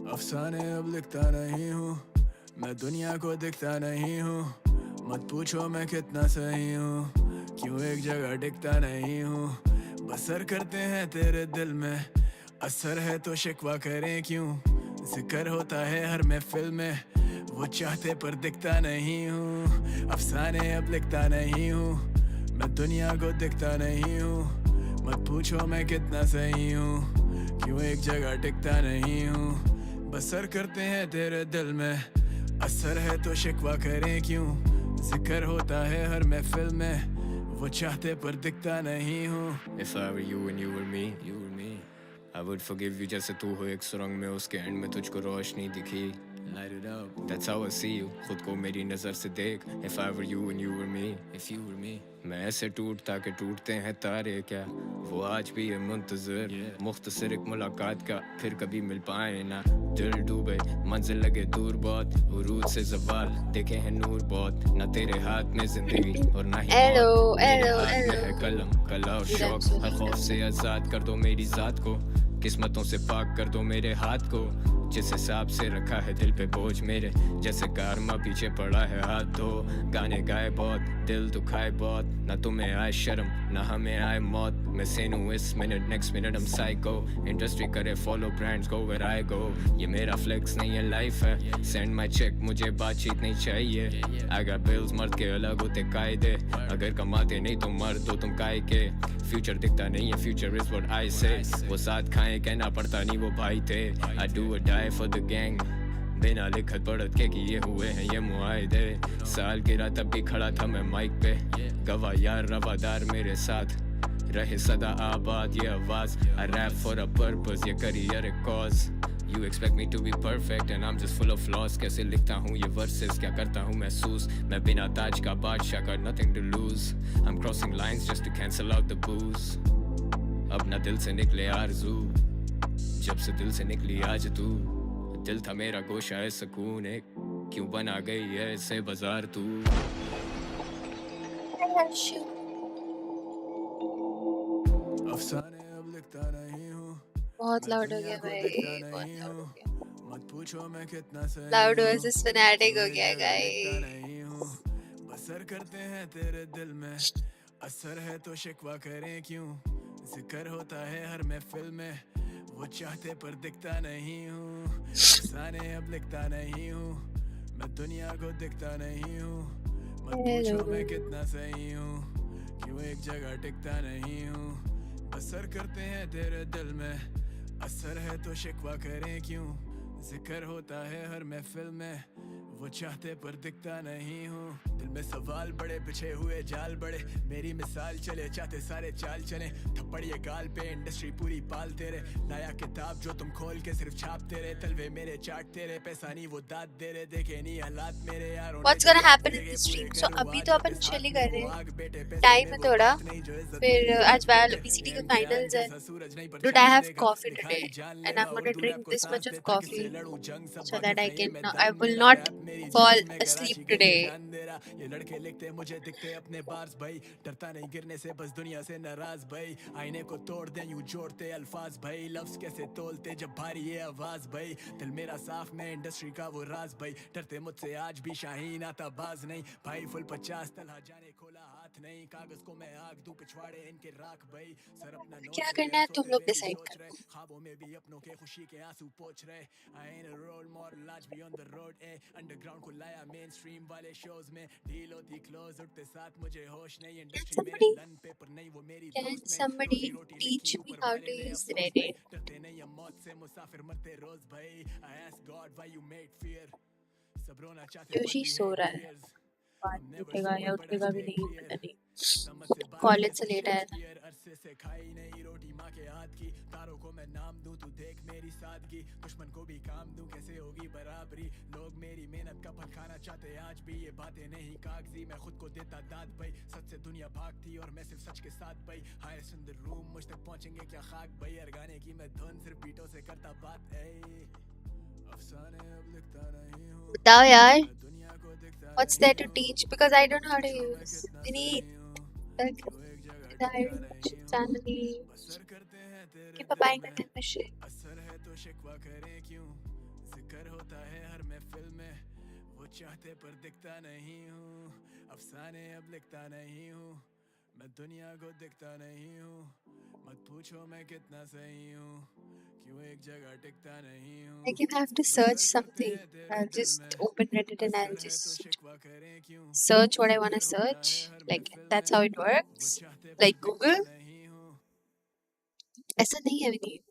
अफसाने अब लिखता नहीं हूँ, मैं दुनिया को दिखता नहीं हूँ। मत पूछो मैं कितना सही हूँ, क्यों एक जगह टिकता नहीं हूँ। बसर करते हैं तेरे दिल में, असर है तो शिकवा करें क्यों। जिक्र होता है हर महफिल में, वो चाहते पर दिखता नहीं हूँ। अफसाने अब लिखता नहीं हूँ, मैं दुनिया को दिखता नहीं हूँ। मत पूछो मैं कितना सही हूँ, क्यों एक जगह टिकता नहीं हूँ। बसर करते हैं तेरे दिल में, असर है तो शिकवा करें क्यों। जिक्र होता है हर महफिल में, वो चाहते पर दिखता नहीं हूँ। If I were you and you were me, I would forgive you जैसे तू हो एक सुरंग में, उसके एंड में तुझको रोशनी दिखी। Light it up, that's how I see you, खुद को मेरी नजर से देख। If I were you and you were me, मैं ऐसे टूटता के टूटते हैं तारे क्या, वो आज भी है मुंतजर। मुख्तसर एक मुलाकात का, फिर कभी मिल पाए ना। दिल डूबे मंजिल लगे दूर बहुत, उरूज से ज़वाल देखे हैं नूर बहुत। ना तेरे हाथ में जिंदगी और ना ही मौत, मेरे हाथ में है कलम, कला और शौक। हर खौफ से आजाद कर दो मेरी जात को, किस्मतों से पाक कर दो मेरे हाथ को। जिस हिसाब से रखा है दिल पे बोझ मेरे, जैसे कारमा पीछे पड़ा है हाथ धो। गाने गाए बहुत, दिल दुखाए बहुत, ना तुम्हें आए शर्म ना हमें आए मौत। मैं सेन हूँ इस मिनट, नेक्स्ट मिनट हम साइको। इंडस्ट्री करे follow, brands go where I go. ये मेरा फ्लेक्स नहीं है लाइफ है, सेंड माई चेक, मुझे बातचीत नहीं चाहिए। आई गॉट बिल्स, मर्द के अलग होते कायदे, अगर कमाते नहीं तो मर्द हो तुम काय के। फ्यूचर दिखता नहीं है, फ्यूचर इज व्हाट आई से। वो साथ खाएं कहना पड़ता नहीं वो भाई थे। I do a die for the gang, बिना लिखत पढ़त के किए हुए हैं ये मुआहदे। साल गिरा तब भी खड़ा था मैं माइक पे, गवाह यार रवादार मेरे साथ रहे सदा आबाद ये आवाज। I rap for a purpose, ये करियर एक cause। You expect me to be perfect and I'm just full of flaws। कैसे लिखता हूँ ये verses, क्या करता हूँ महसूस। मैं बिना ताज का बादशाह, got nothing to lose। I'm crossing lines just to cancel out the booze। अब ना दिल से निकले आरज़ू, जब से दिल से निकली आज तू। दिल था मेरा गोशा है सुकून एक, क्यों बना गई है ऐसे बाजार तू। अफसाने अब लिखता नहीं हूँ, बहुत लाउड हो गया भाई, बहुत लाउड हो गया। मत पूछो मैं कितना सही लाउड वर्सेस फैनेटिक हो गया गाइस। बसर करते हैं तेरे दिल में, असर है तो शिकवा करें क्यों। जिक्र होता है हर महफिल में, वो चाहते पर दिखता नहीं हूँ। अफसाने अब लिखता नहीं हूँ, मैं दुनिया को दिखता नहीं हूँ। मत पूछो मैं कितना सही हूँ, क्यों एक जगह टिकता नहीं हूँ। बसर करते हैं तेरे दिल में, असर है तो शिकवा करें क्यों। जिक्र होता है हर महफिल में, वो चाहते पर दिखता नहीं हूँ। दिल में सवाल बड़े, बिछे हुए जाल बड़े, मेरी मिसाल चले चाहते सारे चाल चले। थप्पड़ ये गाल पे, इंडस्ट्री पूरी पाल तेरे। लाया किताब जो तुम खोल के सिर्फ छापते रहे, तलवे मेरे चाटते रहे, पैसा नहीं वो दाद दे रहे। देखे नहीं हालात मेरे यारों, What's gonna happen in this stream? So अभी तो अपन चिल ही कर रहे हैं, टाइम है थोड़ा। फिर आज VCT के फाइनल्स है। Dude, I have coffee today and I'm gonna drink this much of coffee so that I will not fall asleep today. ये लड़के लिखते मुझे दिखते अपने बार्स भाई, डरता नहीं गिरने से बस दुनिया से नाराज भाई। आईने को तोड़ दे यूं जोड़ते अल्फाज भाई, लफ्ज कैसे तोलते जब भारी ये आवाज भाई। दिल मेरा साफ में इंडस्ट्री का वो राज भाई, डरते मुझसे आज भी शाहीन आता बाज नहीं भाई। फुल 50 तलहा जाने खोला हाथ नहीं, कागज को मैं आग दूं पिछवाड़े इनके राख भाई। सर अपना क्या करना है तुम लोग डिसाइड करो। ख्वाबों में भी अपनों के खुशी के आंसू पोंछ रहे। I ain't a role model, आज भी on the road अंडरग्राउंड को लाया मेन स्ट्रीम वाले शोज में। डील होती क्लोज, उठते साथ मुझे होश नहीं। इंडस्ट्री मेरे लन पेपर नहीं वो मेरी दोस्त नहीं। Somebody teach me how to use Reddit? डरते नहीं हम मौत से, मुसाफिर मरते रोज भाई। I ask God why you made fear, सब रोना चाहते जोशी सो रहा है, बात उठेगा या उठेगा भी नहीं पता नहीं। कॉलेज से लेट आया था। अरसे से खाई नहीं रोटी माँ के हाथ की, तारों को मैं नाम दूं तू देख मेरी सादगी। दुश्मन को भी काम दूं कैसे होगी बराबरी, लोग मेरी मेहनत का फल खाना चाहते आज भी। ये बातें नहीं कागजी, मैं खुद को देता दाद भाई। सच से दुनिया भागती और मैं सिर्फ सच के साथ भाई। हाईएस्ट इन द रूम, मुझ तक पहुंचेंगे क्या खाक भाई। गाने की मैं धुन सिर्फ बीटों से करता बात। अफसाने अब लिखता नहीं हूँ, बताओ यार, what's there to teach? Because I don't know how to use. We need family. Keep applying the shit. असर है तो शिकवा करें क्यों। जिक्र होता है हर महफिल में, वो चाहते पर दिखता नहीं हूँ, अफसाने अब लिखता नहीं हूँ, मैं दुनिया को दिखता नहीं हूँ, मत पूछो मैं कितना सही हूँ, क्यों एक जगह टिकता नहीं हूँ। Like if I have to search something, I'll just open Reddit and I'll just search what I want to search. Like that's how it works. Like Google. ऐसा नहीं है Vineet.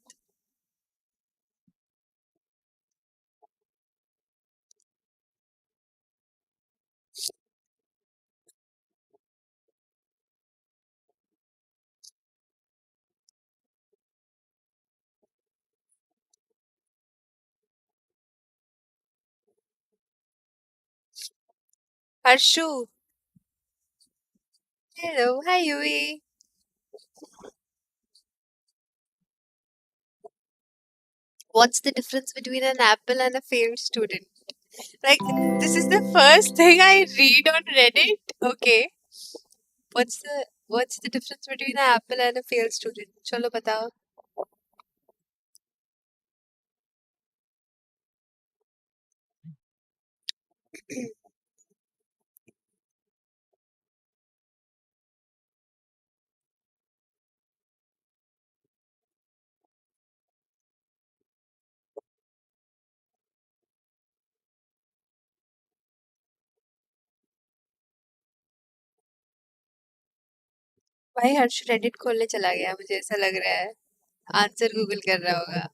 Harshu. Hello. Hi, Yui. What's the difference between an apple and a failed student? Like, this is the first thing I read on Reddit. Okay. What's the difference between an apple and a failed student? चलो बताओ. भाई हर्ष Reddit खोलने चला गया, मुझे ऐसा लग रहा है. आंसर गूगल कर रहा होगा.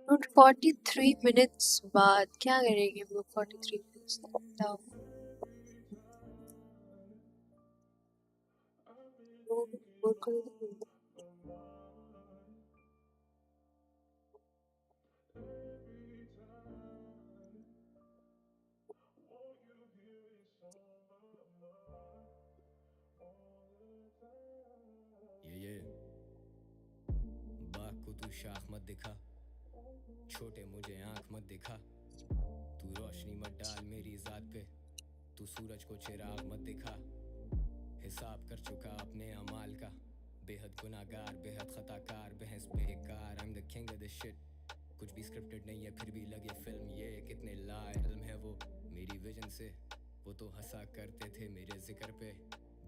Dude, 43 minutes बाद क्या करेंगे हम लोग 43 minutes तक? बताओ. वो कर दो. ये बाग को तू शाख मत दिखा, छोटे मुझे आंख मत दिखा, तू रोशनी मत डाल मेरी जात पे, तू सूरज को चिराग मत दिखा, हिसाब कर चुका अपने अमाल का, बेहद गुनाहगार बेहद खताकार, बहस बेकार, I'm the king of this shit, कुछ भी स्क्रिप्टेड नहीं है फिर भी लगे फिल्म, ये कितने लाइल है वो मेरी विजन से, वो तो हंसा करते थे मेरे जिक्र पे,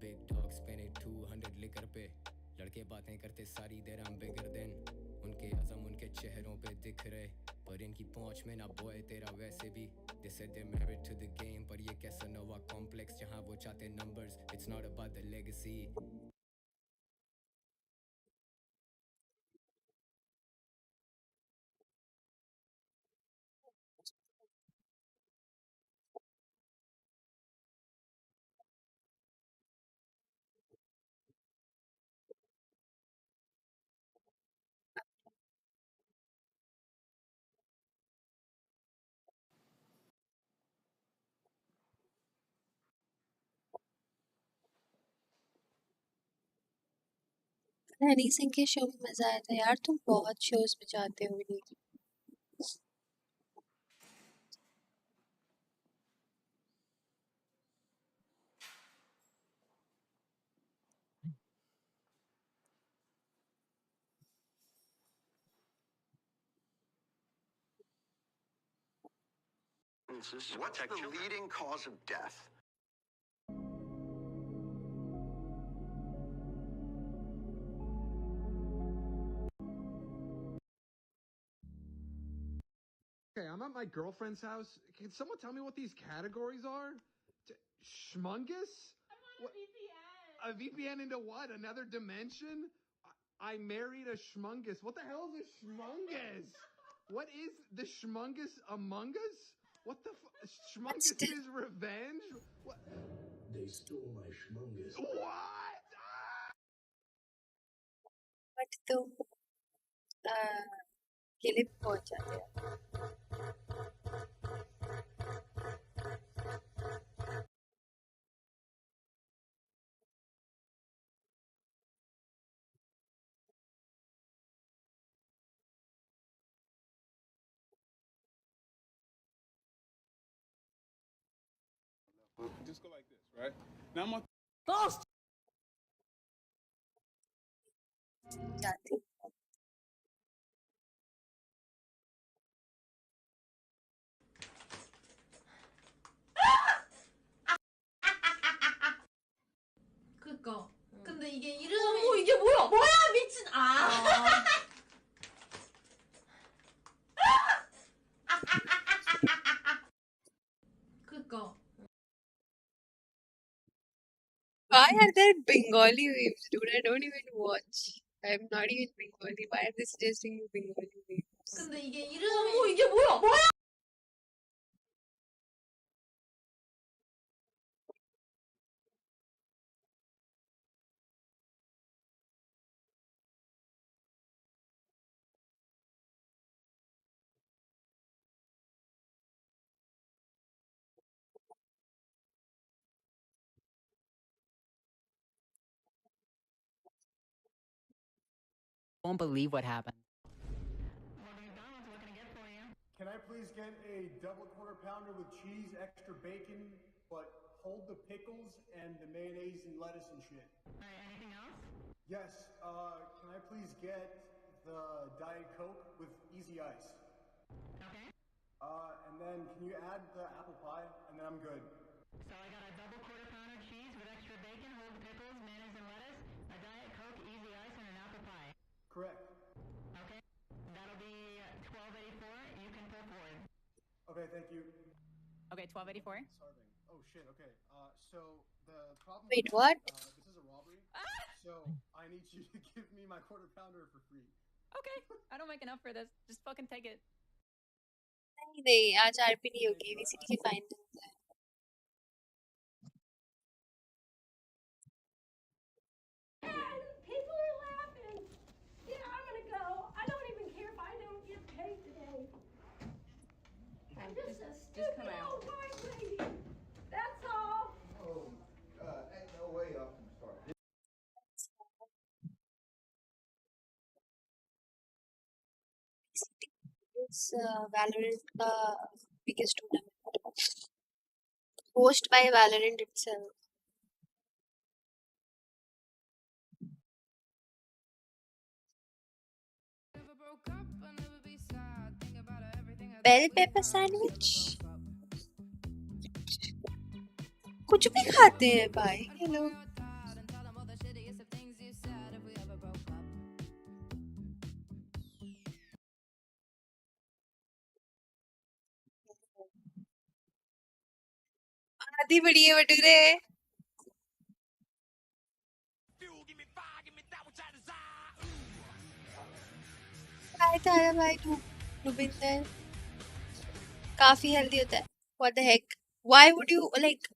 बिग डॉग्स पेने 200 लिकर पे, लड़के बातें करते सारी देर I'm bigger than, उनके अज़म उनके चेहरों पे दिख रहे, पर इनकी पहुंच में ना बॉय तेरा वैसे भी, they said they're married to the game, पर ये कैसा नवा कॉम्प्लेक्स जहां वो चाहते numbers, it's not about the legacy. Honey Singh के शो में मजा आया था यार. तुम बहुत शोज में जाते हो Vineet. What's the leading cause of death? Okay, I'm at my girlfriend's house. Can someone tell me what these categories are? Schmungus? A VPN into what? Another dimension? I married a schmungus. What the hell is a schmungus? What is the schmungus among us? What the schmungus still- is revenge? What? They stole my schmungus. What? But तुम किले पे पहुंच जाते हो. Just go like this, right? Now I'm on. जाती. 그니까. 근데 이게 이름이 이게 뭐야? 뭐야 미친. 그니까. Why are there Bengali waves, dude? I don't even watch. I'm not even Bengali. Why are they suggesting me Bengali waves? 근데 이게 이름이 이게 뭐야? 뭐야? Won't believe what happened. Can I please get a double quarter pounder with cheese, extra bacon, but hold the pickles and the mayonnaise and lettuce and shit? Alright, anything else? Yes, can I please get the Diet Coke with easy ice? Okay. And then can you add the apple pie, and then I'm good. So I got a double quarter pounder cheese with extra bacon, whole pickles, mayonnaise and lettuce, a Diet Coke, easy ice, and an apple pie. Correct. Okay. That'll be $12.84. You can pull forward. Okay, thank you. Okay, $12.84. Starving. Oh shit, okay. So the problem Wait, is, what? this is a robbery, so I need you to give me my quarter pounder for free. Okay. I don't make enough for this. Just fucking take it. नहीं आज RP नहीं होगी. VCT के final है. People are laughing. Yeah, I'm gonna go. I don't even care if I don't get paid today. I'm just a stupid old white lady. That's all. Oh, ain't no way y'all can start. It's Valorant biggest tournament. Hosted by Valorant itself. Bell pepper sandwich. कुछ भी खाते हैं भाई ये लोग. आधी बड़ी है भटूरे. खाए था भाई रुबिंदर. काफी हेल्दी होता है. What the heck? Why would you like?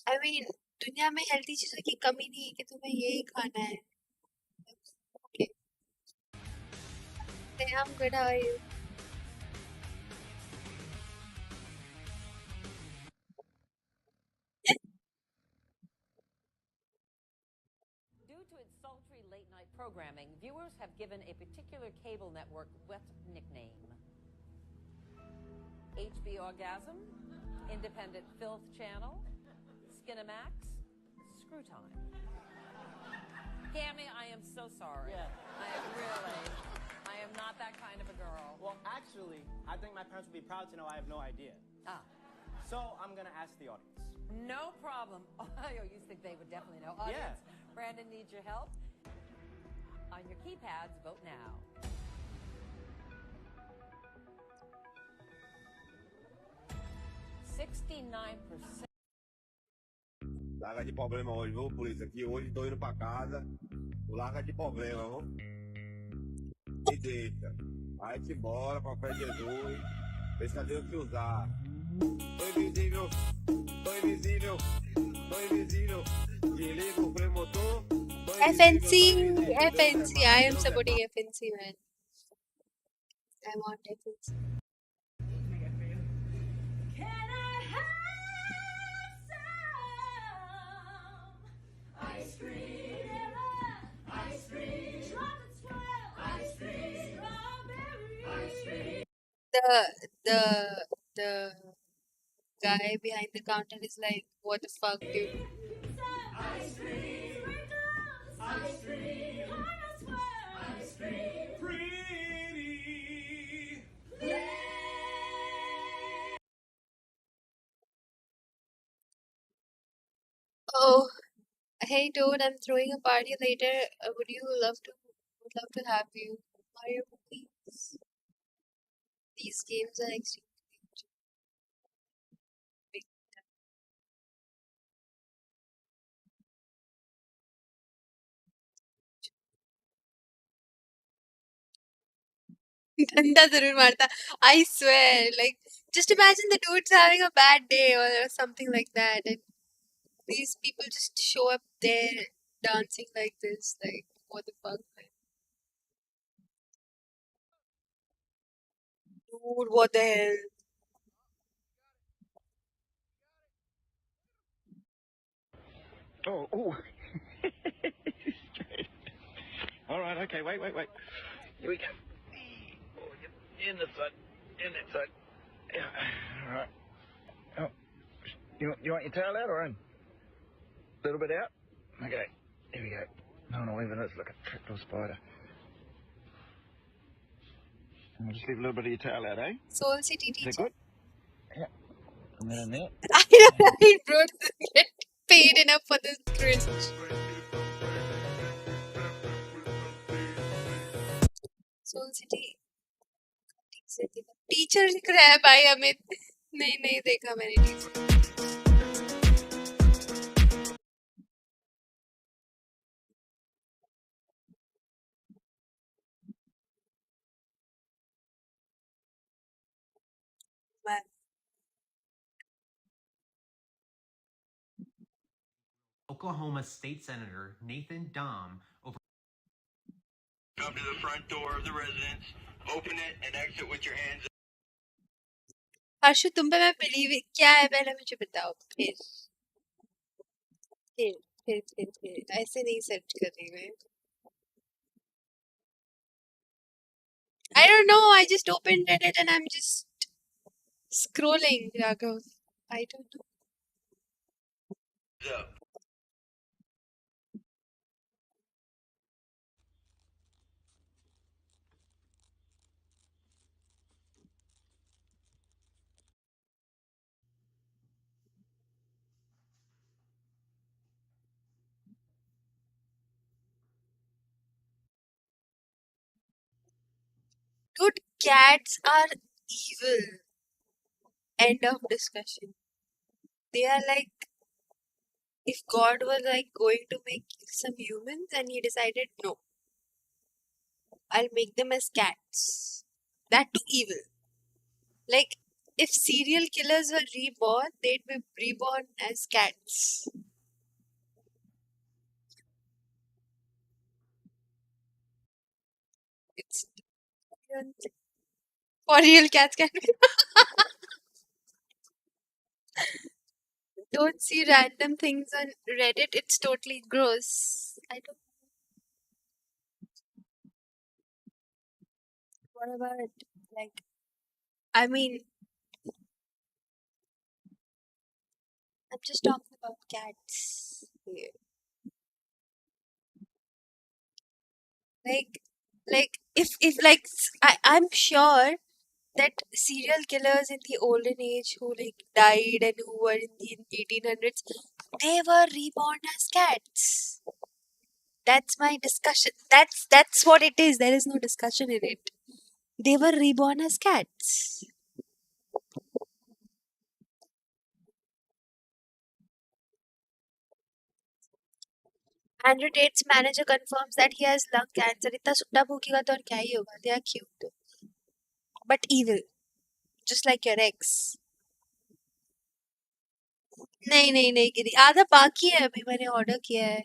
I mean, दुनिया में हेल्दी चीजों की कमी नहीं है कि तुम्हें यही खाना है. Okay. I'm good. How are you? Due to its sultry late-night programming, viewers have given a particular cable network what nickname? HB Orgasm, Independent Filth Channel, Skinamax, Screw Time. Cammy, I am so sorry. Yeah. I am not that kind of a girl. Well, actually, I think my parents would be proud to know I have no idea. Ah, So I'm gonna ask the audience. no problem. Oh, you think they would definitely know. Audience, Brandon needs your help. On your keypads, vote now. $69%. Larga de problema hoje, viu, polícia? Aqui hoje tô indo pra casa. Larga de problema, viu? Me deixa. Vai-te embora, papai Jesus. Deixa Deus te usar. Tô invisível. Tô invisível. Soy vecino. Chile, compré motor. FNC, FNC. I am supporting FNC, man. I want FNC. Can I have some ice cream? Ice cream. Chocolate swirl. Ice cream. Strawberry. Ice cream. The guy behind the counter is like, what the fuck, dude? Ice cream. Sprinkles. Ice cream. Caramel swirl. Ice cream. Pretty. Oh, hey dude, I'm throwing a party later. Would love to have you. Mario, please. These games are extremely big. Danda zarur marta. I swear. Like, just imagine the dude's having a bad day or something like that, and these people just show up there dancing like this. Like, what the fuck, man? Dude, what the hell? Oh, oh. All right, okay, wait. Here we go. Oh, in the sun, in that sun. Yeah, all right. Oh, you want your towel out or in? A little bit out? Okay, here we go. No, even it's like a trapdoor spider. And we'll just leave a little bit of your towel out, eh? Soul City Is that teacher. good? Yeah. And then in there. I know, right, bro? Doesn't get paid enough for this cringe. Soul City teacher दिख रहा है भाई अमित नहीं देखा मैंने teacher Oklahoma State Senator Nathan Dahm over. Come to the front door of the residence, open it, and exit with your hands. Harshu तुम पे मैं बिलीव क्या है पहले मुझे बताओ फिर ऐसे नहीं सर्च कर रही मैं I don't know I just opened Reddit and I'm just scrolling Raghav I don't know dude cats are evil end of discussion they are like if God were like going to make some humans and he decided no I'll make them as cats that too evil like if serial killers were reborn they'd be reborn as cats it's for real cats can be don't see random things on Reddit it's totally gross I don't what about like I mean I'm just talking about cats here like if like I'm sure that serial killers in the olden age who like died and who were in the 1800s they were reborn as cats that's my discussion that's what it is there is no discussion in it they were reborn as cats Andrew Tate's manager confirms that he has lung cancer इतना सुट्टा भूखेगा तो और क्या ही होगा they are cute but evil just like your ex नहीं गिरी, आधा बाकी है अभी, मैंने ऑर्डर किया है.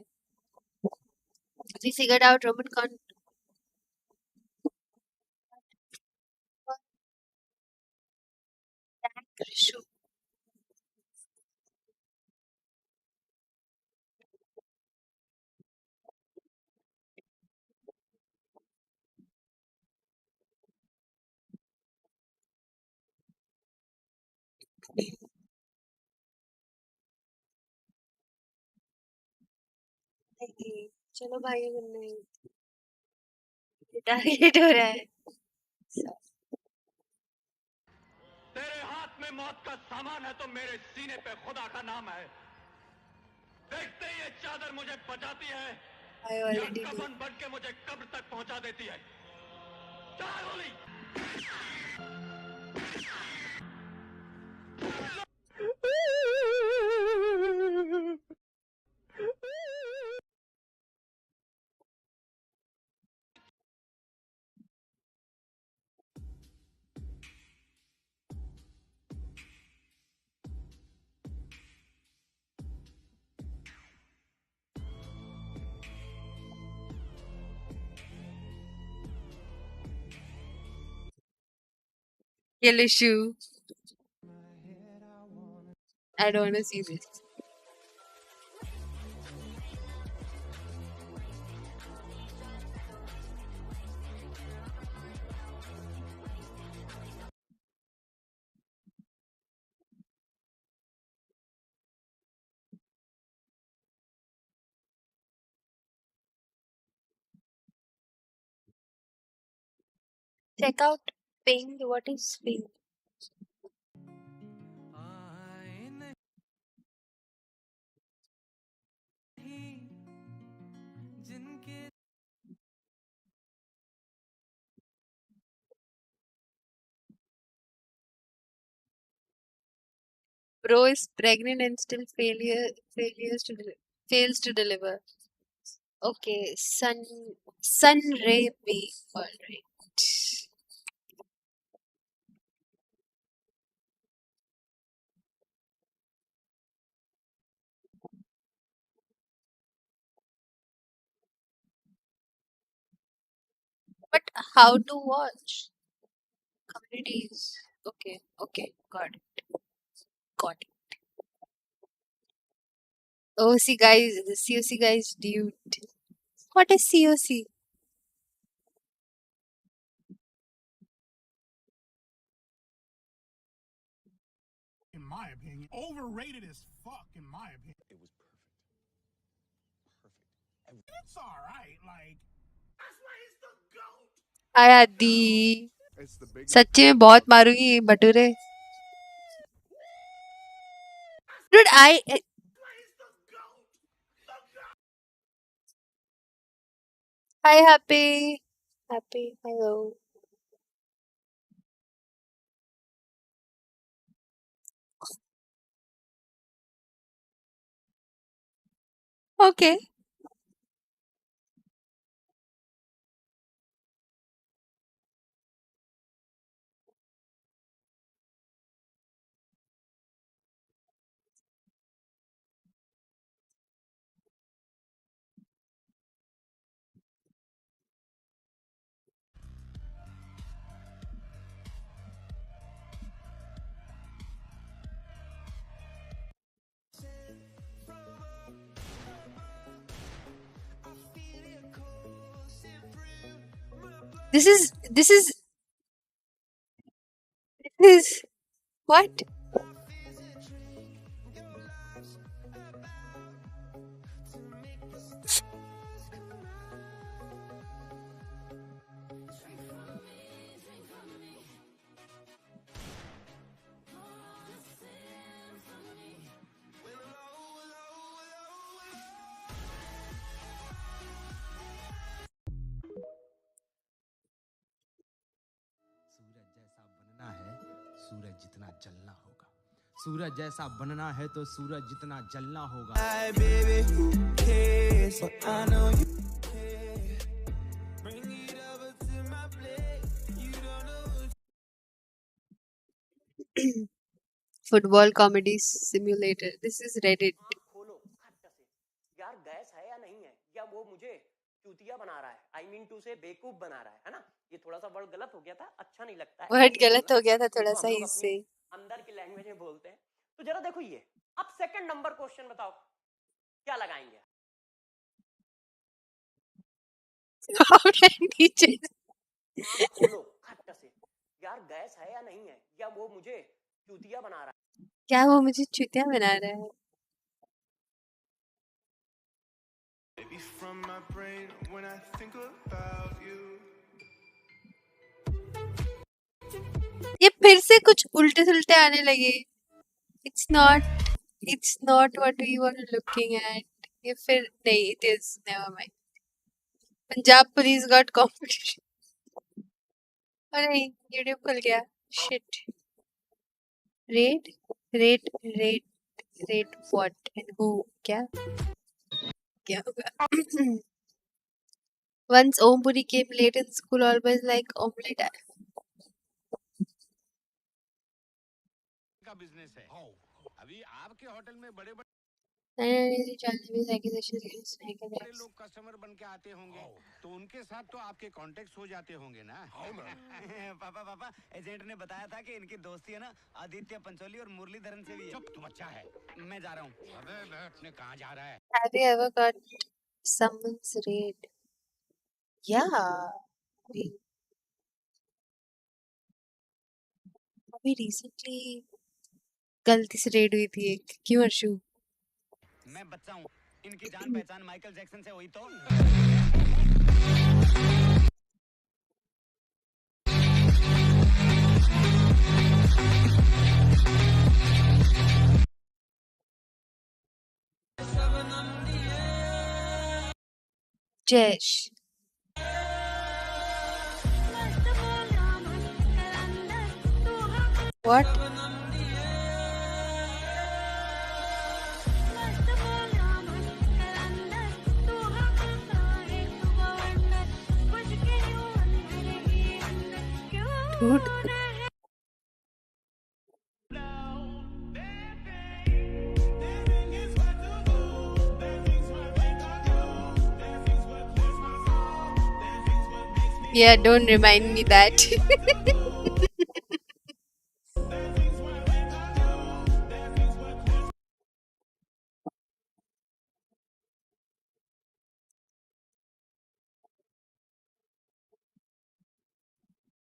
We figured out Roman issue. नहीं, चलो भाई नहीं टारगेट हो रहा है. तेरे हाथ में मौत का सामान है तो मेरे सीने पे खुदा का नाम है. देखते ही ये चादर मुझे बचाती है या कफन बन के मुझे कब्र तक पहुंचा देती है. चल गोली. Kill issue. I don't want to see this. Check out Ping. What is Ping? Bro is pregnant and still fails to deliver. Okay, Sun Ray B. All right. But how to watch? Communities. Okay, got it. OC guys, the COC guys, dude. What is COC? In my opinion, overrated as fuck. In my opinion, it was perfect. It's all right. Like that's why he's the goat. आया दी. सच्ची में बहुत मारूंगी बटूरे. Dude, Hi, Happy. Hello. Okay. This is what? सूरज जितना जलना होगा. सूरज जैसा बनना है तो सूरज जितना जलना होगा. Hi baby, who cares? But I know you care. Bring it over to my place. You don't know. Football comedy simulator. This is Reddit. खोलो खट से यार गैस है या नहीं है या वो मुझे चूतिया बना रहा है आई मीन टू से बेवकूफ बना रहा है ना ये थोड़ा सा वर्ड गलत हो गया था अच्छा नहीं लगता है वर्ड ऐसे गलत बोलना, हो गया था थोड़ा इसको सा हम लोग इससे। अपनी अंदर की लैंग्वेज में बोलते हैं तो जरा देखो ये अब सेकंड नंबर क्वेश्चन बताओ क्या लगाएंगे नीचे खोलो खट से यार गैस है या नहीं है या वो मुझे चूतिया बना रहा है क्या वो मुझे चूतिया बना रहा है? From my brain when I think about you. ये फिर से कुछ उल्टे सुल्टे आने लगे। It's not what we were looking at. ये फिर नहीं, it is never mind. Punjab police got competition. अरे YouTube खुल गया। Shit. Rate what and who? क्या होगा? Once Om Puri came late in school, always like omelette. का बिजनेस है अभी आपके होटल में बड़े बड़े लोग कस्टमर बन के आते होंगे तो उनके साथ तो आपके कॉन्टेक्ट हो जाते होंगे ना पापा पापा एजेंट ने बताया था कि इनकी दोस्ती है ना आदित्य पंचोली और मुरलीधरन से भी है। चुप तू बच्चा है मैं जा रहा हूँ। अबे बैठने कहाँ जा रहा है Have you ever got someone's raid? Yeah. अभी recently गलती से रेड हुई थी एक। क्यों अर्शु? मैं बच्चा हूँ इनकी जान पहचान माइकल जैक्सन से हुई तो Jaish What? Dude. Yeah, don't remind me that.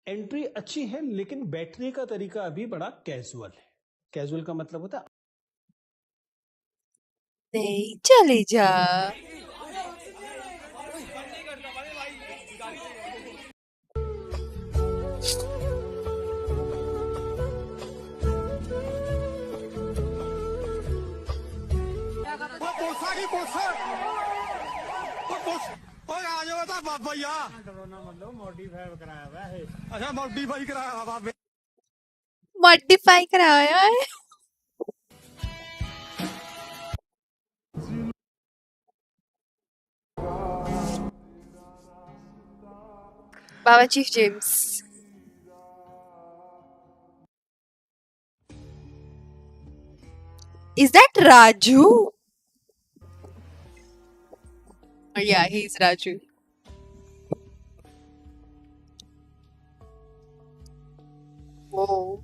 Entry अच्छी है लेकिन बैठने का तरीका अभी बड़ा कैजुअल है। कैजुअल का मतलब होता है नहीं चले जा। भैया मतलब मॉडिफाई कराया हुआ है। अच्छा मॉडिफाई कराया हुआ है। मॉडिफाई कराया है। बाबा chief James. Is that Raju? Yeah, he's Raju. Whoa.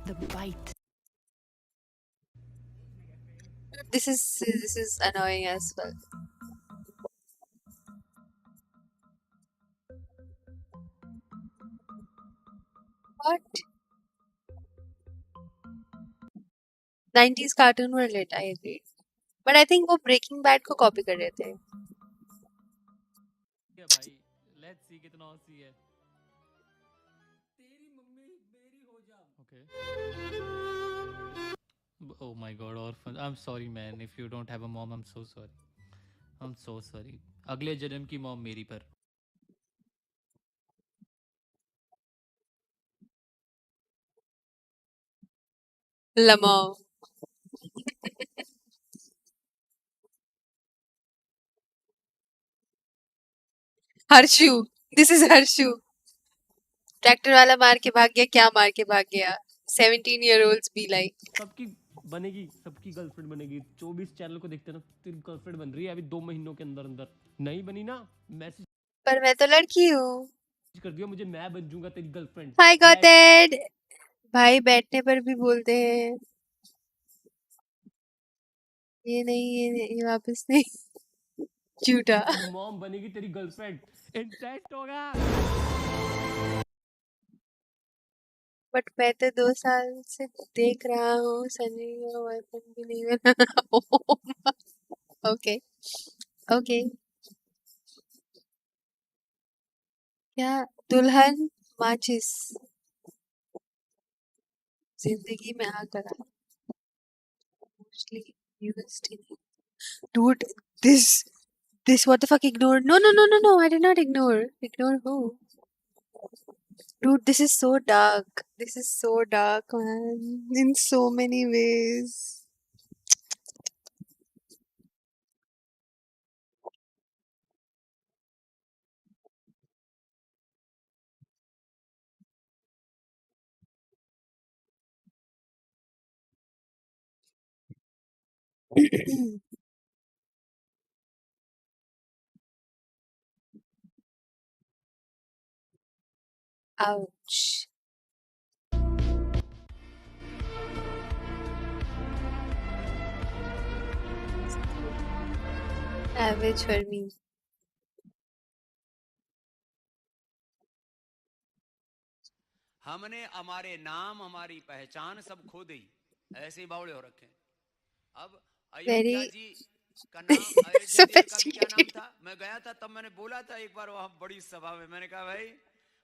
The bite. This is annoying as well. What? 90s cartoon were lit, I agree. But I think वो Breaking Bad को copy कर रहे थे. भाई लेट्स सी कितना हंसी है तेरी मम्मी मेरी हो जा okay oh my god orphan I'm sorry man if you don't have a mom I'm so sorry अगले जन्म की मॉम मेरी पर Lamau. Harshu, this is Harshu. Tractor वाला मार के भाग गया, क्या मार के भाग गया? 17-year-olds be like. सबकी बनेगी, सबकी गर्लफ्रेंड बनेगी। 24 चैनल को देखते ना, तेरी गर्लफ्रेंड बन रही है अभी 2 महीनों के अंदर अंदर। नहीं बनी ना, मैसेज पर मैं तो लड़की हूँ। कर दियो मुझे, मैं बन जाऊंगा तेरी गर्लफ्रेंड। Hi got it. भाई बैठने पर भी बोलते हैं। ये नहीं, ये वापस नहीं। झूठा। तेरी मॉम बनेगी तेरी गर्लफ्रेंड। इंसेस्ट होगा। बट मैं तो 2 साल से देख रहा हूँ सनी का बॉयफ्रेंड भी नहीं बना। Okay okay. क्या दुल्हन माचिस जिंदगी में आग लगा mostly used in dude this what the fuck ignored no I did not ignore who dude this is so dark man in so many ways. Ouch. Average for me. हमने हमारे नाम हमारी पहचान सब खो दी, ऐसे ही बावड़े हो रखे। अब अयोध्या जी का नाम, अयोध्या देवी का भी क्या नाम था? मैं गया था तब मैंने बोला था एक बार वहां बड़ी सभा में, मैंने कहा भाई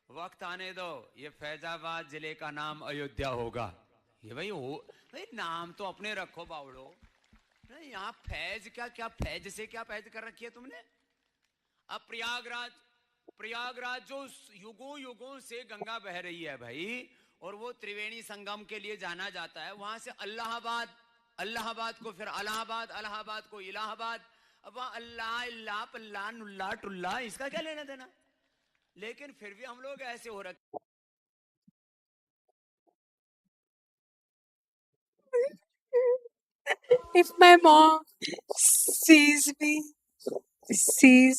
वक्त आने दो, ये फैजाबाद जिले का नाम अयोध्या होगा। ये भाई भाई नाम तो अपने रखो बावड़ो। नहीं यहाँ फैज क्या फैज से क्या फैज कर रखी है तुमने? अब प्रयागराज जो युगों युगों से गंगा बह रही है भाई, और वो त्रिवेणी संगम के लिए जाना जाता है, वहां से अल्लाहाबाद को फिर अलाहाबाद को इलाहाबाद। अब अल्लाह इल्ला पल्ला नुल्ला टुल्ला, इसका क्या लेना देना? लेकिन फिर भी हम लोग ऐसे हो रखे। If my mom sees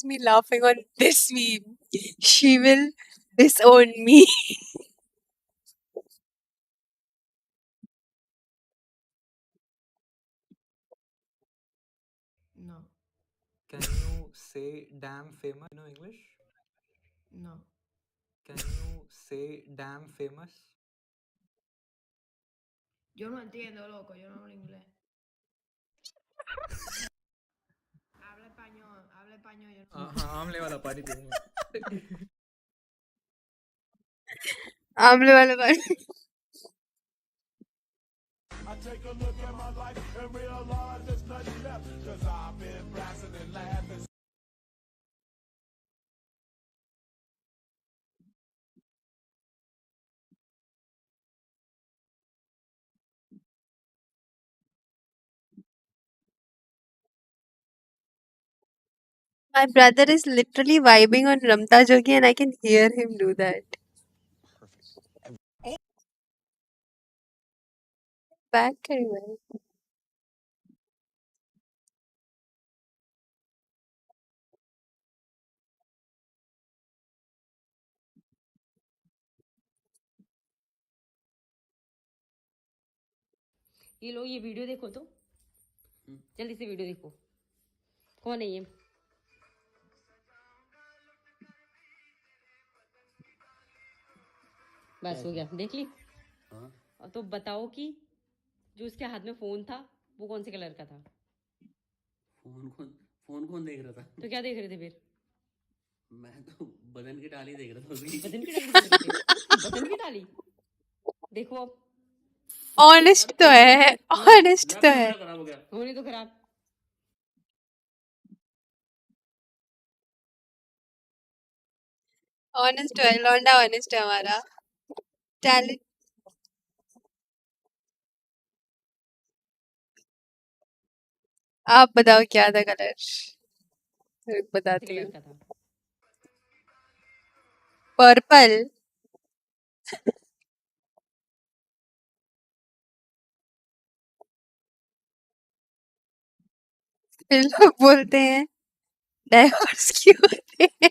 me laughing on this meme, she will disown me. No. Can you say damn famous? You know English? No. Can you say damn famous? Yo no entiendo, loco, yo no hablo inglés. Habla español, yo no. हाँ आमले वाला पानी पीऊंगा। आमले वाला पानी। I take a look at my life and realize there's nothing left, cause I've been blasting and laughing. My brother is literally vibing on Ramta Jogi and I can hear him do that. Back anyway. ये लो, ये video देखो तो जल्दी से video देखो। कौन है ये? बस हो गया, देख ली। और तो बताओ कि जो उसके हाथ में फोन था वो कौन से कलर का था? फोन कौन देख रहा था? तो क्या देख रहे थे फिर? मैं तो बदन की टाली देख रहा था उसकी। बदन की टाली देख रहे थे? बदन की टाली देखो अब। ऑनेस्ट तो है, ऑनेस्ट तो है। होनी तो खराब। ऑनेस्ट है, लौंडा ऑनेस्ट है हमारा। टैलेंट आप बताओ क्या था कलर? बताती कलर हूँ। का था। पर्पल। फिर लोग बोलते हैं डाइवर्स क्यों होते हैं?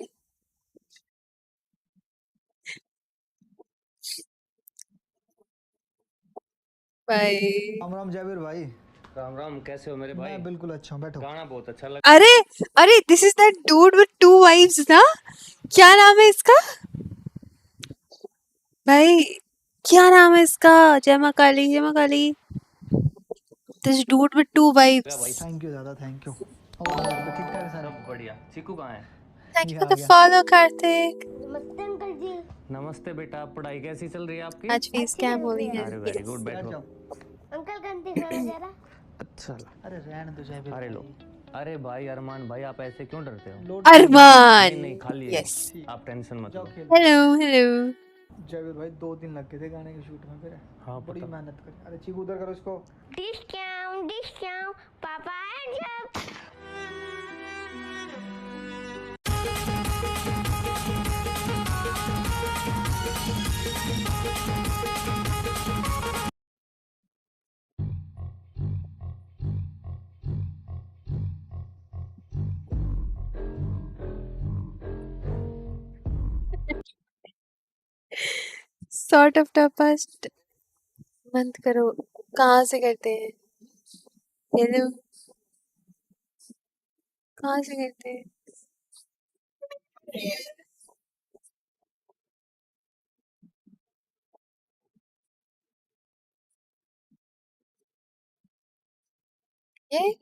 भाई राम राम जयवीर भाई। राम राम, कैसे हो मेरे भाई? मैं बिल्कुल अच्छा हूँ, बैठो। गाना बहुत अच्छा लगा। अरे अरे this is that dude with 2 wifes ना? क्या नाम है इसका भाई? क्या नाम है इसका? जय मां काली, जय मां Kali. This dude with 2 wifes. Thank you दादा, थैंक यू। और घर पे ठीक ठाक है सारे? सब बढ़िया। चीकू कहाँ है? थैंक ये यू आ फॉर द गया। फॉलो कार्तिक। नमस्ते अंकल जी। नमस्ते बेटा, पढ़ाई कैसी चल रही है आपकी? आज फेस कैम हो रही है। अरे वेरी गुड, बैठ बैठो। जाओ। अंकल गंदी खाना जरा। अच्छा। अरे रहने दो जयवीर अरे लो। भाई। अरे भाई अरमान भाई, आप ऐसे क्यों डरते हो? लोड अरमान। नहीं नहीं, खा लिए। यस। आप टेंशन मत लो। Hello hello. जयवीर भाई 2 दिन लग गए थे गाने के शूट में फिर। हाँ, बड़ी पता। मेहनत करी। अरे चीकू उधर करो इसको। डिस्काउंट पापा आए जब। सॉर्ट ऑफ टॉपस्ट बंद करो। कहाँ से करते हैं? हेलो, कहाँ से करते हैं? ये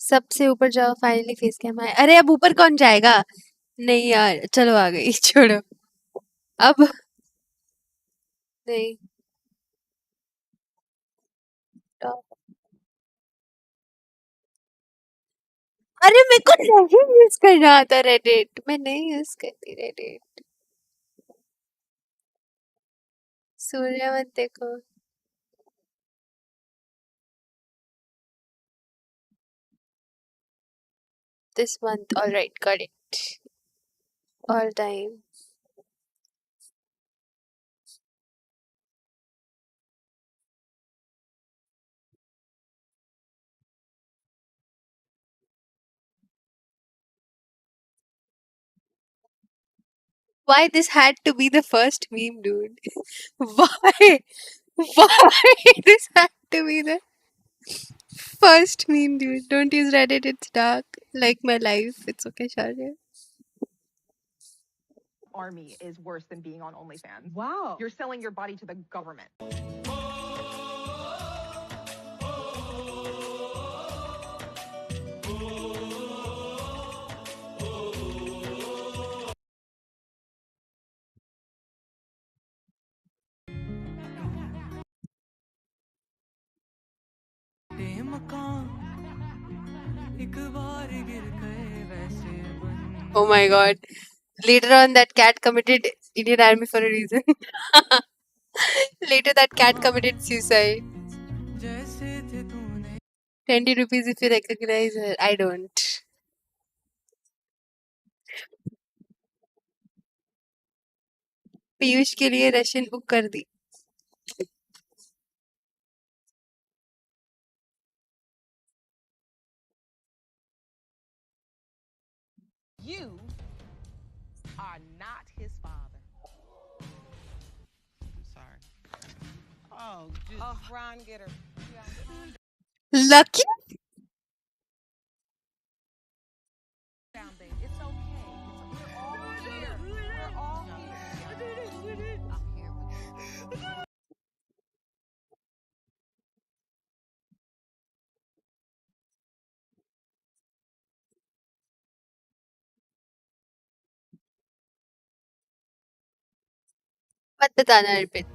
सबसे ऊपर जाओ, फाइनली फेस कैम आया। अरे अब ऊपर कौन जाएगा? नहीं यार, चलो आ गई। छोड़ो अब। नहीं टॉप। अरे मेरे को नहीं यूज करना आता रेडिट, मैं नहीं यूज करती रेडिट। सूर्य मत देखो। This month, alright, got it. All time. Why this had to be the first meme, dude? Why? Why this had to be the first meme, dude? Don't use Reddit, it's dark. Like my life. It's okay, Sharya. Army is worse than being on OnlyFans. Wow. You're selling your body to the government. Oh my god. Later on, that cat committed Indian Army for a reason. Later, that cat committed suicide. 20 rupees if you recognize her. I don't. Piyush के लिए Russian book कर दी। You are not his father. I'm sorry. Oh, just Ron, get her. Lucky? Down, babe. It's okay. We're all here. We're all here. I'm here. मत बताना repeat.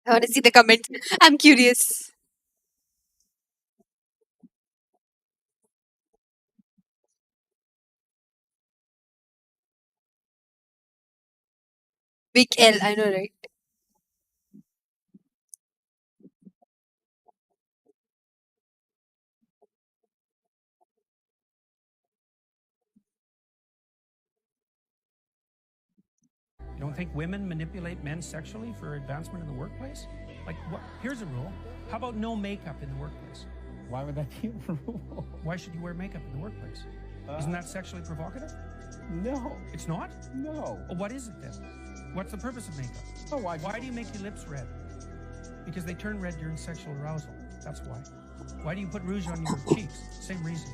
I want to see the comments. I'm curious. Big L, I know, right? You don't think women manipulate men sexually for advancement in the workplace? Like, what? Here's a rule. How about no makeup in the workplace? Why would that be a rule? Why should you wear makeup in the workplace? Isn't that sexually provocative? No. It's not? No. Well, what is it then? What's the purpose of makeup? Oh, why do you make your lips red? Because they turn red during sexual arousal. That's why. Why do you put rouge on your cheeks? Same reason.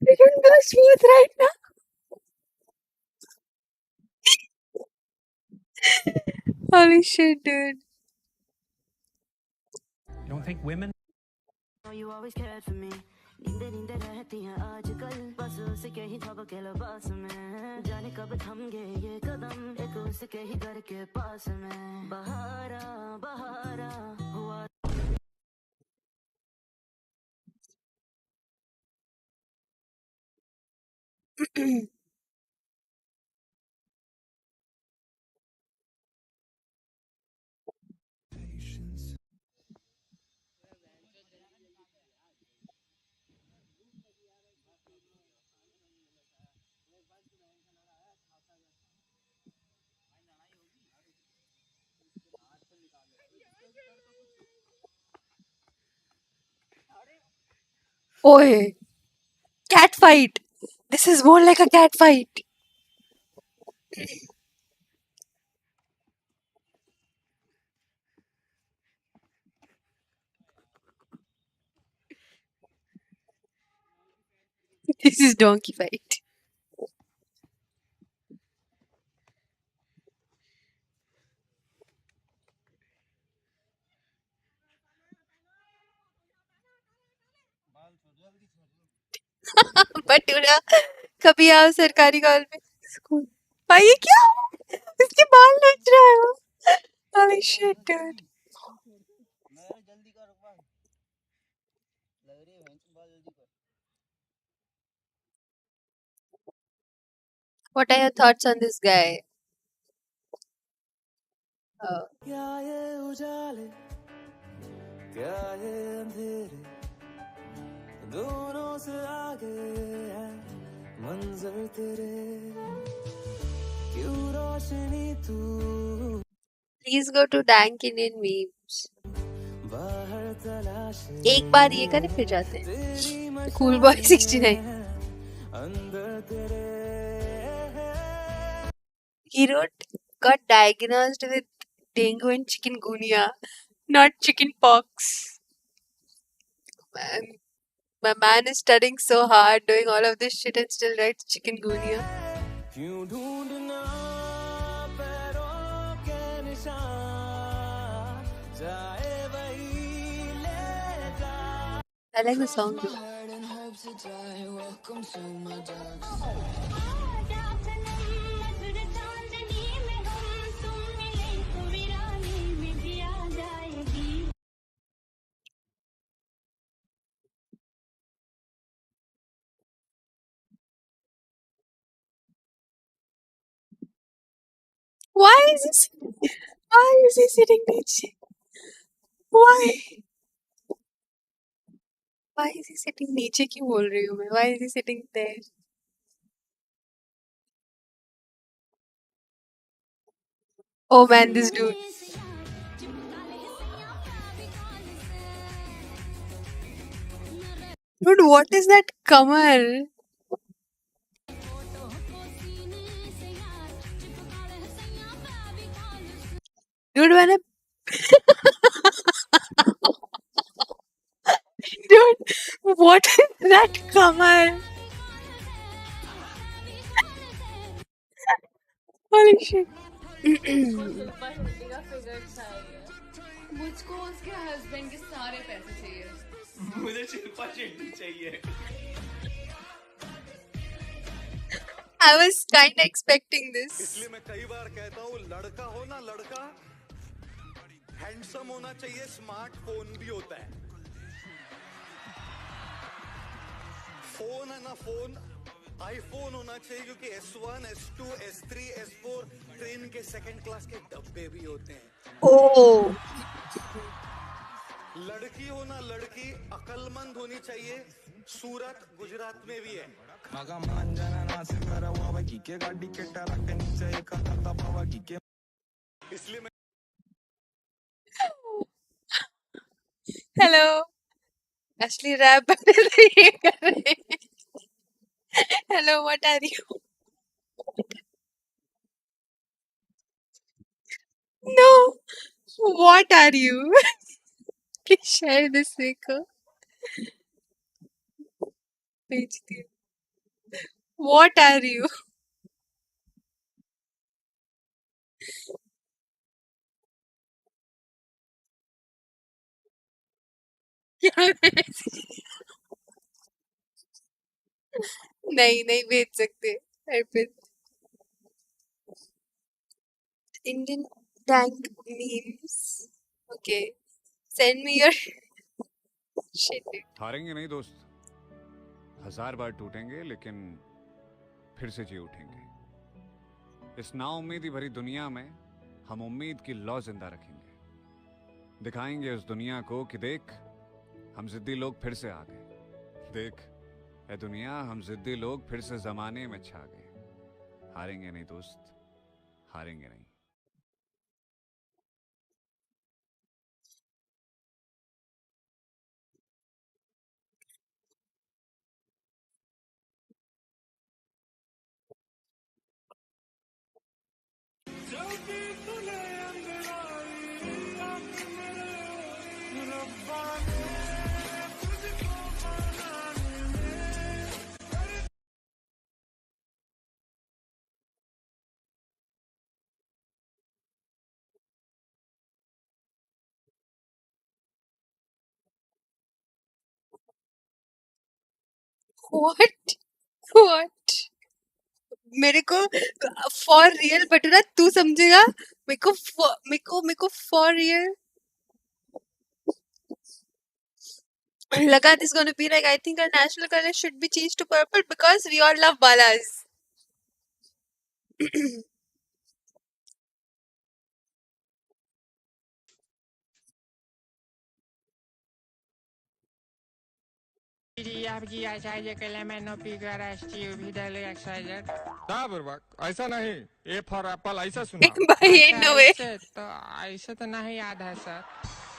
We can go smooth right now. Holy shit, dude. You don't think women? You always cared for me. नींदे नींदे रहती हैं आजकल बस उसके ही झपके लिबास में जाने कब थम गए ये कदम एक उसके ही घर के पास में बहारा बहारा हुआ Oi, cat fight. This is more like a cat fight. This is donkey fight. Batura कभी आओ सरकारी कॉल पे स्कूल भाई ये क्या इसके बाल नोच रहा है वो holy shit dude what are your thoughts on this guy क्या ये उजाले क्या ये अंधेरे दोनों से आगे है मंजर तेरे क्यों रोशनी तू please go to dank Indian memes बाहर तलाशे एक बार ये करें फिर जाते हैं cool boy 69 अंदर तेरे he wrote got diagnosed with dengue and chikungunya not chicken pox man my man is studying so hard doing all of this shit and still writes chikungunya क्यों ढूंढना पैरों के निशान जाए वही ले जा I like the song too. Why is he sitting next? Why? Why is he sitting नीचे क्यों बोल रही हूँ मैं? Why is he sitting there? Oh man, this dude. Dude, what is that Kamar? Dude, when I... Dude, what is that Kamar? Holy shit. मुझको उसके husband के सारे पैसे चाहिए मुझे शिल्पा शेट्टी चाहिए I was kind of expecting this. इसलिए मैं कई बार कहता हूँ लड़का हो ना लड़का हैंडसम होना चाहिए स्मार्टफोन भी होता है फोन है ना फोन आईफोन होना चाहिए क्योंकि S1, S2, S3, S4 train के सेकंड क्लास के डब्बे भी होते हैं Oh. लड़की हो ना लड़की अकलमंद होनी चाहिए सूरत गुजरात में भी है इसलिए मैं Hello. असली रैप बने तो ये कर रहे हैं. Hello, what are you? No. What are you? Please share this link. भेजती हूँ. What are you? क्या नहीं नहीं भेज सकते. अर्पित. Indian tank memes. Okay. Send me your shit. हारेंगे नहीं दोस्त 1000 बार टूटेंगे लेकिन फिर से जी उठेंगे इस नाउम्मीदी भरी दुनिया में हम उम्मीद की लौ जिंदा रखेंगे दिखाएंगे उस दुनिया को कि देख हम जिद्दी लोग फिर से आ गए देख ए दुनिया हम जिद्दी लोग फिर से जमाने में छा गए हारेंगे नहीं दोस्त हारेंगे नहीं What? What? मेरे को for real बटूरा तू समझेगा मेरे को for real लगा this gonna be like I think our national color should be changed to purple because we all love balas. ऐसा नहीं ए फॉर एप्पल ऐसा सुना भाई no way. तो ऐसे तो नहीं याद है सर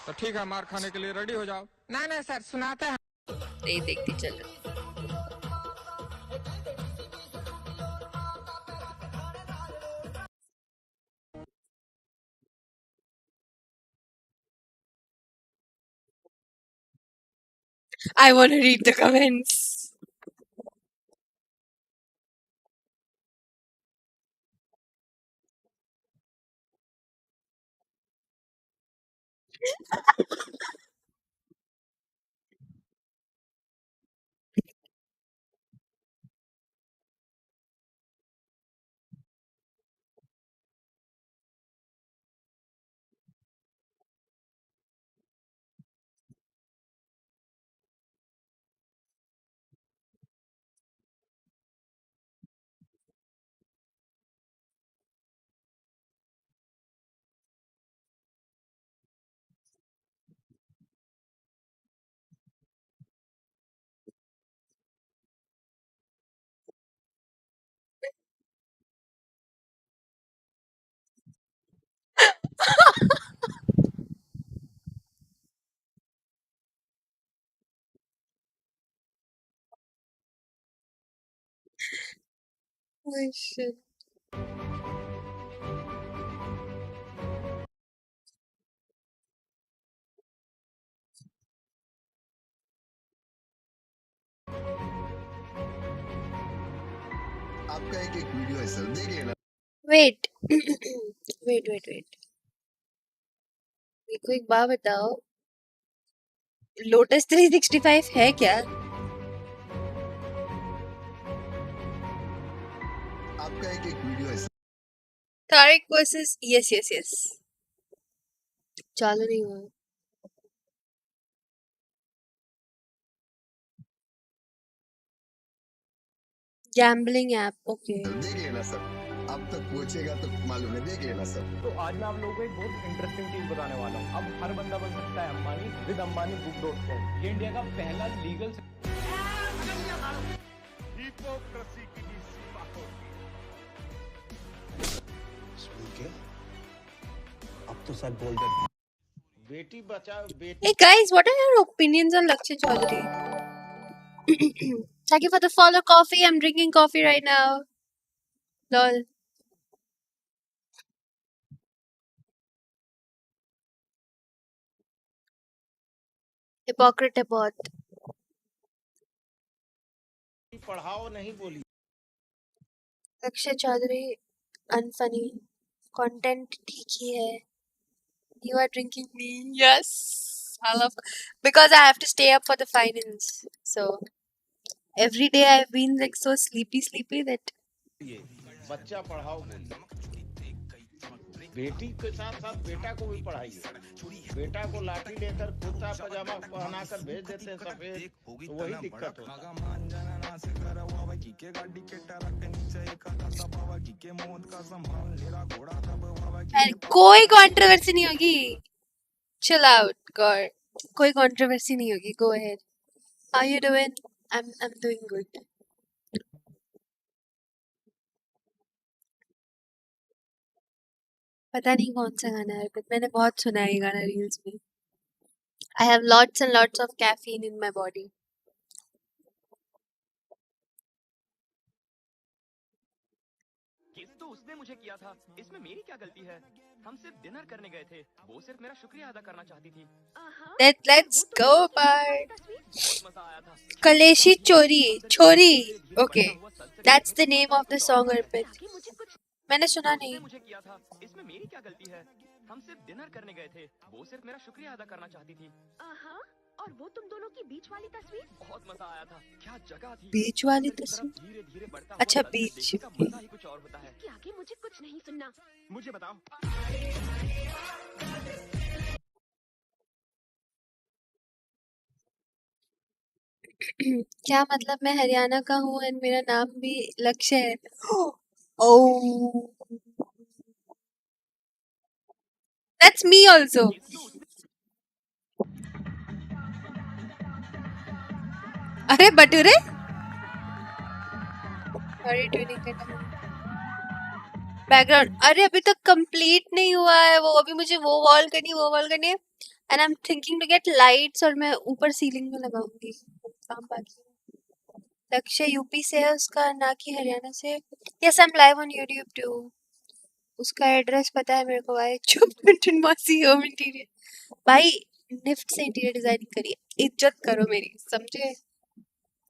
तो ठीक है मार खाने के लिए रेडी हो जाओ ना ना सर सुनाते हैं नहीं देखती चलो. I want to read the comments. Oh shit. आपका एक वीडियो है सर देख लेना Wait. wait. मेरे को एक बात बताओ. लोटस 365 है क्या? का एक वीडियो है तारिक वर्सेस यस चालू नहीं हुआ। Gambling app, okay. देख लेना सब, अब तक पूछेगा तो मालूम है, देख लेना सब। तो आज मैं आप लोगों को एक बहुत इंटरेस्टिंग चीज बताने वाला हूँ। अब हर बंदा बन सकता है अंबानी विद अंबानी book.com। ये इंडिया का पहला लीगल हिपोक्रेसी की भी सीमा होती है। अब तो सच बोल दे। Beti Bachao Beti. Hey guys, what are your opinions on Lakshya Chaudhary? Thank you for the follow coffee. I'm drinking coffee right now. Lol. Hypocrite about. पढ़ाओ नहीं बोली। Lakshya Chaudhary, unfunny. Content ठीक ही है. You are drinking me. Yes. I love. Because I have to stay up for the finals. So every day I've been like so sleepy that. बच्चा पढ़ाओ बोली। बेटी के साथ साथ बेटा को भी पढ़ाइए। बेटा को लाठी लेकर कुर्ता पजामा पहनाकर भेज देते हैं सफेद, तो वही दिक्कत होता है। कोई कंट्रोवर्सी नहीं होगी। Chill out, God. कोई कंट्रोवर्सी नहीं होगी. Go ahead. How you doing? I'm doing good. पता नहीं कौन सा गाना है, but मैंने बहुत सुना है ये गाना रील्स में. I have lots and lots of caffeine in my body. किस तो उसने मुझे किया था, इसमें मेरी क्या गलती है? हम सिर्फ डिनर करने गए थे, वो सिर्फ मेरा शुक्रिया अदा करना चाहती थी। Let's go, bye. Kaleshi Chori. Okay, that's the name of the song, Arpit. मैंने सुना नहीं. मुझे किया था, इसमें मेरी क्या गलती है? हम सिर्फ डिनर करने गए थे, वो सिर्फ मेरा शुक्रिया अदा करना चाहती थी। और वो तुम दोनों की बीच वाली तस्वीर, बहुत मजा आया था। क्या जगह थी। बीच वाली तस्वीर. धीरे-धीरे बढ़ता अच्छा बीच. मजा ही कुछ और होता है। कि आगे मुझे कुछ नहीं सुनना। मुझे बताओ। क्या मतलब मैं हरियाणा का हूँ और मेरा नाम भी लक्ष्य है. Oh, that's me also. अरे बटूरे. बैकग्राउंड. अरे अभी तक कंप्लीट नहीं हुआ है वो. अभी मुझे वो वॉल करनी है. And I am thinking to get lights और मैं ऊपर सीलिंग में लगाऊंगी. काम बाकी. लक्ष्य यूपी से है उसका, ना कि हरियाणा से. Yes I am live on YouTube too. उसका एड्रेस पता है मेरे को. भाई चुप मासी होम इंटीरियर. भाई निफ्ट से इंटीरियर डिजाइनिंग करिए. इज्जत करो मेरी, समझे.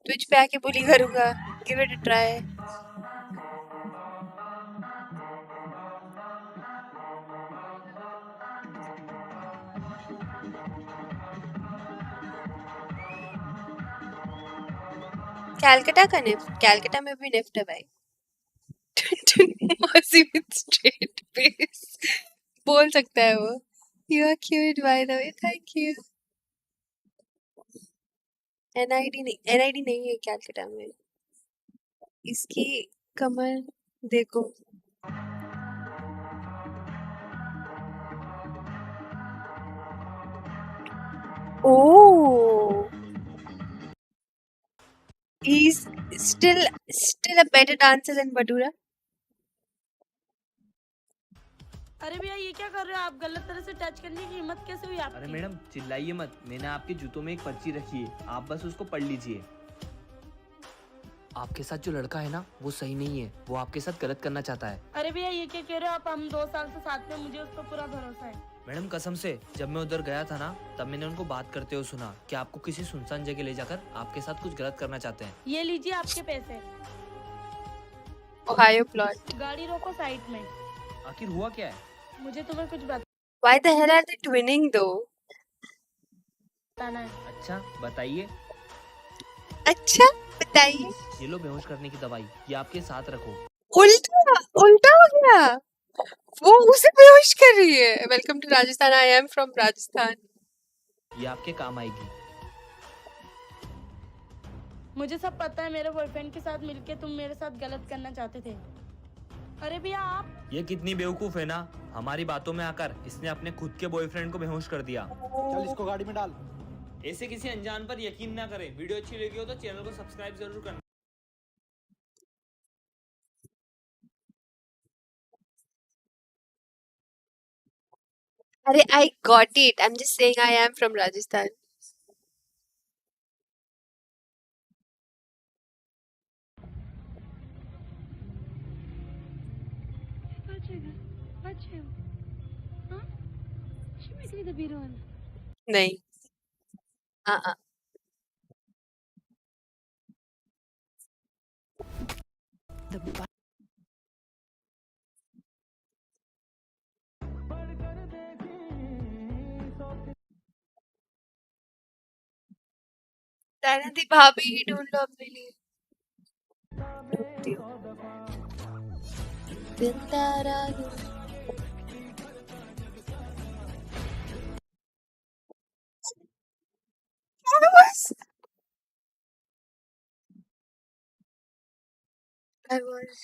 ट्विच पे आके बुली करूंगा. Give it a try. Calcutta का निफ्ट. कैलकाटा में भी निफ्ट है भाई. मासी विद स्ट्रेट फेस बोल सकता है वो. You are cute by the way. Thank you. NID नहीं है कैलकाटा में. इसकी कमर देखो. Oh, he's still a better dancer than Badura. अरे भैया ये क्या कर रहे हो आप? गलत तरह से टच करने की हिम्मत कैसे हुई आपकी? अरे मैडम चिल्लाइए मत. मैंने आपके जूतों में एक पर्ची रखी है, आप बस उसको पढ़ लीजिए. आपके साथ जो लड़का है ना वो सही नहीं है. वो आपके साथ गलत करना चाहता है. अरे भैया ये क्या कह रहे हो आप? हम 2 साल से साथ में, मुझे उस पर पूरा भरोसा है. मैडम कसम से जब मैं उधर गया था ना तब मैंने उनको बात करते हुए सुना कि आपको किसी सुनसान जगह ले जाकर आपके साथ कुछ गलत करना चाहते हैं. ये लीजिए आपके पैसे. Ohio plot. गाड़ी रोको साइड में. आखिर हुआ क्या है? मुझे तुम्हें कुछ बता. Why the hell are they twinning though? बताना है. अच्छा बताइए. अच्छा बताइए. ये लो बेहोश करने की दवाई, ये आपके साथ रखो. उल्टा उल्टा हो गया, वो उसे बेहोश कर रही है। Welcome to Rajasthan, I am from Rajasthan. ये आपके काम आएगी। मुझे सब पता है, मेरे बॉयफ्रेंड के साथ मिलके तुम मेरे साथ गलत करना चाहते थे। अरे भैया आप ये कितनी बेवकूफ है ना, हमारी बातों में आकर इसने अपने खुद के बॉयफ्रेंड को बेहोश कर दिया। चल इसको गाड़ी में डाल। ऐसे किसी अनजान पर यकीन ना करें। वीडियो अच्छी लगी हो तो चैनल को सब्सक्राइब जरूर करना। अरे I got it, I am just saying I am from Rajasthan. नहीं दी भाभी ही ढूंढ लो अपने लिए। ढूंढती हूँ। बिंदारानी। I was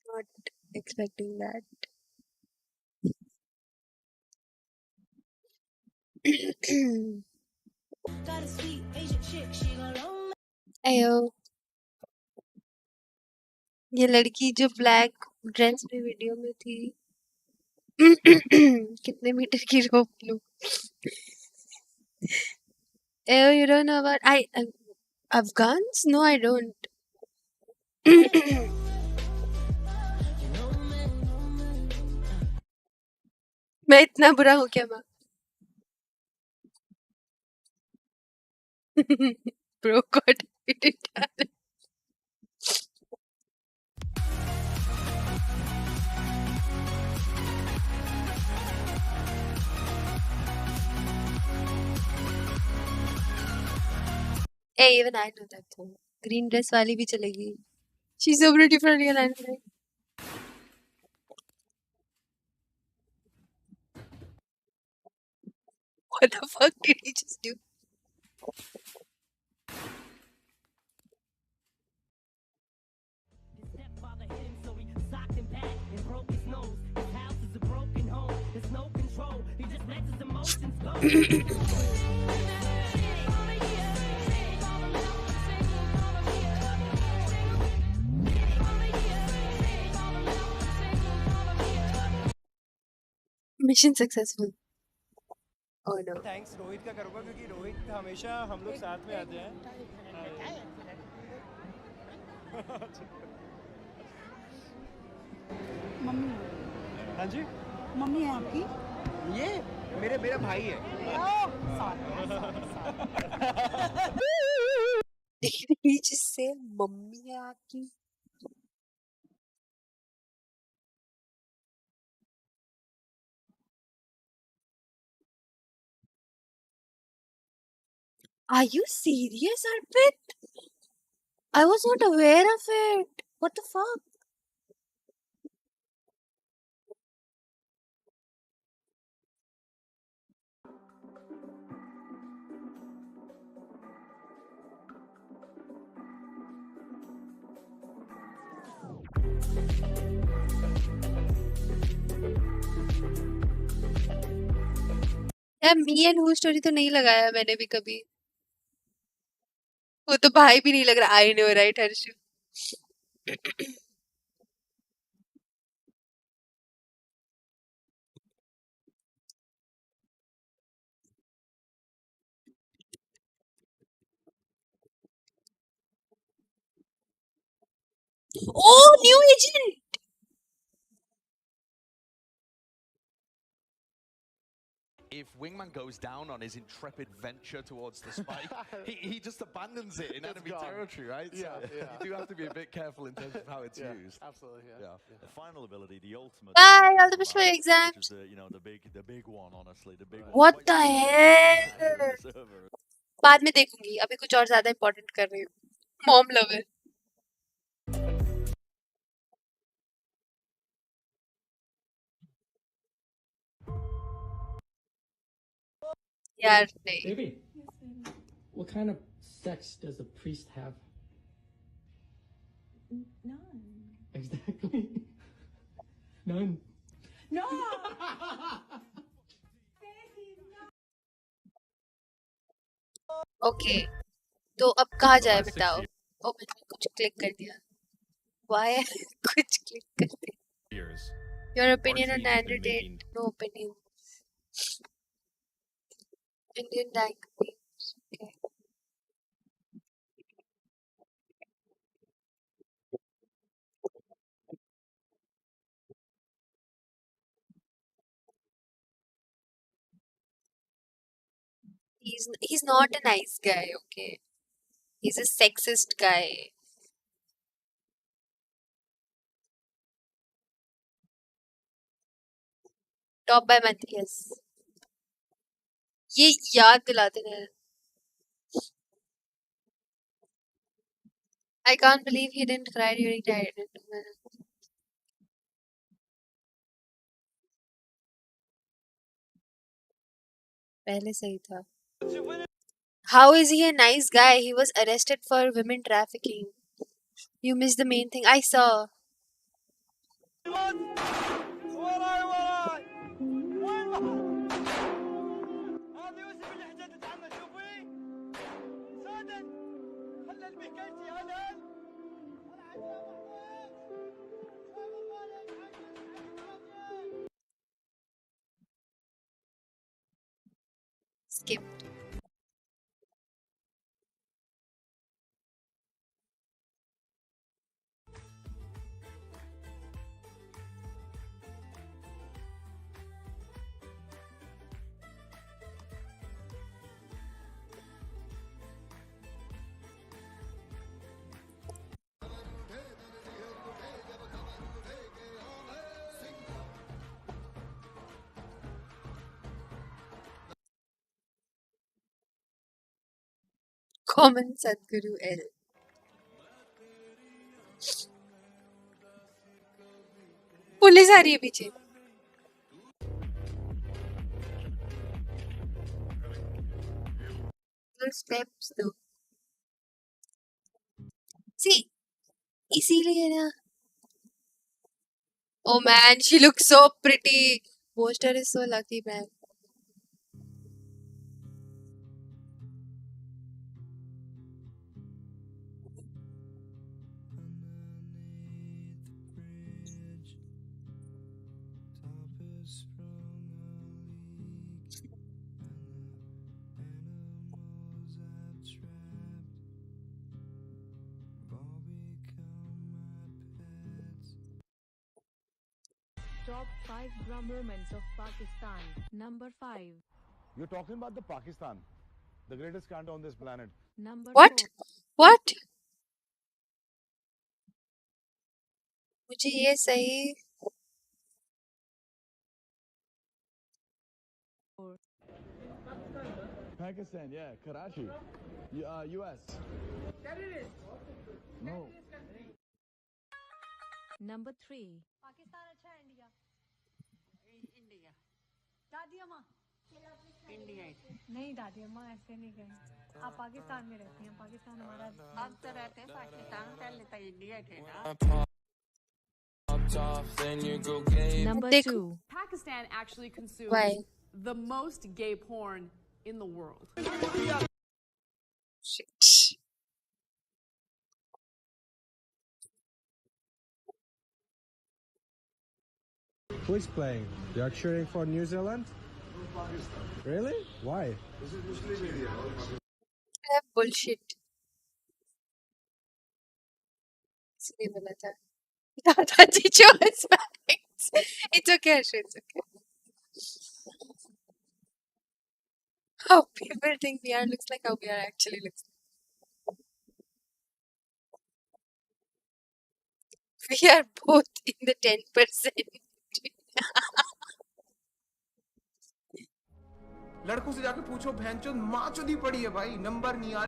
not expecting that. अयो, ये लड़की जो ब्लैक ड्रेस में वीडियो में थी, कितने मीटर की रोप लूं? अयो, you don't know about Afghans? No, I don't. मैं इतना बुरा हूँ क्या माँ? Bro got defeated. Hey, even I know that song. Green dress वाली भी चलेगी. She's so beautiful, real and right. What the fuck did he just do? Mission successful. Oh no. Thanks Rohit का करूँगा क्योंकि रोहित हमेशा हम लोग साथ में आते हैं। मम्मी। हाँ जी। मम्मी है आपकी? ये मेरा भाई है। Did he just say mummy है आपकी? Are you serious, Arpit? I was not aware of it. What the fuck? यार मी एंड हू स्टोरी तो नहीं लगाया मैंने भी कभी। वो तो भाई भी नहीं लग रहा। I know right Harshu. Oh, new agent. If Wingman goes down on his intrepid venture towards the spike, he just abandons it in enemy territory, right? Yeah, so yeah. you do have to be a bit careful in terms of how it's used. Absolutely, yeah. The final ability, the ultimate. Bye, all the best for your exams. Which is the big one, honestly, the big one. What the hell? बाद में देखूंगी, अभी कुछ और ज्यादा important कर रही हूँ। Mom lover. यार नहीं. Baby, what kind of sex does a priest have? None. Exactly. None. No. Okay तो अब कहाँ जाए बताओ. ओ मैंने कुछ क्लिक कर दिया. Why कुछ क्लिक कर दिया. Your opinion on Andrew Tate? No opinion. Indian dank memes. Okay. He's not a nice guy. Okay. He's a sexist guy. Top by month, yes. ये याद दिलाते रहे. I can't believe he didn't cry during Titan. पहले सही था. How is he a nice guy? He was arrested for women trafficking. You missed the main thing. I saw. Skipped. Common Sadhguru L. Police आ रही है पीछे. Those steps though. See, इसीलिए ना. Oh man, she looks so pretty. Poster is so lucky, man. Top 5 bra moments of Pakistan. Number 5. You're talking about the Pakistan, the greatest country on this planet. Number What? 4. What? मुझे ये सही. Pakistan, yeah, Karachi, US. No. Number 3. Pakistan अच्छा है India India दादी अम्मा India नहीं दादी अम्मा ऐसे नहीं गए आप पाकिस्तान में रहती हैं पाकिस्तान हमारा अब तो रहते हैं पाकिस्तान पहले तो इंडिया थे ना. Number Take- 2. Pakistan actually consumes Why? the most gay porn in the world. Shit. Who is playing? You are cheering for New Zealand? Really? Why? Bullshit. इसलिए बोला था. दादाजी chose facts. It's okay, Harsh, it's okay. How people think VR looks like how VR actually looks like. We are both in the 10%. लड़कों से जाके पूछो बहनचोद माँ चोदी पड़ी है भाई नंबर नहीं आ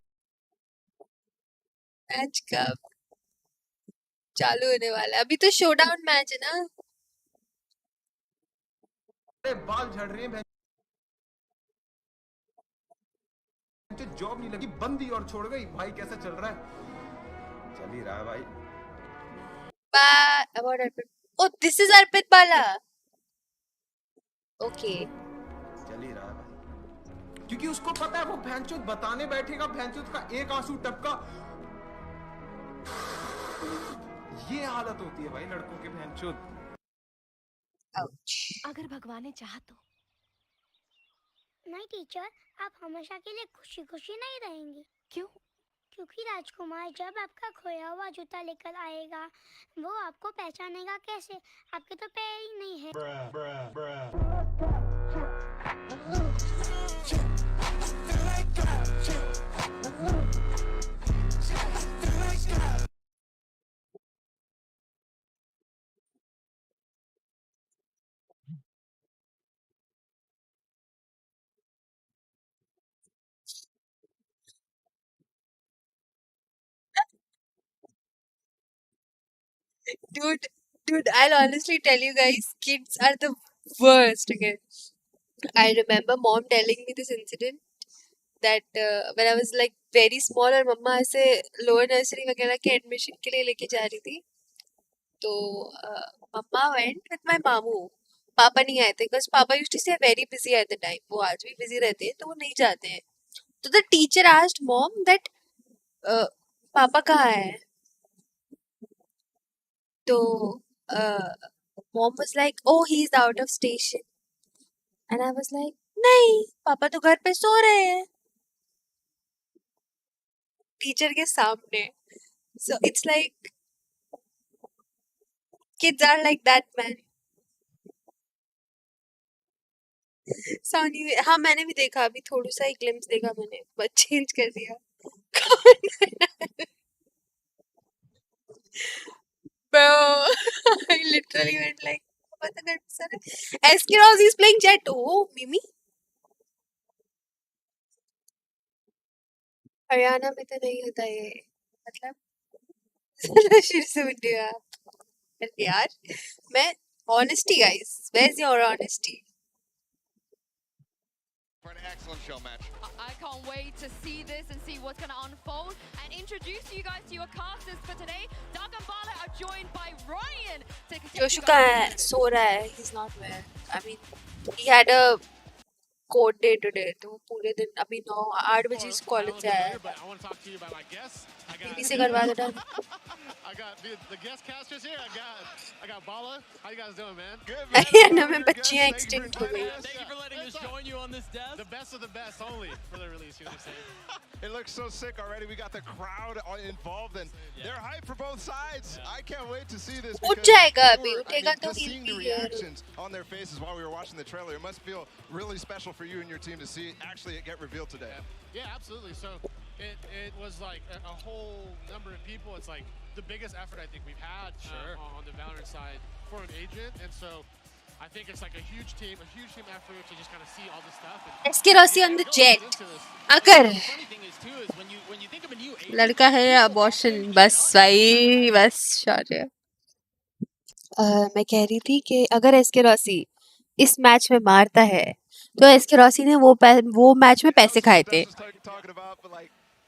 मैच कब चालू होने वाला है? अभी तो शोडाउन मैच है ना. रहे बाल झड़ रहे हैं जॉब नहीं लगी, बंदी और छोड़ गई भाई। कैसा चल रहा है? चल ही रहा है भाई। About Arpit. Oh, this is Arpit Bala. Okay. चल ही रहा है भाई, क्योंकि उसको पता है वो भैंचोद बताने बैठेगा, भैंचोद का एक आंसू टपका। ये हालत होती है भाई लड़कों के भैंचोद। अगर भगवान ने चाहा तो। नहीं टीचर, आप हमेशा के लिए खुशी खुशी नहीं रहेंगी। क्यों? क्योंकि राजकुमार जब आपका खोया हुआ जूता लेकर आएगा, वो आपको पहचानेगा कैसे? आपके तो पैर ही नहीं है। Dude, I'll honestly tell you guys, kids are the worst. Okay, I remember mom telling me this incident that when I was like very small और मम्मा ऐसे lower nursery वगैरह के admission के लिए लेके जा रही थी, तो मम्मा went with my मामू. पापा नहीं आए थे because पापा used to stay very busy at the time. वो आज भी busy रहते हैं, तो वो नहीं जाते हैं. तो the teacher asked mom that पापा कहाँ है? तो mom was like, oh, he's out of station. And I was like, नहीं, पापा तो घर पे सो रहे हैं. टीचर के सामने. So it's like kids are like that, man. Soni, हाँ मैंने भी देखा, अभी थोड़ा सा ही ग्लिम्स देखा मैंने, बस चेंज कर दिया. Bro, I literally went like, Eskiros is playing Jet. Oh, Mimi. Haryana में तो नहीं होता ये, मतलब शुरू से वीडियो यार, मैं honesty guys, where's your honesty? For an excellent show match. I can't wait to see this and see what's going to unfold and introduce you guys to your casters for today. Doug and Bala are joined by Ryan. जोशु का है, सो रहा है, he's not well. I mean, he had a court day today, तो वो पूरे दिन अभी 8 बजे इस कॉलेज से आया है. बीबी से करवा दो. I got the guest casters here. I got Bala. How you guys doing, man? Good, man. ना मैं बच्चियाँ extinct हो गई. Thank you for letting us join you on this desk. The best of the best only for the release. You understand? It looks so sick already. We got the crowd involved and they're hyped for both sides. I can't wait to see this. उठ जाएगा अभी, उठेगा तो seeing the reactions on their faces while we were watching the trailer, it must feel really special for you and your team to see actually it get revealed today. Yeah, absolutely. So it was like a whole number of people. It's like the biggest effort I think we've had on the Valorant side for an agent, and so I think it's like a huge team effort to just kind of see all this stuff. SK Rossi on the jet. अगर लड़का है या abortion, बस भाई बस शौर्य. मैं कह रही थी कि अगर SK Rossi इस मैच में मारता है, तो SK Rossi ने वो मैच में पैसे खाए थे.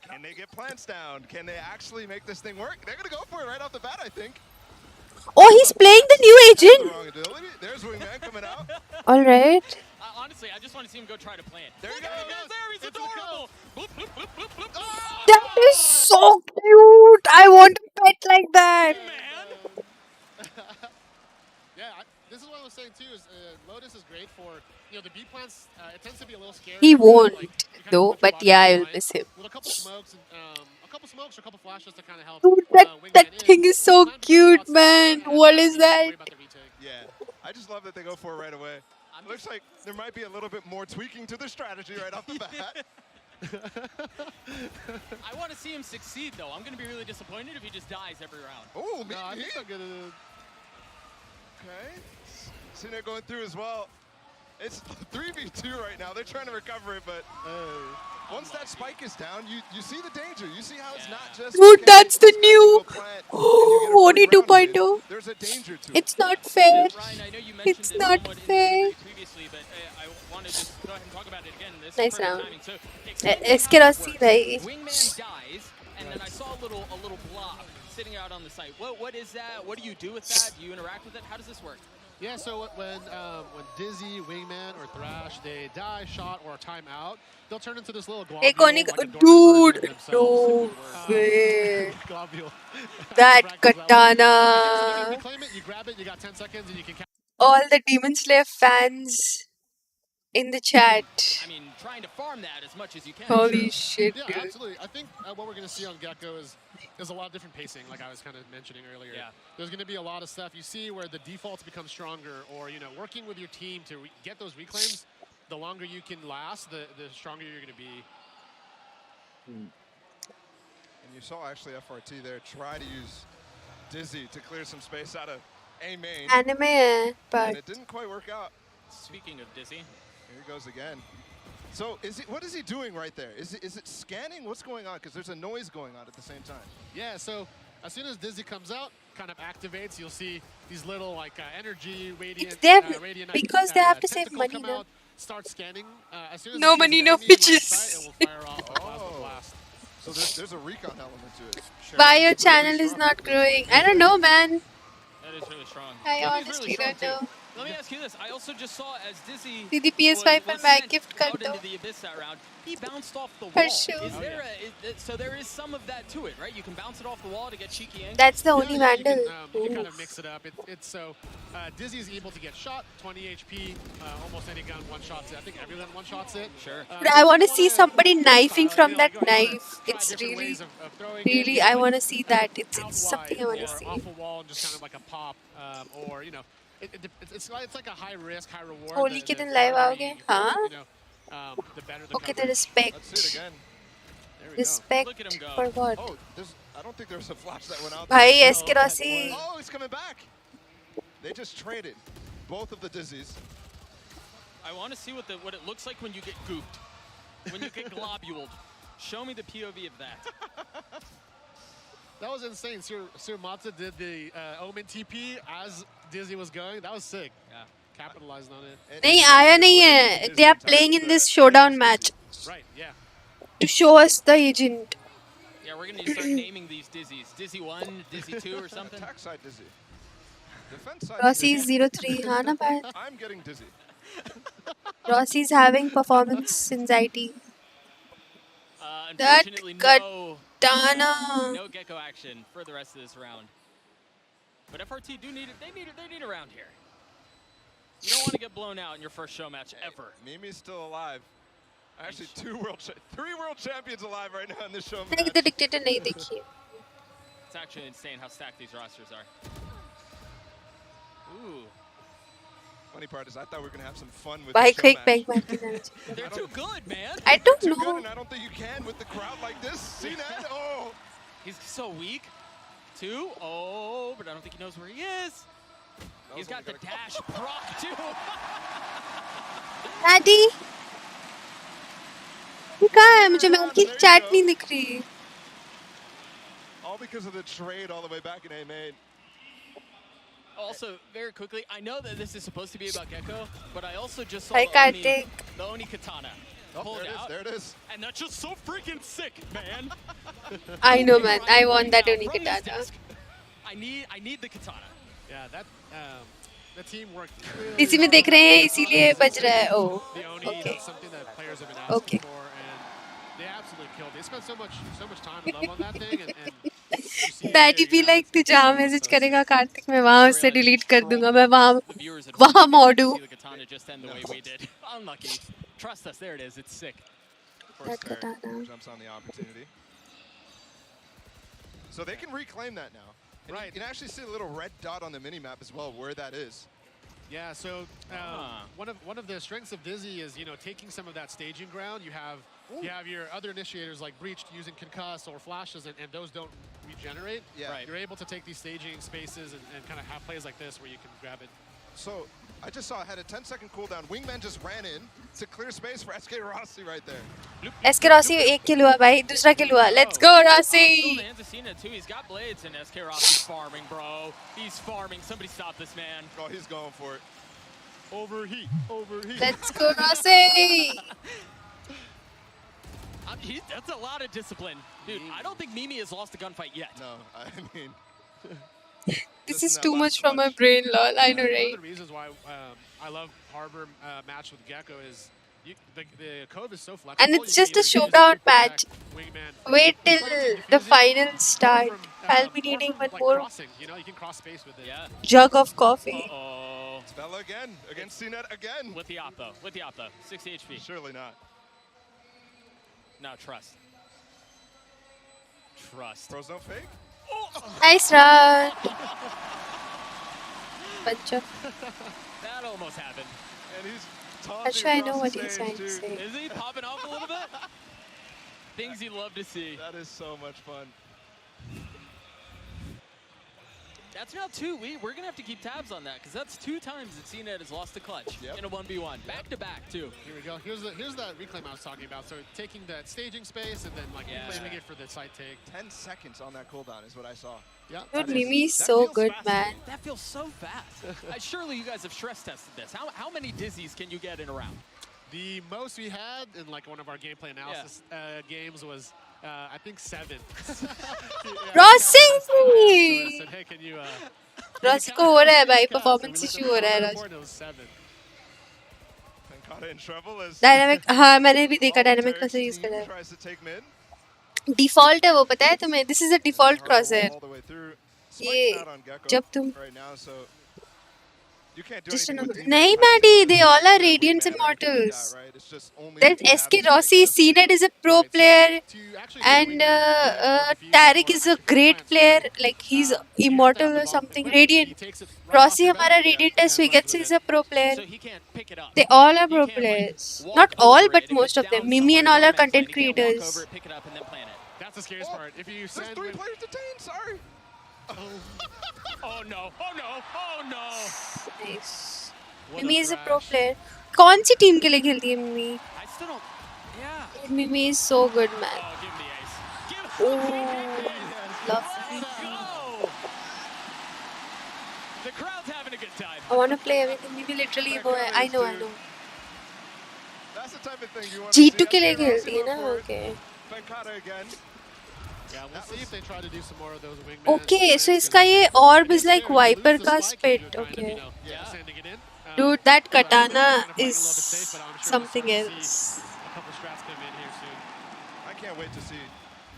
Can they get plants down? Can they actually make this thing work? They're going to go for it right off the bat, I think. Oh, he's playing the new agent. There's Wingman coming out. All right. Honestly, I just want to see him go try to plant. There he goes. There, he's adorable. That is so cute. I want a pet like that. Yeah, this is what I was saying too. Is Lotus is great for the B plants. It tends to be a little scary. He won't though, but yeah, I'll miss him. With a couple smokes or a couple flashes to kind of help. Dude, that thing is so cute, man. What is that? Yeah, I just love that they go for it right away. Looks like there might be a little bit more tweaking to their strategy right off the bat. I want to see him succeed, though. I'm going to be really disappointed if he just dies every round. Oh, no, I think I'm gonna. Okay, seeing it going through as well. It's 3v2 right now. They're trying to recover it, but once that spike is down, you see the danger. You see how it's not just. Dude, that's the new Oni 2.0. There's a danger to it. It's not fair. Ryan, I know you mentioned It's this not somewhat fair. previously, but I want to just go ahead and talk about it again. This Nice is perfect round. timing. So इसके रस्सी भाई. Wingman dies, and then I saw a little blob sitting out on the site. What is that? What do you do with that? Do you interact with it? How does this work? Yeah, so when Dizzy, Wingman, or Thrash, they die, shot, or time out, they'll turn into this little globule. Iconic, like a dude. No way. Globule. That So they katana. can reclaim it, you grab it, you got 10 seconds, and you can catch. All the Demon Slayer fans in the chat. I mean, trying to farm that as much as you can. Holy shit, Yeah, dude. absolutely. I think what we're going to see on Gecko is a lot of different pacing, like I was kind of mentioning earlier. Yeah. There's going to be a lot of stuff you see where the defaults become stronger, or working with your team to get those reclaims. The longer you can last, the stronger you're going to be. And you saw actually FRT there try to use Dizzy to clear some space out of A main. Anime hai, but And it didn't quite work out. Speaking of Dizzy. Here he goes again. So what is he doing right there? Is it scanning? What's going on? Because there's a noise going on at the same time. Yeah, so as soon as Dizzy comes out, kind of activates, you'll see these little energy, radiant, it's them radiant, because they have to save money come now. out, start scanning. As soon as No it sees money, an no enemy in line of bitches. sight, it will fire off a plasma blast. So there's a recon element to it. Sure. Why your channel is not growing? I don't know, man. That is really strong. I Dizzy's honestly really don't strong, know. too. Let me ask you this. I also just saw as Dizzy दीदी PS5 पर was मैं sent gift कर out दो. into the abyss that round, he bounced off the For wall. sure. Is there so there is some of that to it, right? You can bounce it off the wall to get cheeky angles. That's the only vandal. You can kind of mix it up. It's so Dizzy is able to get shot, 20 HP, almost any gun one-shots it. I think every gun one-shots it. Sure. But I want to see somebody knifing from that knife. It's really, I want to see that. It's something I want to see. Off a wall and just kind of like a pop, or it's like a high risk, high reward. Holi के दिन live आओगे? हाँ. The better the Okay, the coverage. respect. Let's see it again. Respect Look at him go. for what? Oh, I don't think there's a flash that went out. भाई there. SK Rossi. Oh, he's coming back. They just traded both of the Dizzies. I want to see what it looks like when you get gooped, when you get globuled. Show me the POV of that. That was insane. Sir Matza did the Omen TP as Dizzy was going. That was sick. Yeah. Capitalized on it. नहीं आया नहीं है. They are playing in this showdown match Right, yeah. to show us the agent. Yeah, we're going to start naming these Dizzies. Dizzy 1, Dizzy 2 or something. Attack side Dizzy. Defense side Rossi Dizzy. 03. हाँ ना बात. I'm getting dizzy. Rossi's having performance anxiety. That Unfortunately, katana. no Gecko action for the rest of this round. But FRT do need it. They need a round here. You don't want to get blown out in your first show match ever. Mimi's still alive. Actually, 3 world champions alive right now in this show मैंने match. The Dictator नहीं देखी. It's actually insane how stacked these rosters are. Ooh. Funny part is I thought we were going to have some fun with भाई the quick show bank match. मार के जाना चाहिए. They're too good, man. I don't Too good, know. and I don't think you can with the crowd like this. See that? Oh. He's so weak. 2. Oh, but I don't think he knows where he is. He's got the dash proc too. Daddy. ये कहाँ है? मुझे ma'am की chat नहीं दिख रही. All because of the trade all the way back in A main. Also, very quickly, I know that this is supposed to be about Gecko, but I also just saw Hi, the Kartik. Oni katana. Oh, pulled there it is, out. there it is. And that's just so freaking sick, man. I know, man. I want that Oni From his katana. desk. I need the katana. Yeah, that the team worked. इसी में देख रहे हैं इसीलिए बज रहा है. Oh, The Oni, okay. that's something that players have been asking Okay. for, and they absolutely killed. They spent so much time and love on that thing, and you see it Daddy here, भी you know, like तू जहाँ message करेगा कार्तिक मैं वहाँ उससे delete कर दूंगा मैं वहाँ मॉडू. See the katana just end the way we did. Unlucky. Trust us, there it is. It's sick. Of course, Eric jumps on the opportunity. So they can reclaim that now. And right. You can actually see a little red dot on the mini-map as well where that is. Yeah, so one of the strengths of Dizzy is taking some of that staging ground. You have your other initiators like Breached using concuss or flashes, and those don't regenerate. Yeah. Right. You're able to take these staging spaces and kind of have plays like this where you can grab it. So I just saw I had a 10-second cooldown. Wingman just ran in to clear space for SK Rossi right there. SK Rossi एक kill हुआ भाई, दूसरा kill हुआ. Let's go Rossi. He's got blades and SK Rossi's farming, bro. He's farming. Somebody stop this man. Oh, he's going for it. Overheat. Let's go Rossi. That's a lot of discipline. Dude, I don't think Mimi has lost a gunfight yet. No, I mean... This is too much from my brain, lol. I know, right? One of the reasons why I love Harbor match with Gecko is the code is so flexible. And it's just a showdown match. Wait till the finals start. I'll be needing one more you know, you can cross space with it. Yeah. jug of coffee. Uh-oh. It's Bella again against CNET again. With the op though. 60 HP. Surely not. Now trust. Pros don't fake. Nice run. Bunch of. That almost happened. And he's Actually, I know what he's trying to say. Is he popping off a little bit? Things you'd love to see. That is so much fun. That's now 2. We're gonna have to keep tabs on that because that's 2 times that CNET has lost a clutch in a 1v1, back to back too. Here we go. Here's that reclaim I was talking about. So taking that staging space and then like reclaiming it for the side take. 10 seconds on that cooldown is what I saw. Yeah. Dude, Mimi is so good, man. That feels so fast. Surely you guys have stress tested this. How many dizzies can you get in a round? The most we had in like one of our gameplay analysis games was I think 7. Rossi! Said, hey, can you? Rossi को हो रहा है भाई, performance issue हो रहा है Rossi. It was 7. Kolkata in trouble as Dynamic, हाँ मैंने भी देखा dynamic कैसे use कर रहा है. tries to take mid. Default है वो पता है तुम्हें? This is a default crosshair. All the way through. ये Spike's out on Gecko जब तुम right now, so you can't do just anything with teammates नहीं like Maddie, that. they all are Radiance Man, Immortals. right? It's just only There's the SK tabs Rossi, CNET is a pro player, and Tariq is a great player. Like he's immortal or something. Radiant. Rossi हमारा Radiant है, so he gets he's a pro player. They all are pro players. Not all, but most of them. Mimi and all are content creators. That's the scariest part. If you send 3 players detained. Sorry. Oh no! Oh no! Oh no! Nice. Mimi is a pro player. कौन सी team के लिए खेलती है Mimi? I still don't. Yeah. Mimi is so good, man. Oh, give him the ace. Oh, lovely. The crowd's having a good time. I want to play everything. Mimi literally वो है. I know. That's the type of thing you want to see. G2 के लिए खेलती है ना? Okay. Kolkata again. Yeah, we'll see if they try to do some more of those wingmen. Okay, so इसका ये orb is like Viper का spit. Okay. Sending it in. Dude, that katana is something else. A couple strats come in here soon. I can't wait to see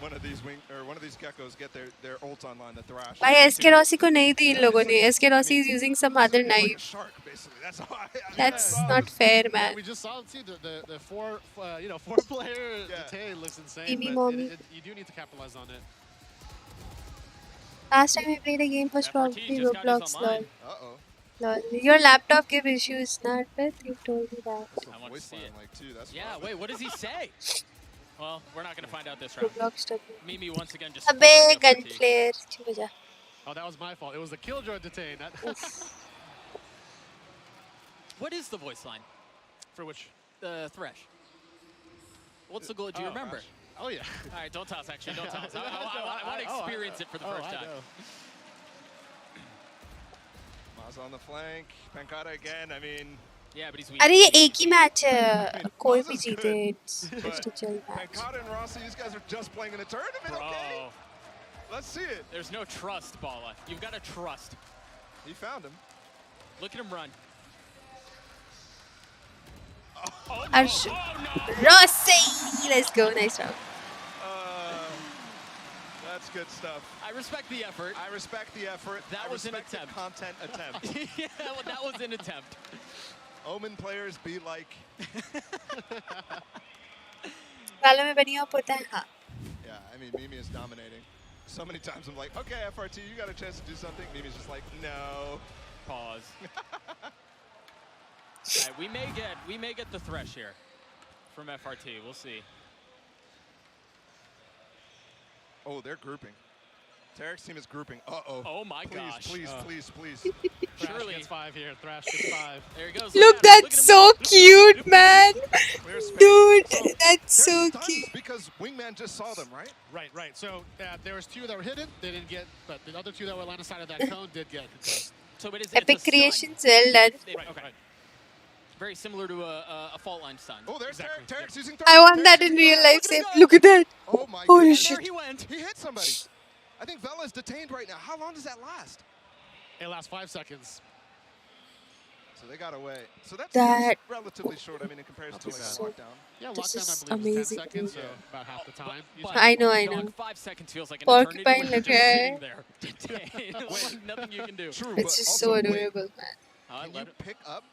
one of these geckos get their ult online. The thrash. भाई SK Rossi को नहीं दी इन लोगों ने. SK Rossi is using some other knife. Shark, basically. That's all. That's not fair, man. We just saw the 4-player Detail looks insane, Mimi but mommy. you do need to capitalize on it. Last time I played a game was probably Roblox. Lol. Uh-oh. Lol. Your laptop gave issues. Not bad. You told me that. I want to see it. Like, too. That's Yeah. Wait. What does he say? Well, we're not gonna find out this round. Roblox stuff. Mimi once again just. अबे gunflare. चुप हो जा. Oh, that was my fault. It was the Killjoy Detain. What is the voice line? For which? The Thresh. What's the goal? Do you remember? Gosh. Oh yeah. All right, don't toss. Actually, don't toss. I want to experience it for the first time. Maz on the flank. Pankata again. I mean. Yeah, but he's weak. अरे ये एक ही match है. कोई भी जीते. It's just a chill match. Pankata and Rossi, these guys are just playing in a tournament. Bro. Okay. Let's see it. There's no trust, Bala. You've got to trust. He found him. Look at him run. Arsh. Rossi. Let's go. Nice round. That's good stuff. I respect the effort. I respect the effort. That was an attempt. Content attempt. Yeah, well, that was an attempt. Omen players be like. वालों में बनिया पोता है हाँ. Yeah, I mean Mimi is dominating. So many times I'm like, okay, FRT, you got a chance to do something. Mimi's just like, no. Pause. Right, we may get the Thresh here from FRT. We'll see. Oh, they're grouping. Tarek's team is grouping. Uh-oh. Oh my gosh. Please, please. Thrash gets 5 here. Thrash gets 5. There he goes. Look, that's so cute, man. Dude, that's so cute. Because Wingman just saw them, right? Right. So there was 2 that were hidden. They didn't get, but the other 2 that were line of sight of that cone did get concussed. So it is Epic creations, well done. Okay. Very similar to a fault line stun. Oh, there's Tarek's using I want that in real life. Say, look at that. Oh my Holy goodness. shit. There he went. He hit somebody. I think Vela is detained right now. How long does that last? It lasts 5 seconds. So they got away. So that's That relatively short. I mean, in comparison to like lockdown. Yeah, This lockdown, is I believe, is 10 amazing. seconds, so about half the time. I know. 5 seconds feels like an Porcupine eternity when look you're just है. sitting there. Detained. Nothing you can do. True, It's just so adorable, man. Can you pick up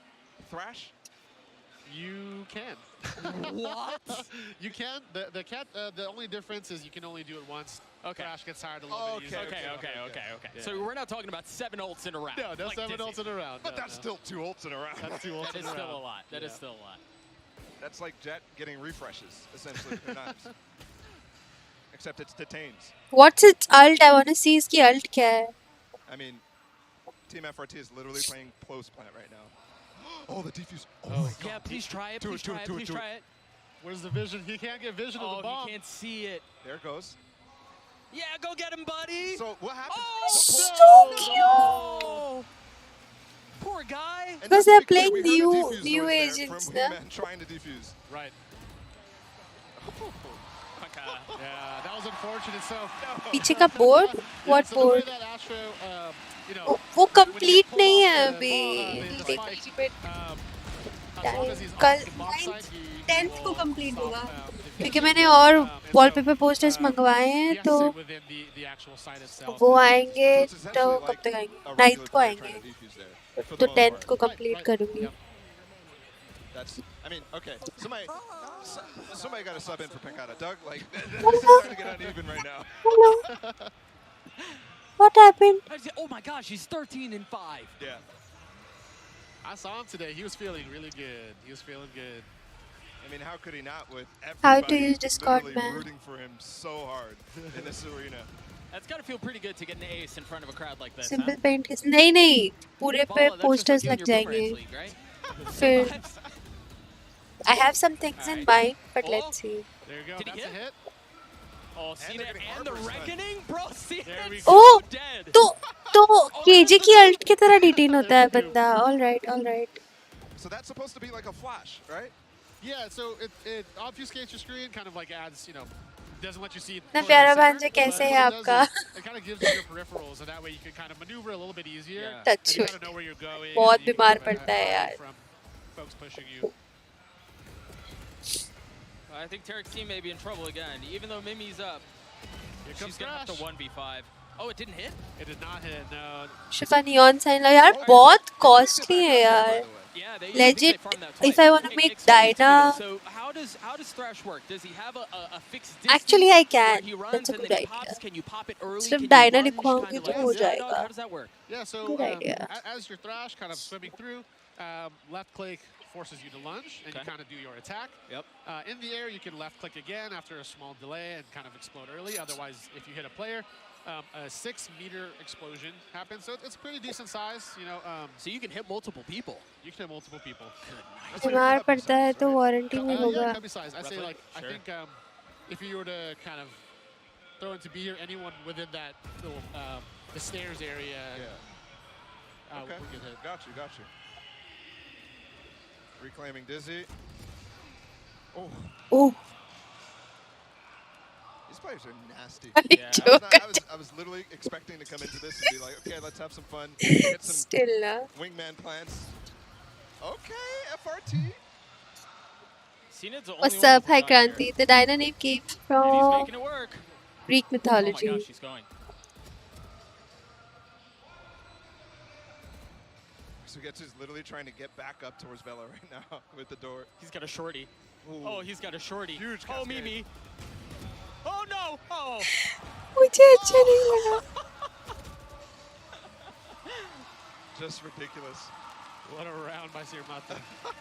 Thrash? You can. What? You can. The cat. The only difference is you can only do it once. Okay. Thrash gets tired a little bit easier. Okay. Yeah. So we're not talking about 7 ults in a round. No, like 7 Disney. ults in a round. But that's still 2 ults in a round. That's 2 ults That in is a round. still a lot. That is still a lot. That's like Jet getting refreshes, essentially, with their knives. Except it's detains. What's its ult? I want to see इसकी ult क्या है. I mean, Team FRT is literally playing close plant right now. Oh, the defuse. Yeah, please try it. Do Please it, do try it, it. do it, Please do try it. it. Where's the vision? He can't get vision of the bomb. He can't see it. There it goes. Yeah, go get him, buddy. So what happened? So cute. Poor guy. Because they're playing new agents. From Wingman trying to defuse. Right. Yeah, that was unfortunate. So पीछे का board? What board? वो complete नहीं है अभी. It'll take a little bit time. कल 10th को complete होगा. क्योंकि मैंने और wallpaper posters मंगवाए हैं तो वो आएंगे तो कब तक आएंगे? 9th को आएंगे. तो 10th को complete करूँगी. That's. I mean, okay. Somebody got to sub in for Pancata. Doug, like, this is starting to get uneven right now. Hello. What happened? Oh my gosh, he's 13 and 5. Yeah. I saw him today. He was feeling really good. He was feeling good. I mean, how could he not with How to everybody use Discord, literally man. rooting for him so hard in this arena? That's got to feel pretty good to get an ace in front of a crowd like this. Simple paint किस नहीं पूरे पे posters लग जाएंगे. फिर I have some things in mind, but let's see. There you go. Did he That's a hit. Oh, Cena and the Reckoning? Bro, Cena's Oh, so dead. तो KJ की ult की तरह detain होता है बंदा. All right. So that's supposed to be like a flash, right? Yeah, so it obfuscates your screen, kind of like adds, doesn't let you see. ना प्यारा भांजा कैसे है आपका? It kind of gives you your peripherals, and that way you can kind of maneuver a little bit easier. Touch You wood. gotta know where you're going. बहुत and you बीमार can पड़ता है यार. from folks pushing you. I think Tarek's team may be in trouble again. Even though Mimi's up, she's going to have to 1v5. Oh, it didn't hit? It did not hit, no. Shifa neon sign लगा यार बहुत costly है यार. Yeah, they Legit, farmed that twice. if I want to make Dyna... So how does Thrash work? Does he have a fixed distance? Actually, I where can. he runs That's a and good then he idea. pops? Can you pop it early? सिर्फ Can you Dyna lunge? लिखवाऊंगी Kinda तो like हो that? जाएगा. How does that work? Yeah, so Good idea. As your Thrash kind of swimming through, left click forces you to lunge, and you kind of do your attack. Yep. In the air, you can left click again after a small delay and kind of explode early. Otherwise, if you hit a player, a 6-meter explosion happens. So it's pretty decent size, So you can hit multiple people. You can hit multiple people. बीमार पड़ता है तो warranty में Yeah, होगा. cubby size. I say like I think if you were to kind of throw into B or anyone within that little the stairs area, Okay. we could hit. Got you. Reclaiming Dizzy. Oh. These players are nasty. Yeah. I was literally expecting to come into this and be like, okay, let's have some fun. Get some Still wingman plans. Okay, FRT. Cena's the only What's one up? with Hi, a gun Kranti. The Dyna name came here. He's from making it work. Greek mythology. Oh my gosh, she's going. So Getsu's literally trying to get back up towards Vela right now with the door. He's got a shorty. Ooh. Oh, he's got a shorty. Huge Oh, cascade. Mimi. Oh, no. Oh. मुझे अच्छा नहीं लगा. Just ridiculous. What a round by Sirmata. All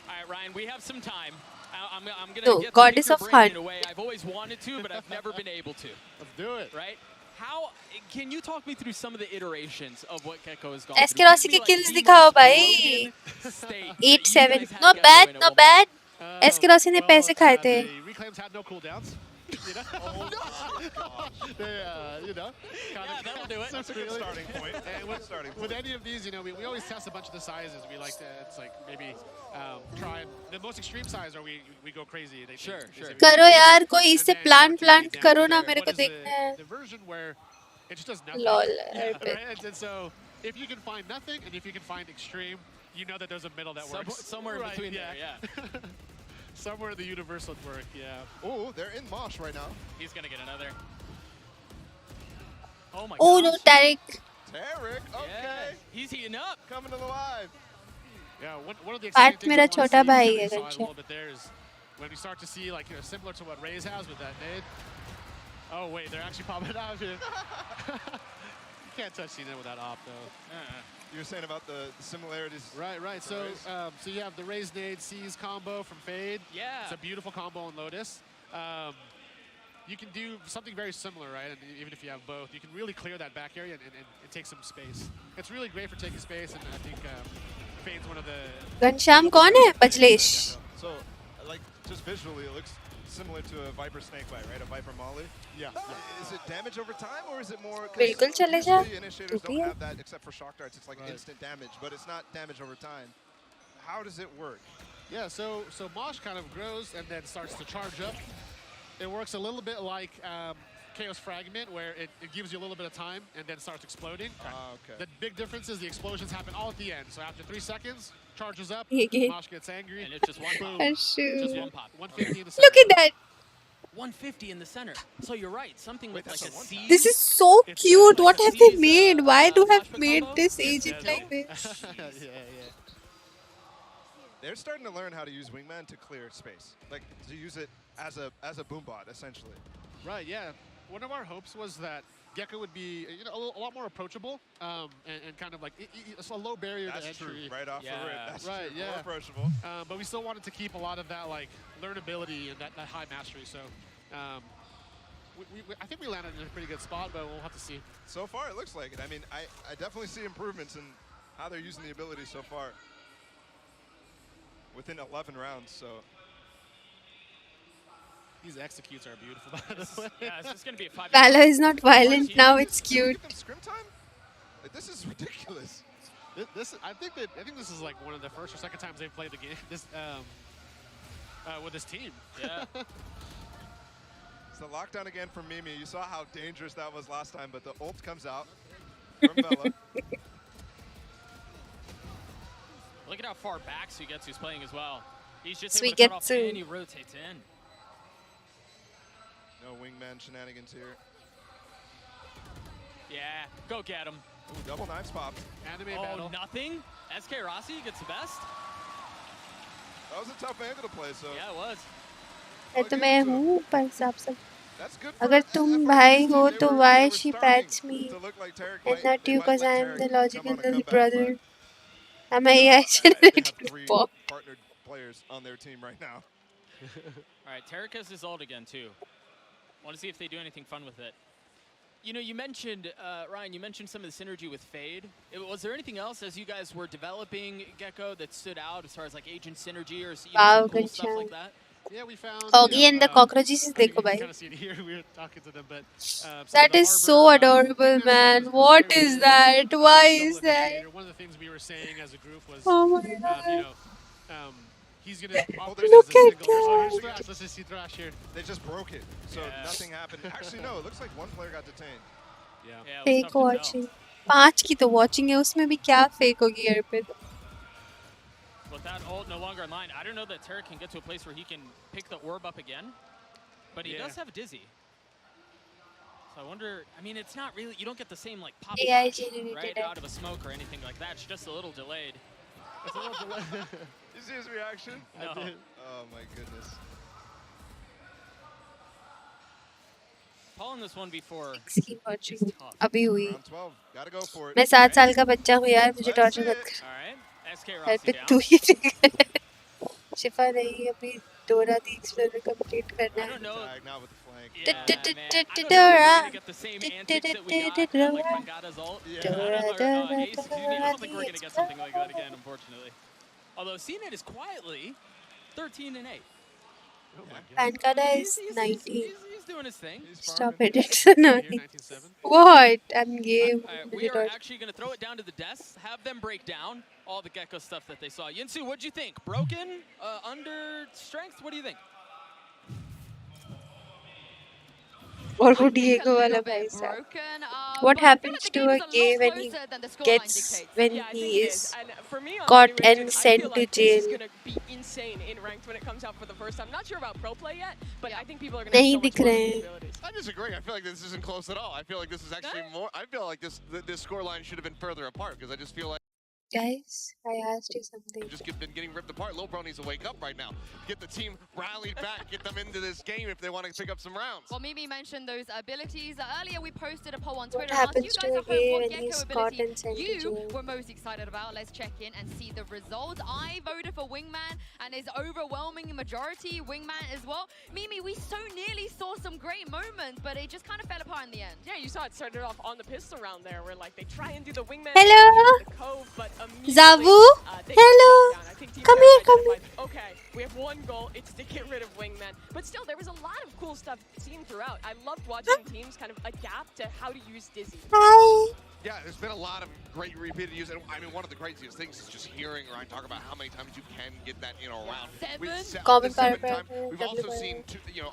right, Ryan, we have some time. I'm going No, to get Goddess the of Maker Brain Hunt. away. I've always wanted to, but I've never been able to. Let's do it. Right? How can you talk me through some of the iterations of what Gecko has gone SK Rossi के kills दिखाओ भाई. 8-7. Not bad, not bad. SK Rossi ने पैसे खाए थे. Reclaims had no cooldowns. You know? You know, yeah, that'll do it. That's a good starting point. And with any of these, you know, we always test a bunch of the sizes. We like to, it's like maybe try the most extreme size, or we go crazy. They sure. करो यार कोई इससे plant करो ना मेरे को देखना है. The version where it just does nothing. Lol. Right? And so if you can find nothing, and if you can find extreme, you know that there's a middle that works. Somewhere in between there, yeah. Somewhere the universal would work, yeah. Oh, they're in Mosh right now. He's gonna get another. Oh my god. Oh no, Tarek. Tarek, okay. Yeah, he's heating up. Coming alive. Yeah, one of the Part exciting मेरा things I छोटा wanna भाई see, है we saw it a गंशा. little bit there, is when we start to see, like, you know, similar to what Raze has with that nade. Oh wait, they're actually popping out here. You can't touch Cena with that op though. You were saying about the similarities. Right. So so you have the Raze nade C's combo from Fade. Yeah. It's a beautiful combo on Lotus. You can do something very similar, right? And even if you have both, you can really clear that back area and take some space. It's really great for taking space, and I think Fade's one of the... Ghanshyam कौन है? बजलेश. So, like, just visually, it looks similar to a Viper Snakebite, right? A Viper Molly. Yeah. Is it damage over time, or is it more... बिल्कुल चले जा. Usually initiators don't have that, except for shock darts. It's like instant damage, but it's not damage over time. How does it work? Yeah, so Mosh kind of grows and then starts to charge up. It works a little bit like Chaos Fragment, where it gives you a little bit of time and then starts exploding. Okay. The big difference is the explosions happen all at the end. So after 3 seconds, charges up, Yeah. Mosh gets angry. And it's just one pop. Shoot. Just one pop. 150 in the center. Look at that. 150 in the center. So you're right. Something with like a C. This is so cute. What have they made? Why do have made this agent like this? Yeah. They're starting to learn how to use Wingman to clear space, like to use it as a boom bot, essentially. Right, yeah. One of our hopes was that Gecko would be, you know, a lot more approachable, and kind of like it's a low barrier to entry. True. Right off the rip. That's right, true. yeah. More approachable. But we still wanted to keep a lot of that like learnability and that high mastery. So I think we landed in a pretty good spot, but we'll have to see. So far, it looks like it. I mean, I definitely see improvements in how they're using the ability so far. Within 11 rounds, so. These executes are beautiful, by the way. Yeah, it's just going to be a 5. Valor is not violent now. It's cute. Scrim time? Like, this is ridiculous. I think this is like one of the first or second times they've played the game. This with this team. Yeah. It's the lockdown again from Mimi. You saw how dangerous that was last time, but the ult comes out from Bella. Look at how far back Suigetsu's playing as well. He's just Suigetsu. able to cut off and he rotates in. No wingman shenanigans here. Yeah, go get him. Ooh, double knives popped. Anime oh, battle. Nothing? SK Rossi gets the best? That was a tough angle to play, so. Yeah, it was. तो मैं हूँ पर साफ सब. That's good. अगर तुम भाई हो तो why she pats me and not you, because I am the logical little brother. Am I generated pop? Partnered players on their team right now. All right, Tarek has his ult again too. Want to see if they do anything fun with it. You know, you mentioned, Ryan, you mentioned some of the synergy with Fade. Was there anything else as you guys were developing Gecko that stood out as far as like agent synergy or some cool stuff like that? Yeah, we found. Augie and the cockroaches देखो भाई. Kind of see it here. We were talking to them, but that is so adorable, man. What is that? Why is that? One of the things we were saying as a group was, oh my God. You know, he's gonna. Look at that. Here's Thrash. Let's just see Thrash here. They just broke it, so nothing happened. Actually, no. It looks like one player got detained. Yeah. Fake watching. 5 की तो watching है, उसमें भी क्या fake होगी यार पे? With that ult no longer in line, I don't know that Tarek can get to a place where he can pick the orb up again, but he does have Dizzy. So I wonder, I mean, it's not really, you don't get the same like pop AI flash, generated right, out of a smoke or anything like that. It's just a little delayed. It's a little delayed. You see his reaction? No. Oh my goodness. Paul in this one before. अभी हुई. Round 12. Gotta go for it. मैं 7 साल का बच्चा हूँ यार, मुझे torture मत कर. All right. SK यार Rossi पे down. तू ही शिफा नहीं, अभी डोरा दी एक्सप्लोरर कंप्लीट करना है. I don't know. Tag now with the Yeah, man. I don't think we're gonna get the same antics that we got on like Pangada's ult. Ace, excuse me. I don't think we're gonna get something like that again, unfortunately. Although CNET is quietly 13-8. Pangada is 19. He's doing his thing. Stop it, it's annoying. What? I'm game. We are actually going to throw it down to the desks, have them break down all the Gecko stuff that they saw. Yinsu, what'd you think? Broken? Under strength? What do you think? Or Diego wala bhai sahab. What happens to a gay when he is caught and sent to jail? Insane in ranked when it comes out for the first time. Not sure about pro play yet, but I think people are going to Nahi dikh rahe. I disagree. I feel like this isn't close at all. I feel like this is actually more. I feel like this score line should have been further apart because I just feel like. Guys, I asked you something. Just been getting ripped apart. Lil Bro needs to wake up right now. Get the team rallied back. Get them into this game if they want to pick up some rounds. Well, Mimi mentioned those abilities. Earlier, we posted a poll on Twitter. What happens to a gay when he's caught and sent to you jail? were most excited about? Let's check in and see the results. I voted for Wingman, and his overwhelming majority Wingman as well. Mimi, we so nearly saw some great moments, but it just kind of fell apart in the end. Yeah, you saw it started off on the pistol round there, where like they try and do the Wingman. Hello, the cove, but Zavu. Hello, come here, come here. Okay, we have one goal. It's to get rid of Wingman, but still, there was a lot of cool stuff seen throughout. I loved watching teams kind of adapt to how to use Dizzy. Hi. Yeah, there's been a lot of great repeated use. And I mean, one of the craziest things is just hearing Ryan talk about how many times you can get that, around. Common Time. We've also seen,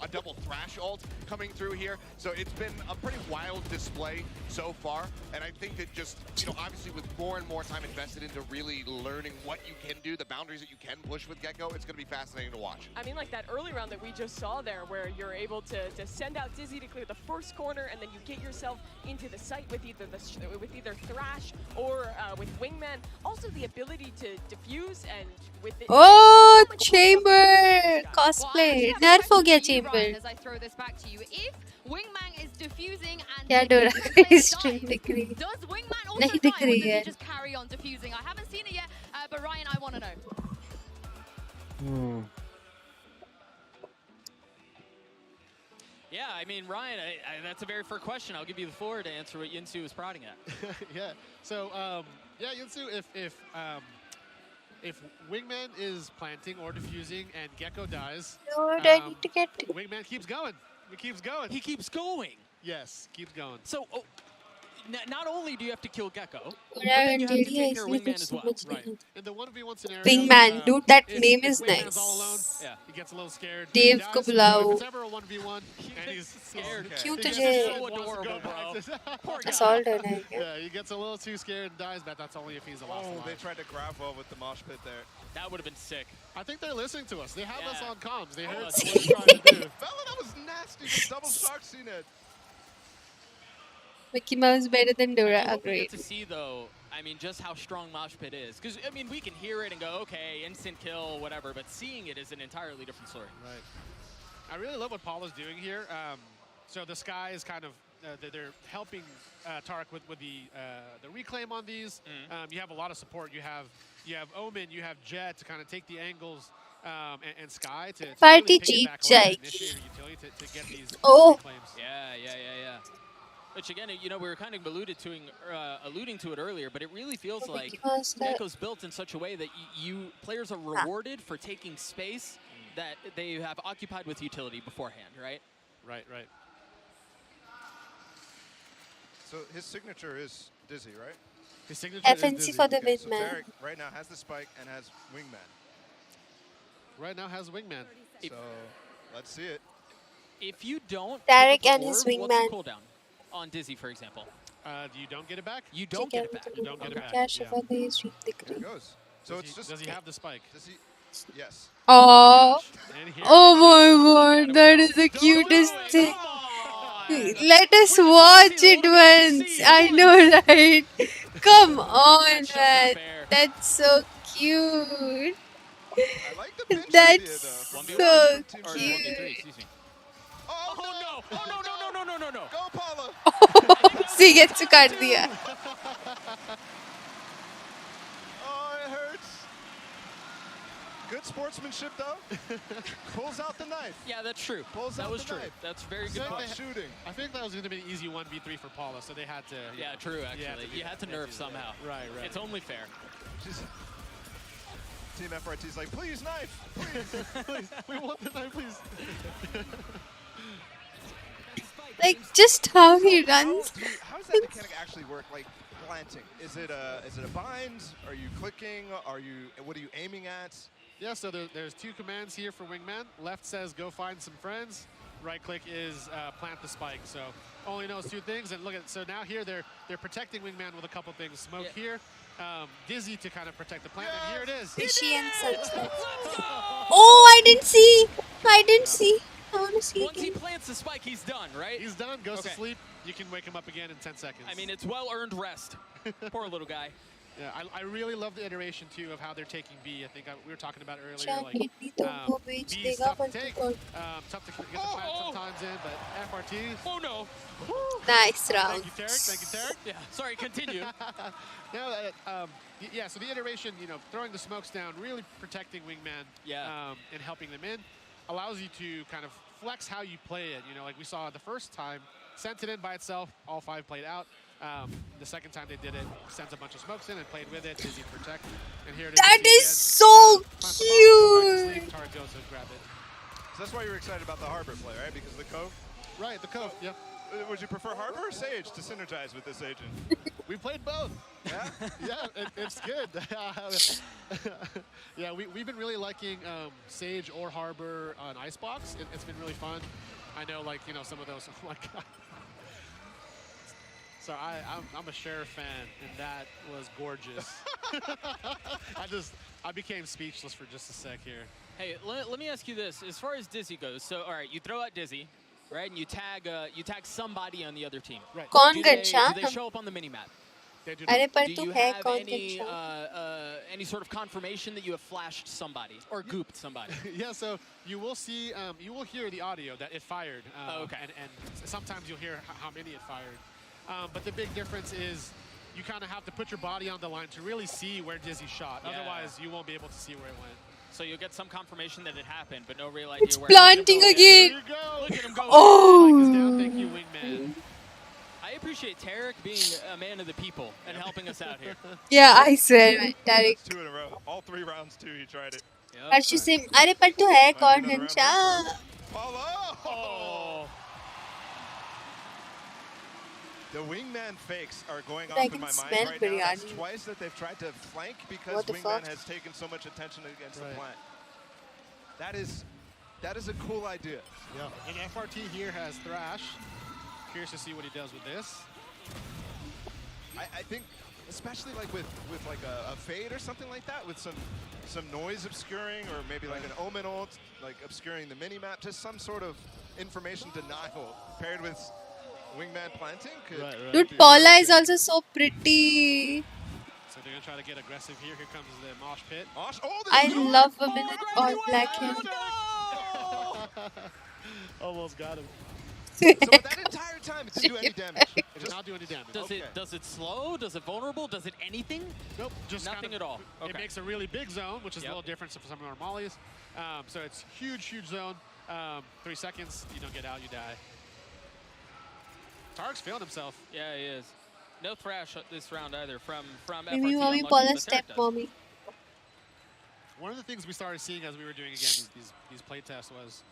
a double thrash ult coming through here. So it's been a pretty wild display so far. And I think that just, obviously with more and more time invested into really learning what you can do, the boundaries that you can push with Gecko, it's going to be fascinating to watch. I mean, like that early round that we just saw there, where you're able to send out Dizzy to clear the first corner, and then you get yourself into the site with either Thrash or with Wingman. Also the ability to diffuse and with it. Oh, Chamber cosplay. Nerf ho gaya Chamber. As I throw this back to you, if Wingman is diffusing and क्या dough रहा है stream दिख रही है does Wingman also नहीं die, दिख or रही does है he just carry on diffusing? I haven't seen it yet, but Ryan, I want to know. Yeah, I mean, Ryan, that's a very fair question. I'll give you the floor to answer what Yinsu was prodding at. Yeah. So, Yinsu, if Wingman is planting or diffusing and Gecko dies, Lord, I need to get Wingman keeps going. He keeps going. He keeps going. Yes, keeps going. So, not only do you have to kill Gecko, but Yeah, then you have to and take care of Daily Wingman is as well. Right. In the 1v1 scenario, Wingman, dude, that name is Wingman's nice. all alone, he gets a little scared. Dave He को dies, but बुलाओ. if it's ever a 1v1 and he's scared, क्यों he तुझे just so adorable, bro. assault होना है क्या? Yeah, he gets a little too scared and dies, but that's only if he's the last alive. They tried to grab well with the mosh pit there. That would have been sick. I think they're listening to us. They have us on comms. They heard Oh, what we're trying to do. Bella, that was nasty. Just double shock CNET. Mickey Mouse better than Dora. I hope we Agreed. get to see, though, I mean, just how strong Mosh Pit is. Because, I mean, we can hear it and go, okay, instant kill, whatever, but seeing it is an entirely different story. Right. I really love what Paul is doing here. So the Sky is kind of, they're helping Tarek with the reclaim on these. You have a lot of support. You have Omen, you have Jet to kind of take the angles, and Sky to Party really cheat piggyback on Initiator utility to get these reclaims. Yeah. Which again, we were kind of alluding to it earlier, but it really feels like Gecko's built in such a way that players are rewarded for taking space that they have occupied with utility beforehand, right? Right. So his signature is Dizzy, right? His signature FNC is Dizzy. for the Okay, so Wingman. Tarek right now has the spike and has Wingman. Right now has Wingman. So let's see it. If you don't Tarek pick up and the his orb, what's Wingman. the cooldown on Dizzy, for example? You don't get it back? You don't get it back. You don't get it back. क्या शिफा का ये stream दिख There रही it goes. So it's just. Does he have the spike? Does he? Yes. Oh, And here oh my god, that is the cutest thing. Let us watch it once. I know, right? Come on, man. That's so cute. I like the pinch That's idea, though. so 1v1 or cute. 1v3, excuse me. Oh no! Oh no. Go Paula! सीगे से काट दिया. Oh, it hurts. Good sportsmanship, though. Pulls out the knife. Yeah, that's true. That was true. That's very good point. Shooting. I think that was going to be an easy 1v3 for Paula, so they had to. Yeah, true, actually. You had to nerf somehow. Right. It's only fair. Team FRT's like, please, knife. Please. We want the knife, please. Like, just how he runs. How does that mechanic actually work? Like, planting. Is it a bind? Are you clicking? What are you aiming at? Yeah, so there's two commands here for Wingman. Left says go find some friends. Right click is plant the spike. So only knows two things. And look at, so now here they're protecting Wingman with a couple things. Smoke here, Dizzy to kind of protect the plant. And here it is. Fishy and sunset. Oh, I didn't see. I want to see Once he plants the spike, he's done, right? He's done, goes to sleep. You can wake him up again in 10 seconds. I mean, it's well-earned rest. Poor little guy. Yeah, I really love the iteration, too, of how they're taking B. I think we were talking about earlier, like, B is tough to take, tough to get the plant sometimes in, but FRT. Oh, no. Nice round. Thank you, Tarek. Yeah, sorry, continue. Yeah, so the iteration, throwing the smokes down, really protecting Wingman and helping them in, allows you to kind of flex how you play it. Like we saw the first time, sent it in by itself, all 5 played out. The second time they did it, sends a bunch of smokes in and played with it, Dizzy protect. And here it is. That is so cute. Tarek goes to grab it. So that's why you were excited about the Harbor play, right? Because of the Cove? Right, the Cove, yeah. Would you prefer Harbor or Sage to synergize with this agent? We played both. Yeah? Yeah, it's good. Yeah, we've been really liking Sage or Harbor on Icebox. It's been really fun. I know, like, some of those, oh my God. So I'm a Sheriff fan, and that was gorgeous. I became speechless for just a sec here. Hey, let me ask you this. As far as Dizzy goes, so, all right, you throw out Dizzy, right, and you tag somebody on the other team. Right. कौन Do गंशा? they show up on the minimap? अरे पर Do तू you है have कौन गंशा? any sort of confirmation that you have flashed somebody or gooped somebody? Yeah, so you will see, you will hear the audio that it fired. Okay. And sometimes you'll hear how many it fired. But the big difference is you kind of have to put your body on the line to really see where Dizzy shot. Yeah. Otherwise, you won't be able to see where it went. So you'll get some confirmation that it happened, but no real idea It's where planting it again. There you go. Look at him go. Oh. Thank you, Wingman. I appreciate Tarek being a man of the people and helping us out here. Yeah, I swear, man, Tarek. 2 in a row. All 3 rounds, too, he tried it. Harshu से अरे पर तू है कौन गंशा? Oh! The Wingman fakes are going I off in can my mind smell right now. That's biryani. twice that they've tried to flank because What the Wingman fuck? has taken so much attention against the plant. That is a cool idea. Yeah. And FRT here has Thrash. Curious to see what he does with this. I think, especially like with like a fade or something like that, with some noise obscuring, or maybe like an Omen ult, like obscuring the mini-map, just some sort of information denial paired with Wingman planting. Dude, Paula is also so pretty. So they're going to try to get aggressive here. Here comes the mosh pit. I love women with all black hair. Almost got him. So that entire time, it didn't do any damage. It did not do any damage. Does it slow? Does it vulnerable? Does it anything? Nope, just nothing kind of, at all. Okay. It makes a really big zone, which is a little different from some of our mollies. So it's huge zone. 3 seconds, you don't get out, you die. Tarek's failed himself. Yeah, he is. No thrash this round either from Mimi, FRT. mommy, unlucky, Paula, but step, Tarek does. mommy. One of the things we started seeing as we were doing again these play tests was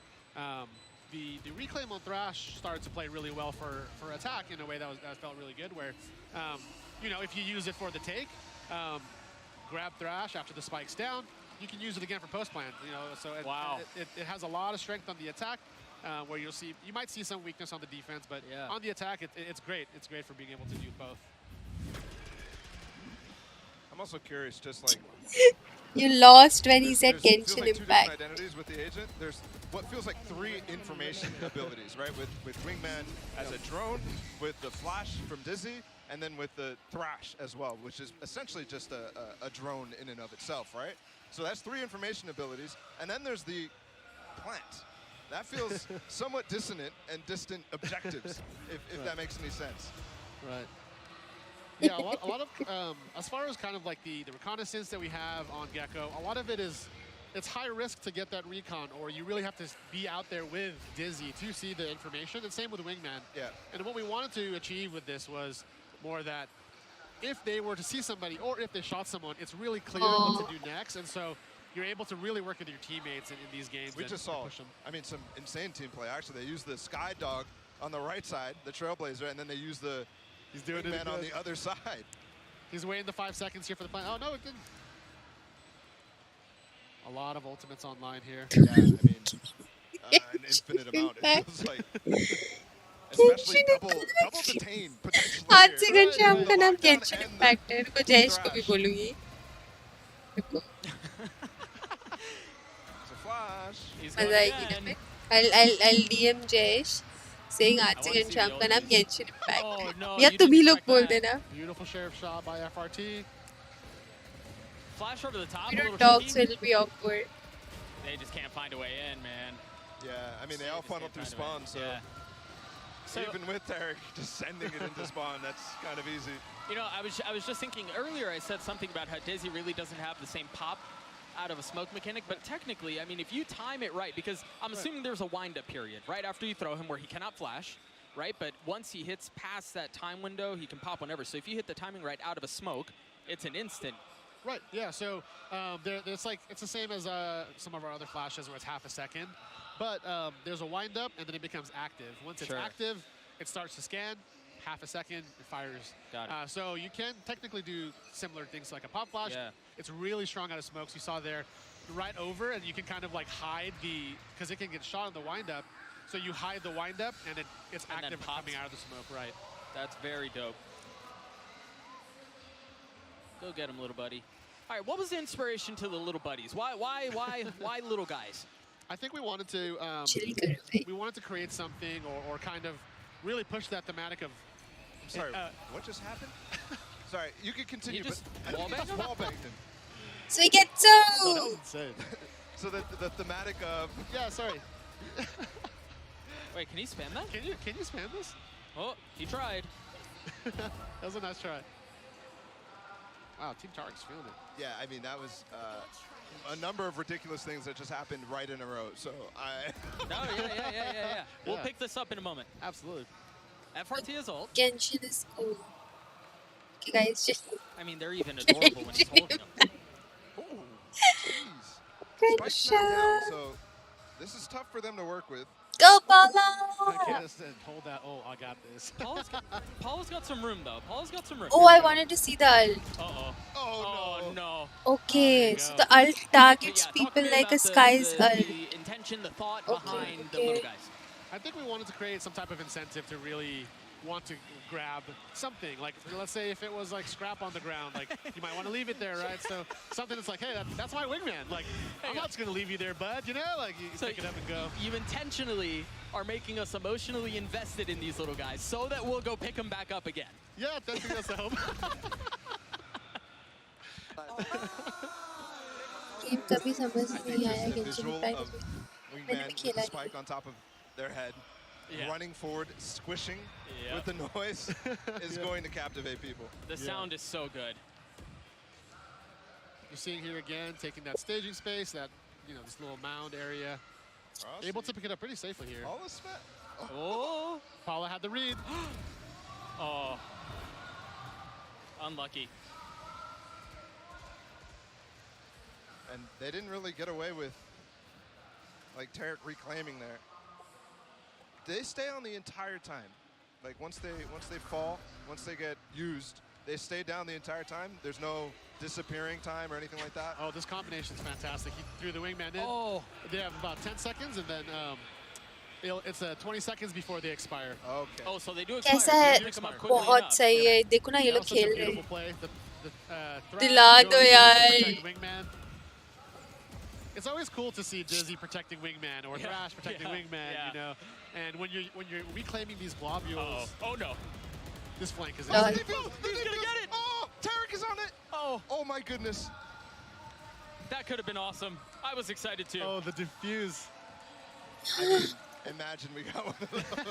the reclaim on Thrash started to play really well for attack in a way that felt really good. Where if you use it for the take, grab Thrash after the spike's down, you can use it again for post plant. So it has a lot of strength on the attack. Where you might see some weakness on the defense, but on the attack, it's great. It's great for being able to do both. I'm also curious, just like you lost when he said Genshin Genshin like Impact. 2 different identities with the agent. There's what feels like 3 information abilities, right? With Wingman as a drone, with the flash from Dizzy, and then with the Thrash as well, which is essentially just a drone in and of itself, right? So that's 3 information abilities, and then there's the plant. That feels somewhat dissonant and distant objectives, if that makes any sense. Right. Yeah, a lot of as far as kind of like the reconnaissance that we have on Gecko, a lot of it is it's high risk to get that recon, or you really have to be out there with Dizzy to see the information. And same with Wingman. Yeah. And what we wanted to achieve with this was more that if they were to see somebody, or if they shot someone, it's really clear what to do next. And so you're able to really work with your teammates in these games. We just saw, I mean, some insane team play. Actually, they used the Sky Dog on the right side, the Trailblazer, and then they used the Wingman on the other side. He's waiting the 5 seconds here for the play. Oh, no, it didn't. A lot of ultimates online here. Yeah, I mean, an infinite amount, it feels like. Especially double detain potentially. आज से घनश्याम का नाम Genshin Impact है। रुको जयेश को भी बोलूँगी। रुको। It's a flash. मजा आएगी ना फिर? I'll DM Jayesh saying आज से घनश्याम का नाम Genshin Impact है। या तुम ही लोग बोल देना। Beautiful sheriff shot by FRT. Flash over the top. We don't talk, so it'll be awkward. They just can't find a way in, man. Yeah, I mean, they all funnel through spawn, so. Yeah. So even with Tarek just sending it into spawn, that's kind of easy. You know, I was just thinking earlier, I said something about how Dizzy really doesn't have the same pop out of a smoke mechanic, but technically, I mean, if you time it right, because I'm assuming there's a wind-up period right after you throw him where he cannot flash, right? But once he hits past that time window, he can pop whenever. So if you hit the timing right out of a smoke, it's an instant. Right, yeah, so it's the same as some of our other flashes where it's half a second, but there's a wind up and then it becomes active. Once it's active, it starts to scan, half a second, it fires. Got it. So you can technically do similar things like a pop flash. Yeah. It's really strong out of smokes. You saw there right over, and you can kind of like hide because it can get shot in the wind up, so you hide the wind up and it's active coming out of the smoke, right. That's very dope. Go get him, little buddy. All right, what was the inspiration to the little buddies? Why little guys? I think we wanted to create something or kind of really push that thematic of. I'm sorry, what just happened? Sorry, you can continue, but I wall think he just wall-banged him. So he gets Oh, that was insane. So the thematic of. Yeah, sorry. Wait, can he spam that? Can you spam this? Oh, he tried. That was a nice try. Wow, Team Tarek's feeling it. Yeah, I mean, that was a number of ridiculous things that just happened right in a row. So No, yeah. We'll pick this up in a moment. Absolutely. FRT is ult. Genshin is cool. Okay, guys, just. I mean, they're even adorable when he's holding them. Ooh, jeez. Good Spike's not down, shot. so this is tough for them to work with. Go, Paula! I can't hold that. Oh, I got this. Paula's got some room, though. Paula's got some room. Oh, I wanted to see the ult. Uh-oh. Oh, no. Okay, so the ult targets people like a Sky's ult. The intention, the thought behind the little guys. I think we wanted to create some type of incentive to really want to grab something. Like, let's say if it was like scrap on the ground, like you might want to leave it there, right? So something that's like, hey, that's my wingman. Like, I'm not just gonna leave you there, bud. You know, like you pick it up and go. You intentionally are making us emotionally invested in these little guys so that we'll go pick them back up again. Yeah, I think that's the hope. Game कभी समझ नहीं आया Genshin Impact में. मैंने भी खेला Spike on top of their head, running forward, squishing with the noise is going to captivate people. The sound is so good. You're seeing here again, taking that staging space, that this little mound area. Able to pick it up pretty safely here. All is spent. Oh, Paula had the read. Oh, unlucky. And they didn't really get away with like Tarek reclaiming there. They stay on the entire time. Like once they fall, once they get used, they stay down the entire time. There's no disappearing time or anything like that. Oh, this combination's fantastic. He threw the wingman in. Oh. They have about 10 seconds, and then it's 20 seconds before they expire. Okay. Oh, so they do expire. कैसा है? बहुत सही है. देखो ना ये लोग खेल रहे हैं. दिला दो यार. It's always cool to see Dizzy protecting wingman or Thrash protecting wingman, you know. And when you're reclaiming these globules. Oh no. This flank is He's gonna get it. Oh, Tarek is on it. Oh my goodness. That could have been awesome. I was excited too. Oh, the diffuse. I mean, imagine we got one of those.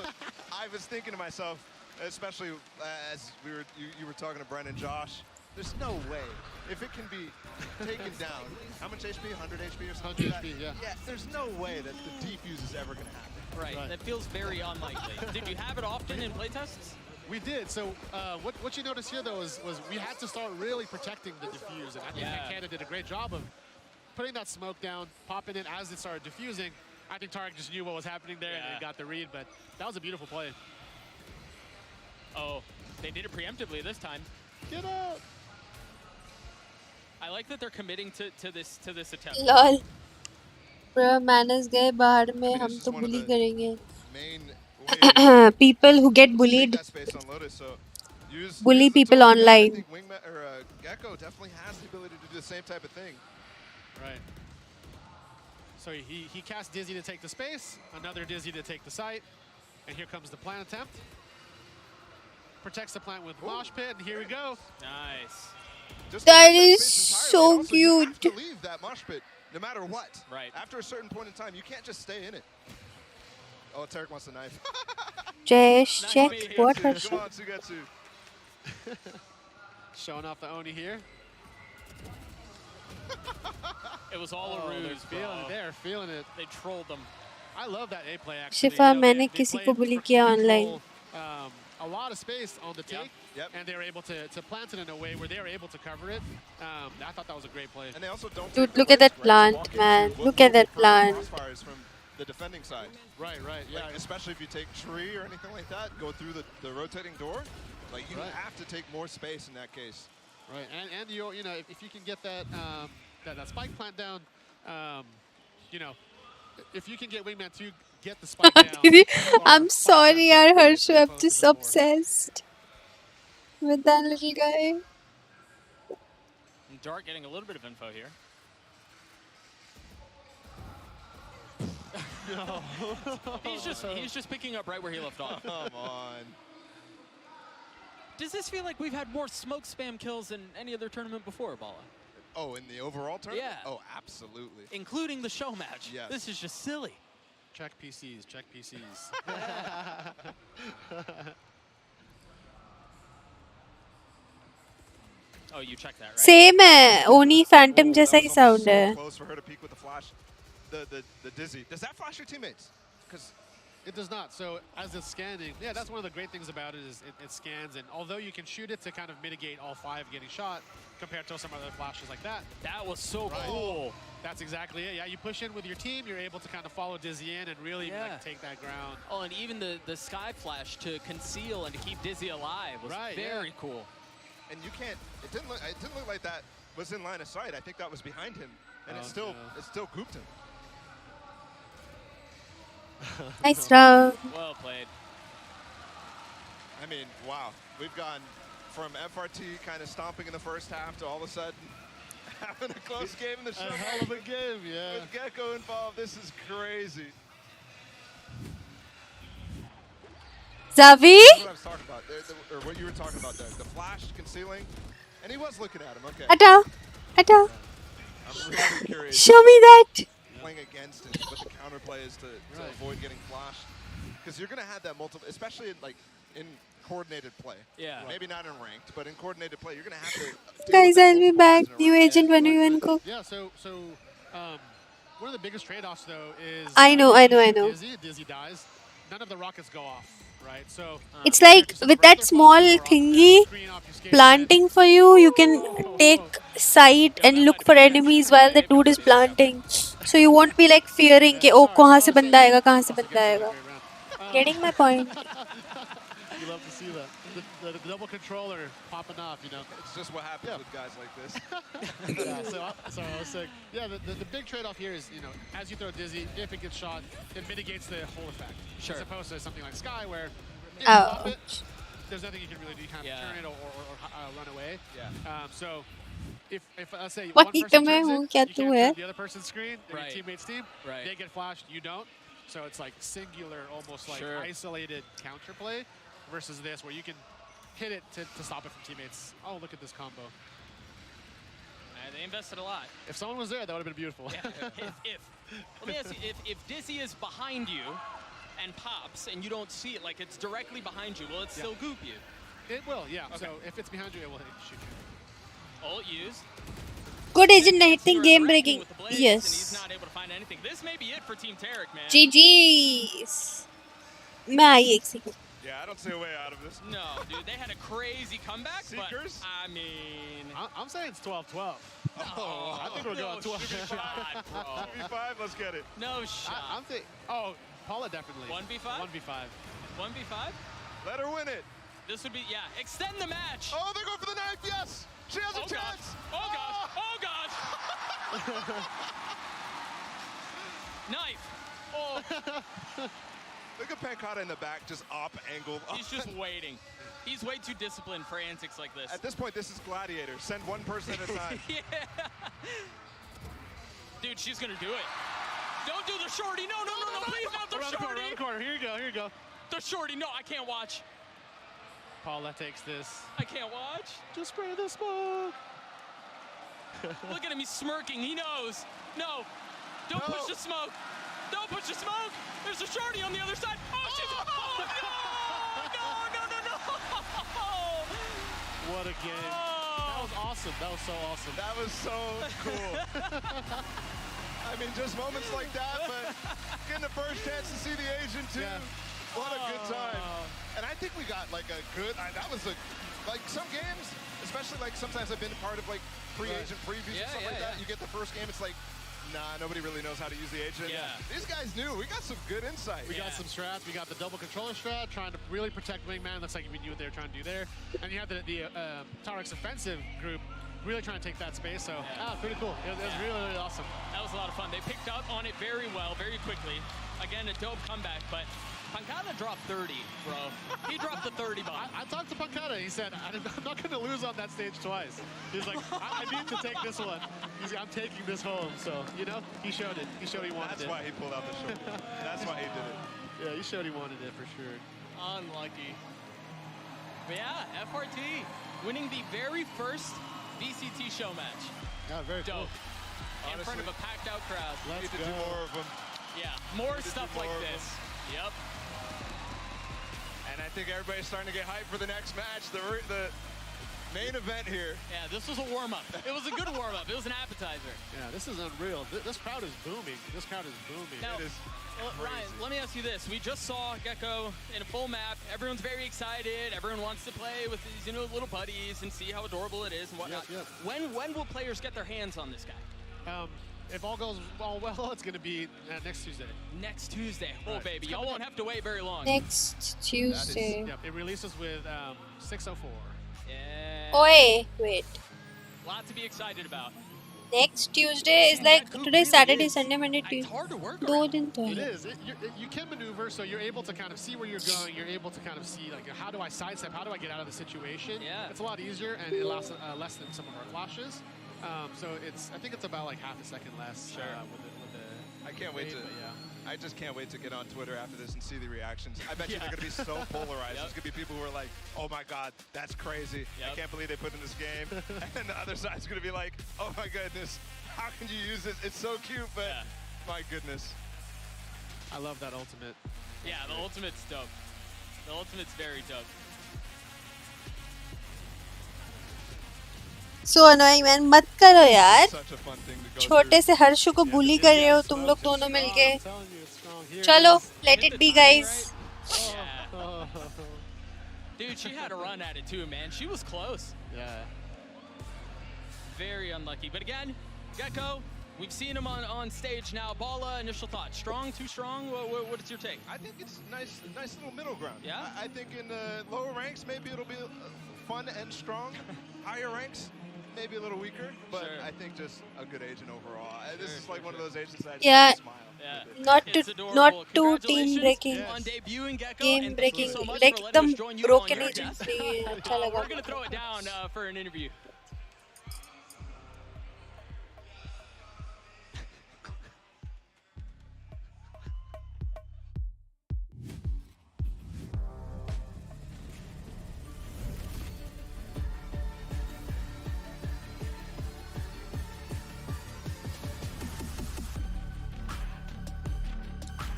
I was thinking to myself, especially as you were talking to Brennan and Josh, There's no way. If it can be taken down, how much HP? 100 HP or something? 100 HP, yeah. Yeah, there's no way that the defuse is ever going to happen. Right. That feels very unlikely. Did you have it often in playtests? We did. So what you notice here, though, was we had to start really protecting the defuse. And I think that Canada did a great job of putting that smoke down, popping it as it started diffusing. I think Tarek just knew what was happening there and got the read, but that was a beautiful play. Oh, they did it preemptively this time. Get out! I like that they're committing to this attempt. Lol bro manners गए बाहर में हम तो bully करेंगे people who get bullied bully people online. I think Wingman or Gecko definitely has the ability to do the same type of thing. Right. So he casts Dizzy to take the space, another Dizzy to take the site, and here comes the plant attempt. Protects the plant with Mosh Pit, and here we go. Nice. That is so cute. You have to leave that mosh pit no matter what. Right. After a certain point in time, you can't just stay in it. Oh, Tarek wants a knife. Just check what her Come on, Sugetsu. Showing off the Oni here. It was all a ruse. They're feeling it. They trolled them. I love that A play actually. शिफा मैंने किसी को bully किया online. A lot of space on the take, and they were able to plant it in a way where they were able to cover it. I thought that was a great play. And they also don't. Dude, look at that plant, man. Look at that plant. Crossfires from the defending side. Right, yeah. Like, especially if you take tree or anything like that, go through the rotating door. Like you have to take more space in that case. Right, and you know if you can get that that spike plant down, you know, if you can get Wingman to get the spike down. I'm sorry, yaar, Harshu. I'm just obsessed with that little guy. And Dart getting a little bit of info here. No. he's just picking up right where he left off. Come on. Does this feel like we've had more smoke spam kills than any other tournament before, Bala? Oh, in the overall tournament? Yeah. Oh, absolutely. Including the show match. Yes. This is just silly. Check PCs, check PCs. Oh, you checked that, right? Same है, Oni Phantom जैसा ही sound है. Close for her to peek with the flash. The Dizzy. Does that flash your teammates? Because it does not. So as it's scanning, yeah, that's one of the great things about it is it scans, and although you can shoot it to kind of mitigate all 5 getting shot compared to some other flashes like that. That was so cool. That's exactly it. Yeah, you push in with your team, you're able to kind of follow Dizzy in and really like, take that ground. Oh, and even the sky flash to conceal and to keep Dizzy alive was very cool. And you can't. It didn't look like that was in line of sight. I think that was behind him, and it still gooped him. Nice round. Well played. I mean, wow. We've gone from FRT kind of stomping in the first half to all of a sudden having a close game in the show. A hell of a game, yeah. With Gecko involved, this is crazy. Zavi? That's what I was talking about, or what you were talking about there. The flash concealing, and he was looking at him. Okay. Ata. I'm really curious. Show me that. Playing against him, what the counterplay is to avoid getting flashed, because you're gonna have that multiple, especially in coordinated play. Yeah. Maybe not in ranked, but in coordinated play, you're gonna have to. Guys, I'll be back. New agent when you unco. Yeah. So one of the biggest trade-offs though is I know. Dizzy dies. None of the rockets go off. Right, so it's like with that small thingy planting for you, you can take sight and look for enemies while the dude is planting. So you won't be like fearing कि oh कहाँ से बंदा आएगा. Getting my point? You love to see that. The double controller popping off, you know. It's just what happens with guys like this. So I was saying, yeah, the big trade-off here is, you know, as you throw Dizzy, if it gets shot, it mitigates the whole effect. Sure. As opposed to something like Sky, where if you pop it, there's nothing you can really do. You can't turn it or run away. Yeah. So if let's say What one person turns हूँ it, क्या you तू can't है? turn the other person's screen, or your teammate's team. Right. They get flashed, you don't. So it's like singular, almost like isolated counterplay versus this, where you can hit it to stop it from teammates. Oh, look at this combo. They invested a lot. If someone was there, that would have been beautiful. Yeah, let me ask you, if Dizzy is behind you and pops and you don't see it, like it's directly behind you, will it still goop you? It will, yeah. Okay. So if it's behind you, it will shoot you. Ult used. Good agent, I think game breaking. Yes. And he's not able to find anything. This may be it for Team Tarek, man. GG's. मैं आई एक second. Yeah, I don't see a way out of this. No, dude, they had a crazy comeback. Seekers? But, I mean, I'm saying it's 12-12. Oh, I think we're going 12. 2v5, bro. 2v5, let's get it. No shot. I'm thinking. Oh, Paula definitely. 1v5? 1v5. 1v5? Let her win it. This would be, yeah, extend the match. Oh, they're going for the knife, yes. She has a chance. Oh, gosh. Oh, gosh. Knife. Oh. Look at Pancata in the back, just up angled. He's just waiting. He's way too disciplined for antics like this. At this point, this is Gladiator. Send one person at a time. Yeah. Dude, she's going to do it. Don't do the shorty. No, please not the shorty. Around the corner. Here you go. The shorty. No, I can't watch. Paula takes this. I can't watch. Just spray the smoke. Look at him. He's smirking. He knows. No. Don't push the smoke. Don't push the smoke. There's a shorty on the other side. Oh, she's... Oh, no. What a game. That was awesome. That was so awesome. That was so cool. I mean, just moments like that, but getting the first chance to see the Asian too. Yeah. What a good time. And I think we got like a good, that was like some games, especially like sometimes I've been part of like pre-agent previews and stuff like that. You get the first game, it's like, nah, nobody really knows how to use the agent. Yeah. These guys knew. We got some good insight. We got some strats. We got the double controller strat, trying to really protect Wingman. Looks like we knew what they were trying to do there. And you have the Tarek's offensive group really trying to take that space. So, pretty cool. It was really, really awesome. That was a lot of fun. They picked up on it very well, very quickly. Again, a dope comeback, but Pancata dropped 30, bro. He dropped the 30 bomb. I talked to Pancata. He said, I'm not going to lose on that stage twice. He's like, I need to take this one. He's like, I'm taking this home. So, you know, he showed it. He showed he wanted it. That's why he pulled out the shoulder. That's why he did it. Yeah, he showed he wanted it for sure. Unlucky. But yeah, FRT winning the very first VCT show match. Yeah, very dope. Cool. In front of a packed out crowd. Let's do more of them. Yeah, more stuff like this. Yep. And I think everybody's starting to get hyped for the next match, the main event here. Yeah, this was a warm-up. It was a good warm-up. It was an appetizer. Yeah, this is unreal. This crowd is booming. This crowd is booming. Now, it is Ryan, let me ask you this. We just saw Gecko in a full map. Everyone's very excited. Everyone wants to play with these, you know, little buddies and see how adorable it is and whatnot. Yep. When will players get their hands on this guy? If all goes well, it's going to be next Tuesday. Next Tuesday. Oh, right. Baby. Y'all won't have to wait very long. Next Tuesday. It releases with 604. Yeah. Oi, wait. Lot to be excited about. Next Tuesday is like today, Saturday, Sunday, Monday, Tuesday. It's hard to work. It is. You can maneuver, so you're able to kind of see where you're going. You're able to kind of see, like, how do I sidestep? How do I get out of the situation? Yeah. It's a lot easier, and it lasts less than some of our flashes. So I think it's about like half a second less. Sure. With the I can't wait to. I just can't wait to get on Twitter after this and see the reactions. I bet you they're going to be so polarized. There's going to be people who are like, "Oh my God, that's crazy! I can't believe they put in this game," and the other side's going to be like, "Oh my goodness, how can you use this? It's so cute, but my goodness." I love that ultimate. Yeah, the ultimate's dope. The ultimate's very dope. So annoying man, मत करो यार. छोटे से हर्षु को बुली कर रहे हो तुम लोग दोनों मिलके. चलो, let it be, guys. Yeah. Dude, she had a run at it too, man. She was close. Yeah. Very unlucky. But again, Gecko, we've seen him on stage now. Bala, initial thoughts. Strong, too strong? What is your take? I think it's nice little middle ground. Yeah? I think in lower ranks, maybe it'll be fun and strong. Higher ranks, maybe a little weaker, but I think just a good agent overall. This is like one of those agents that I just smile. Yeah. Not too team breaking. On debuting Gecko, Game breaking, like the broken agent. We're gonna throw it down for an interview.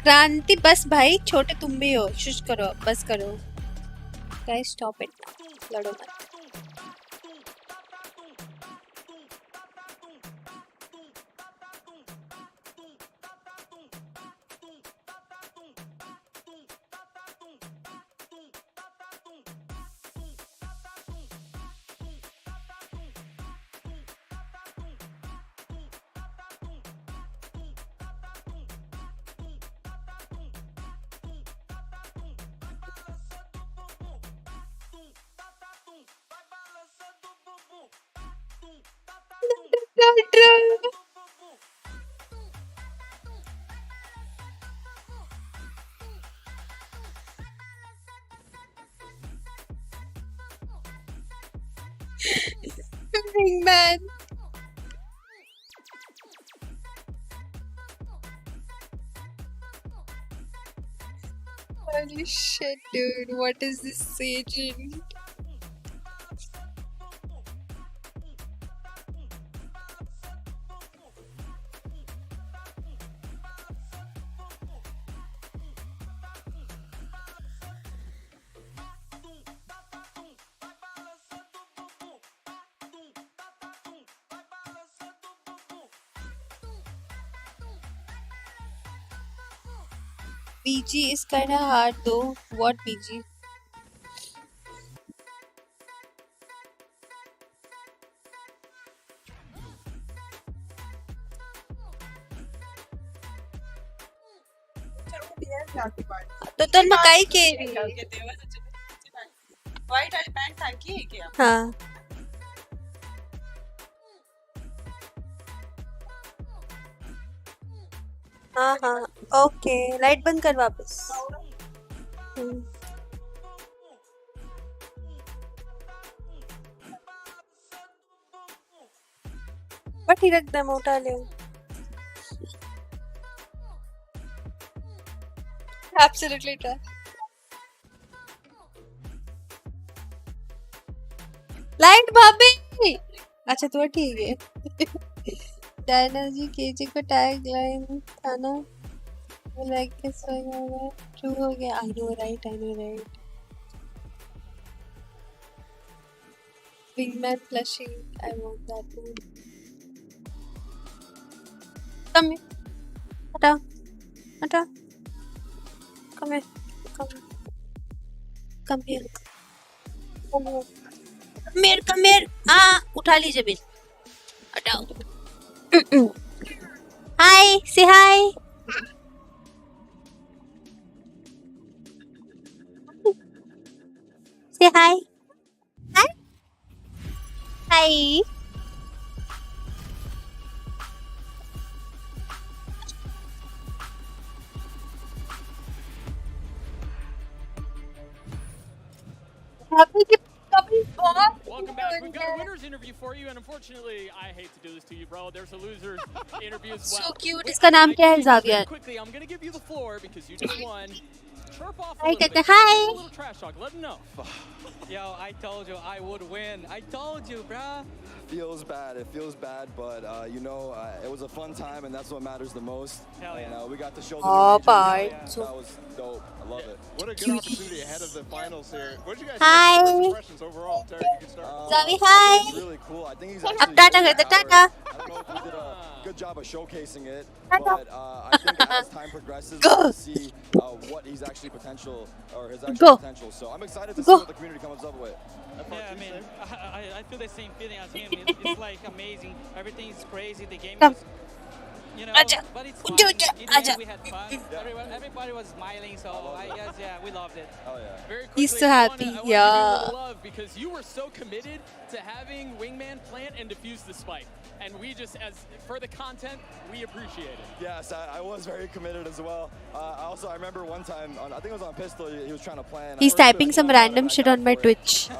क्रांति बस भाई, छोटे तुम भी हो, shush करो, बस करो. Guys, stop it now. लड़ो मत. True. Wingman. Holy shit, dude. What is this saging? BG is kind of hard though. What BG? तो तन मकाई के व्हाइट वाली पैंट था की है क्या? हाँ हाँ हाँ ओके लाइट बंद कर वापस बट ही रख दे मोटा ले Absolutely try. लाइट भाभी अच्छा तो ठीक है डायना जी केजी का टैग लाइन था ना वो लाइक किस होगा ट्रू हो गया I know right Wingman plushie I want that one come here hata come here come here come here उठा लीजिए बिल हटाओ हाय से हाय से हाय हाय हाय Welcome back. We've got a winner's interview for you, and unfortunately, I hate to do this to you, bro. There's a loser's interview as well. So cute. इसका नाम क्या है ज़ावियर? Quickly, I'm gonna give you the floor because you just won. Chirp off a Hi, little bit. hi. Give a little trash talk. Let them know. Yo, I told you I would win. I told you, bruh. Feels bad. It feels bad, but you know, it was a fun time, and that's what matters the most. Hell yeah. And we got to show the Oh, new bye. region. That was dope. I love it. What a good opportunity ahead of the finals here. What did you guys Hi. think? First impressions overall? Terry, you can start. Zavi, hi. It's really cool. I think he's Tata actually कर very they Tata I don't know if we did a good job of showcasing it, but I think as time progresses, we'll see what he's actually potential or his actual potential. So I'm excited to see what the community comes up with. Yeah, I mean, I feel the same feeling as him. It's like amazing. Everything is crazy. The game is, you know, but it's fun. In the end, we had fun. Everybody was smiling, so I guess, yeah, we loved it. Oh, yeah. Very He's quickly, so happy, I wanna yeah. give you a little love because you were so committed to having Wingman plant and defuse the spike. And we just, for the content, we appreciate it. Yes, I was very committed as well. Also, I remember one time, I think it was on Pistol, he was trying to plan. He's typing some random shit on my Twitch.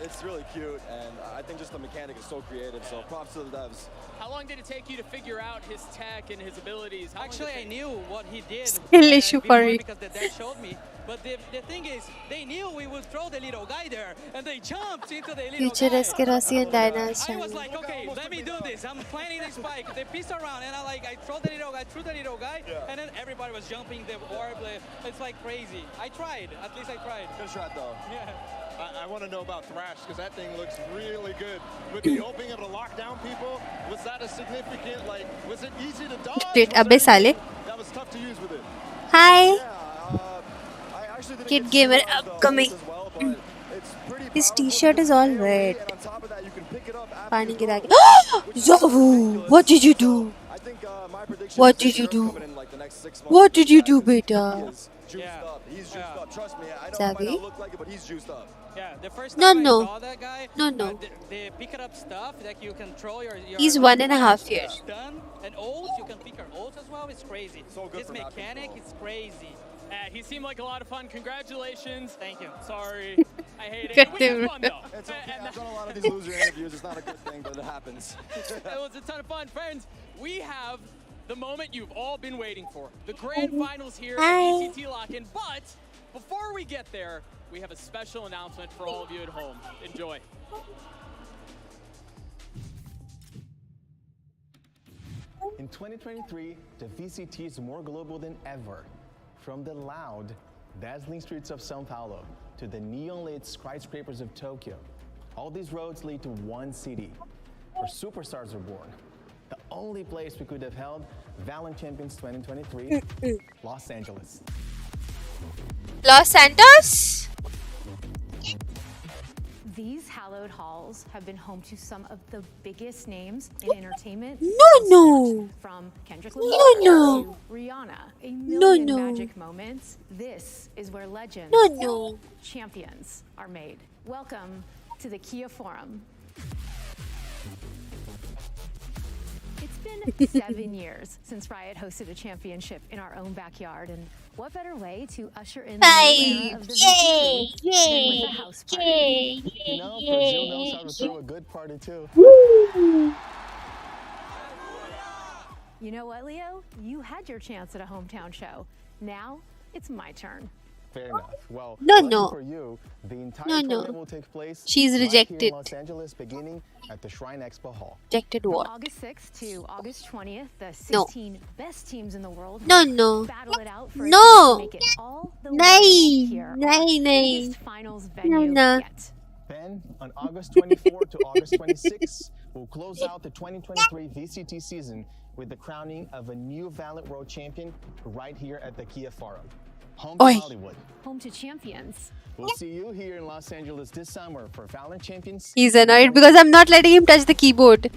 It's really cute, and I think just the mechanic is so creative, so props to the devs. How long did it take you to figure out his tech and his abilities? Actually, I knew what he did. Still issue for it. Because the dad showed me. But the thing is, they knew we would throw the little guy there, and they jumped into the little Future guy. Eskerasi and Dyna's I was channel. like, okay, let me do this. I'm planning the spike. They pissed around, and I throw the little guy, threw the little guy, and then everybody was jumping the orb. It's like crazy. I tried. At least I tried. Good shot, though. Yeah. I want to know about Thrash because that thing looks really good. With the opening of the lockdown people, was that a significant, like, was it easy to dodge? Shit, अबे साले. That was tough to use with it. Hi. Yeah, Kid gamer upcoming. His t-shirt is all red. पानी गिरा के. Zavu, what did you do? What did you do? What did you do, beta? He's he's juiced up. Trust me, I know it might Zavi? not look like it, but he's juiced up. Yeah, the first No, time I no. saw that guy, No, no. they pick up stuff like you control your He's like, 1.5 years. stun and ults. You can pick your ults as well. It's crazy. So good His for map mechanic control. is crazy. He seemed like a lot of fun. Congratulations. Thank you. Sorry. I hate Good it. We had dude. fun, though. It's okay. I've done a lot of these loser interviews. It's not a good thing, but it happens. It was a ton of fun. Friends, we have the moment you've all been waiting for. The grand finals here at Hi. VCT Lock-In. But before we get there, we have a special announcement for all of you at home. Enjoy. In 2023, the VCT is more global than ever. From the loud, dazzling streets of São Paulo to the neon-lit skyscrapers of Tokyo, all these roads lead to one city, where superstars are born. The only place we could have held Valorant Champions 2023, Los Angeles. Los Santos? These hallowed halls have been home to some of the biggest names in entertainment. No. From Kendrick No, Lamar no. to Rihanna. A No, million no. magic moments. This is where legends, No. champions are made. Welcome to the Kia Forum. It's been 7 years since Riot hosted a championship in our own backyard, and what better way to usher in the new era of the VCT than with a house party? You know, Brazil knows how to throw a good party too. You know what, Leo? You had your chance at a hometown show. Now it's my turn. Fair enough. Well, No, lucky no. for you, the entire No, no. tournament will take place She's right rejected. here in Los Angeles, beginning at the Shrine Expo Hall. Rejected From what? August 6th to August 20th, the No. 16 best teams in the world No, will no. battle it out for a No. chance to make it all the way Nahi. here, Nahi, our nahi. biggest finals venue no. yet. Then, on August 24 to August 26, we'll close out the 2023 VCT season with the crowning of a new Valorant World Champion right here at the Kia Forum, home to Oi. Hollywood. Home to champions. We'll see you here in Los Angeles this summer for Valorant Champions. He's annoyed because I'm not letting him touch the keyboard.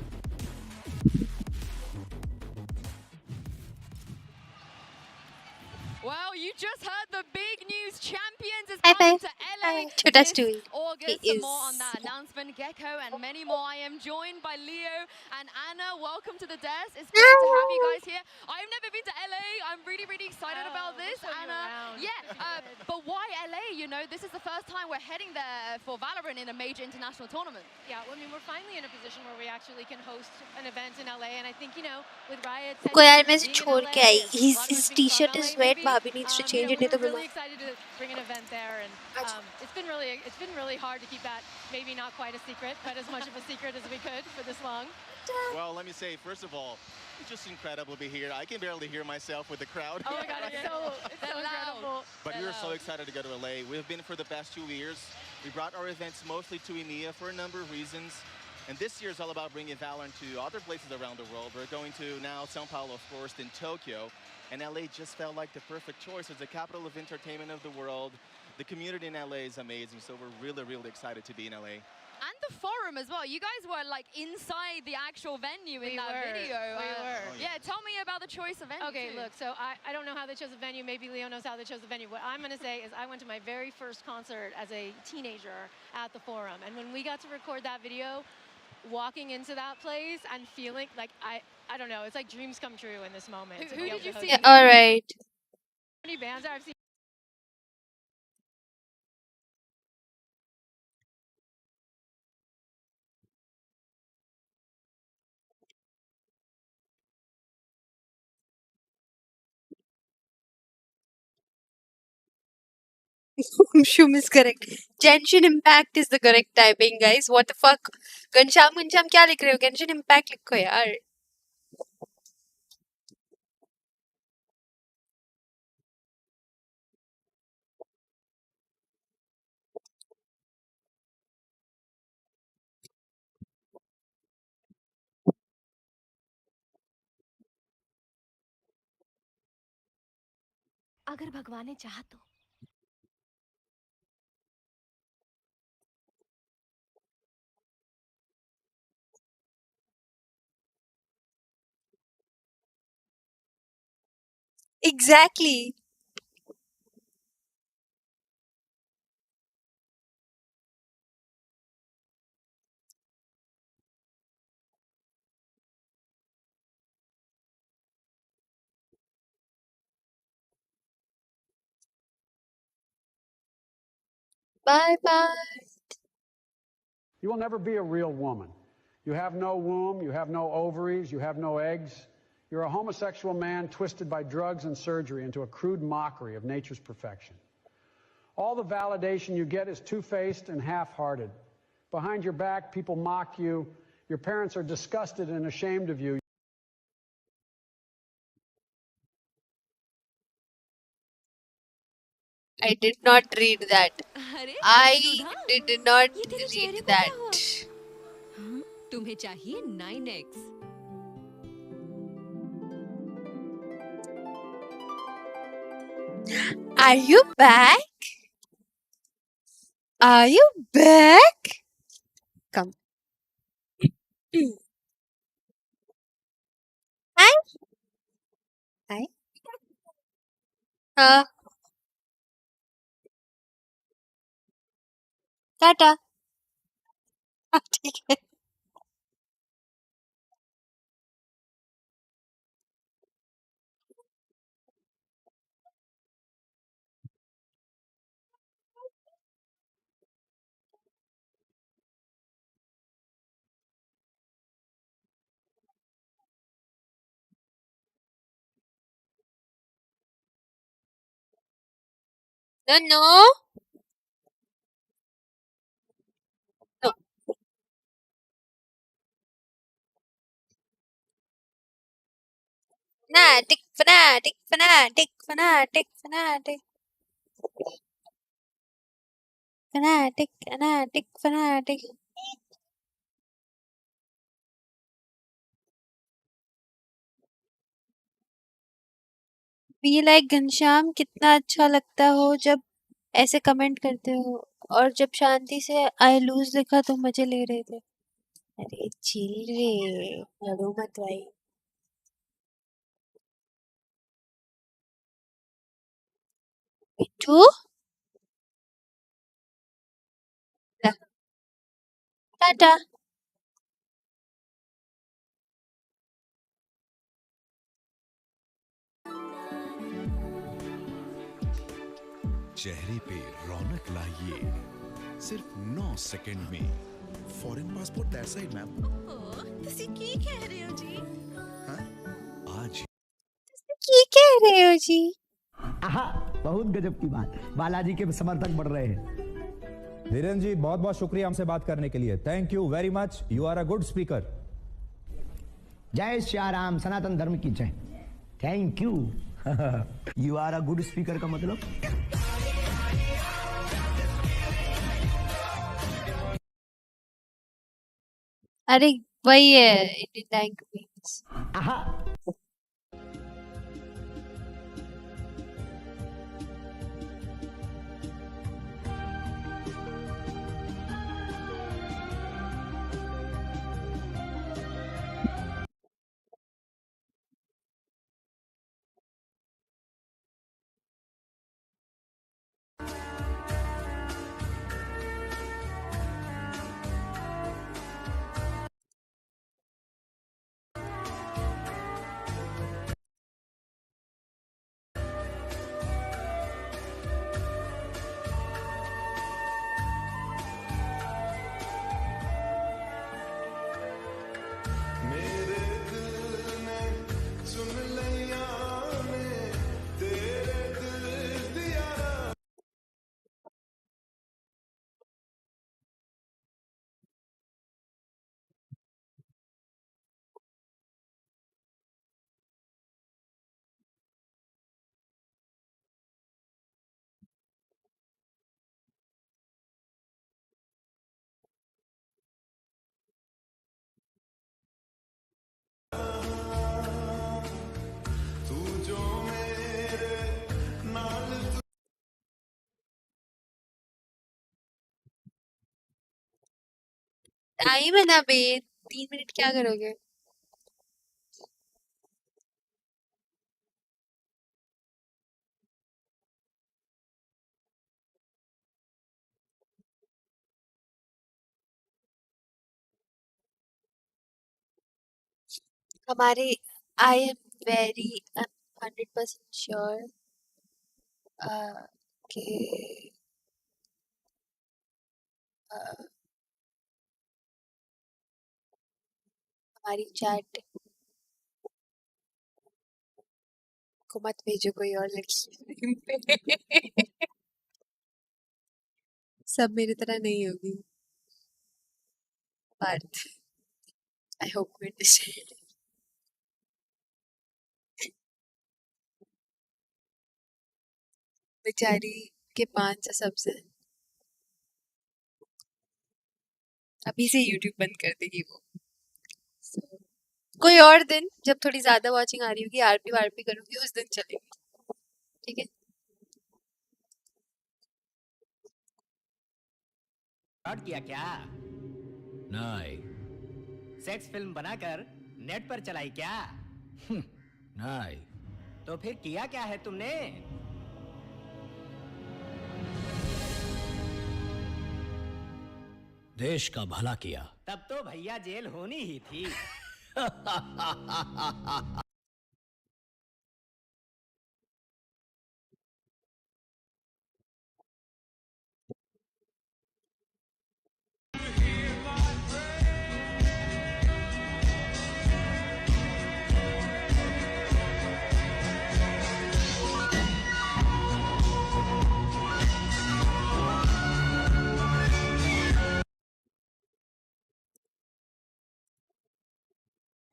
Well, you just heard the big news. Champions is Bye coming bye. to LA Chota this Stewie. August. He For is- more on that announcement, Gecko and many more. I am joined by Leo and Anna. Welcome to the desk. It's great to have you guys here. I've never been to LA. I'm really, really excited about this. Anna, but why LA? You know, this is the first time we're heading there for Valorant in a major international tournament. Yeah, well, I mean, we're finally in a position where we actually can host an event in LA, and I think, you know, with Riot को यार मैं इसे being in छोड़ LA, के आई. a His lot of his us being from t-shirt LA is wet. maybe, Bhabhi needs to change you it. know, नहीं तो we're really बीमार. excited to bring an event there, and it's been really hard to keep that maybe not quite a secret, but as much of a secret as we could for this long. Well, let me say, first of all, it's just incredible to be here. I can barely hear myself with the crowd. Oh my God, it's so incredible. But we were so excited to go to LA. We've been for the past 2 years. We brought our events mostly to EMEA for a number of reasons. And this year is all about bringing Valorant to other places around the world. We're going to now São Paulo, of course, then Tokyo. And LA just felt like the perfect choice. It's the capital of entertainment of the world. The community in LA is amazing. So we're really, really excited to be in LA. And the forum as well. You guys were like inside the actual venue in that video. We were. Yeah, tell me about the choice of venue. Okay, too. look, so I don't know how they chose the venue. Maybe Leo knows how they chose the venue. What I'm going to say is I went to my very first concert as a teenager at the Forum. And when we got to record that video, walking into that place and feeling like, I don't know, it's like dreams come true in this moment. Who did you see? Yeah, all right. How many bands I've seen? Shum is correct. Genshin Impact is the correct typing, guys. What the fuck? Ghanshyam क्या लिख रहे हो? Genshin Impact लिखो यार. अगर भगवान ने चाहा तो Exactly. Bye bye. You will never be a real woman. You have no womb, you have no ovaries, you have no eggs. You're a homosexual man twisted by drugs and surgery into a crude mockery of nature's perfection. All the validation you get is two-faced and half-hearted. Behind your back, people mock you. Your parents are disgusted and ashamed of you. I did not read that. अरे I Sudha, did not ये तेरे चेहरे read को क्या that. हुआ? हाँ? तुम्हें चाहिए 9x. Are you back? Are you back? Come. Hi. Hi. Tata. ठीक है. No, no. No. Fanatic, fanatic, fanatic, fanatic, fanatic. Fanatic, fanatic, fanatic. Be like Ghanshyam कितना अच्छा लगता हो जब ऐसे कमेंट करते हो और जब शांति से आई लूज लिखा तो मजे ले रहे थे. अरे चिल रे, लड़ो मत भाई. मिठू टाटा. चेहरे पे रौनक लाइए सिर्फ 9 सेकंड में. Foreign passport that side ma'am. ਤੁਸੀਂ ਕੀ ਕਹਿ ਰਹੇ ਹੋ जी? आज ਕੀ कह रहे हो जी? आहा, बहुत गजब की बात. बालाजी के समर्थक बढ़ रहे हैं. धीरेन्द्र जी बहुत बहुत शुक्रिया हमसे बात करने के लिए. Thank you very much. You are a good speaker. जय श्री राम, सनातन धर्म की जय. Thank you. You are a good speaker का मतलब अरे वही है इंडियन लैंग्वेज. आहा. टाइम है ना बे, 3 मिनट क्या करोगे? हमारे आई एम वेरी 100% श्योर कि हमारी चैट को मत भेजो कोई और लड़की पे। सब मेरी तरह नहीं होगी। But I hope you understand. बेचारी के 5 सब्स हैं। अभी से YouTube बंद कर देगी वो। कोई और दिन जब थोड़ी ज्यादा वॉचिंग आ रही होगी, आरपी वारपी करूंगी, उस दिन चलेगी। ठीक है। फ्रॉड किया क्या? नहीं। सेक्स फिल्म बनाकर नेट पर चलाई क्या? नहीं। तो फिर किया क्या है तुमने? देश का भला किया। तब तो भैया जेल होनी ही थी।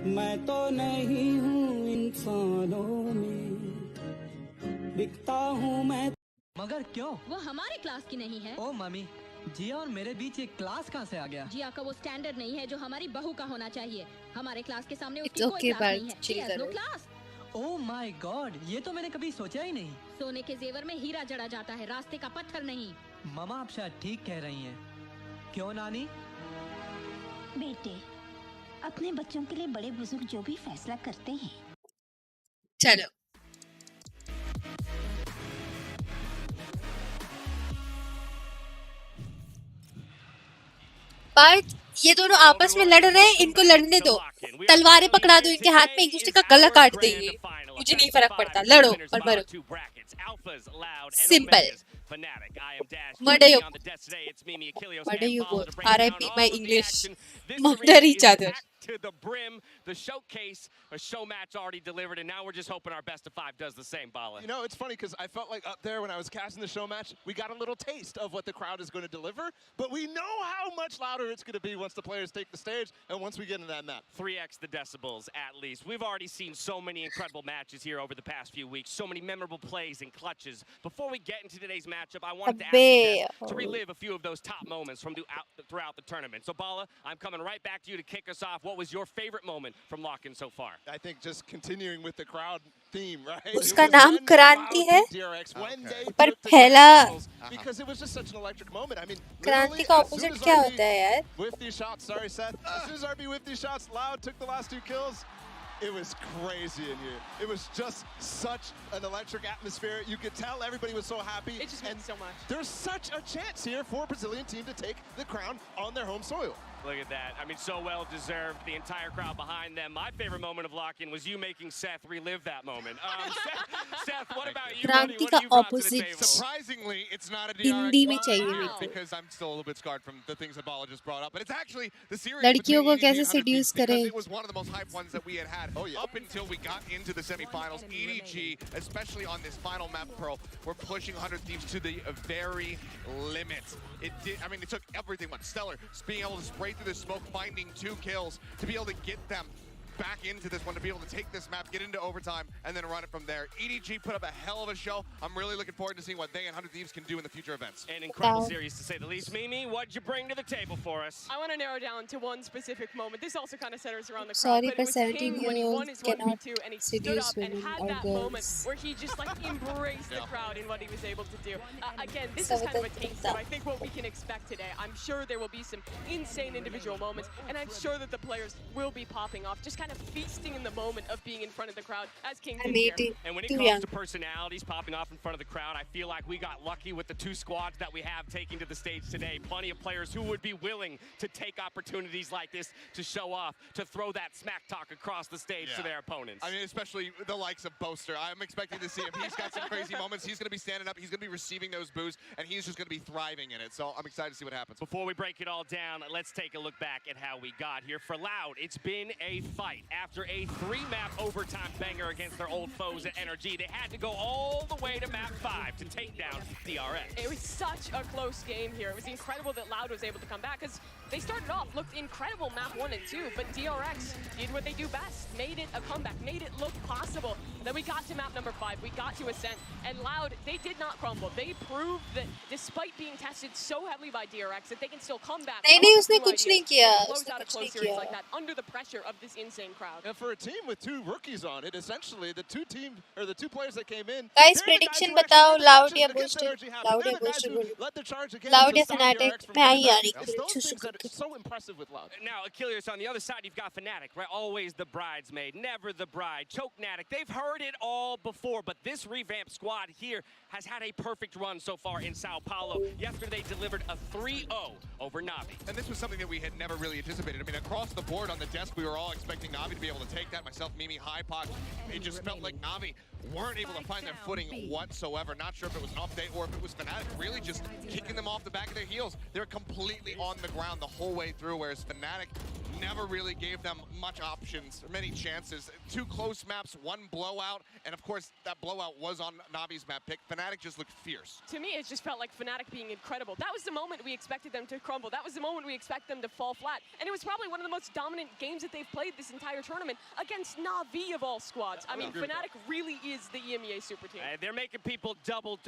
मैं तो नहीं हूँ इंसानों में, बिकता हूँ मैं। मगर क्यों? वो हमारे क्लास की नहीं है। ओ मम्मी, जिया और मेरे बीच एक क्लास कहाँ से आ गया? जिया का वो स्टैंडर्ड नहीं है जो हमारी बहू का होना चाहिए। हमारे क्लास के सामने It's उसकी कोई okay, क्लास नहीं है। but chill She has no करो। class। ओह माय गॉड, ये तो मैंने कभी सोचा ही नहीं। सोने के जेवर में हीरा जड़ा जाता है, रास्ते का पत्थर नहीं। मामा आप शायद ठीक कह रही हैं। क्यों नानी? बेटे, अपने बच्चों के लिए बड़े बुजुर्ग जो भी फैसला करते हैं। चलो बट ये दोनों आपस में लड़ रहे हैं, इनको लड़ने दो। तलवारें पकड़ा दो इनके हाथ में, एक दूसरे का गला काट देंगे। मुझे नहीं फर्क पड़ता, लड़ो और मरो। Simple. Murder you. Murder you both. R.I.P. my English. Murder each other. To the brim, the showcase, a show match already delivered, and now we're just hoping our best of 5 does the same, Bala. You know, it's funny because I felt like up there when I was casting the show match, we got a little taste of what the crowd is going to deliver, but we know how much louder it's going to be once the players take the stage and once we get into that map. 3x the decibels, at least. We've already seen so many incredible matches here over the past few weeks, so many memorable plays and clutches. Before we get into today's matchup, I wanted to ask you guys to relive a few of those top moments from throughout the tournament. So, Bala, I'm coming right back to you to kick us off. What was your favorite moment from LOCKIN so far? I think just continuing with the crowd theme, right? उसका नाम क्रांति है, पर पहला because it was just such an electric moment. I mean, क्रांति का opposite क्या होता है यार? With these shots, sorry Seth. As soon as RB with these shots, Loud took the last 2 kills. It was crazy in here. It was just such an electric atmosphere. You could tell everybody was so happy. It just meant so much. There's such a chance here for a Brazilian team to take the crown on their home soil. Look at that. I mean, so well deserved. The entire crowd behind them. My favorite moment of LOCKIN was you making Seth relive that moment. Seth, what about you? क्रांति What का have you brought to the opposite table? Surprisingly, it's not a Hindi में DRX चाहिए मेरे को। because I'm still a little bit scarred from the things that Bala just brought up. But it's actually the series लड़कियों को between कैसे EDG and 100 seduce because करें? it was one of the most hyped ones that we had had up until we got into the semifinals. EDG, especially on this final map, Pearl, we're pushing 100 Thieves to the very limit. It did. I mean, it took everything. But Stellar just being able to spray through the smoke, finding 2 kills to be able to get them back into this one, to be able to take this map, get into overtime, and then run it from there. EDG put up a hell of a show. I'm really looking forward to seeing what they and 100 Thieves can do in the future events. An incredible series, to say the least. Mimi, what'd you bring to the table for us? I want to narrow down to one specific moment. This also kind of centers around the crowd. Sorry, but it but was him 17 when he year won olds his cannot 1v2 and he stood seduce up and women had or that girls. moment where he just like embraced the crowd in what he was able to do. Again, this is kind of a taste of I think what we can expect today. I'm sure there will be some insane individual moments, and I'm sure that the players will be popping off, just kind of kind of feasting in the moment of being in front of the crowd as King I'm did here. 18. And when it Too comes young. to personalities popping off in front of the crowd, I feel like we got lucky with the two squads that we have taking to the stage today. Plenty of players who would be willing to take opportunities like this to show off, to throw that smack talk across the stage to their opponents. I mean, especially the likes of Boaster. I'm expecting to see if he's got some crazy moments. He's going to be standing up. He's going to be receiving those boos, and he's just going to be thriving in it. So I'm excited to see what happens. Before we break it all down, let's take a look back at how we got here. For Loud, it's been a fight. After a 3-map overtime banger against their old foes at NRG, they had to go all the way to map 5 to take down DRX. It was such a close game here. It was incredible that Loud was able to come back because they started off, looked incredible map 1 and 2, but DRX did what they do best, made it a comeback, made it look possible. Then we got to map number 5, we got to Ascent, and Loud, they did not crumble. They proved that despite being tested so heavily by DRX, that they can still come back. नहीं उसने कुछ नहीं किया, Close out a close series like that under the pressure of this insane crowd. And for a team with 2 rookies on it, essentially the two players that came in. Guys, prediction बताओ, Loud या Boaster? Loud या Boaster बोलो. Loud या Fnatic? मैं आई आ रही हूँ. It's so impressive with Loud. Now, Achilles, on the other side, you've got Fnatic, right? Always the bridesmaid, never the bride. Chokenatic, they've heard it all before, but this revamped squad here has had a perfect run so far in Sao Paulo. Yesterday, they delivered a 3-0 over Navi. And this was something that we had never really anticipated. I mean, across the board on the desk, we were all expecting Navi to be able to take that. Myself, Mimi, Hypox. It just felt like Navi weren't able to find their footing whatsoever. Not sure if it was an update or if it was Fnatic really just kicking them off the back of their heels. They're completely on the ground the whole way through, whereas Fnatic never really gave them much options or many chances. 2 close maps, 1 blowout, and of course that blowout was on Navi's map pick. Fnatic just looked fierce. To me, it just felt like Fnatic being incredible. That was the moment we expected them to crumble. That was the moment we expect them to fall flat. And it was probably one of the most dominant games that they've played this entire tournament against Navi of all squads. I mean, Fnatic really is the EMEA super team. They're making people double,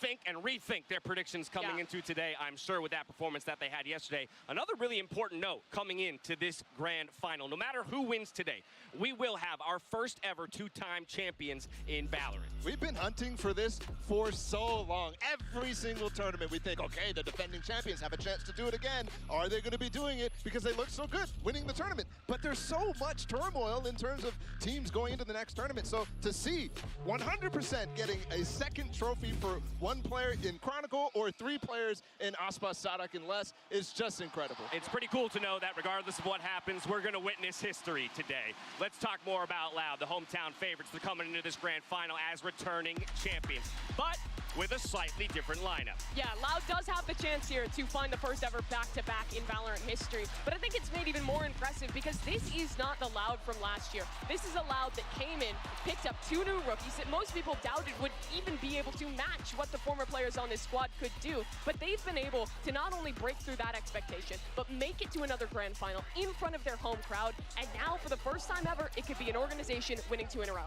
think and rethink their predictions coming into today, I'm sure, with that performance that they had yesterday. Another really important note coming into this grand final. No matter who wins today, we will have our first ever 2-time champions in Valorant. We've been hunting for this for so long. Every single tournament we think, okay, the defending champions have a chance to do it again. Are they going to be doing it because they look so good winning the tournament? But there's so much turmoil in terms of teams going into the next tournament. So to see 100% getting a second trophy for 1 player in Chronicle or 3 players in Aspas, Sadak, and Les is just incredible. It's pretty cool to know that regardless of what happens, we're going to witness history today. Let's talk more about Loud, the hometown favorites. They're coming into this grand final as returning champions, but with a slightly different lineup. Yeah, Loud does have the chance here to find the first ever back-to-back in Valorant history, but I think it's made even more impressive because this is not the Loud from last year. This is a Loud that came in, picked up 2 new rookies that most people doubted would even be able to match what the former players on this squad could do, but they've been able to not only break through that expectation, but make it to another grand final in front of their home crowd, and now for the first time ever, it could be an organization winning 2 in a row.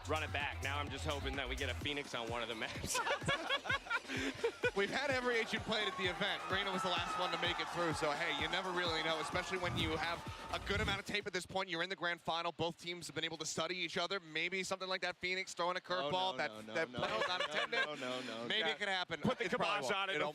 Run it back. Now I'm just hoping that we get a Phoenix on one of the maps. We've had every agent played at the event. Reina was the last one to make it through, so hey, you never really know, especially when you have a good amount of tape at this point. You're in the grand final. Both teams have been able to study each other. Maybe something like that Phoenix throwing a curveball that play was not intended. Maybe it could happen. Put the It probably kibosh on it won't.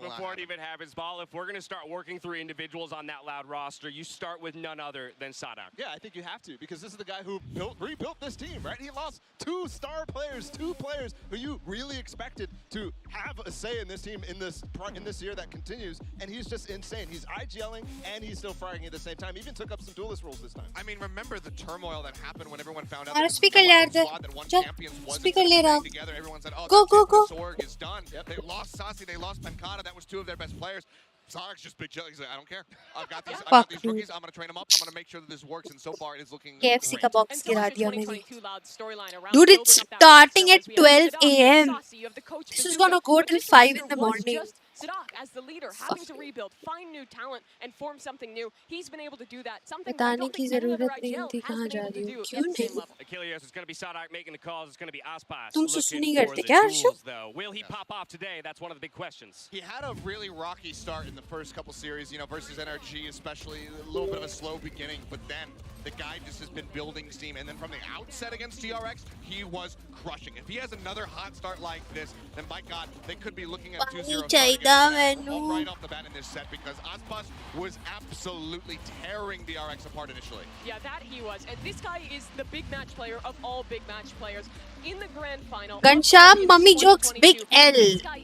before it even happens. Ball, if we're going to start working through individuals on that Loud roster, you start with none other than Sadak. Yeah, I think you have to, because this is the guy who rebuilt this team, right? He lost 2 star players, 2 players who you really expected to have a say in this team in this year that continues, and he's just insane. He's IGLing and he's still fragging at the same time. Even took up some duelist roles this time. I mean, remember the turmoil that happened when everyone found out Hara that speaker le aar de. that one Chal, champions wasn't speaker le raha. together. Everyone said, oh, Go, go, go. the Sorg is done. They lost Sasi, they lost Pancata. That was 2 of their best players. Sadak's just big chill. He's like, I don't care. I've got these rookies. I'm going to train them up. I'm going to make sure that this works. And so far, it is looking KFC ka box And so gira much of diya 2022 Loud storyline around Dude, it's building up that starting roster at as we have 12 a.m. Sasi, you have the coach This is Bazooka, gonna go but till this 5 year in the was morning. just Sadak as the leader, having to rebuild, find new talent, and form something new. He's been able to do that. Something that I बताने don't की think any other जरूरत नहीं IGL थी has कहाँ been जा able to रही do हूँ at क्यों the same नहीं level. Achilles, it's going to be Sadak making the calls. It's going to be Aspas तुम सुसु नहीं looking करते for क्या the Harshu? tools, though. Will he pop off today? That's one of the big questions. He had a really rocky start in the first couple series, versus NRG, especially a little bit of a slow beginning, but then the guy just has been building steam, and then from the outset against TRX, he was crushing. If he has another hot start like this, then by God, they could be looking at 2-0 right off the bat in this set, because Aspas was absolutely tearing DRX apart initially. Yeah, that he was. And this guy is the big match player of all big match players. In the grand final, Gansham, mummy jokes, big L.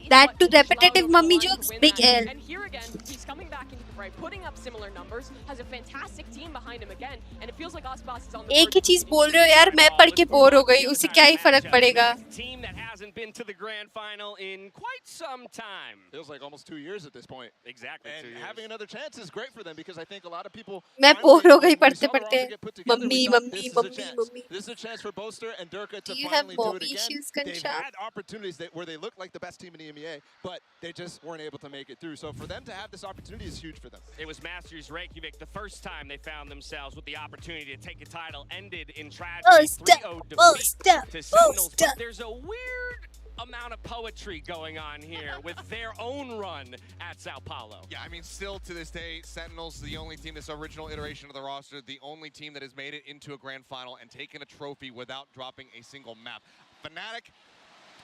That to repetitive mummy jokes, big L. And here again, he's coming back into the fray, putting up similar numbers, has a fantastic team behind him again, and it feels like Aspas is on the एक ही चीज बोल रहे हो यार, मैं पढ़ के bore हो गई, उसे क्या ही फर्क पड़ेगा? Team that hasn't been to the grand final in quite some time. Feels like almost 2 years at this point. Exactly. And 2 years. Having another chance is great for them, because I think a lot of people. मैं bore हो गई पढ़ते-पढ़ते. Mummy. This is a chance for Boaster and Durka to Do you finally have do it mommy again. issues, They've Gansham? had opportunities where they look like the best team in EMEA, but they just weren't able to make it through. So for them to have this opportunity is huge for them. It was Masters Reykjavik the first time they found themselves with the opportunity to take a title, ended in tragedy, 3-0 defeat to Sentinels. But there's a weird amount of poetry going on here with their own run at Sao Paulo. Yeah, I mean, still to this day, Sentinels, the only team, this original iteration of the roster, the only team that has made it into a grand final and taken a trophy without dropping a single map. Fnatic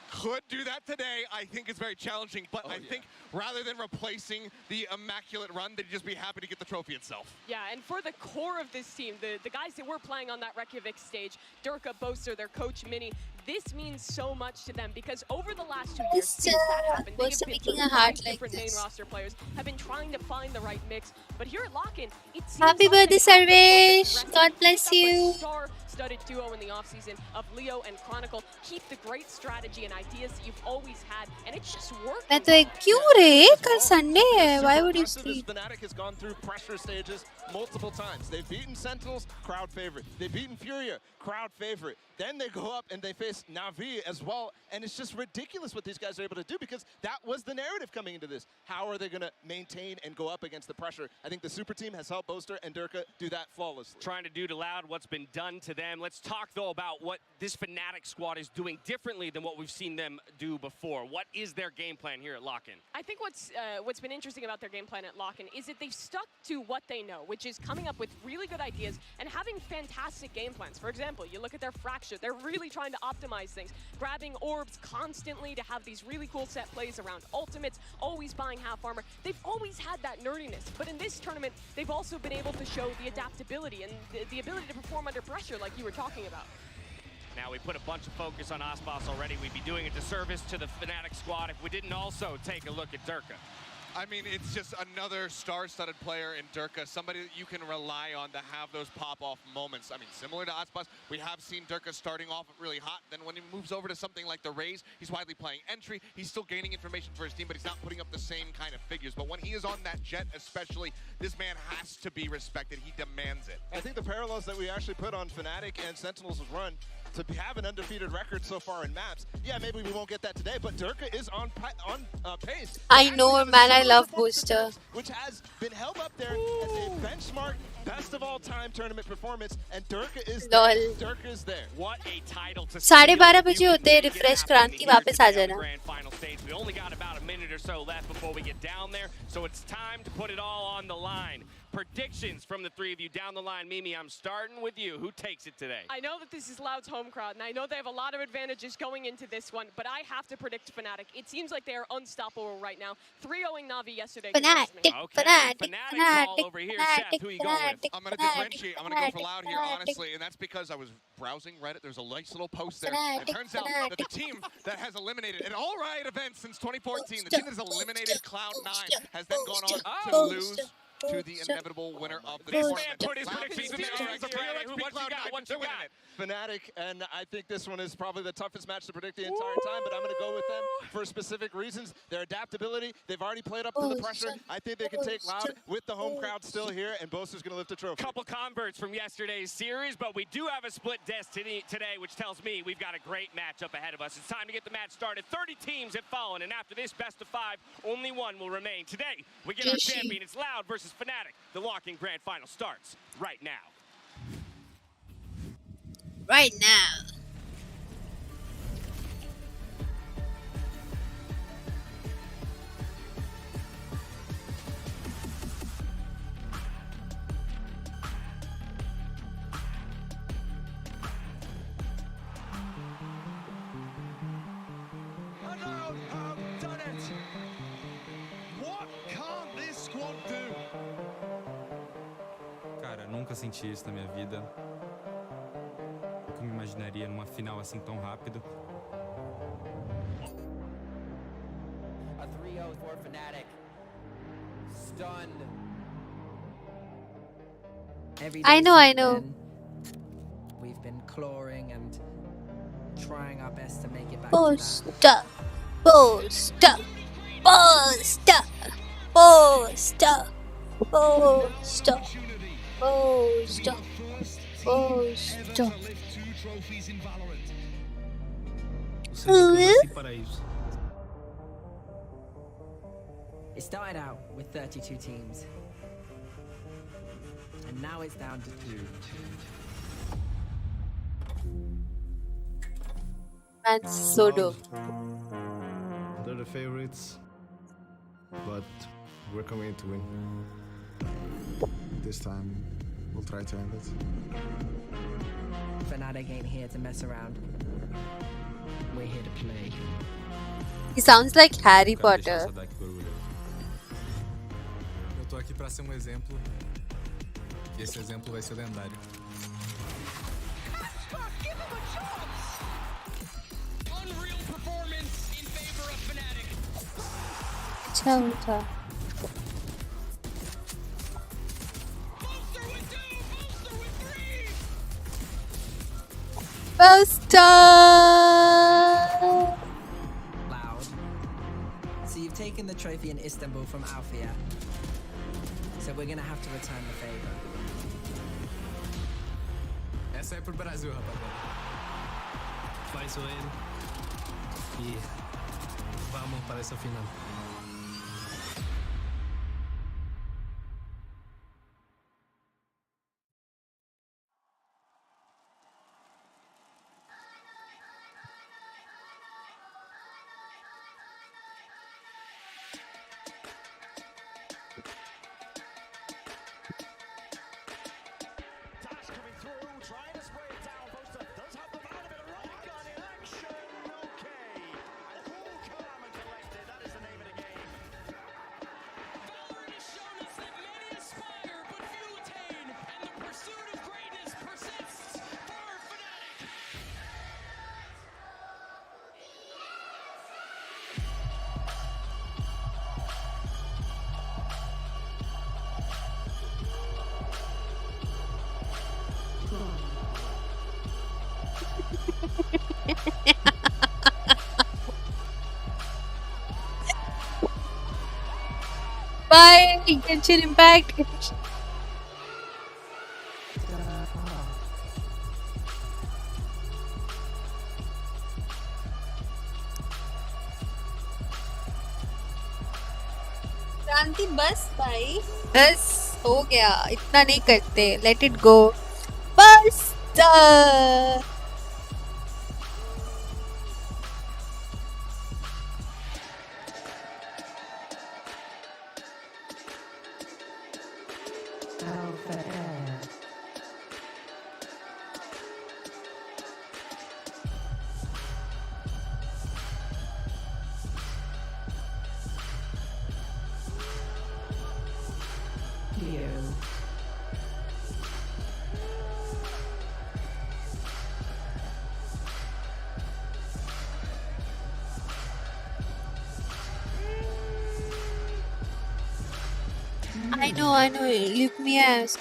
could do that today. I think it's very challenging, but I think rather than replacing the immaculate run, they'd just be happy to get the trophy itself. Yeah, and for the core of this team, the guys that were playing on that Reykjavik stage, Durka, Boaster, their coach Minnie, this means so much to them, because over the last 2 years, since that happened, they have been through 5 different main roster players, have been trying to find the right mix. But here at LOCKIN, it seems Happy birthday, Sarvesh. God bless you. Star-studded duo in the offseason of Leo and Chronicle. Keep the great strategy and ideas that you've always had, and it's just working. मैं तो एक क्यों रे? कल Sunday है. Why would you sleep? Fnatic has gone through pressure stages multiple times. They've beaten Sentinels, crowd favorite. They've beaten Furia, crowd favorite. Then they go up and they face Na'Vi as well, and it's just ridiculous what these guys are able to do, because that was the narrative coming into this. How are they going to maintain and go up against the pressure? I think the super team has helped Boaster and Durka do that flawlessly. Trying to do to Loud what's been done to them. Let's talk, though, about what this Fnatic squad is doing differently than what we've seen them do before. What is their game plan here at LOCKIN? I think what's been interesting about their game plan at LOCKIN is that they've stuck to what they know, which is coming up with really good ideas and having fantastic game plans. For example, you look at their Fracture. They're really trying to optimize things, grabbing orbs constantly to have these really cool set plays around ultimates, always buying half armor. They've always had that nerdiness, but in this tournament, they've also been able to show the adaptability and the ability to perform under pressure like you were talking about. Now, we put a bunch of focus on Aspas already. We'd be doing a disservice to the Fnatic squad if we didn't also take a look at Durka. I mean, it's just another star-studded player in Durka, somebody that you can rely on to have those pop-off moments. I mean, similar to Aspas, we have seen Durka starting off really hot. Then when he moves over to something like the Raze, he's widely playing entry. He's still gaining information for his team, but he's not putting up the same kind of figures. But when he is on that jet especially, this man has to be respected. He demands it. I think the parallels that we actually put on Fnatic and Sentinels' run to have an undefeated record so far in maps, yeah, maybe we won't get that today, but Durka is on pace. I know, man. I love Booster. Which has been held up there as a benchmark best of all time tournament performance, and Durka is there. Durka is there. What a title to 12:30 बजे होते हैं refresh क्रांति वापस आ जाना. Grand final stage. We only got about a minute or so left before we get down there, so it's time to put it all on the line. Predictions from the three of you down the line. Mimi, I'm starting with you. Who takes it today? I know that this is Loud's home crowd, and I know they have a lot of advantages going into this one, but I have to predict Fnatic. It seems like they are unstoppable right now. 3-0ing Na'Vi yesterday. Fnatic call over here. Seth, who are you going with? I'm going to differentiate. I'm going to go for Loud here, honestly, and that's because I was browsing Reddit. There's a nice little post there. It turns out that the team that has eliminated an All Riot event since 2014, the team that has eliminated Cloud9, has then gone on to lose to the inevitable winner of the tournament. Put his predictions in there. What you got? Fnatic, and I think this one is probably the toughest match to predict the entire time, but I'm going to go with them for specific reasons. Their adaptability, they've already played up to the pressure. I think they can take Loud with the home crowd still here, and Boaster's going to lift the trophy. Couple converts from yesterday's series, but we do have a split destiny today, which tells me we've got a great matchup ahead of us. It's time to get the match started. 30 teams have fallen, and after this best of 5, only one will remain. Today, we get our champion. It's Loud versus Fnatic. The LOCKIN Grand Final starts right now. Right now. senti isso na minha vida. Nunca me imaginaria numa final assim tão rápido. A 3-0 for Fnatic. Stunned. I know. We've been clawing and trying our best to make it back Poster. to that. Poster. Poster. Poster. Poster. Poster. Poster. It started out with 32 teams. And now it's down to 2. That's so dope. They're the favorites, but we're coming to win. This time, we'll try to end it. Fnatic ain't here to mess around. We're here to play. He sounds like Harry Potter. Eu tô aqui pra ser um exemplo. E esse exemplo vai ser lendário. Unreal performance in favor of Fnatic. अच्छा Buster! Loud. So you've taken the trophy in Istanbul from Althea. So we're gonna have to return the favor. Essa é pro Brasil, rapaziada. Faz o N. E vamos para essa final. Bye, Genshin Impact. क्रांति बस भाई बस हो गया इतना नहीं करते let it go बस I know. Leave me ask.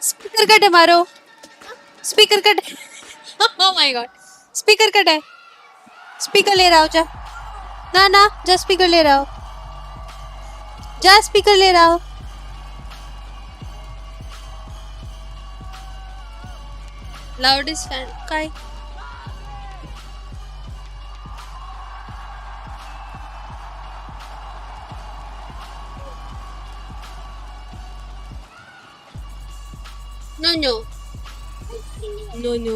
Speaker cut मारो speaker cut oh my god speaker cut है स्पीकर ले रहा हो जा ना ना जा स्पीकर ले रहा हो जा स्पीकर ले रहा हो लाउडेस्ट फैन काय No, no. No, no.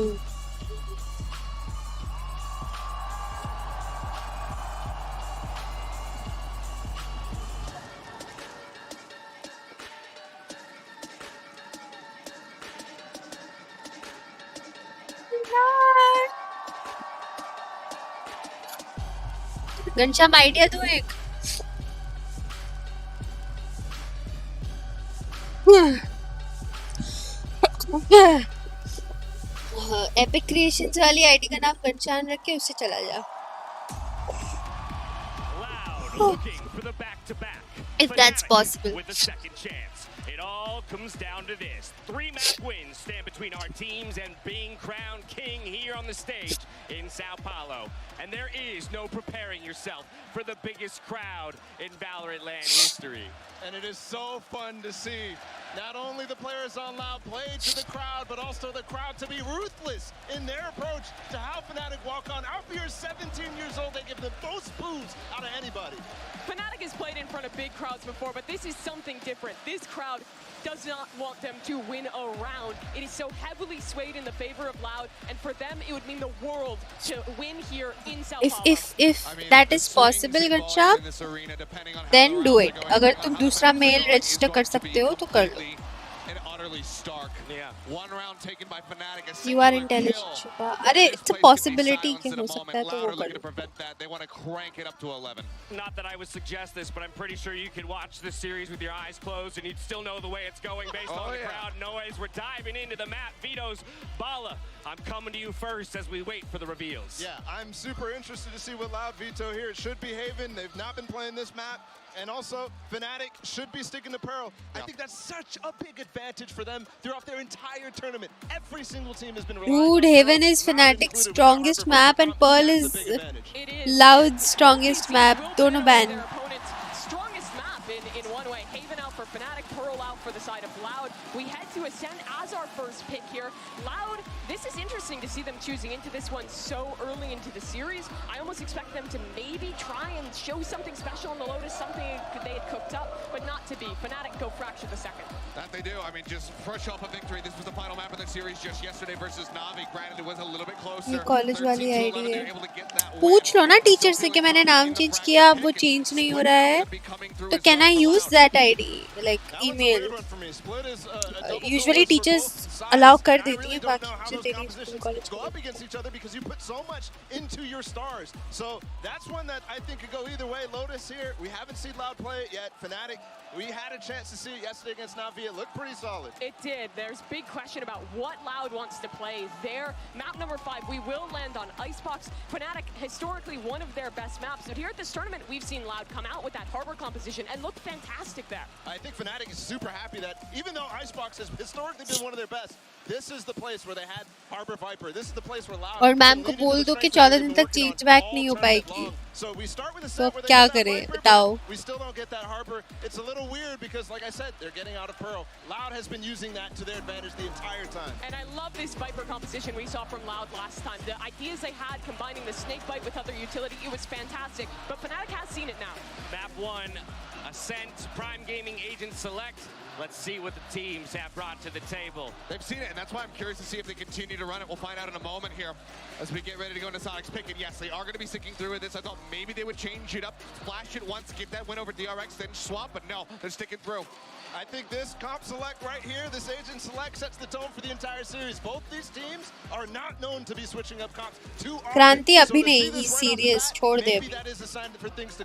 Ghanshyam idea दो एक एपिक क्रिएशंस वाली आईडी का नाम घनश्याम रख के उससे चला जा if that's possible. With a second chance. It all comes down to this. 3 match wins stand between our teams and being crowned king here on the stage in Sao Paulo. And there is no preparing yourself for the biggest crowd in Valorant land history. And it is so fun to see not only the players on Loud play to the crowd, but also the crowd to be ruthless in their approach to how Fnatic walk on. Alfia is 17 years old. They give the most boos out of anybody. Fnatic has played in front of big crowds before, but this is something different. This crowd does not want them to win a round. It is so heavily swayed in the favor of Loud, and for them, it would mean the world to win here in Sao Paulo. If that is possible, Gansham, then do it. अगर तुम दूसरा mail register कर सकते हो तो कर लो. Stark. Yeah. One round taken by Fnatic. You are intelligent, Shiva. अरे it's a possibility कि हो सकता है तो वो कर लो. They want to crank it up to 11. Not that I would suggest this, but I'm pretty sure you could watch this series with your eyes closed and you'd still know the way it's going based on the crowd noise. We're diving into the map. Vito's Bala. I'm coming to you first as we wait for the reveals. Yeah, I'm super interested to see what Loud Vito here. It should be Haven. They've not been playing this map. And also, Fnatic should be sticking to Pearl. I think that's such a big advantage for them throughout their entire tournament. Every single team has been Dude, Haven is Fnatic's strongest map and Pearl is Loud's strongest map. दोनों ban. Strongest map in one way. Haven out for Fnatic, Pearl out for the side of Loud. We head to Ascend as our first pick here. Loud, this is interesting to see them choosing into this one so early into the series. I almost expect them to maybe try and show something special in the Lotus, something they had cooked up, but not to be. Fnatic go fracture the second. That they do. I mean, just fresh off a victory. This was the final map of the series just yesterday versus Navi. Granted, it was a little bit closer. ये college वाली ID है. पूछ लो ना teacher से कि मैंने नाम change किया, अब वो चेंज नहीं हो रहा है. तो can I use that ID, like email? Usually teachers allow कर देती हैं, बाकी जो तेरी school college go up against each other because you put so much into your stars. So that's one that I think could go either way. Lotus here, we haven't seen Loud play it yet. Fnatic, we had a chance to see it yesterday against Navi. It looked pretty solid. It did. There's big question about what Loud wants to play there. Map number 5, we will land on Icebox. Fnatic, historically one of their best maps, but here at this tournament, we've seen Loud come out with that Harbor composition and look fantastic there. I think Fnatic is super happy that even though Icebox has historically been one of their best, this is the place where they had Harbor Viper. This is the place where Loud. और ma'am को बोल दो कि 14 दिन तक change back नहीं हो पाएगी. तो क्या करें बताओ. We still don't get that Harbor. It's a little weird because, like I said, they're getting out of Pearl. Loud has been using that to their advantage the entire time. And I love this Viper composition we saw from Loud last time. The ideas they had combining the snake bite with other utility, it was fantastic. But Fnatic has seen it now. Map 1, Ascent, Prime Gaming Agent Select. Let's see what the teams have brought to the table. They've seen it, and that's why I'm curious to see if they continue to run it. We'll find out in a moment here as we get ready to go into Sonic's pick. And yes, they are going to be sticking through with this. I thought maybe they would change it up, flash it once, get that win over DRX, then swap, but no, they're sticking through. I think this comp select right here, this agent select sets the tone for the entire series. Both these teams are not known to be switching up comps too often. क्रांति अभी नहीं, ही serious छोड़ दे.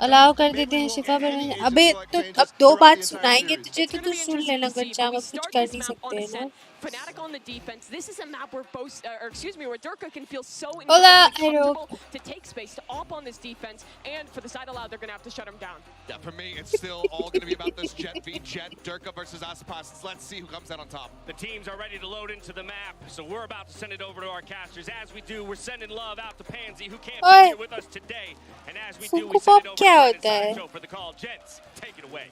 Allow कर देते हैं शिफा पर. अबे तो अब 2 बात सुनाएंगे तुझे तो तू सुन लेना see, कच्चा but we में कुछ start कर this नहीं map on सकते हैं ascent. ना. Fnatic on the defense. This is a map where where Durka can feel so Hola, incredibly hello. comfortable to take space, to op on this defense, and for the side allowed, they're gonna have to shut him down. Yeah, for me, it's still all going to be about this Jet v Jet, Durka versus Aspas. Let's see who comes out on top. The teams are ready to load into the map, so we're about to send it over to our casters. As we do, we're sending love out to Pansy, who can't be here with us today. And as we do, we send it over to Brandon Sancho for the call. Gents, take it away.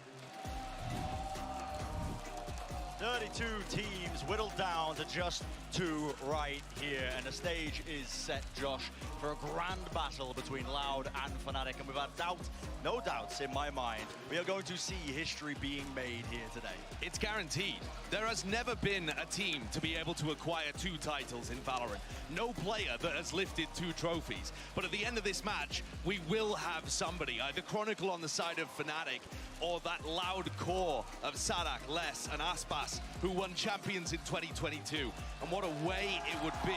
32 teams whittled down to just 2 right here, and the stage is set, Josh, for a grand battle between Loud and Fnatic, and without doubt, no doubts in my mind, we are going to see history being made here today. It's guaranteed. There has never been a team to be able to acquire 2 titles in Valorant. No player that has lifted 2 trophies. But at the end of this match, we will have somebody, either Chronicle on the side of Fnatic, or that Loud core of Sadak, Les, and Aspas, who won champions in 2022. And what a way it would be.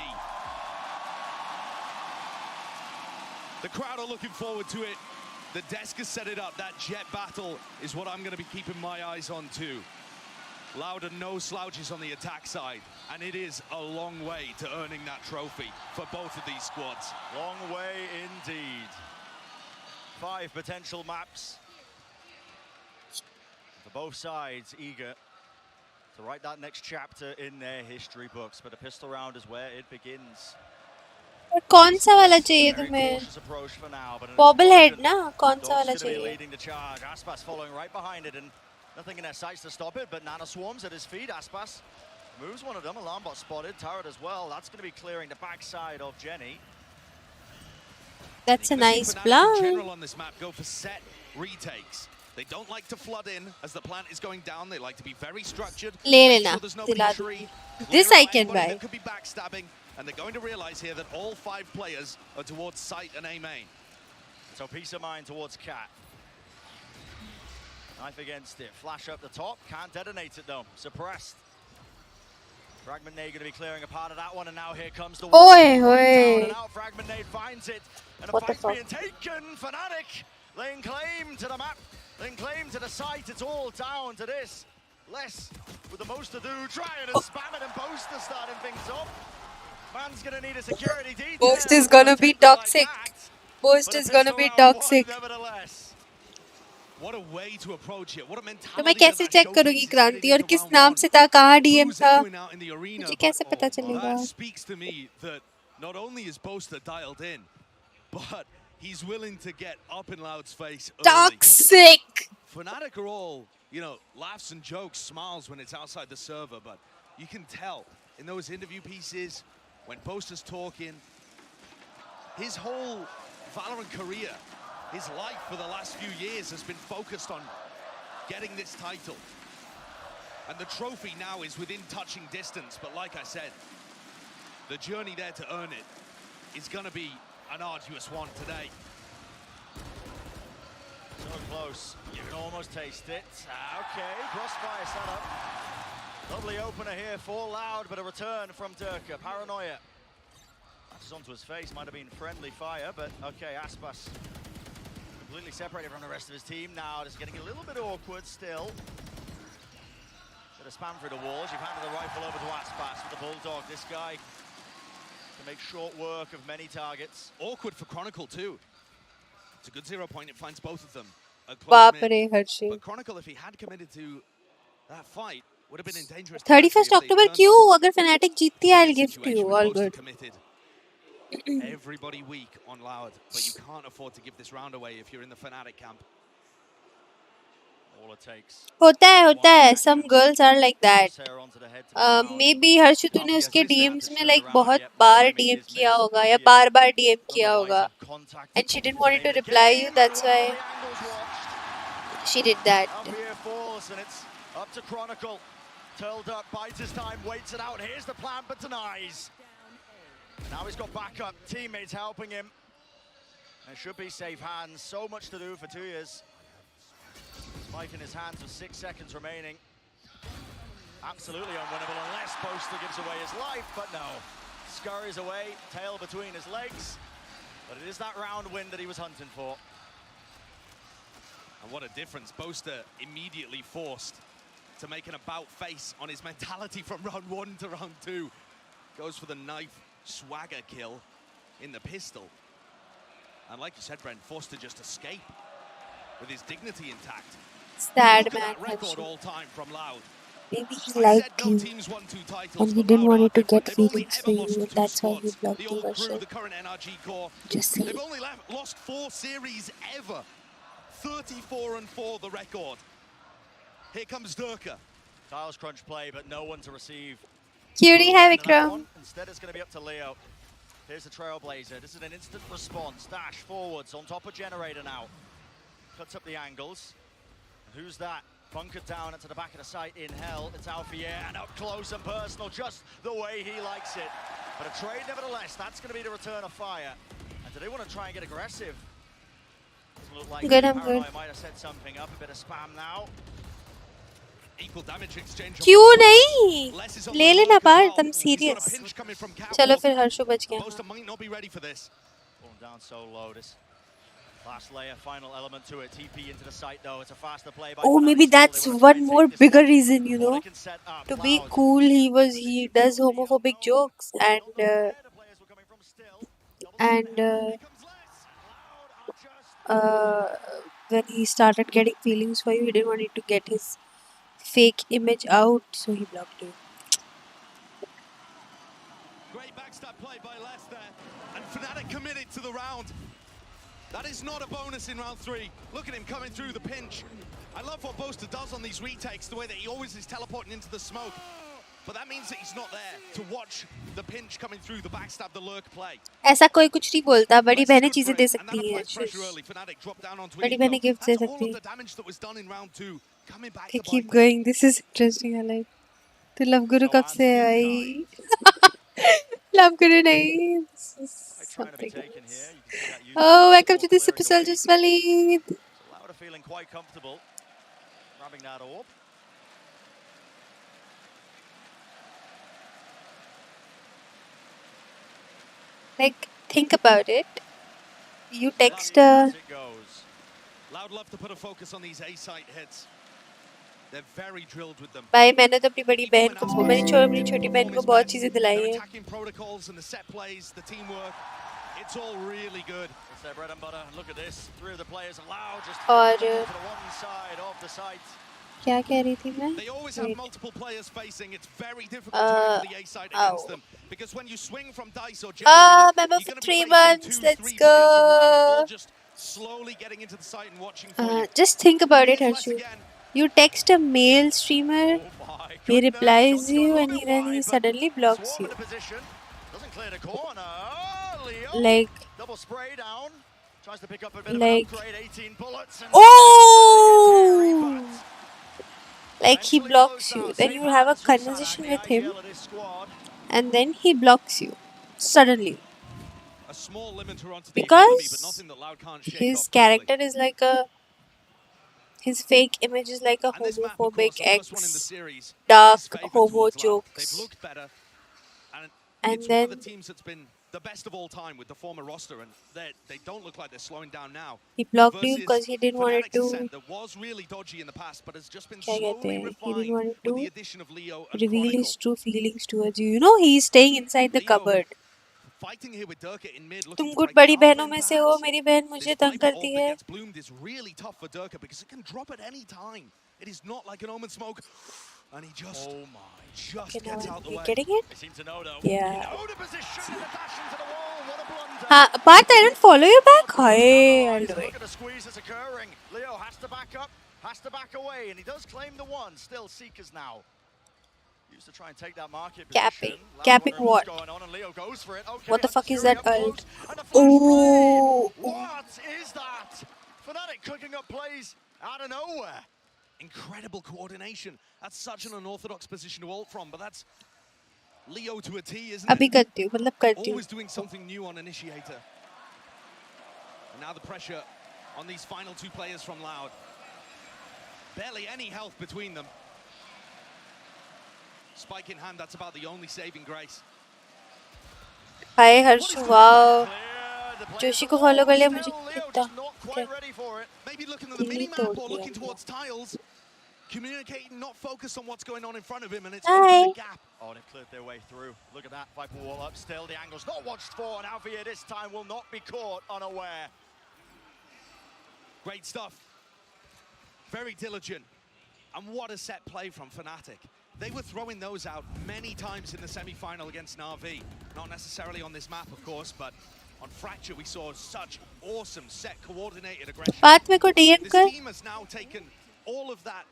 The crowd are looking forward to it. The desk has set it up. That Jet battle is what I'm going to be keeping my eyes on too. Loud and no slouches on the attack side, and it is a long way to earning that trophy for both of these squads. Long way indeed. 5 potential maps for both sides, eager to write that next chapter in their history books, but a pistol round is where it begins. कौन सा वाला चाहिए तुम्हें? Bobblehead ना? कौन सा वाला चाहिए? Leading the charge. Aspas following right behind it, and nothing in their sights to stop it, but Nana swarms at his feet. Aspas moves one of them. Alarm bot spotted. Turret as well. That's going to be clearing the backside of Jenny. That's a nice plan. In general on this map, go for set retakes. They don't like to flood in as the plant is going down. They like to be very structured. ले लेना. दिला दूँगी. This I can buy. It could be backstabbing, and they're going to realize here that all 5 players are towards site and A main. So peace of mind towards Cat. Knife against it. Flash up the top. Can't detonate it though. Suppressed. Fragment Nade going to be clearing a part of that one, and now here comes the Oi, oi. Fragment Nade finds it, and a What the fight's fuck? being taken. Fnatic laying claim to the map, laying claim to the site. It's all down to this. Les with the most to do, trying to spam it, and Boaster starting things up. Man's going to need a security detail. Boast is gonna be toxic. Boast is gonna be toxic. What a way to approach it. What a mentality. तो मैं कैसे check करूँगी क्रांति और किस नाम से था, कहाँ DM था, मुझे कैसे पता चलेगा? That speaks to me that not only is Boaster dialed in, but he's willing to get up in Loud's face early. Toxic. Fnatic are all, you know, laughs and jokes, smiles when it's outside the server, but you can tell in those interview pieces when Boaster's talking, his whole Valorant career, his life for the last few years has been focused on getting this title. And the trophy now is within touching distance, but like I said, the journey there to earn it is going to be an arduous one today. So close, you can almost taste it. Okay, crossfire set up. Lovely opener here for Loud, but a return from Durka. Paranoia. That's onto his face, might have been friendly fire, but okay, Aspas completely separated from the rest of his team now. Just getting a little bit awkward still. Bit of spam through the walls. You've handed the rifle over to Aspas with the Bulldog. This guy can make short work of many targets. Awkward for Chronicle too. It's a good 0 point. It finds both of them. बाप रे Harshi. But Chronicle, if he had committed to that fight, would have been in dangerous. 31st October क्यों? अगर Fnatic जीतती है, I'll give to you. All good. Everybody weak on Loud, but you can't afford to give this round away if you're in the Fnatic camp. All it takes. होता है. Some girls are like that. Maybe Harshu तूने उसके DMs में like बहुत बार DM किया होगा या बार-बार DM किया होगा. And she didn't want to reply you. That's why she did that. Up here falls, and it's up to Chronicle. Turled up, bites his time, waits it out. Here's the plan, but denies. Now he's got backup, teammates helping him. It should be safe hands. So much to do for 2 years. Spike in his hands with 6 seconds remaining. Absolutely unwinnable unless Boaster gives away his life, but no. Scurries away, tail between his legs. But it is that round win that he was hunting for. And what a difference. Boaster immediately forced to make an about face on his mentality from round 1 to round 2. Goes for the knife swagger kill in the pistol. And like you said, Brent, forced to just escape with his dignity intact. Sad Look at man, that record Harshu. all time from Loud. Maybe he I liked said no you, teams won 2 titles, and he but didn't Loud want you are to different. get They've only feelings for ever you, lost and 2 that's why he squads. blocked The you, old crew, Harshu. the current NRG core. Just saying. They've only lost 4 series ever. 34-4 the record. Here comes Durka. Tiles crunch play, but no one to receive. Cutie, hi Vikram. Instead, it's going to be up to Leo. Here's the Trailblazer. This is an instant response. Dash forwards on top of Generator now. Cuts up the angles. Who's that? Bunkered down into the back of the site in hell. It's Alfier, and up close and personal, just the way he likes it. But a trade nevertheless. That's going to be the return of fire. And do they want to try and get aggressive? Doesn't look like Good, I'm Paranoia good. might have set something up. A bit of spam now. Equal damage exchange. क्यों नहीं? ले लेना बाहर. I'm serious. चलो फिर हर्षु बच गया. Boaster might not be ready for this. Falling down so low. This last layer, final element to it. TP into the site though. It's a faster play by. Oh, maybe that's one more bigger reason, you know, to be cool. He does homophobic jokes, and when he started getting feelings for you, he didn't want it to get his fake image out, so he blocked you. Great backstab play by Leicester, and Fnatic committed to the round. That is not a bonus in round 3. Look at him coming through the pinch. I love what Boaster does on these retakes, the way that he always is teleporting into the smoke. But that means that he's not there to watch the pinch coming through, the backstab, the lurk play. ऐसा कोई कुछ नहीं बोलता. बड़ी बहनें चीजें दे सकती हैं. बड़ी बहनें गिफ्ट दे सकती हैं. Okay, keep going. This is interesting. I like. तो लव गुरु कब से है भाई? लव गुरु नहीं. Oh, welcome to this episode, just Walid. Louder feeling quite comfortable. Grabbing that orb. Like, think about it. You text Loud love to put a focus on these A site hits. They're very drilled with them. भाई मैंने तो अपनी बड़ी बहन को अपनी छोटी बहन को बहुत चीजें दिलाई हैं. Attacking protocols and the set plays, the teamwork, it's all really good. It's their bread and butter. Look at this. 3 of the players allowed just और to one side of the site. क्या कह रही थी मैं? They always have multiple players facing. It's very difficult to handle the A side against them because when you swing from dice or member for 3 months. Let's go. Just slowly getting into the site and watching for you. Just think about it, Harshu. You text a male streamer, he replies you, and then he suddenly blocks you. Like, oh, like he blocks you. Then you have a conversation with him, and then he blocks you suddenly. Because his character is like his fake image is like a homophobic dark homo jokes. And then the teams that's been the best of all time with the former roster, and they don't look like they're slowing down now. He blocked you because he didn't want it to. That was really dodgy in the past, but has just been slowly refined he didn't want with the addition of Leo and reveal Chronicle. his true feelings towards you. You know he's staying inside the cupboard. Fighting here with Durka in mid, तुम कुछ बड़ी बहनों में से हो. मेरी बहन मुझे तंग करती है. Bloomed is really tough for Durka because it can drop at any time. It is not like an Omen smoke, and he just gets out the way. Getting it? They seem to know though. Yeah. Bart, I don't follow you back. Hi, I'll do it. Look at the squeeze that's occurring. Leo has to back up, has to back away, and he does claim the one. Still Seekers now. Used to try and take that market position. Capping what? Okay, what the fuck is that ult? Oh! What is that? Fnatic cooking up plays out of nowhere. Incredible coordination. That's such an unorthodox position to ult from, but that's Leo to a T, isn't it? अभी करती हूँ, मतलब करती हूँ. Always doing something new on Initiator. And now the pressure on these final 2 players from Loud. Barely any health between them. Spike in hand, that's about the only saving grace. Hi Harshu, wow. Joshi को follow कर लिया मुझे कितना. Maybe looking at the mini map or looking towards tiles. communicating, not focused on what's going on in front of him, and it's Hi. opened the gap. Oh, and it cleared their way through. Look at that, Viper wall up still. The angle's not watched for, and Alfia this time will not be caught unaware. Great stuff. Very diligent. And what a set play from Fnatic. They were throwing those out many times in the semi-final against Na'Vi. Not necessarily on this map, of course, but on Fracture we saw such awesome set coordinated aggression. बात में को DM This कर. team has now taken all of that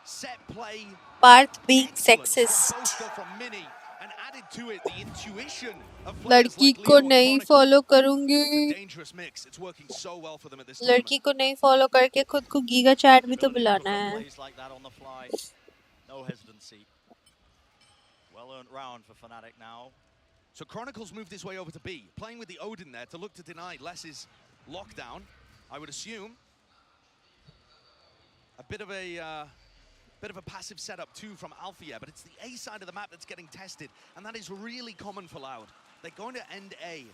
set play, Parth being sexist. from Mini, and added to it the intuition of लड़की को नहीं follow करूंगी. dangerous mix. It's working so well for them at this लड़की को नहीं follow करके खुद को गीगा चैट भी तो बुलाना है. Plays like that on the fly. No hesitancy. Well earned round for Fnatic now. So Chronicles moved his way over to B, playing with the Odin there to look to deny Less's lockdown. I would assume a bit of a passive setup too from Alfia, but it's the A side of the map that's getting tested, and that is really common for Loud. They're going to end A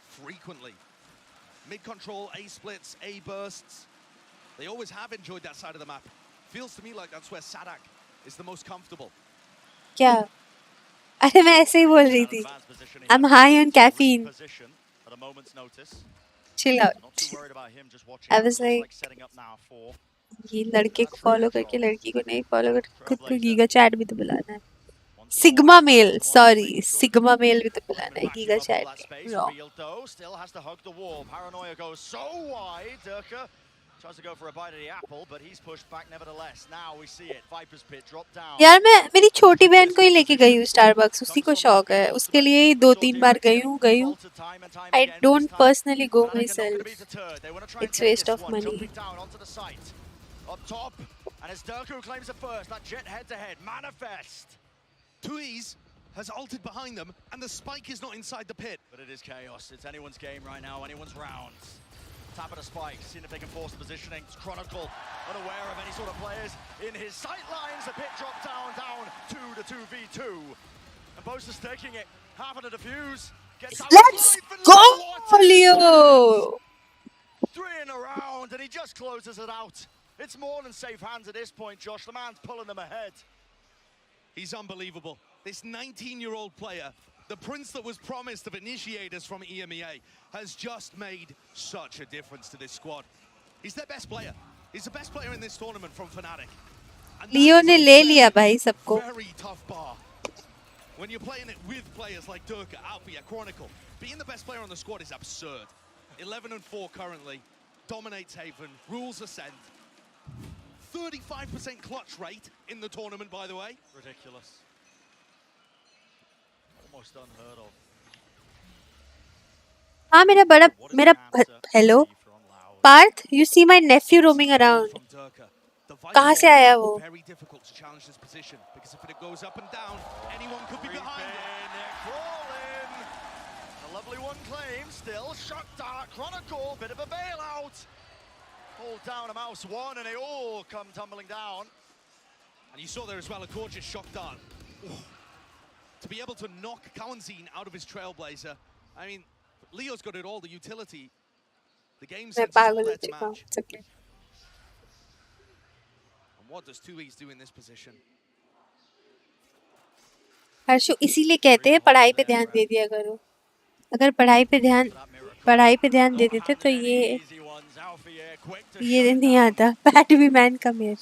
frequently. Mid control, A splits, A bursts. They always have enjoyed that side of the map. Feels to me like that's where Sadak is the most comfortable. क्या? अरे मैं ऐसे ही बोल रही थी. I'm high on caffeine. At a moment's notice. Chill out. I was like, ये लड़के को फॉलो करके लड़की को नहीं फॉलो करके खुद को गीगा चैट भी तो बुलाना है. Sigma male, sorry, Sigma male भी तो बुलाना है giga chad. Still has to hug the wall. Paranoia goes so wide. Durka tries to go for a bite of the apple, but he's pushed back nevertheless. Now we see it. Viper's pit drop down. यार मैं मेरी छोटी बहन को ही लेके गई हूँ Starbucks. उसी को शौक है. उसके लिए ही 2-3 बार गई हूँ. I don't personally go myself. It's waste of money. Up top, and it's Durka who claims it first. That jet head-to-head. Manifest. Tuiz has ulted behind them, and the spike is not inside the pit. But it is chaos. It's anyone's game right now, anyone's rounds. Tap of the spike, seeing if they can force the positioning. It's Chronicle, unaware of any sort of players in his sight lines. The pit drop down 2 to 2v2. And Bosa's taking it. Half of the defuse. Let's go, Leo! 3 in a round, and he just closes it out. It's more than safe hands at this point, Josh. The man's pulling them ahead. He's unbelievable. This 19-year-old player, the prince that was promised of initiators from EMEA, has just made such a difference to this squad. He's their best player. He's the best player in this tournament from Fnatic. Leo ने ले लिया भाई सबको. Very tough bar. When you're playing it with players like Durka, Alfia, Chronicle, being the best player on the squad is absurd. 11-4 currently, dominates Haven, rules Ascent. 35% clutch rate in the tournament, by the way. Ridiculous. Almost unheard of. हाँ मेरा hello Parth, you see my nephew roaming around. कहाँ से आया वो? Very difficult to challenge this position because if it goes up and down, anyone could be behind it. A lovely one claim, still shock dart, Chronicle, bit of a bailout. Hold down a mouse one and they all come tumbling down. And you saw there as well a gorgeous shock dart. To be able to knock Kawanzine out of his Trailblazer, I mean, Leo's got it all, the utility, the game sense, all there to match. It's okay. And what does Tuiz do in this position? Harshu इसीलिए कहते हैं पढ़ाई पे ध्यान दे दिया करो. अगर पढ़ाई पे ध्यान दे देते तो ये दिन नहीं आता. Battery man, come here.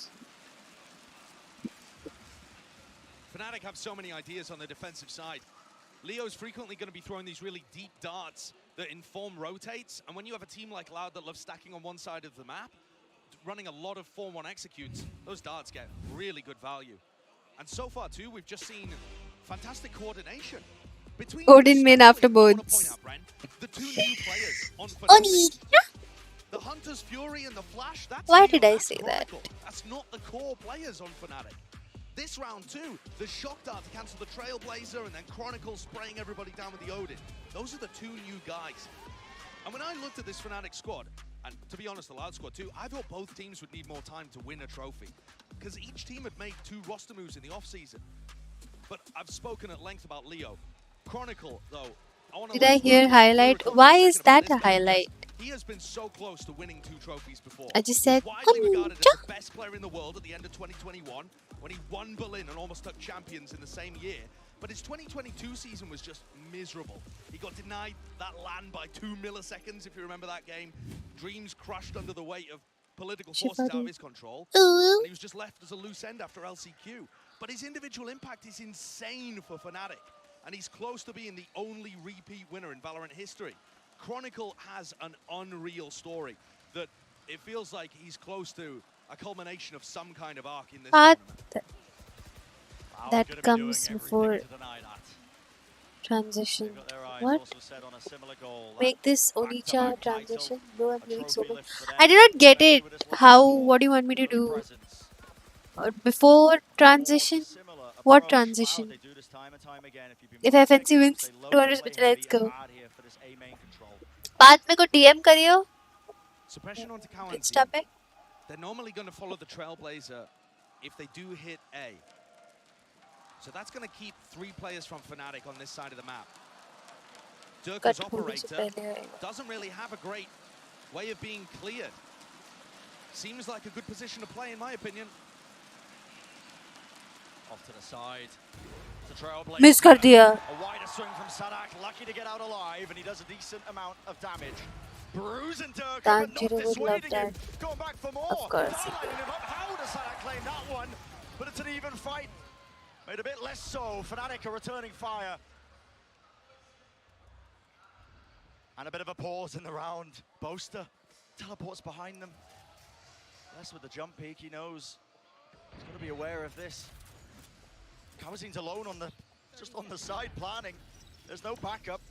Fnatic have so many ideas on the defensive side. Leo's frequently going to be throwing these really deep darts that inform rotates, and when you have a team like Loud that loves stacking on one side of the map, running a lot of 4-1 executes, those darts get really good value. And so far too, we've just seen fantastic coordination between Odin main afterboards. the two new players on Fnatic. The Hunter's Fury and the Flash, that's Why did I say that? That's not the core players on Fnatic. This round too, the shock dart to cancel the Trailblazer and then Chronicle spraying everybody down with the Odin. Those are the two new guys. And when I looked at this Fnatic squad, and to be honest, the Loud squad too, I thought both teams would need more time to win a trophy. Because each team had made 2 roster moves in the off-season. But I've spoken at length about Leo. Chronicle, though, Did I hear highlight? Why is that a highlight? He has been so close to winning 2 trophies before. I just said, He's widely regarded as the best player in the world at the end of 2021 when he won Berlin and almost took champions in the same year. But his 2022 season was just miserable. He got denied that land by 2 milliseconds, if you remember that game. Dreams crushed under the weight of political forces out of his control. And he was just left as a loose end after LCQ. But his individual impact is insane for Fnatic. And he's close to being the only repeat winner in Valorant history. Chronicle has an unreal story that it feels like he's close to a culmination of some kind of arc in this tournament. That comes before transition. What? Make this Onicha transition? Bro, I'm doing so much. I did not get it. How? What do you want me to do? Before transition? What transition? If FNC wins 200, let's go. बाद में को DM करियो. Suppression onto Cowan. Insta पे. They're normally going to follow the Trailblazer if they do hit A. So that's going to keep 3 players from Fnatic on this side of the map. Durka's operator doesn't really have a great way of being cleared. Seems like a good position to play, in my opinion. Off to the side. Miss कर दिया. A wider swing from Sadak, lucky to get out alive, and he does a decent amount of damage. Bruise and Durka, but not dissuading him. Going back for more. Of course. How does Sadak claim that one? But it's an even fight. Made a bit less so. Fnatic are returning fire. And a bit of a pause in the round. Boaster teleports behind them. Less with the jump peek, he knows. He's got to be aware of this. Kawazin's alone on just on the side planning. There's no backup.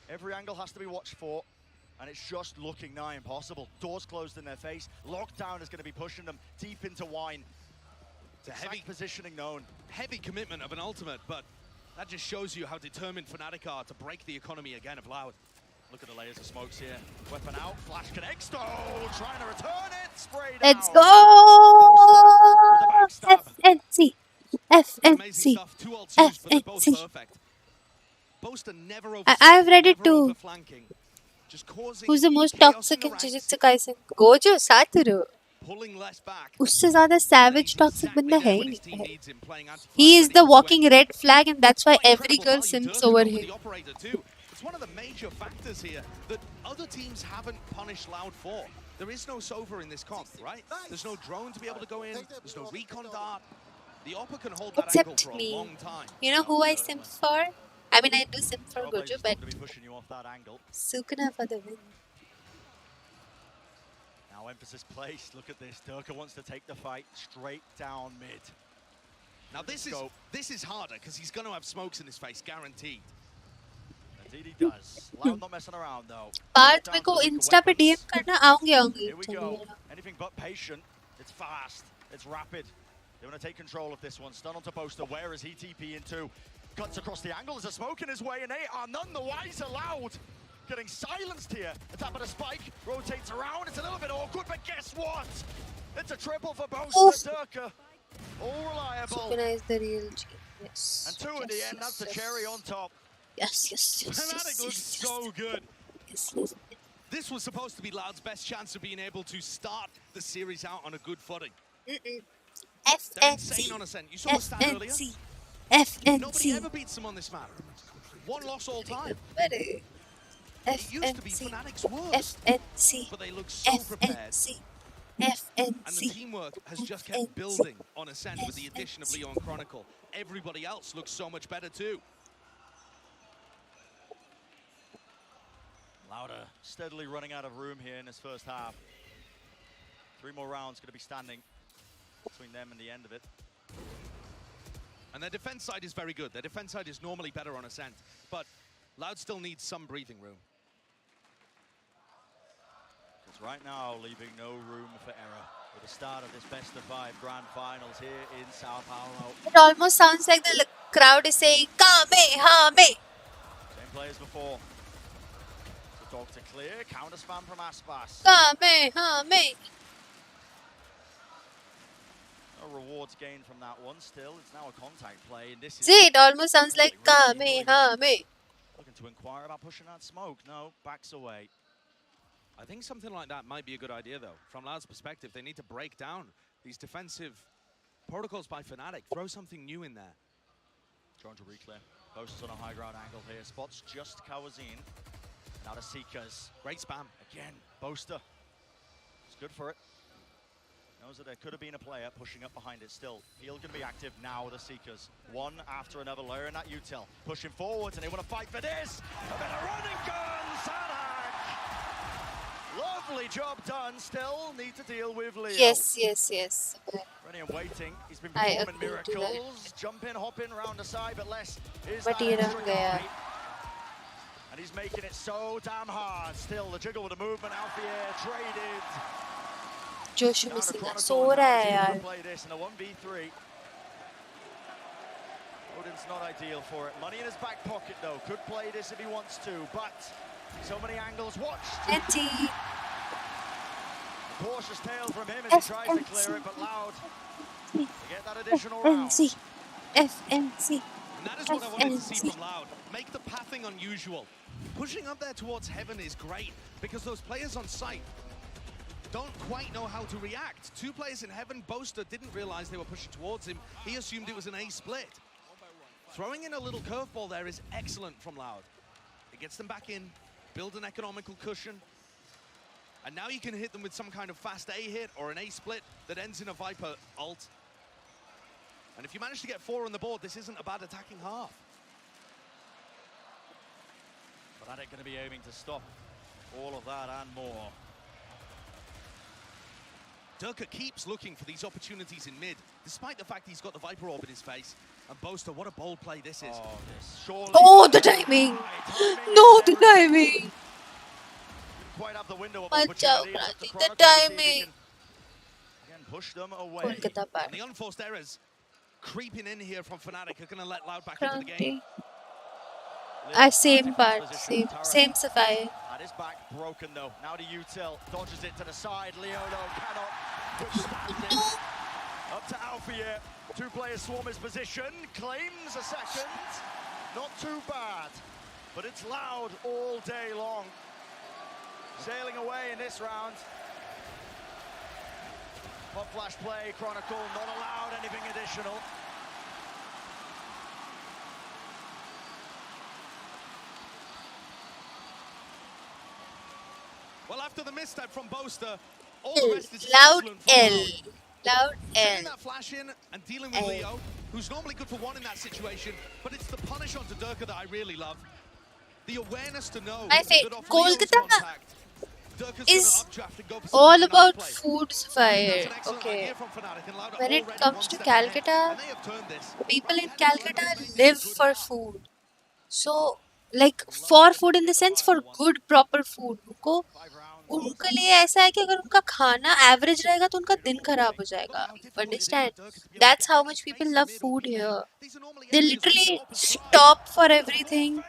Every angle has to be watched for, and it's just looking nigh impossible. Doors closed in their face. Lockdown is going to be pushing them deep into wine. It's a heavy positioning known. Heavy commitment of an ultimate, but that just shows you how determined Fnatic are to break the economy again of Loud. Look at the layers of smokes here. Weapon out, flash connects. Oh, trying to return it. Spray down. Let's go! FNC. FNC. FNC. I've read it too. Who's the most toxic in Jujutsu Kaisen? Gojo Satoru. उससे ज़्यादा savage toxic बंदा है ही नहीं. He is the walking red flag, and that's why every girl simps over him. It's one of the major factors here that other teams haven't punished Loud for. There is no Sova in this comp, right? There's no drone to be able to go in. There's no recon dart. The Oppa can hold that angle for a long time. You know who I simp for? I mean, I do simp for Gojo, but Sukuna for the win. Now emphasis placed. Look at this. Durka wants to take the fight straight down mid. Now this is harder because he's going to have smokes in his face, guaranteed. Indeed he does. Loud not messing around though. Part मेरे को Insta पे DM करना आऊँगी. Here we go. Anything but patient. It's fast. It's rapid. They want to take control of this one. Stun onto Boaster. Where is he TP into? Cuts across the angle. There's a smoke in his way, and they are none the wiser. Loud getting silenced here. A tap of a spike. Rotates around. It's a little bit awkward, but guess what? It's a triple for Boaster. Durka. All reliable. Sukuna is the real genius. And 2 in the end. That's the cherry on top. Yes. Fnatic looks so good. This was supposed to be Loud's best chance of being able to start the series out on a good footing. They're insane on Ascent. You saw the stat earlier? FNC. Nobody ever beats them on this map. 1 loss all time. FNC. It used to be Fnatic's worst. FNC. But they look so prepared. FNC. And the teamwork has just kept building on Ascent with the addition of Leon Chronicle. Everybody else looks so much better too. Lauda steadily running out of room here in this first half. 3 more rounds going to be standing between them and the end of it. And their defense side is very good. Their defense side is normally better on Ascent, but Loud still needs some breathing room. Because right now, leaving no room for error with the start of this best-of-5 grand finals here in Sao Paulo. It almost sounds like the crowd is saying, Kamehame! Same play as before. The dog to clear, counter spam from Aspas. Kamehame! No rewards gained from that one still. It's now a contact play. And this is See, it almost sounds like Kamehame. looking to inquire about pushing that smoke. No, backs away. I think something like that might be a good idea, though. From Loud's perspective, they need to break down these defensive protocols by Fnatic. Throw something new in there. Trying to reclaim. Boasts on a high ground angle here. Spots just Kawazine. Now the Seekers. Great spam. Again, Boaster. It's good for it. Knows that there could have been a player pushing up behind it still. Field can be active now, the Seekers. One after another, layering that util. Pushing forwards, and they want to fight for this. A bit of running gun, Sadak! Lovely job done, still need to deal with Leo. Yes. Brilliant waiting. He's been performing miracles. Jumping, hopping around the side, but less is that extra guy. And he's making it so damn hard. Still, the jiggle with the movement out the air, traded. जोश में सो रहा है यार. Play this in a 1v3. Odin's not ideal for it. Money in his back pocket though. Could play this if he wants to, but so many angles. Watch. FNC. Cautious tail from him as he tries to clear it, but Loud to get that additional round. FNC. And that is what I wanted to see from Loud. Make the pathing unusual. Pushing up there towards heaven is great because those players on site don't quite know how to react. Two players in heaven, Boaster didn't realize they were pushing towards him. He assumed it was an A split. Throwing in a little curveball there is excellent from Loud. It gets them back in, build an economical cushion, and now you can hit them with some kind of fast A hit or an A split that ends in a Viper ult. And if you manage to get 4 on the board, this isn't a bad attacking half. But Fnatic going to be aiming to stop all of that and more. Durka keeps looking for these opportunities in mid, despite the fact he's got the Viper Orb in his face. And Boaster, what a bold play this is. Oh, the timing! No, the timing! Quite have the window of opportunity. The timing! Again, push them away. Kolkata And the unforced errors creeping in here from Fnatic are going to let Loud back into the game. Same part, same Sapphire. That is back broken though. Now to util, dodges it to the side. Leo though cannot withstand it. Up to Alfia. 2 players swarm his position. Claims a second. Not too bad, but it's Loud all day long. Sailing away in this round. Pop flash play, Chronicle not allowed anything additional. Well, after the misstep from Boaster, all the rest is Loud L. Loud L. Getting that flash in and dealing with Leo, who's normally good for 1 in that situation, but it's the punish onto Durka that I really love. The awareness to know My favorite, that off Kolkata contact, is all about food, Sapphire. Okay. When it comes to Calcutta, people in Calcutta live for food. So, like, for food in the sense for good, proper food. उनके लिए ऐसा है कि अगर उनका खाना average रहेगा तो उनका दिन खराब हो जाएगा. Understand? That's how much people love food here. They literally stop for everything.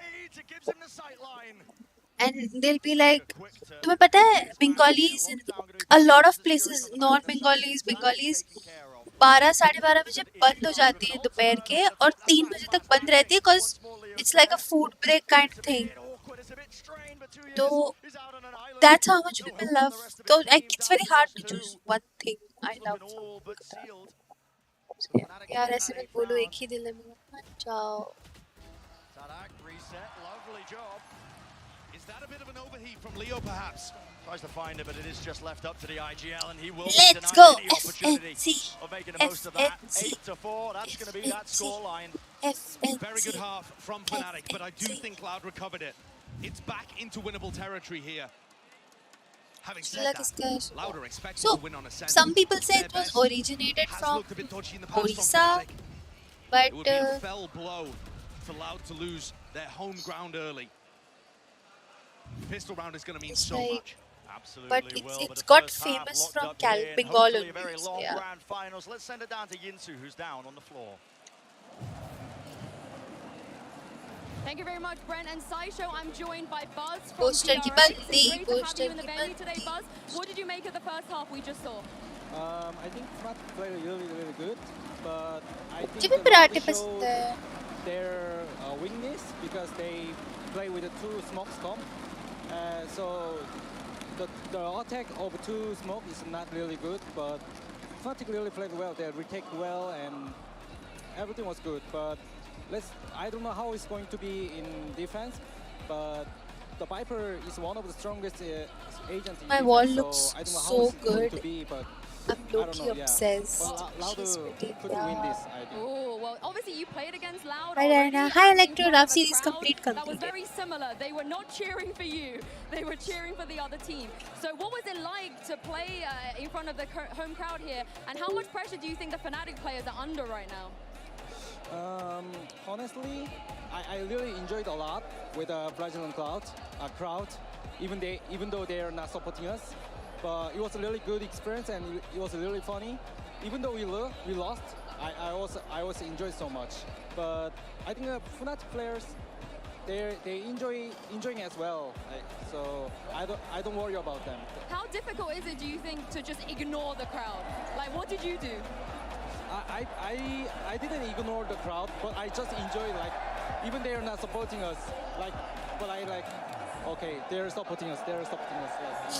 And they'll be like, तुम्हें पता है Bengalis, a lot of places, non-Bengalis, Bengalis 12-12:30 बजे बंद हो जाती है दोपहर के और 3 बजे तक बंद रहती है because it's like a food break kind of thing. So that's how much people love. So it's very hard to choose one thing I love. यार ऐसे मत बोलो, एक ही दिल है मेरा. जाओ. Is that a bit of an overheat from Leo, perhaps? Tries to find it, but it is just left up to the IGL, and he will Let's go, any opportunity FNC. of making the most of that. FNC. 8-4, that's going to be that scoreline. Very good half from Fnatic, but I do think Cloud recovered it. It's back into winnable territory here. Having said that, Loud are expected to win on Ascent. Some people say it was originated from Orissa, but it would be a fell blow for Loud to lose their home ground early. Pistol round is going to mean so much. Absolutely, but it's got famous from Bengal. Very long grand finals. Let's send it down to Yinsu, who's down on the floor. Thank you very much, Brent and Saisho. I'm joined by Buzz from Poster TRX. ki bandi, It's great to have poster you in the ki venue bandi. today, Buzz. What did you make of the first half we just saw? I think Fnatic played really good, but I think मुझे भी पराठे पसंद है. their weakness because they play with a 2 smoke storm. So the attack of two smoke is not really good, but Fnatic really played well. They retake well and everything was good. But I don't know how it's going to be in defense, but the Viper is one of the strongest agents in My defense. wall So looks I don't know how so it's going good. to be, but I'm low-key obsessed. Loud She's pretty could win this, I think. Oh, well, obviously you played against Loud Hi already. Diana. Hi and in Electro. front Rap of a series crowd completed. That was very similar. They were not cheering for you. They were cheering for the other team. So what was it like to play in front of the home crowd here? And how much pressure do you think the Fnatic players are under right now? Honestly, I really enjoyed a lot with the Brazilian crowd, even though they are not supporting us. But it was a really good experience and it was really funny. Even though we lost, I also enjoyed so much. But I think the Fnatic players, they enjoying as well. So I don't worry about them. How difficult is it, do you think, to just ignore the crowd? Like, what did you do? I didn't ignore the crowd, but I just enjoyed, like, even they are not supporting us, okay, they're supporting us.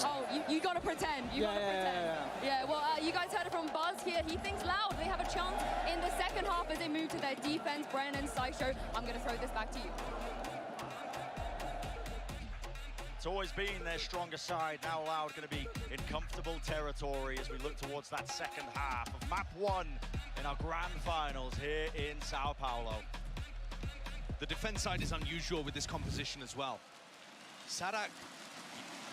Oh, you gotta pretend. You gotta pretend. Yeah, well, you guys heard it from Buzz here. He thinks Loud, they have a chance in the second half as they move to their defense. Brennan, Sideshow, I'm gonna throw this back to you. It's always been their stronger side. Now Loud going to be in comfortable territory as we look towards that second half of map 1 in our grand finals here in Sao Paulo. The defense side is unusual with this composition as well. Sadak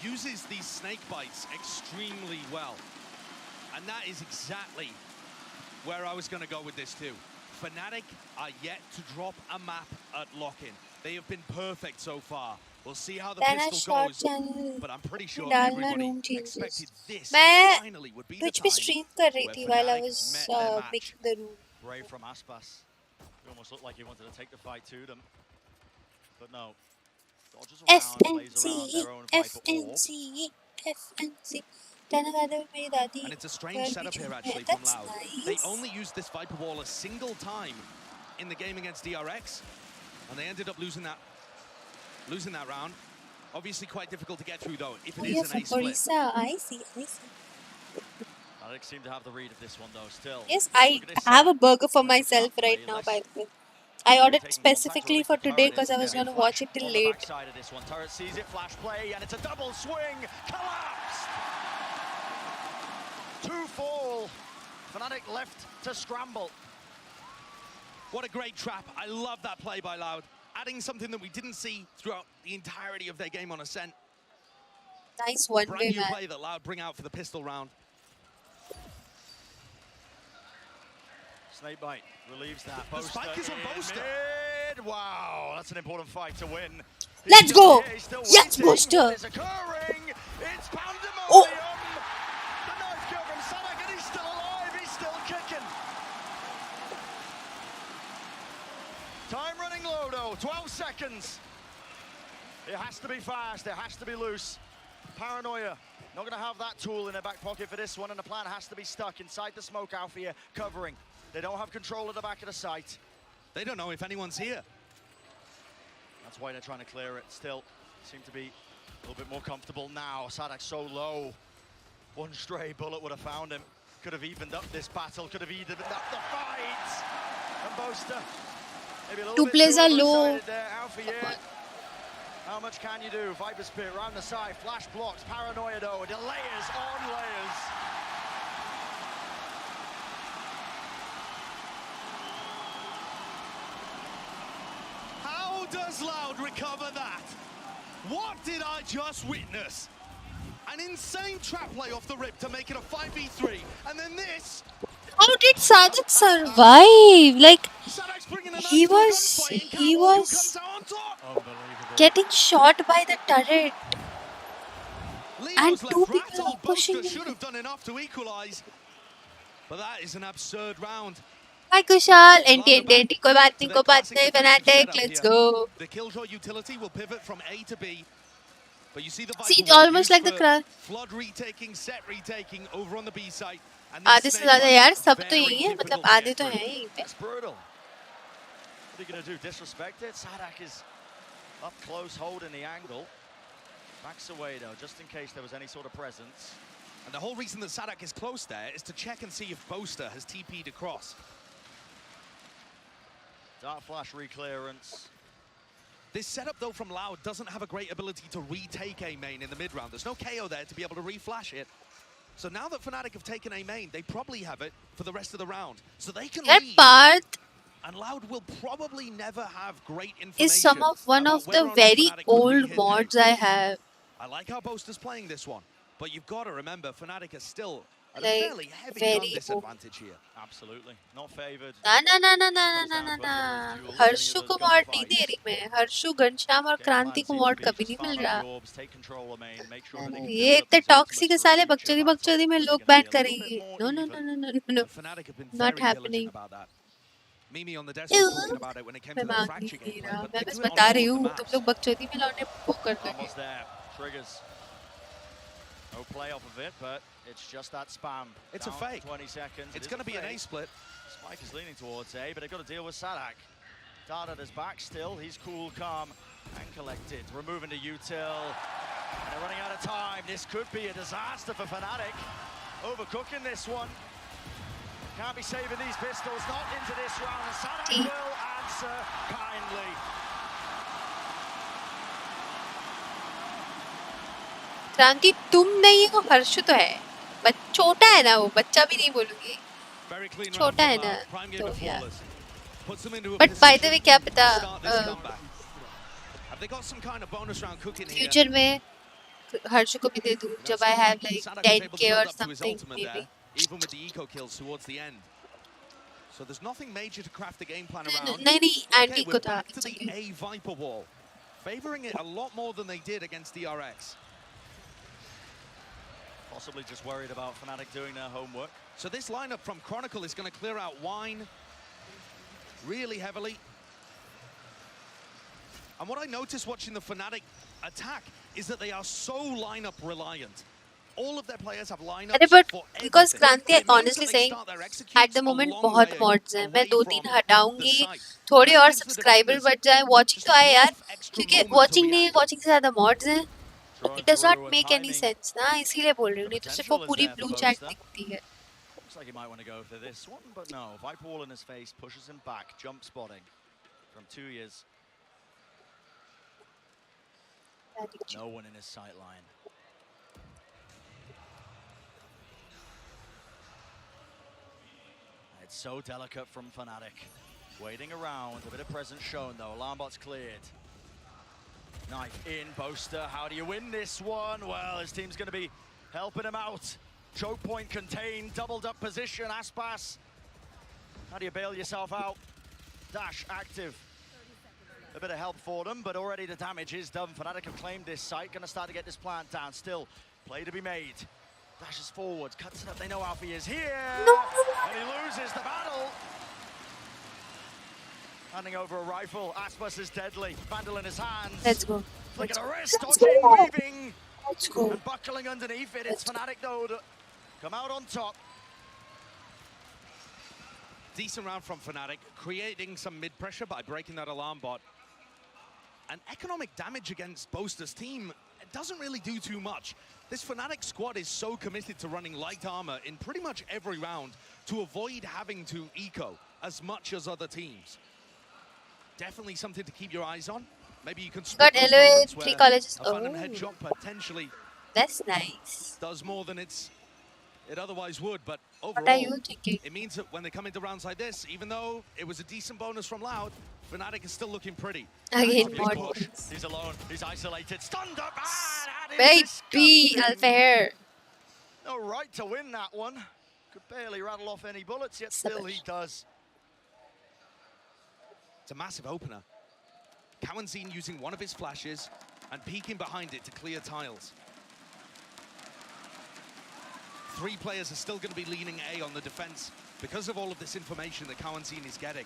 uses these snake bites extremely well. And that is exactly where I was going to go with this too. Fnatic are yet to drop a map at LOCKIN. They have been perfect so far. We'll see how the pistol goes, but I'm pretty sure everybody expected this finally would be the time stream कर रही थी while I was making the room. Brave from Aspas. It almost looked like he wanted to take the fight to them, but no. Dodges around, plays around their own FNC. And it's a strange setup here actually from Loud. They only used this Viper Wall a single time in the game against DRX, and they ended up losing that round. Obviously quite difficult to get through though, if it is an A split. I see. Alex seemed to have the read of this one though, still. Yes, I have a burger for myself right now, by the way. I ordered specifically for today because I was going to watch it till late. Side of this one. Turret sees it, flash play, and it's a double swing. Collapsed! 2 fall. Fnatic left to scramble. What a great trap. I love that play by Loud. Adding something that we didn't see throughout the entirety of their game on Ascent. Nice one, brand new play that Loud bring out for the pistol round. Snakebite relieves that. The spike is on Boaster. Wow, that's an important fight to win. Let's go! Yes, Boaster! It's occurring. It's pandemonium. Oh. The knife kill from Sadak, and he's still alive. He's still kicking. Time running low though, 12 seconds. It has to be fast, it has to be loose. Paranoia, not gonna have that tool in their back pocket for this one, and the plan has to be stuck inside the smoke out here, covering. They don't have control of the back of the site. They don't know if anyone's here. That's why they're trying to clear it. Still, seem to be a little bit more comfortable now. Sadak so low. One stray bullet would have found him. Could have evened up this battle, could have evened up the fight. And Boaster. Two players are low. How much can you do? Viper Spear around the side, flash blocks, Paranoia though, layers on layers. How does Loud recover that? What did I just witness? An insane trap play off the rip to make it a 5v3, and then this. How did Sadak survive? Like, he was getting shot by the turret, and 2 people are pushing him. Should have done enough to equalize, but that is an absurd round. Hi Kushal, NT, कोई बात नहीं, Fnatic, let's go. The Killjoy utility will pivot from A to B. But you see the it's almost like the crowd. Flood retaking, set retaking over on the B side. आधे से ज़्यादा यार सब तो यही है, मतलब आधे तो हैं यहीं पे. That's brutal. What are you going to do? Disrespect it? Sadak is up close, holding the angle. Backs away though, just in case there was any sort of presence. And the whole reason that Sadak is close there is to check and see if Boaster has TP'd across. Dart flash reclearance. This setup, though, from Loud doesn't have a great ability to retake A main in the mid-round. There's no KO there to be able to reflash it. So now that Fnatic have taken A main, they probably have it for the rest of the round. So they can lead. And Loud will probably never have great information. Is some of one of the very old mods I have. I like how Boaster's playing this one. But you've got to remember, Fnatic is still at Like, a fairly heavy very gun disadvantage here. Absolutely. Not favored. ना हर्षु को mod नहीं दे रही मैं. हर्षु घनश्याम और क्रांति को mod कभी नहीं मिल रहा. ये इतने टॉक्सिक है साले बकचोदी में लोग बैन करेंगे. No. Not happening. Mimi on the desk was talking about it when it came to the fracture gameplay. मैं बस बता रही हूँ तुम लोग बकचोदी में लौटे वो कर रहे Almost there. Triggers. No play off of it, but it's just that spam. It's a fake. 20 seconds. It's going to be an A split. Spike is leaning towards A, but they've got to deal with Sadak. Dart at his back still. He's cool, calm, and collected. Removing the util. And they're running out of time. This could be a disaster for Fnatic. Overcooking this one. Can't be saving these pistols. Not into this round. And Sadak will answer kindly. क्रांति तुम नहीं हो हर्षु तो है but छोटा है ना वो बच्चा भी नहीं बोलूंगी छोटा है ना तो यार बट बाय द वे क्या पता फ्यूचर में हर्षु को भी दे दूं जब I have like 10K or something maybe even with the eco kills towards the end. So there's nothing major to craft the game plan around. नहीं एंटी को था to the A Viper wall, favoring it a lot more than they did against DRX. Possibly just worried about Fnatic doing their homework. So this lineup from Chronicle is going to clear out Wine really heavily. And what I noticed watching the Fnatic attack is that they are so lineup reliant. All of their players have lineups but for because everything. Kranti is honestly saying at the moment बहुत mods हैं मैं 2-3 हटाऊंगी थोड़े और subscriber बढ़ जाए watching तो आए यार क्योंकि watching नहीं watching से ज़्यादा mods हैं it does not make any sense ना इसीलिए बोल रही हूँ नहीं तो सिर्फ वो पूरी blue chat दिखती है. Looks like he might want to go for this one, but no. Viper wall in his face pushes him back. Jump spotting from 2 years. No one in his sight line. It's so delicate from Fnatic. Waiting around, a bit of presence shown though. Alarm bot's cleared. Knife in, Boaster. How do you win this one? Well, his team's going to be helping him out. Choke point contained, doubled up position, Aspas. How do you bail yourself out? Dash active. A bit of help for them, but already the damage is done. Fnatic have claimed this site, going to start to get this plant down. Still, play to be made. Dashes forward, cuts it up, they know Alfie is here! And he loses the battle! Handing over a rifle, Aspas is deadly. Vandal in his hands. Let's go. Flick at a wrist, dodging, weaving. Let's go. And buckling underneath it. It's Fnatic though to come out on top. Decent round from Fnatic, creating some mid-pressure by breaking that alarm bot. And economic damage against Boaster's team, it doesn't really do too much. This Fnatic squad is so committed to running light armor in pretty much every round to avoid having to eco as much as other teams. Definitely something to keep your eyes on. Maybe you can spot those LOA, moments 3 where colleges. a Phantom headshot potentially That's nice. does more than it otherwise would, but What are overall, you thinking? it means that when they come into rounds like this, even though it was a decent bonus from Loud, Fnatic is still looking pretty. Again, Big push. He's alone, he's isolated, stunned up, Baby, Alfair. No right to win that one. Could barely rattle off any bullets, yet still he does. It's a massive opener. Kawanzine using one of his flashes and peeking behind it to clear tiles. 3 players are still going to be leaning A on the defense because of all of this information that Kawanzine is getting.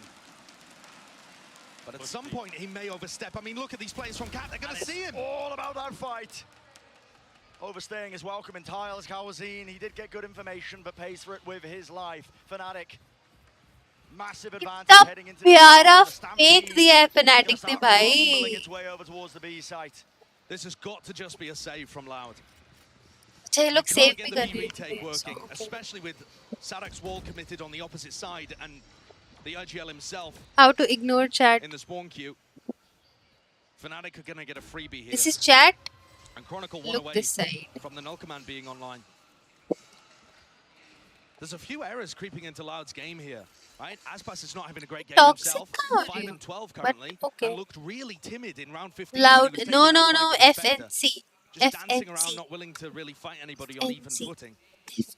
But at some point, he may overstep. I mean, look at these players from Cat. They're going to see him. All about that fight. Overstaying his welcome in tiles, Kawanzine. He did get good information, but pays for it with his life. Fnatic. Massive advantage heading into प्यारा फेंक दिया है Fnatic ने भाई. its way over towards the B site. This has got to just be a save from Loud. अच्छा ये लोग save भी कर रहे take working, हैं. especially with Sadak's wall committed on the opposite side and the IGL himself. How to ignore chat? In the spawn queue. Fnatic are going to get a freebie here. This is chat. And Chronicle Look away this side. from the null command being online. There's a few errors creeping into Loud's game here, right? Aspas is not having a great game himself. 5 and 12 currently, okay. and looked really timid in round 15. Loud. No. FNC. Just dancing around, not willing to really fight anybody on even footing.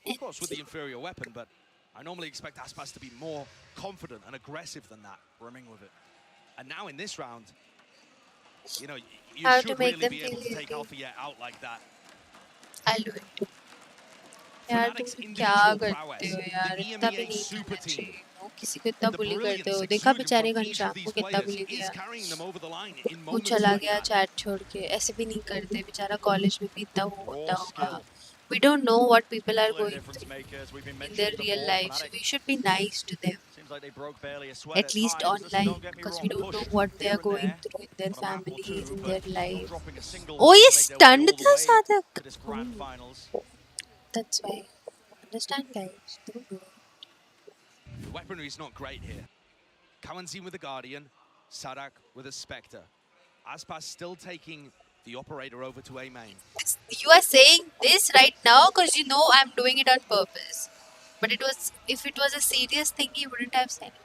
Of course, with the inferior weapon, but I normally expect Aspas to be more confident and aggressive than that, brimming with it. And now in this round, you know, you How should to make really them be able to feel take Alpha Yet out like that. I'll do it. यार तुम क्या करते हो यार इतना भी नहीं करना चाहिए किसी को इतना बुली करते हो देखा बेचारे घनश्याम को कितना बुली किया वो चला गया चैट छोड़ के ऐसे भी नहीं करते बेचारा कॉलेज में भी इतना होता होगा we don't know what people are going through in their real lives so we should be nice to them at least online because we don't know what they are going through in their families in their lives oh ये stunned था साधक that's why understand guys don't do it. The weaponry is not great here. Kawanzin with the Guardian, Sadak with a Spectre. Aspas still taking the operator over to A main. You are saying this right now because you know I'm doing it on purpose. But it was, if it was a serious thing, you wouldn't have said it.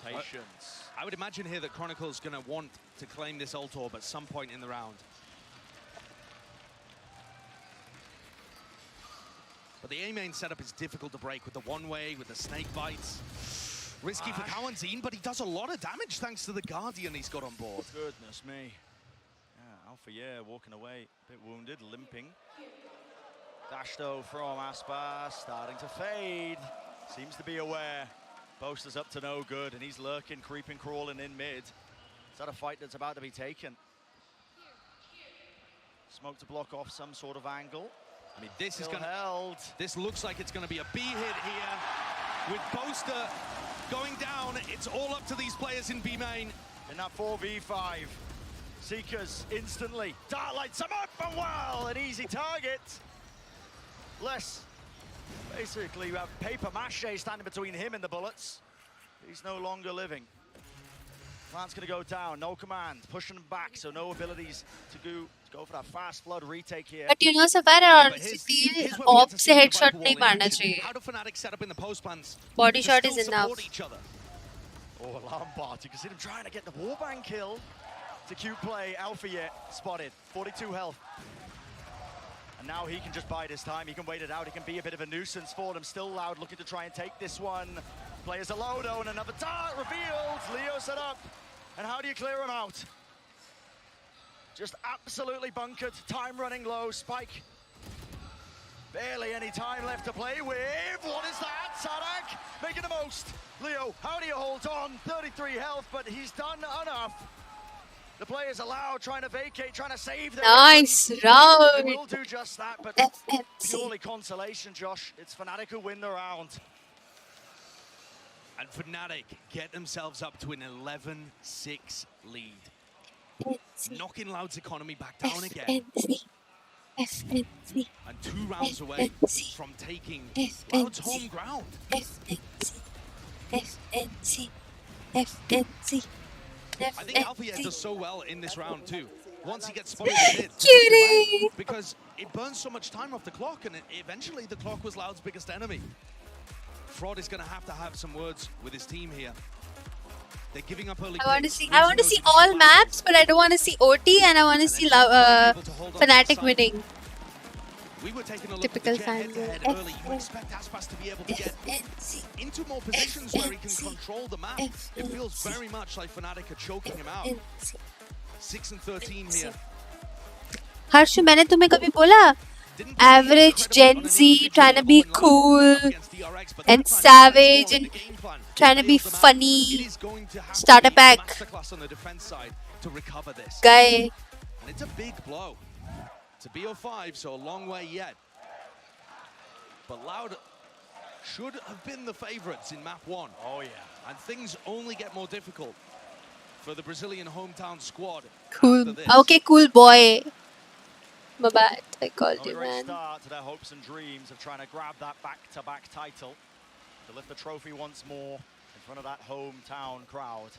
Patience. I would imagine here that Chronicle's going to want to claim this ult orb at some point in the round. But the A main setup is difficult to break with the one-way, with the snake bites. Risky for Kawanzin, but he does a lot of damage thanks to the Guardian he's got on board. Goodness me. Yeah, Alpha yeah, walking away, a bit wounded, limping. Dash though from Aspas, starting to fade. Seems to be aware. Boaster's up to no good, and he's lurking, creeping, crawling in mid. Is that a fight that's about to be taken? Smoke to block off some sort of angle. I mean, this Still is going held. This looks like it's going to be a B hit here. With Boaster going down, it's all up to these players in B main. In that 4v5, Seekers instantly. Dart lights him up, and well, an easy target. Less, basically, you have paper mache standing between him and the bullets. He's no longer living. Plant's gonna go down, no command, pushing him back, so no abilities to go for that fast flood retake here. But you know, Safar, honestly, off se headshot nahi marna chahiye. How do Fnatic set up in the post plans? Body shot is enough. Oh, Lampard, you can see him trying to get the warbang kill. It's a cute play, Alpha yet spotted, 42 health. And now he can just bide his time, he can wait it out, he can be a bit of a nuisance for them. Still Loud looking to try and take this one. Players are low though, and another dart revealed. Leo set up, and how do you clear him out? Just absolutely bunkered, time running low, Spike. Barely any time left to play with. What is that? Sadak making the most. Leo, how do you hold on? 33 health, but he's done enough. The players are Loud, trying to vacate, trying to save their nice weapons. round. They will do just that, but purely consolation, Josh. It's Fnatic who win the round. And Fnatic get themselves up to an 11-6 lead. Knocking Loud's economy back down again. FNC. And 2 rounds away from taking Loud's home ground. FNC. I think Alpha does so well in this round too. Once he gets spotted in mid, Cutie! because it burns so much time off the clock, and eventually the clock was Loud's biggest enemy. Fraud is going to have some words with his team here. They're giving up early. I want to see all maps, but I don't want to see OT, and I want to see Fnatic winning. We were taking a look Typical at the head-to-head early. You expect Aspas to be able to get into more positions where he can control the map. It feels very much like Fnatic are choking him out. 6 and 13 here. Harshu, मैंने तुम्हें कभी बोला? Average Gen Z trying to be cool and savage and trying to be funny. Starter pack. Guy. And it's a big blow. It's a BO5, so a long way yet. But Loud should have been the favorites in map 1. Oh yeah. And things only get more difficult. for the Brazilian hometown squad. Cool. Okay, cool boy. My bad. I called Not a you, great man. start to their hopes and dreams of trying to grab that back-to-back title, to lift the trophy once more in front of that hometown crowd.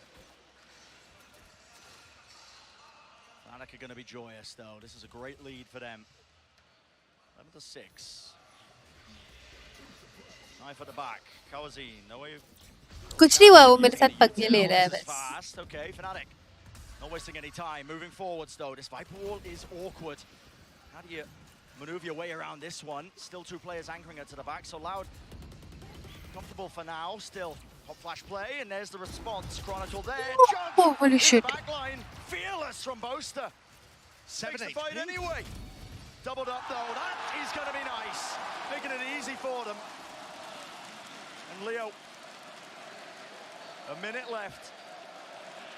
Fnatic are going to be joyous, though. This is a great lead for them. 11-6. Knife at the back. Kawazine, no way. कुछ नहीं हुआ वो मेरे साथ पंगे ले रहा है बस. Fast. Okay, Fnatic. Not wasting any time. Moving forwards, though. This Viper wall is awkward. How do you maneuver your way around this one? Still two players anchoring it to the back. So Loud, comfortable for now. Still hot flash play, and there's the response. Chronicle there. Oh, holy shit. Backline. Fearless from Boaster. 7-8. Takes the fight anyway. Doubled up, though. That is going to be nice. Making it easy for them. And Leo, a minute left.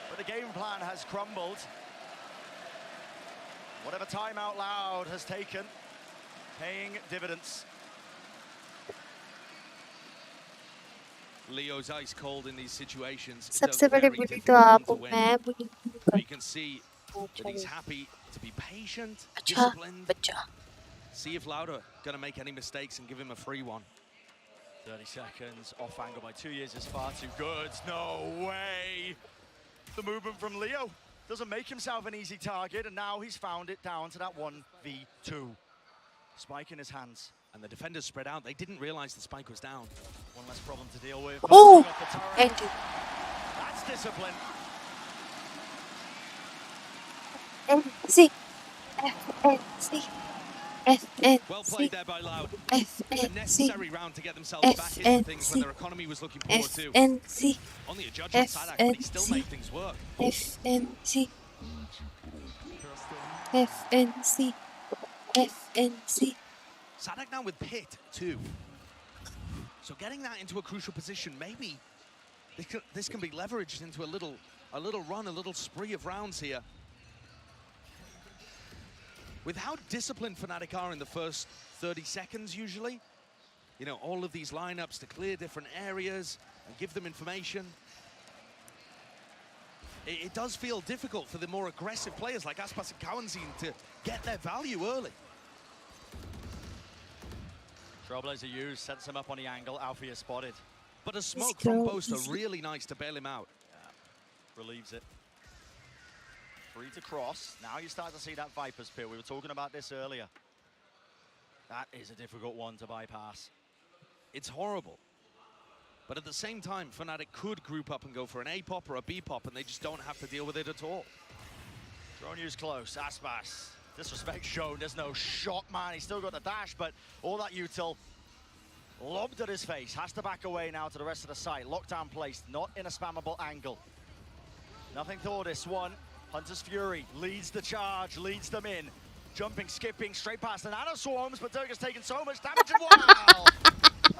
But the game plan has crumbled. Whatever timeout Loud has taken, paying dividends. Leo's ice cold in these situations. सबसे बड़ी बुली तो आप हो, मैं बुली You can see that he's happy to be patient, अच्छा disciplined. बच्चा. See if Lauder going to make any mistakes and give him a free one. 30 seconds, off angle by 2 years is far too good. No way! The movement from Leo doesn't make himself an easy target, and now he's found it down to that 1v2. Spike in his hands. And the defenders spread out. They didn't realize the spike was down. One less problem to deal with. Oh! Thank you. That's discipline. FNC. FNC. FNC. Well played there by Loud. FNC. A necessary round to get themselves back into things when their economy was looking poor too. FNC. Only a judge on Sadak, but he still made things work. FNC. FNC. FNC. Sadak now with Pit too. So getting that into a crucial position, maybe this can be leveraged into a little run, a little spree of rounds here. With how disciplined Fnatic are in the first 30 seconds usually, you know, all of these lineups to clear different areas and give them information. It does feel difficult for the more aggressive players like Aspas and Kawazine to get their value early. Trailblazer used, sets him up on the angle. Alfie is spotted. But a smoke from Boaster, really nice to bail him out. Yeah. Relieves it. Free to cross. Now you start to see that Viper's Pit. We were talking about this earlier. That is a difficult one to bypass. It's horrible. But at the same time, Fnatic could group up and go for an A pop or a B pop, and they just don't have to deal with it at all. Drone use close. Aspas. Disrespect shown. There's no shot, man. He's still got the dash, but all that util lobbed at his face. Has to back away now to the rest of the site. Lockdown placed, not in a spammable angle. Nothing for this one. Hunter's Fury leads the charge, leads them in. Jumping, skipping, straight past the nano swarms, but Dirk has taken so much damage and wow!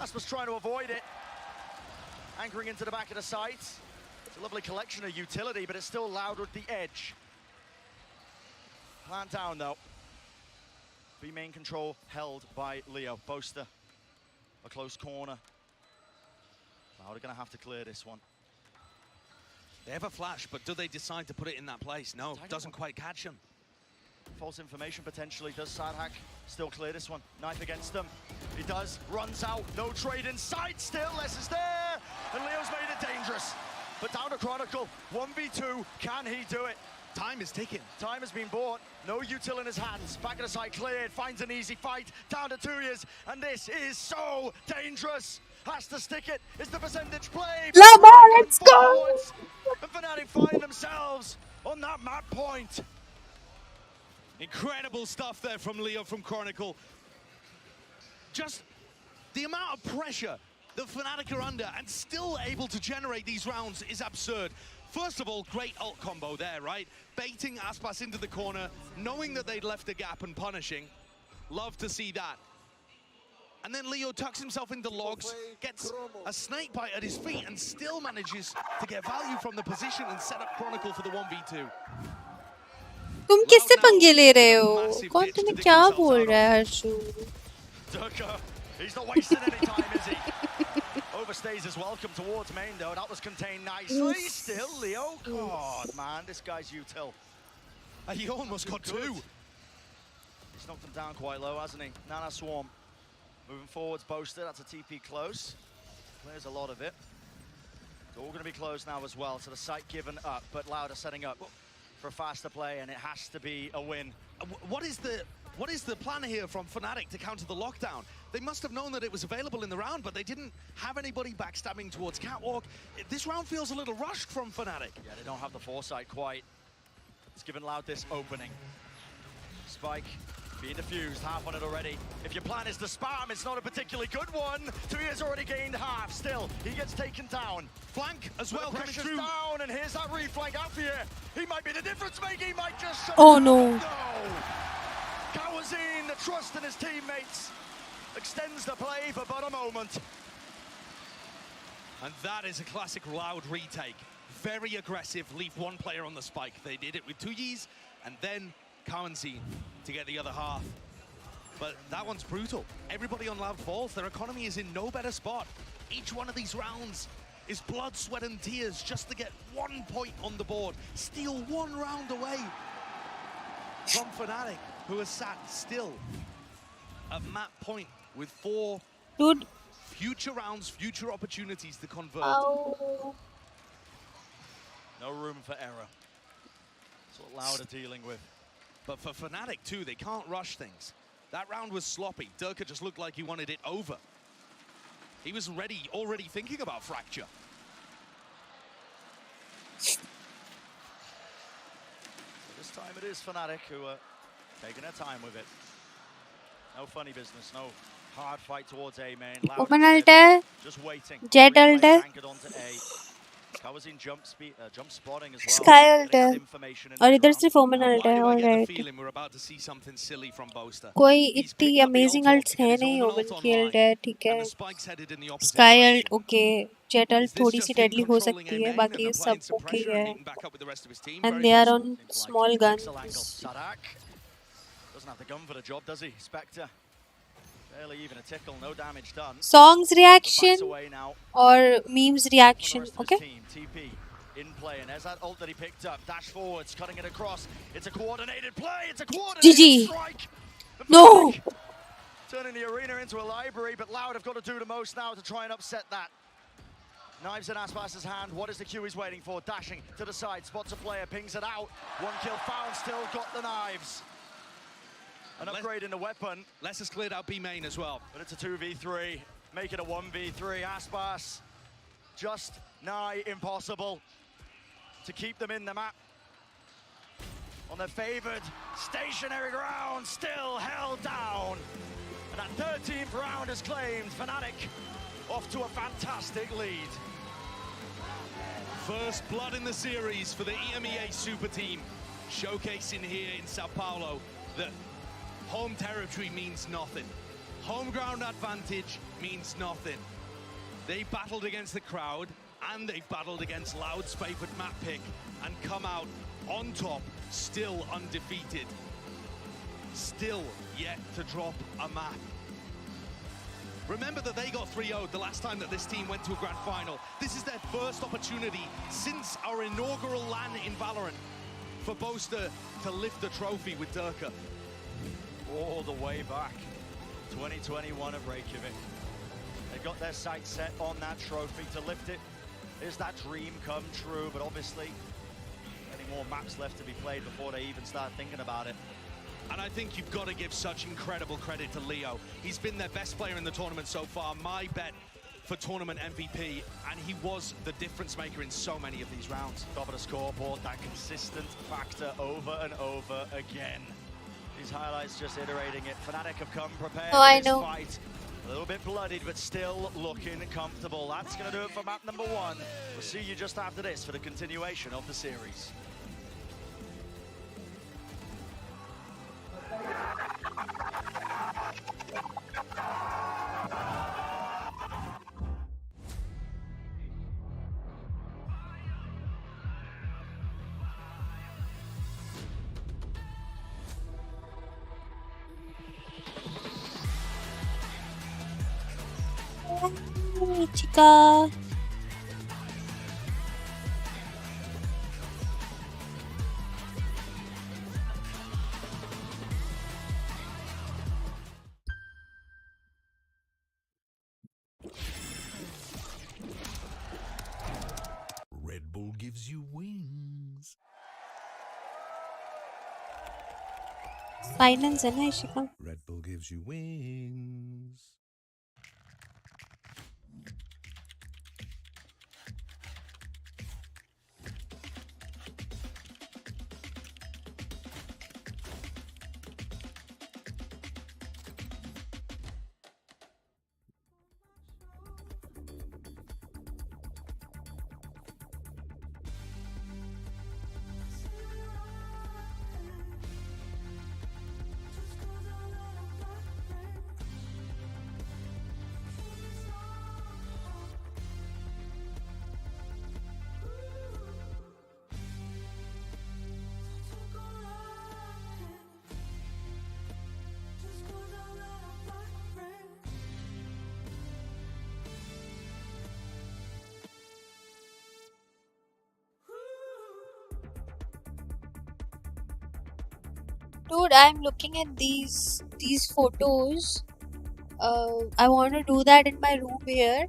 Aspas trying to avoid it. Anchoring into the back of the site. It's a lovely collection of utility, but it's still Loud with the edge. Plant down though. B main control held by Leo. Boaster, a close corner. Loud are gonna have to clear this one. They have a flash, but do they decide to put it in that place? No, doesn't quite catch him. False information potentially. Does Sadhak still clear this one? Knife against them. He does. Runs out. No trade in sight. Still, Les is there. And Leo's made it dangerous. But down to Chronicle. 1v2. Can he do it? Time is ticking. Time has been bought. No util in his hands. Back of the side cleared. Finds an easy fight. Down to 2 years. And this is so dangerous. Has to stick it. It's the percentage play. Lama, let's go. And Fnatic find themselves on that map point. Incredible stuff there from Leo from Chronicle. Just the amount of pressure that Fnatic are under and still able to generate these rounds is absurd. First of all, great ult combo there, right? Baiting Aspas into the corner, knowing that they'd left a gap and punishing. Love to see that. And then Leo tucks himself into logs, gets a snake bite at his feet, and still manages to get value from the position and set up Chronicle for the 1v2. तुम किससे पंगे ले रहे हो? कौन तुम्हें क्या बोल रहा है Harshu? Durka, he's not wasting any time, is he? Over overstays his welcome towards main, though. That was contained nicely. Still, Leo. God, man, this guy's util. He almost got two. He's knocked him down quite low, hasn't he? Nana Swarm. Moving forwards, Boaster. That's a TP close. Clears a lot of it. It's all going to be closed now as well. So the site given up, but Loud are setting up for a faster play, and it has to be a win. What is the plan here from Fnatic to counter the lockdown? They must have known that it was available in the round, but they didn't have anybody backstabbing towards Catwalk. This round feels a little rushed from Fnatic. Yeah, they don't have the foresight quite. It's given Loud this opening. Spike being diffused, half on it already. If your plan is to spam, it's not a particularly good one. Tui has already gained half. Still, he gets taken down. Flank as well coming through. Down, and here's that reflank out for you. He might be the difference maker. He might just shut Oh it no. down. Kawazin, the trust in his teammates, extends the play for but a moment. And that is a classic Loud retake. Very aggressive, leave one player on the spike. They did it with Tuyis and then Kawazin to get the other half. But that one's brutal. Everybody on Loud falls. Their economy is in no better spot. Each one of these rounds is blood, sweat, and tears just to get 1 point on the board. Steal one round away from Fnatic, who are sat still at map point with 4 future rounds, future opportunities to convert. Ow. No room for error. That's what Loud are dealing with. But for Fnatic too, they can't rush things. That round was sloppy. Durka just looked like he wanted it over. He was already thinking about fracture. So this time it is Fnatic who are taking their time with it. No funny business, no hard fight towards A main. Open ult है, just waiting. Jet ult है, Kawazin jump spotting as well. Sky ult है, और इधर सिर्फ open ult है. Alright. We're about to see something silly from Boaster. कोई इतनी amazing ults है नहीं. ओपन की ult है, ठीक है. Sky ult okay. Jet ult थोड़ी सी deadly हो सकती है. बाकी सब okay है. And they are on small guns. Doesn't have the gun for the job, does he? Spectre. Barely even a tickle, no damage done. Songs reaction or memes reaction, okay? TP in play, and there's that ult that he picked up. Dash forwards, cutting it across. It's a coordinated play. It's a coordinated strike. No. Turning the arena into a library, but Loud have got to do the most now to try and upset that. Knives in Aspas's hand. What is the Q he's waiting for? Dashing to the side, spots a player, pings it out. One kill found, still got the knives. An upgrade in the weapon. Les has cleared out B main as well. But it's a 2v3. Make it a 1v3. Aspas just nigh impossible to keep them in the map. On their favored stationary ground, still held down. And that 13th round is claimed. Fnatic off to a fantastic lead. First blood in the series for the EMEA Super Team. Showcasing here in Sao Paulo that home territory means nothing. Home ground advantage means nothing. They battled against the crowd and they've battled against Loud's favorite map pick and come out on top, still undefeated. Still yet to drop a map. Remember that they got 3-0'd the last time that this team went to a grand final. This is their first opportunity since our inaugural LAN in Valorant for Boaster to lift the trophy with Durka. All the way back, 2021 of Reykjavik. They've got their sights set on that trophy to lift it. Is that dream come true? But obviously, any more maps left to be played before they even start thinking about it. And I think you've got to give such incredible credit to Leo. He's been their best player in the tournament so far. My bet for tournament MVP, and he was the difference maker in so many of these rounds. Top of the scoreboard, that consistent factor over and over again. These highlights just iterating it. Fnatic have come prepared for this fight. A little bit bloodied, but still looking comfortable. That's going to do it for map number 1. We'll see you just after this for the continuation of the series. Chica. Red Bull gives you wings. Finals है ना Ishika? Red Bull gives you wings. Dude, I'm looking at these photos. I want to do that in my room here,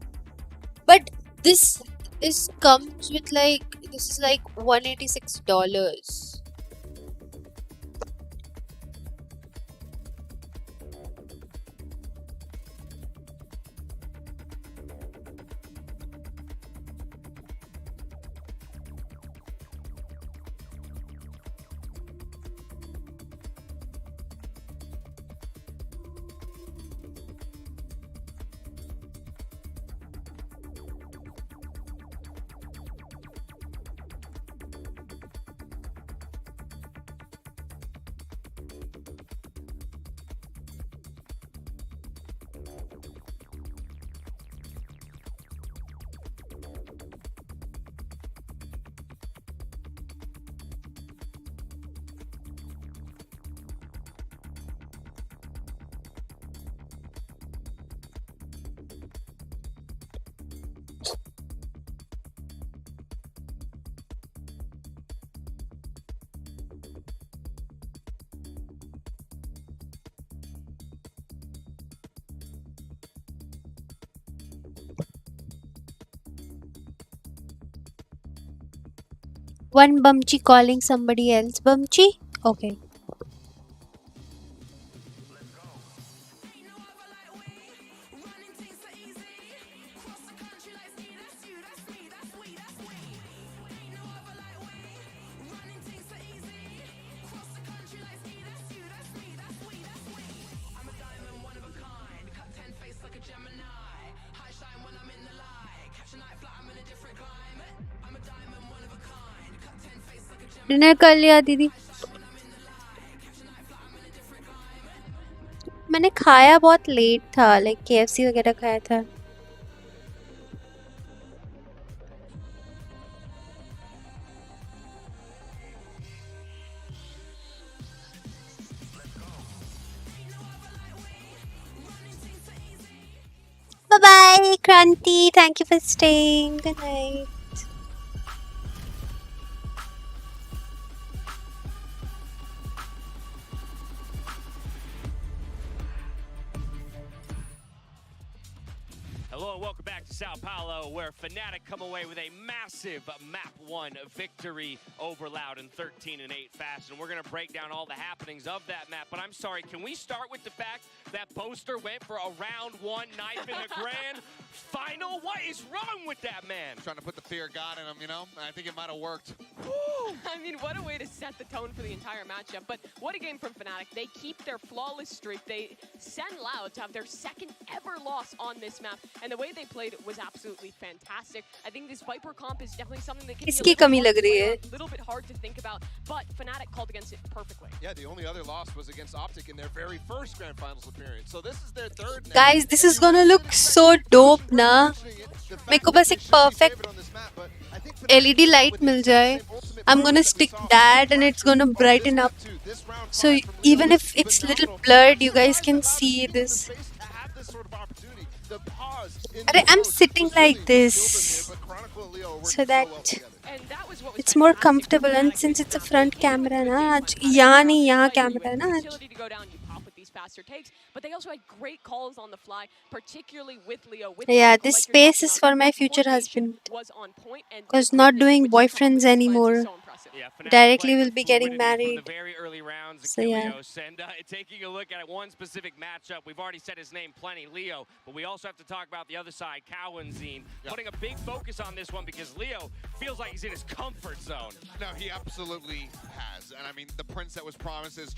but this comes with like this is like $186. One Bumchi calling somebody else. Bumchi? Okay. Dinner कर लिया दीदी? मैंने खाया बहुत late था, like KFC वगैरह खाया था. Bye bye, Kranti. Thank you for staying. Good night. Hello and welcome back to Sao Paulo, where Fnatic come away with a massive Map 1 victory over Loud in 13-8 fashion. We're going to break down all the happenings of that map, but I'm sorry, can we start with the fact that Poster went for a round 1 knife in the grand final? What is wrong with that man? Trying to put the fear of God in him, you know? I think it might have worked. I mean, what a way to set the tone for the entire matchup. But what a game from Fnatic. They keep their flawless streak. They send Loud to have their second ever loss on this map. And the way they played was absolutely fantastic. I think this Viper comp is definitely something that can इसकी कमी लग रही है. a little bit hard to think about, but Fnatic called against it perfectly. Yeah, the only other loss was against Optic in their very first Grand Finals appearance. So this is their third now. Guys, this is gonna look so dope ना. मेरे को बस एक perfect LED light मिल जाए. I'm gonna stick that and it's gonna brighten up. So even if it's little blurred, you guys can see this. the pause in Arey, I'm sitting like this so that it's more comfortable, and since it's a front camera na aaj yahan nahi yahan camera hai na aaj. Utility to go down, you pop with these faster takes, but they also had great calls on the fly, particularly with Leo. With Yeah, Michael, this like you're space talking is about, for my the future coordination husband. was on point, and Because the not quickness doing in which he come up with boyfriends these plans anymore. is so impressive. Yeah, Fnatic Directly playing will with be getting fluidity from married. the very early rounds, So yeah. Achilleos. And taking a look at one specific matchup, we've already said his name plenty, Leo, but we also have to talk about the other side, Cowanzine, putting a big focus on this one because Leo feels like he's in his comfort zone. No, he absolutely has. And I mean, the prince that was promised, as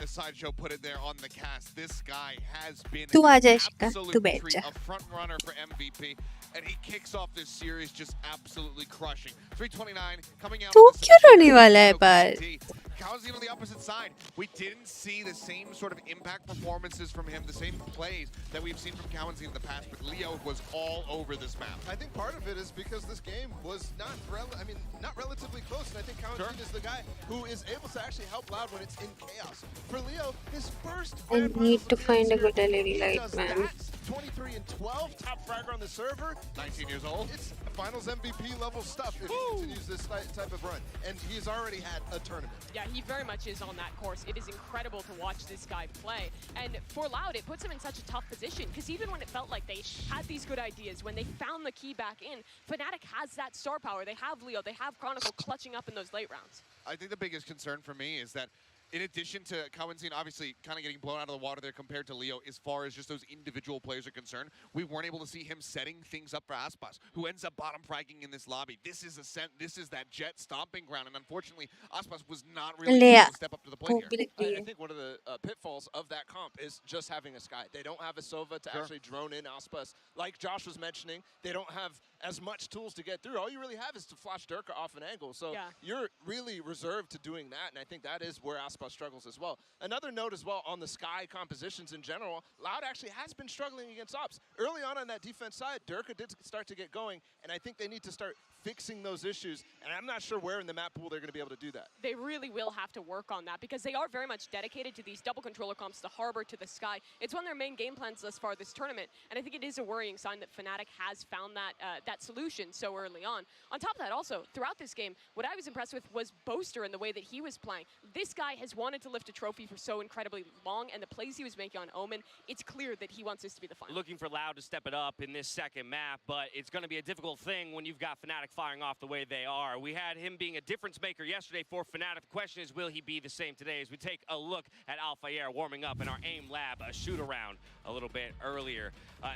Sideshow put it there on the cast, this guy has been Tu aa an ja Ishika, absolute tu baith treat, ja. a front runner for MVP. And he kicks off this series just absolutely crushing. 329 coming out. तू क्यों रोने वाला है पर? Cowanzine on the opposite side. We didn't see the same sort of impact performances from him, the same plays that we've seen from Cowanzine in the past, but Leo was all over this map. I think part of it is because this game was not relatively close, and I think Cowanzine is the guy who is able to actually help Loud when it's in chaos. For Leo, his first I need to find a good LED light, man. 23 and 12, top fragger on the server, 19 years old. It's finals MVP level stuff if he continues this type of run, and he's already had a tournament. Yeah, he very much is on that course. It is incredible to watch this guy play. And for Loud, it puts him in such a tough position because even when it felt like they had these good ideas, when they found the key back in, Fnatic has that star power. They have Leo, they have Chronicle clutching up in those late rounds. I think the biggest concern for me is that in addition to Cowanzine obviously kind of getting blown out of the water there compared to Leo, as far as just those individual players are concerned, we weren't able to see him setting things up for Aspas, who ends up bottom fragging in this lobby. This is that Jet stomping ground, and unfortunately, Aspas was not really able to step up to the plate here. I think one of the pitfalls of that comp is just having a Sky. They don't have a Sova to actually drone in Aspas. Like Josh was mentioning, they don't have as much tools to get through. All you really have is to flash Durka off an angle. So you're really reserved to doing that, and I think that is where Aspas struggles as well. Another note as well on the Sky compositions in general, Loud actually has been struggling against Ops. Early on that defense side, Durka did start to get going, and I think they need to start fixing those issues, and I'm not sure where in the map pool they're going to be able to do that. They really will have to work on that because they are very much dedicated to these double controller comps, the Harbor to the Sky. It's one of their main game plans thus far this tournament, and I think it is a worrying sign that Fnatic has found that solution so early on. On top of that, also, throughout this game, what I was impressed with was Boaster and the way that he was playing. This guy has wanted to lift a trophy for so incredibly long, and the plays he was making on Omen, it's clear that he wants this to be the final. Looking for Loud to step it up in this second map, but it's going to be a difficult thing when you've got Fnatic firing off the way they are. We had him being a difference maker yesterday for Fnatic. The question is, will he be the same today? As we take a look at Alphayer warming up in our AIM lab, a shoot-around a little bit earlier.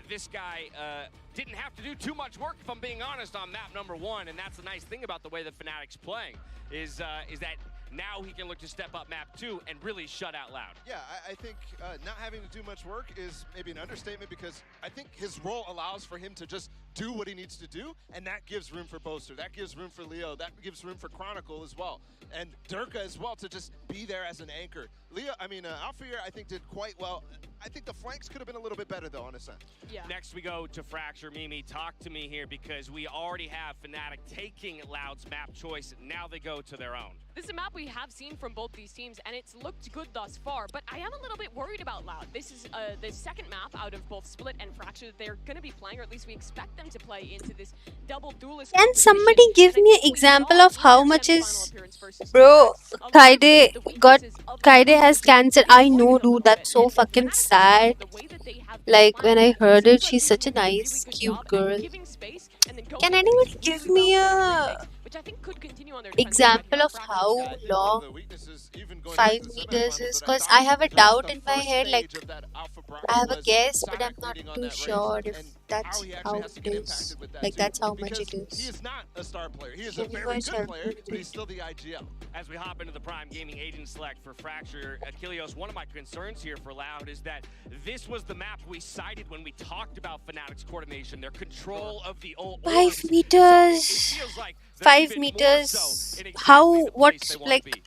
This guy didn't have to do too much work, if I'm being honest, on map number 1, and that's the nice thing about the way that Fnatic's playing, is that now he can look to step up map 2 and really shut out Loud. Yeah, I think not having to do much work is maybe an understatement because I think his role allows for him to just do what he needs to do, and that gives room for Boaster, that gives room for Leo, that gives room for Chronicle as well, and Durka as well to just be there as an anchor. Alphayer, I think, did quite well. I think the flanks could have been a little bit better, though, on his end. Yeah. Next, we go to Fracture. Mimi, talk to me here because we already have Fnatic taking Loud's map choice. Now they go to their own. This is a map we have seen from both these teams, and it's looked good thus far, but I am a little bit worried about Loud. This is the second map out of both Split and Fracture that they're going to be playing, or at least we expect them to play into this double duelist. Can somebody give me an example of how much is... Bro, Kaide has cancer. I know, dude. That's so fucking sad. Like, when I heard it, she's such a nice, cute girl. Can anybody give me a example of how long 5 meters is? Because I have a doubt in my head, like, I have a guess, but I'm not too sure if that's how it is. Like, that's how much it is. He is not a star player. He is a very good player, but he's still the IGL. As we hop into the Prime Gaming Agent Select for Fracture, Achilleos, one of my concerns here for Loud is that this was the map we cited when we talked about Fnatic's coordination, their control of the old 5 meters. 5 meters. How, what, like...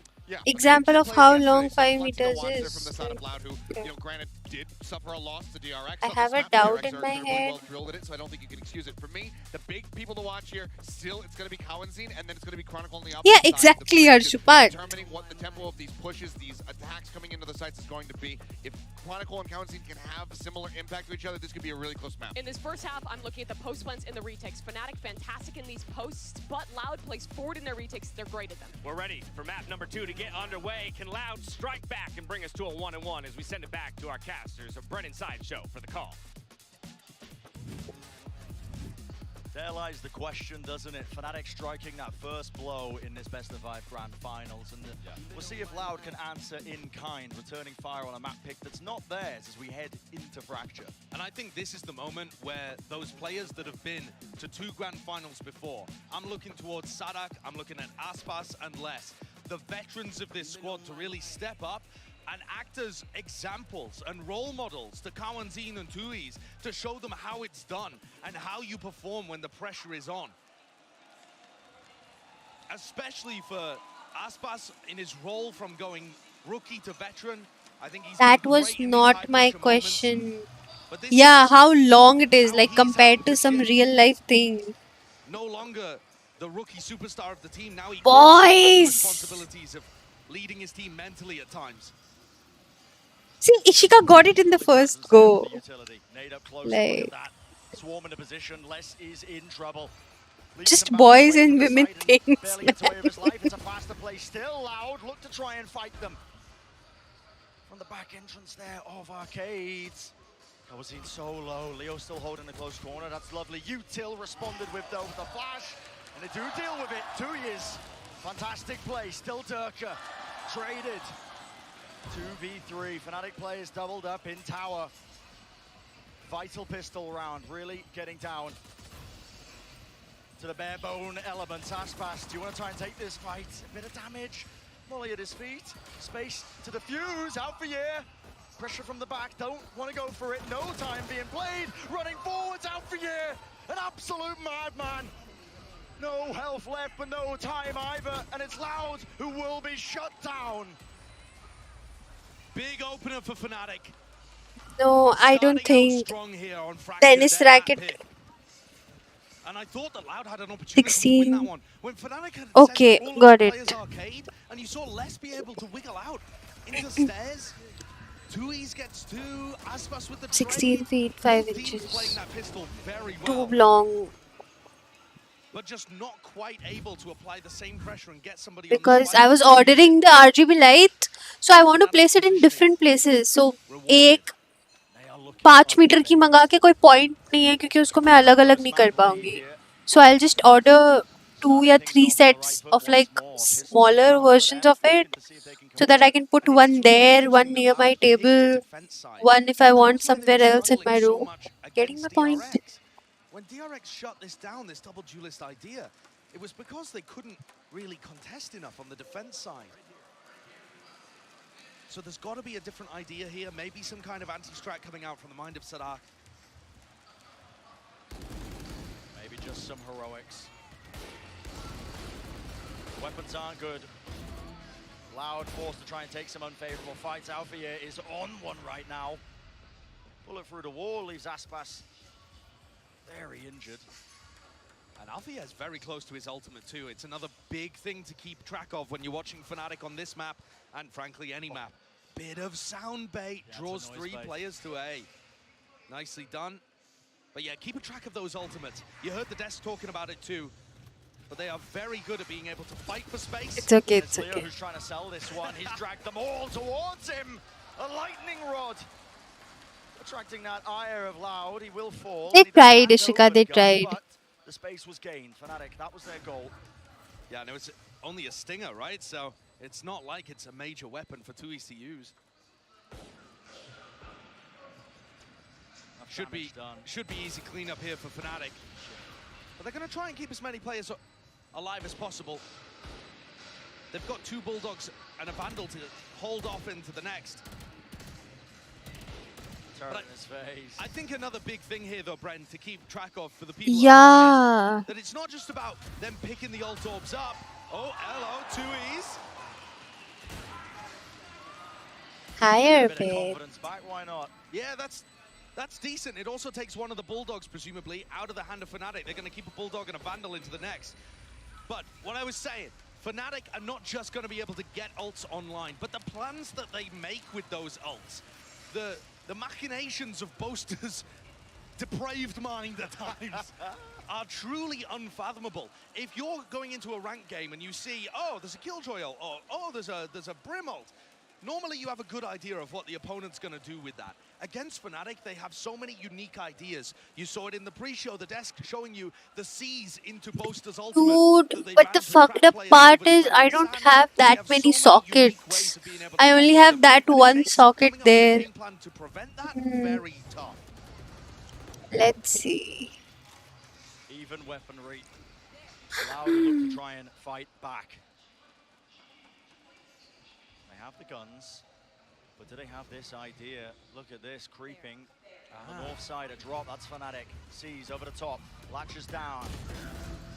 example of how long 5 meters is. From the side of Loud, who, granted, did suffer a loss to DRX. I have a doubt in my head. Well drilled at it, so I don't think you can excuse it. For me, the big people to watch here, still, it's going to be Kawenzine, and then it's going to be Chronicle on the opposite Yeah, exactly, Arshupat. Determining what the tempo of these pushes, these attacks coming into the sites is going to be. If Chronicle and Kawenzine can have a similar impact to each other, this could be a really close map. In this first half, I'm looking at the post blends and the retakes. Fnatic fantastic in these posts, but Loud plays forward in their retakes. They're great at them. We're ready for map number 2 to get underway. Can Loud strike back and bring us to a 1-1 as we send it back to our casters of Brennan Sideshow for the call? There lies the question, doesn't it? Fnatic striking that first blow in this best-of-5 grand finals, and we'll see if Loud can answer in kind, returning fire on a map pick that's not theirs as we head into Fracture. And I think this is the moment where those players that have been to 2 grand finals before, I'm looking towards Sadak, I'm looking at Aspas and Les, the veterans of this squad to really step up and act as examples and role models to Kawenzine and Tuis to show them how it's done and how you perform when the pressure is on. Especially for Aspas in his role from going rookie to veteran. I think he's That was not my question. Yeah, how long it is, like compared to some real life thing. No longer the rookie superstar of the team. Now he Boys! responsibilities of leading his team mentally at times. See, Ishika got it in the first go. Like, Swarm into position, Les is in trouble. just boys and women things. It's a faster play, still Loud, look to try and fight them. From the back entrance there of Arcades. I was in so low, Leo still holding the close corner, that's lovely. Util responded with though with the flash, and they do deal with it, 2 years. Fantastic play, still Durka, traded. 2v3, Fnatic players doubled up in tower. Vital pistol round, really getting down to the bare bone elements. Aspas, do you want to try and take this fight? A bit of damage, Molly at his feet, space to the fuse, out for year. Pressure from the back, don't want to go for it, no time being played, running forwards, out for year. An absolute madman. No health left, but no time either, and it's Loud who will be shut down. Big opener for Fnatic. No, I don't think. Tennis racket. And I thought that Loud had an opportunity 16. to win that one. When Fnatic had Okay, sent all got of the it. players arcade, and you saw Les be able to wiggle out into stairs. Tuis gets 2, Aspas with the 16 feet, 5 Teams inches. playing that pistol very well. Too long. But just not quite able to apply the same pressure and get somebody Because I was ordering the RGB light, so I want to place it in different places. So, एक 5 metre की मंगा के कोई point नहीं है क्योंकि उसको मैं अलग-अलग नहीं कर पाऊंगी. So I'll just order 2 or 3 sets of like smaller versions of it, so that I can put one there, one near my table, one if I want somewhere else in my room. Getting my point? When DRX shut this down, this double duelist idea, it was because they couldn't really contest enough on the defense side. So there's got to be a different idea here, maybe some kind of anti-strat coming out from the mind of Sadak. Maybe just some heroics. Weapons aren't good. Loud forced to try and take some unfavorable fights. Alfia is on one right now. Bullet through the wall leaves Aspas very injured. And Alfia is very close to his ultimate too. It's another big thing to keep track of when you're watching Fnatic on this map, and frankly any map. Bit of sound bait, draws 3 players to A. Nicely done. But yeah, keep a track of those ultimates. You heard the desk talking about it too. But they are very good at being able to fight for space. It's okay, it's Leo who's trying to sell this one. He's dragged them all towards him. A lightning rod. Attracting that ire of Loud, he will fall. They tried, Ishika, they tried. But the space was gained. Fnatic, that was their goal. Yeah, and it was only a stinger, right? So it's not like it's a major weapon for Tuis to use. Should be easy cleanup here for Fnatic. But they're going to try and keep as many players alive as possible. They've got 2 Bulldogs and a Vandal to hold off into the next. I think another big thing here, though, Bren, to keep track of for the people Yeah. that it's not just about them picking the ult orbs up. Oh, hello, Tuis. Higher Bit of bit. confidence back, why not? Yeah, that's decent. It also takes one of the Bulldogs, presumably, out of the hand of Fnatic. They're going to keep a Bulldog and a Vandal into the next. But what I was saying, Fnatic are not just going to be able to get ults online, but the plans that they make with those ults, the machinations of Boaster's depraved mind at times are truly unfathomable. If you're going into a ranked game and you see, oh, there's a Killjoy ult, or oh, there's a Brim ult, normally you have a good idea of what the opponent's going to do with that. Against Fnatic, they have so many unique ideas. You saw it in the pre-show, the desk showing you the C's into Boaster's ultimate. Dude, but the fucked up part is I don't have that many sockets. I only have that one socket there. Very tough. Let's see. Even weaponry. Loud look to try and fight back. They have the guns, but do they have this idea? Look at this, creeping. On the north side, a drop, that's Fnatic. Sees over the top, latches down.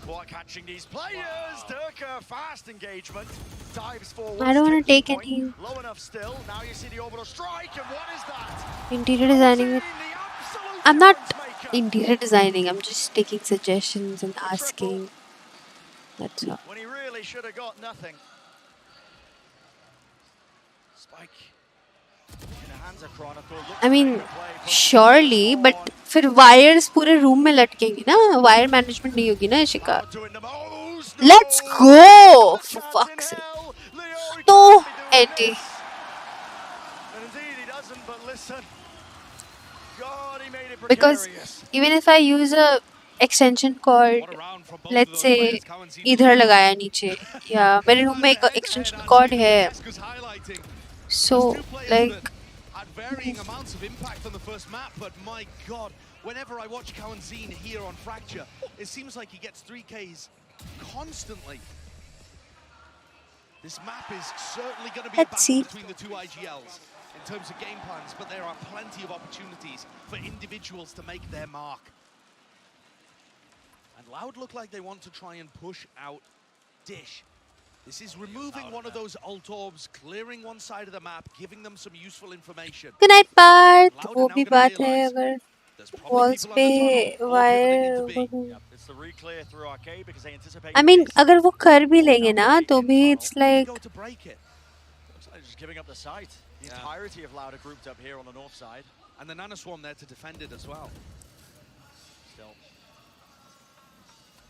Quite catching these players. Durka, fast engagement. Dives forward. I don't want to take any Low enough still. Now you see the orbital strike, and what is that? interior designing with. I'm not interior designing, I'm just taking suggestions and asking. That's all. When he really should have got nothing. Spike. In the hands of Chronicle. I mean, surely, but फिर wires पूरे room में लटकेंगी ना, wire management नहीं होगी ना Ishika. Let's go! For fuck's sake. No, Eddie. And indeed he doesn't, but listen. God, he made it Because even if I use a extension cord, let's say इधर लगाया नीचे, या मेरे room में एक extension cord है. So, like, had varying amounts of impact on the first map, but my god, whenever I watch Kawanzine here on Fracture, it seems like he gets 3Ks constantly. This map is certainly going to be a battle between the two IGLs in terms of game plans, but there are plenty of opportunities for individuals to make their mark. And Loud look like they want to try and push out Dish. This is removing one of those ult orbs, clearing one side of the map, giving them some useful information. good night Parth. वो भी बात है अगर walls पे wire. I mean, अगर वो कर भी लेंगे ना, तो भी it's like. Just giving up the site. The entirety of Loud are grouped up here on the north side. And the Nanoswarm there to defend it as well. Still.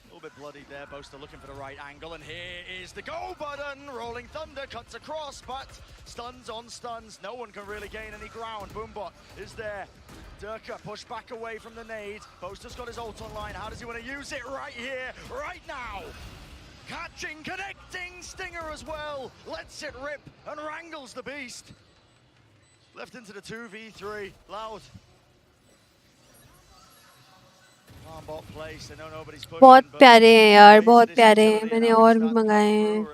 A little bit bloodied there, Boaster looking for the right angle, and here is the go button. Rolling Thunder cuts across, but stuns on stuns. No one can really gain any ground. Boombot is there. Durka pushed back away from the nade. Boaster's got his ult online. How does he want to use it? Right here, right now. Catching, connecting, Stinger as well. Lets it rip and wrangles the beast. Left into the 2v3. Loud. बहुत प्यारे हैं यार, बहुत प्यारे हैं. मैंने और भी मंगाए हैं.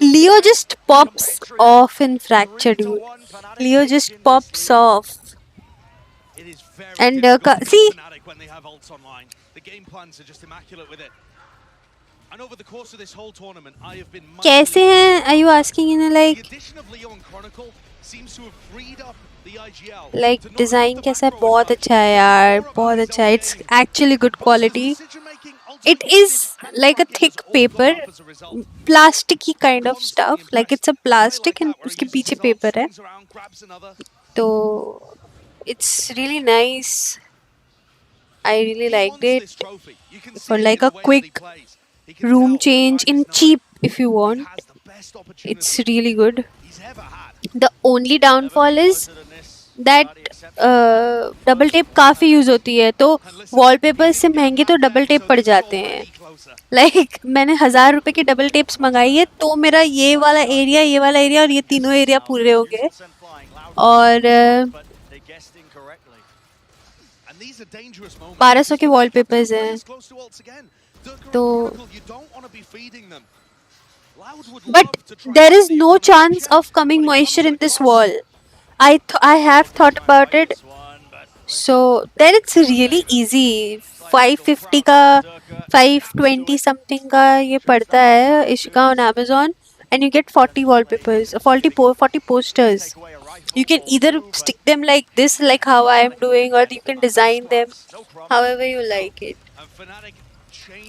Leo just pops off in Fracture, dude. Leo just pops off. And see, when they have ults online, the game plans are just immaculate with it. And over the course of this whole tournament, I have been. कैसे हैं? Are you asking in a like? The addition of Leo and Chronicle seems to have freed up the IGL. Like design कैसा है? बहुत अच्छा है यार, बहुत अच्छा है. It's actually good quality. It is like a thick paper, plasticky kind of stuff. Like it's a plastic and उसके पीछे paper है. तो it's really nice. I really liked it. For like a quick room change in cheap if you want. It's really good. The only downfall is that double tape काफी use होती है, तो wallpaper से महंगे तो double tape पड़ जाते हैं. Like मैंने 1000 रुपए की double tapes मंगाई है, तो मेरा ये वाला area और ये तीनों area पूरे हो गए. और 1200 के wallpapers हैं. तो but there is no chance of coming moisture in this wall. I have thought about it. So then it's really easy. 550 का 520 something का ये पड़ता है Ishika on Amazon, and you get 40 wallpapers, 40 posters. You can either stick them like this, like how I am doing, or you can design them however you like it.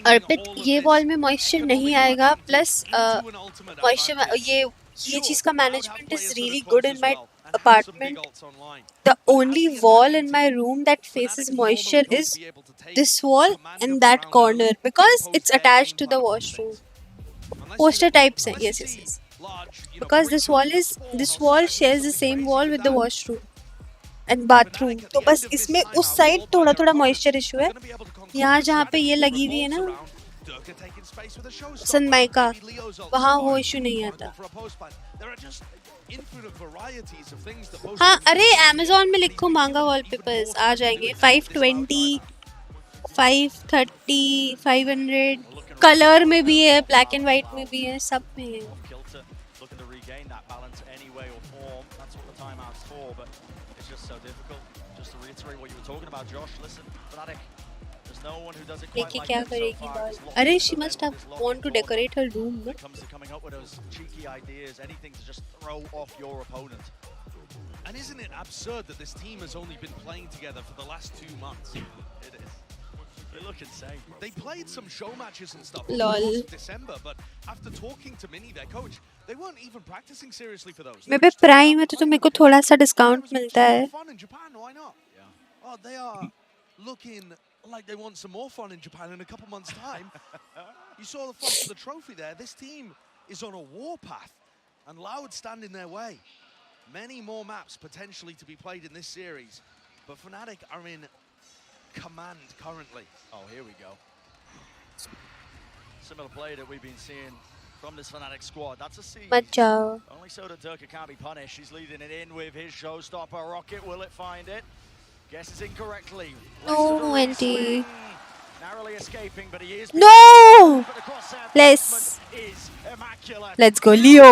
और फिर ये wall में moisture नहीं आएगा, plus moisture ये चीज़ का management is really good in my apartment. The only wall in my room that faces moisture is this wall and that corner because it's attached to the washroom. Poster types हैं, yes. Because this wall shares the same wall with the washroom and bathroom. तो बस इसमें उस side थोड़ा थोड़ा moisture issue है. यहाँ जहाँ पे ये लगी हुई है ना सनमाइका, वहाँ वो इशू नहीं आता. हाँ, अरे Amazon में लिखो मांगा वॉलपेपर्स आ जाएंगे. 520, 530, 500 कलर में भी है, ब्लैक एंड व्हाइट में भी है, सब में है. देखिए क्या करेगी बॉल. अरे she must have want to decorate her room. And isn't it absurd that this team has only been playing together for the last 2 months? It is. They look insane. They played some show matches and stuff in December, but after talking to Minnie, their coach, they weren't even practicing seriously for those. मैं पे prime है तो मेरे को थोड़ा सा discount मिलता है. Fun in Japan, why not? Yeah. Oh, they are looking like they want some more fun in Japan in a couple months' time. You saw the fight for the trophy there. This team is on a warpath, and Loud stand in their way. Many more maps potentially to be played in this series, but Fnatic are in command currently. Oh, here we go. Similar play that we've been seeing from this Fnatic squad. That's a siege. Macho. Only so that Durka can't be punished. He's leading it in with his showstopper rocket. Will it find it? Guesses incorrectly. No, Wendy. Narrowly escaping, but he is. No! Let's go, Leo.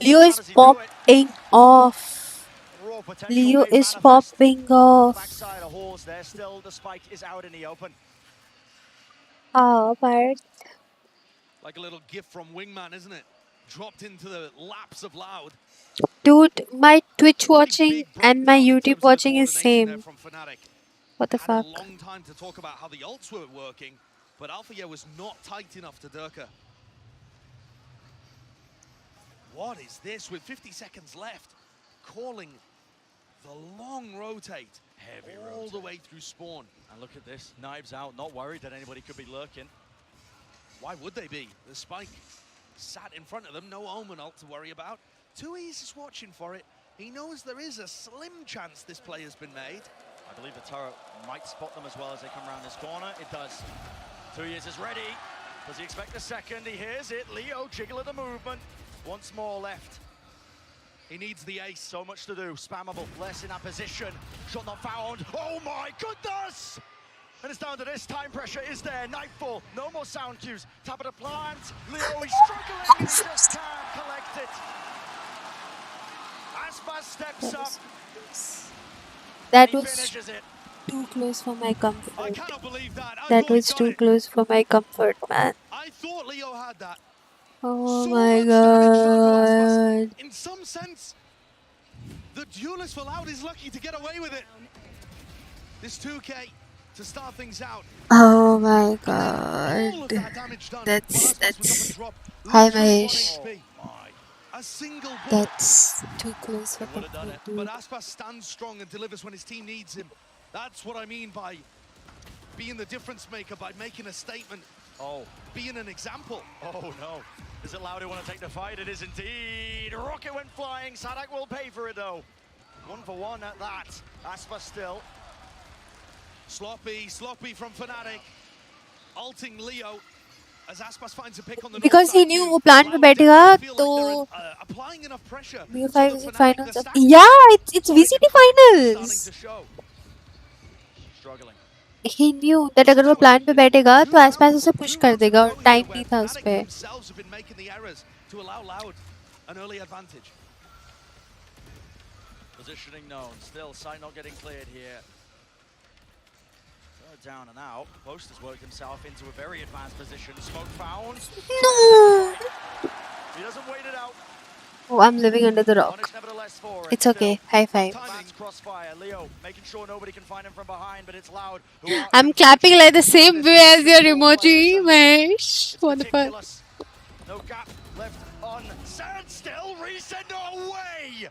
Leo is popping off. Leo is popping off. Backside a horse there. Still, the spike is out in the open. Oh, Bart. Like a little gift from Wingman, isn't it? Dropped into the laps of Loud. Dude, my Twitch watching and my YouTube watching is same. What the fuck? Had a long time to talk about how the ults were working, but Alpha was not tight enough to Durka. What is this with 50 seconds left? Calling the long rotate. Heavy all rotate. The way through spawn. And look at this, knives out, not worried that anybody could be lurking. Why would they be? The spike sat in front of them, no Omen ult to worry about. Tui's is watching for it. He knows there is a slim chance this play has been made. I believe the turret might spot them as well as they come around this corner. It does. Tui is ready. Does he expect a second? He hears it. Leo jiggle of the movement. Once more left. He needs the ace. So much to do. Spammable. Bless in that position. Shot not found. Oh my goodness! And it's down to this. Time pressure is there. Nightfall. No more sound cues. Top of the plant. Leo is struggling. He just can't collect it. Aspas steps up. That was too close for my comfort. I cannot believe that. That was too close for my comfort, man. I thought Leo had that. Oh my god. In some sense, the duelist for Loud is lucky to get away with it. This 2K to start things out. Oh my god. That's hi Mahesh. That's too close for comfort, dude. But Aspas stands strong and delivers when his team needs him. That's what I mean by being the difference maker, by making a statement. Oh. Being an example. Oh no. Is it Loud who want to take the fight? It is indeed. Rocket went flying. Sadak will pay for it though. 1 for 1 at that. Aspas still. Sloppy from Fnatic. Ulting Leo. As Aspas finds a pick on the because he knew वो plan पे बैठेगा तो B5 is finals. Yeah, it's VCT finals. He knew that अगर वो plan पे बैठेगा तो आसपास उसे पुश कर देगा और टाइम नहीं था उस पे. Positioning known. Still, sight not getting cleared here. Down and out. Post has worked himself into a very advanced position. Smoke found. No! He doesn't wait it out. Oh, I'm living under the rock. It's okay. High five. Crossfire. Leo making sure nobody can find him from behind, but it's Loud. I'm clapping like the same way as your emoji, Mesh. Wonderful. No gap left on standstill. Resend away.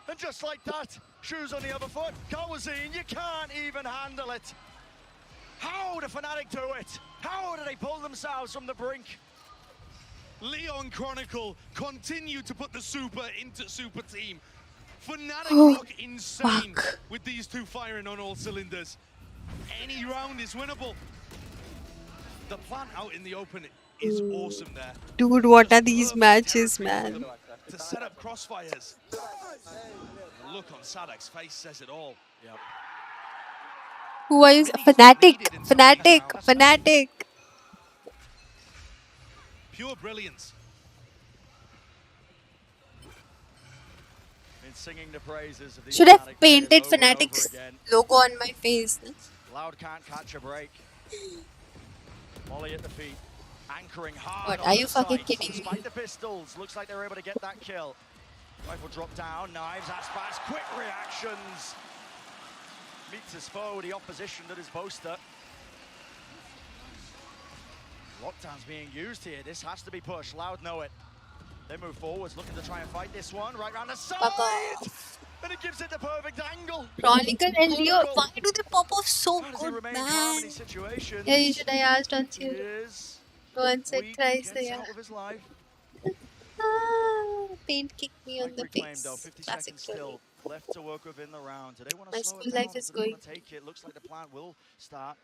And just like that, shoes on the other foot. Kawazine, you can't even handle it. How did Fnatic do it? How did they pull themselves from the brink? Leon Chronicle continue to put the super into super team. Fnatic look insane with these two firing on all cylinders. Any round is winnable. The plan out in the open is awesome there. Dude, what are these matches, man? To set up crossfires. The look on Sadak's face says it all. Yep. Who are you? Fnatic. Pure brilliance. In singing the praises of these Should have Fnatic painted players over and Fnatic's over again. logo on my face. Loud can't catch a break. Molly at the feet, anchoring hard. What, are you fucking kidding me? Despite the pistols, looks like they're able to get that kill. Rifle drop down, knives, Aspas, quick reactions. Meets his foe, the opposition that is Boaster. Lockdown's being used here. This has to be pushed. Loud know it. They move forwards, looking to try and fight this one. Right round the side! And it gives it the perfect angle. Chronicle and Leo, why do they pop off so good, man? Yeah, you should have asked once you once or twice, yeah. Paint kicked me on the face. Classic story. Left to work within the round. Do they want My to slow school it down? life is Do they going. want to take it? Looks like the plan will start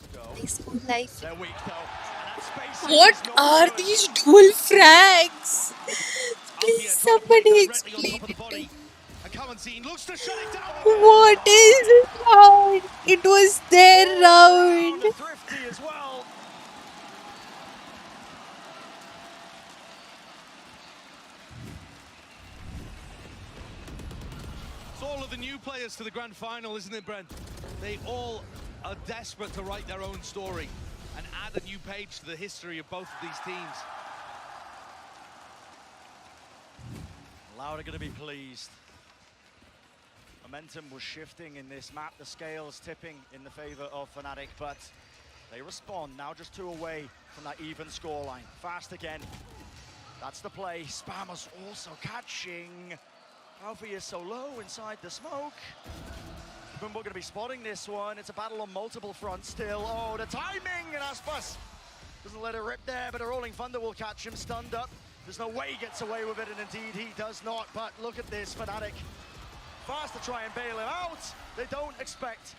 to go. My school life. They're weak though. And that space What are these dual frags? Please somebody explain it to me. Looks to shut it down. What is it round? It was their round. Thrifty as well. It's all of the new players to the grand final, isn't it, Brent? They all are desperate to write their own story and add a new page to the history of both of these teams. Loud are going to be pleased. Momentum was shifting in this map. The scales tipping in the favor of Fnatic, but they respond. Now just 2 away from that even scoreline. Fast again. That's the play. Spammers also catching. Alfie is so low inside the smoke. We're going to be spotting this one. It's a battle on multiple fronts still. Oh, the timing! And Aspas doesn't let it rip there, but a Rolling Thunder will catch him stunned up. There's no way he gets away with it, and indeed he does not. But look at this, Fnatic. Fast to try and bail him out. They don't expect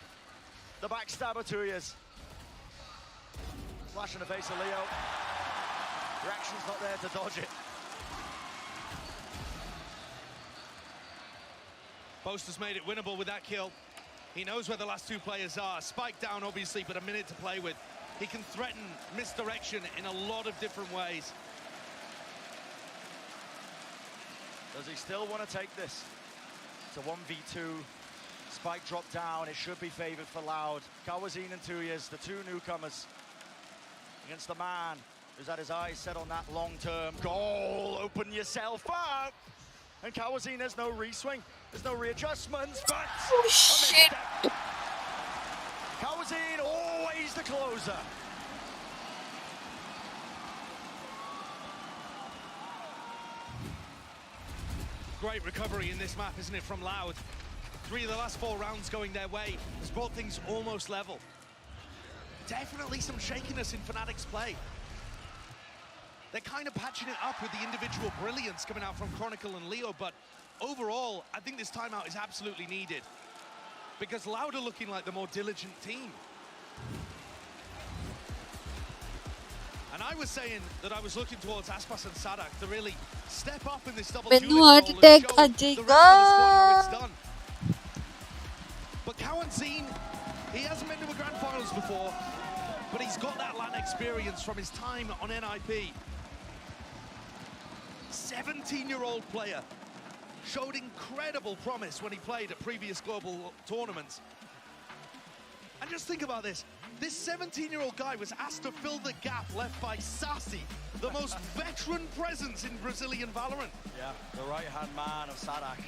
the backstabber 2 years. Flash in the face of Leo. Reaction's not there to dodge it. Boaster's made it winnable with that kill. He knows where the last 2 players are. Spike down, obviously, but a minute to play with. He can threaten misdirection in a lot of different ways. Does he still want to take this? It's a 1v2. Spike drop down. It should be favored for Loud. Kawazine and Tuyas, the 2 newcomers, against the man who's had his eyes set on that long-term goal. Open yourself up. And Kawazine, there's no re-swing. There's no readjustments, but... Oh, shit. Kawazine, always the closer. Great recovery in this map, isn't it, from Loud? 3 of the last 4 rounds going their way has brought things almost level. Definitely some shakiness in Fnatic's play. They're kind of patching it up with the individual brilliance coming out from Chronicle and Leo, but overall, I think this timeout is absolutely needed because Loud are looking like the more diligent team. And I was saying that I was looking towards Aspas and Sadak to really step up in this double duelist role and show the rest of the squad how it's done. But Kawazine, he hasn't been to a grand finals before, but he's got that LAN experience from his time on NIP. 17-year-old player, showed incredible promise when he played at previous global tournaments. And just think about this. This 17-year-old guy was asked to fill the gap left by Sassy, the most veteran presence in Brazilian Valorant. Yeah, the right-hand man of Sadak.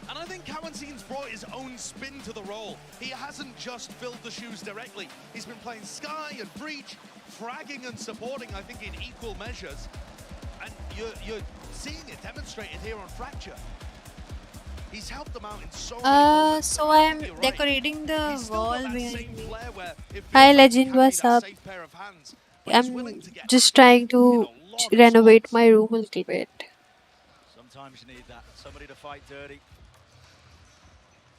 And I think Kawanzin's brought his own spin to the role. He hasn't just filled the shoes directly. He's been playing Sky and Breach, fragging and supporting, I think, in equal measures. And you're seeing it demonstrated here on Fracture. He's helped them out in so many So I am decorating the wall behind me. Hi Legend, what's up? I'm just trying to renovate my room a little bit. Sometimes you need that. Somebody to fight dirty.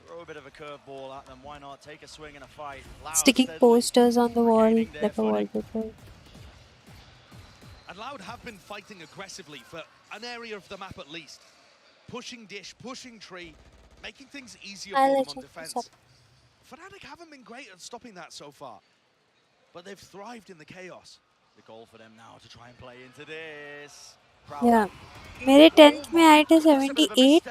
Throw a bit of a curveball at them. Why not take a swing in a fight? Loud, Sticking steadily. posters on the wall, like a wallpaper. And Loud have been fighting aggressively for an area of the map at least. Pushing Dish, pushing Tree, making things easier for them on defense. Fnatic haven't been great at stopping that so far, but they've thrived in the chaos. The goal for them now to try and play into this. Yeah. मेरे 10th में आए थे 78,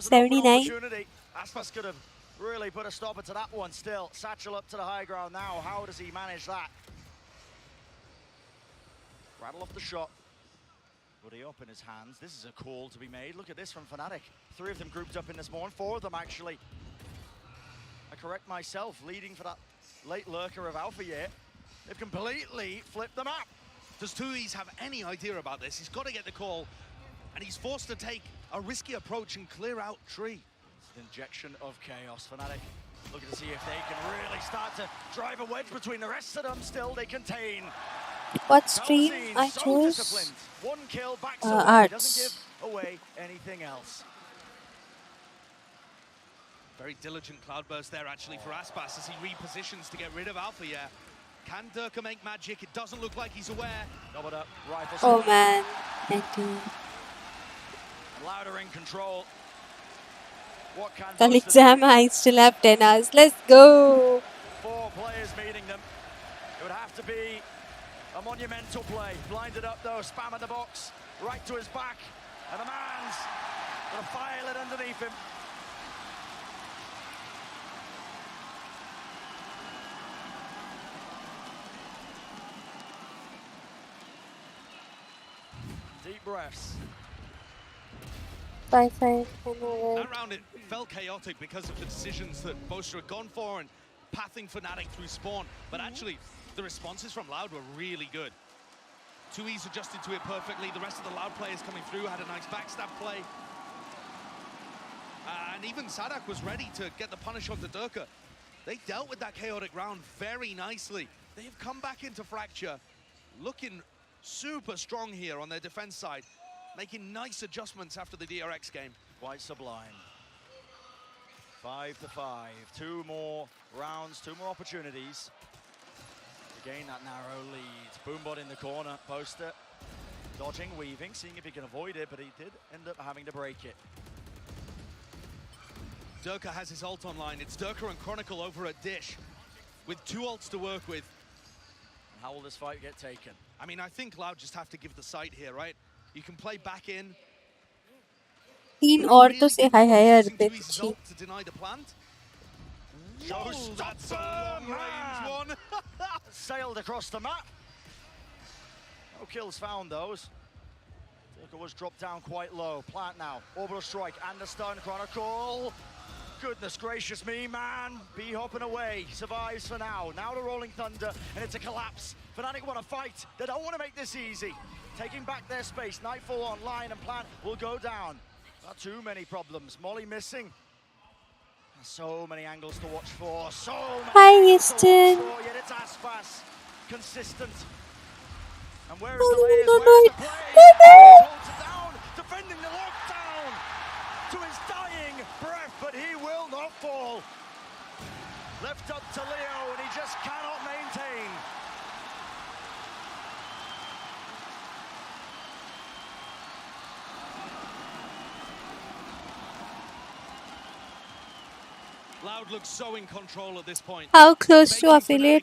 79. Aspas could have really put a stopper to that one still. Satchel up to the high ground now. How does he manage that? Rattle off the shot. Buddy up in his hands. This is a call to be made. Look at this from Fnatic. 3 of them grouped up in this morning. 4 of them actually. I correct myself, leading for that late lurker of Alpha Year. They've completely flipped the map. Does Tui's have any idea about this? He's got to get the call, and he's forced to take a risky approach and clear out Tree. It's an injection of chaos. Fnatic looking to see if they can really start to drive a wedge between the rest of them. Still, they contain. What stream I chose? One kill, Arts. Doesn't give away anything else. Very diligent Cloudburst there actually for Aspas as he repositions to get rid of Alpha. Yeah. Can Durka make magic? It doesn't look like he's aware. Doubled up, rifle. Oh man, thank you. Louder in control. What can Kal exam, I still have 10 hours. Let's go. 4 players meeting them. It would have to be a monumental play. Blinded up though, spam in the box, right to his back, and the man's gonna file it underneath him. Deep breaths. 5-5. That round it felt chaotic because of the decisions that Boaster had gone for and pathing Fnatic through spawn. But actually, the responses from Loud were really good. Tui's adjusted to it perfectly. The rest of the Loud players coming through had a nice backstab play. And even Sadak was ready to get the punish onto Durka. They dealt with that chaotic round very nicely. They have come back into Fracture, looking super strong here on their defense side, making nice adjustments after the DRX game. Quite sublime. 5-5. 2 more rounds, 2 more opportunities to gain that narrow lead. Boombot in the corner, Poster dodging, weaving, seeing if he can avoid it, but he did end up having to break it. Durka has his ult online. It's Durka and Chronicle over at Dish with 2 ults to work with. And how will this fight get taken? I mean, I think Loud just have to give the site here, right? You can play back in. 3 और तो से हाय हाय अर्पित जी. To deny the plant. That's a long-range one. Sailed across the map. No kills found, those. Durka was dropped down quite low. Plant now. Orbital strike and the stun. Chronicle. Goodness gracious me, man. B hopping away. Survives for now. Now the Rolling Thunder, and it's a collapse. Fnatic want to fight. They don't want to make this easy. Taking back their space. Nightfall online, and Plant will go down. Not too many problems. Molly missing. So many angles to watch for. So many Hi, angles to Easton. watch for, yet it's Aspas. Consistent. And where is No, the layers? no, Where's no, the play? no. Holds it down, defending the lockdown to his dying breath, but he will not fall. Left up to Leo, and he just cannot maintain. Loud looks so in control at this point. How close to affiliate?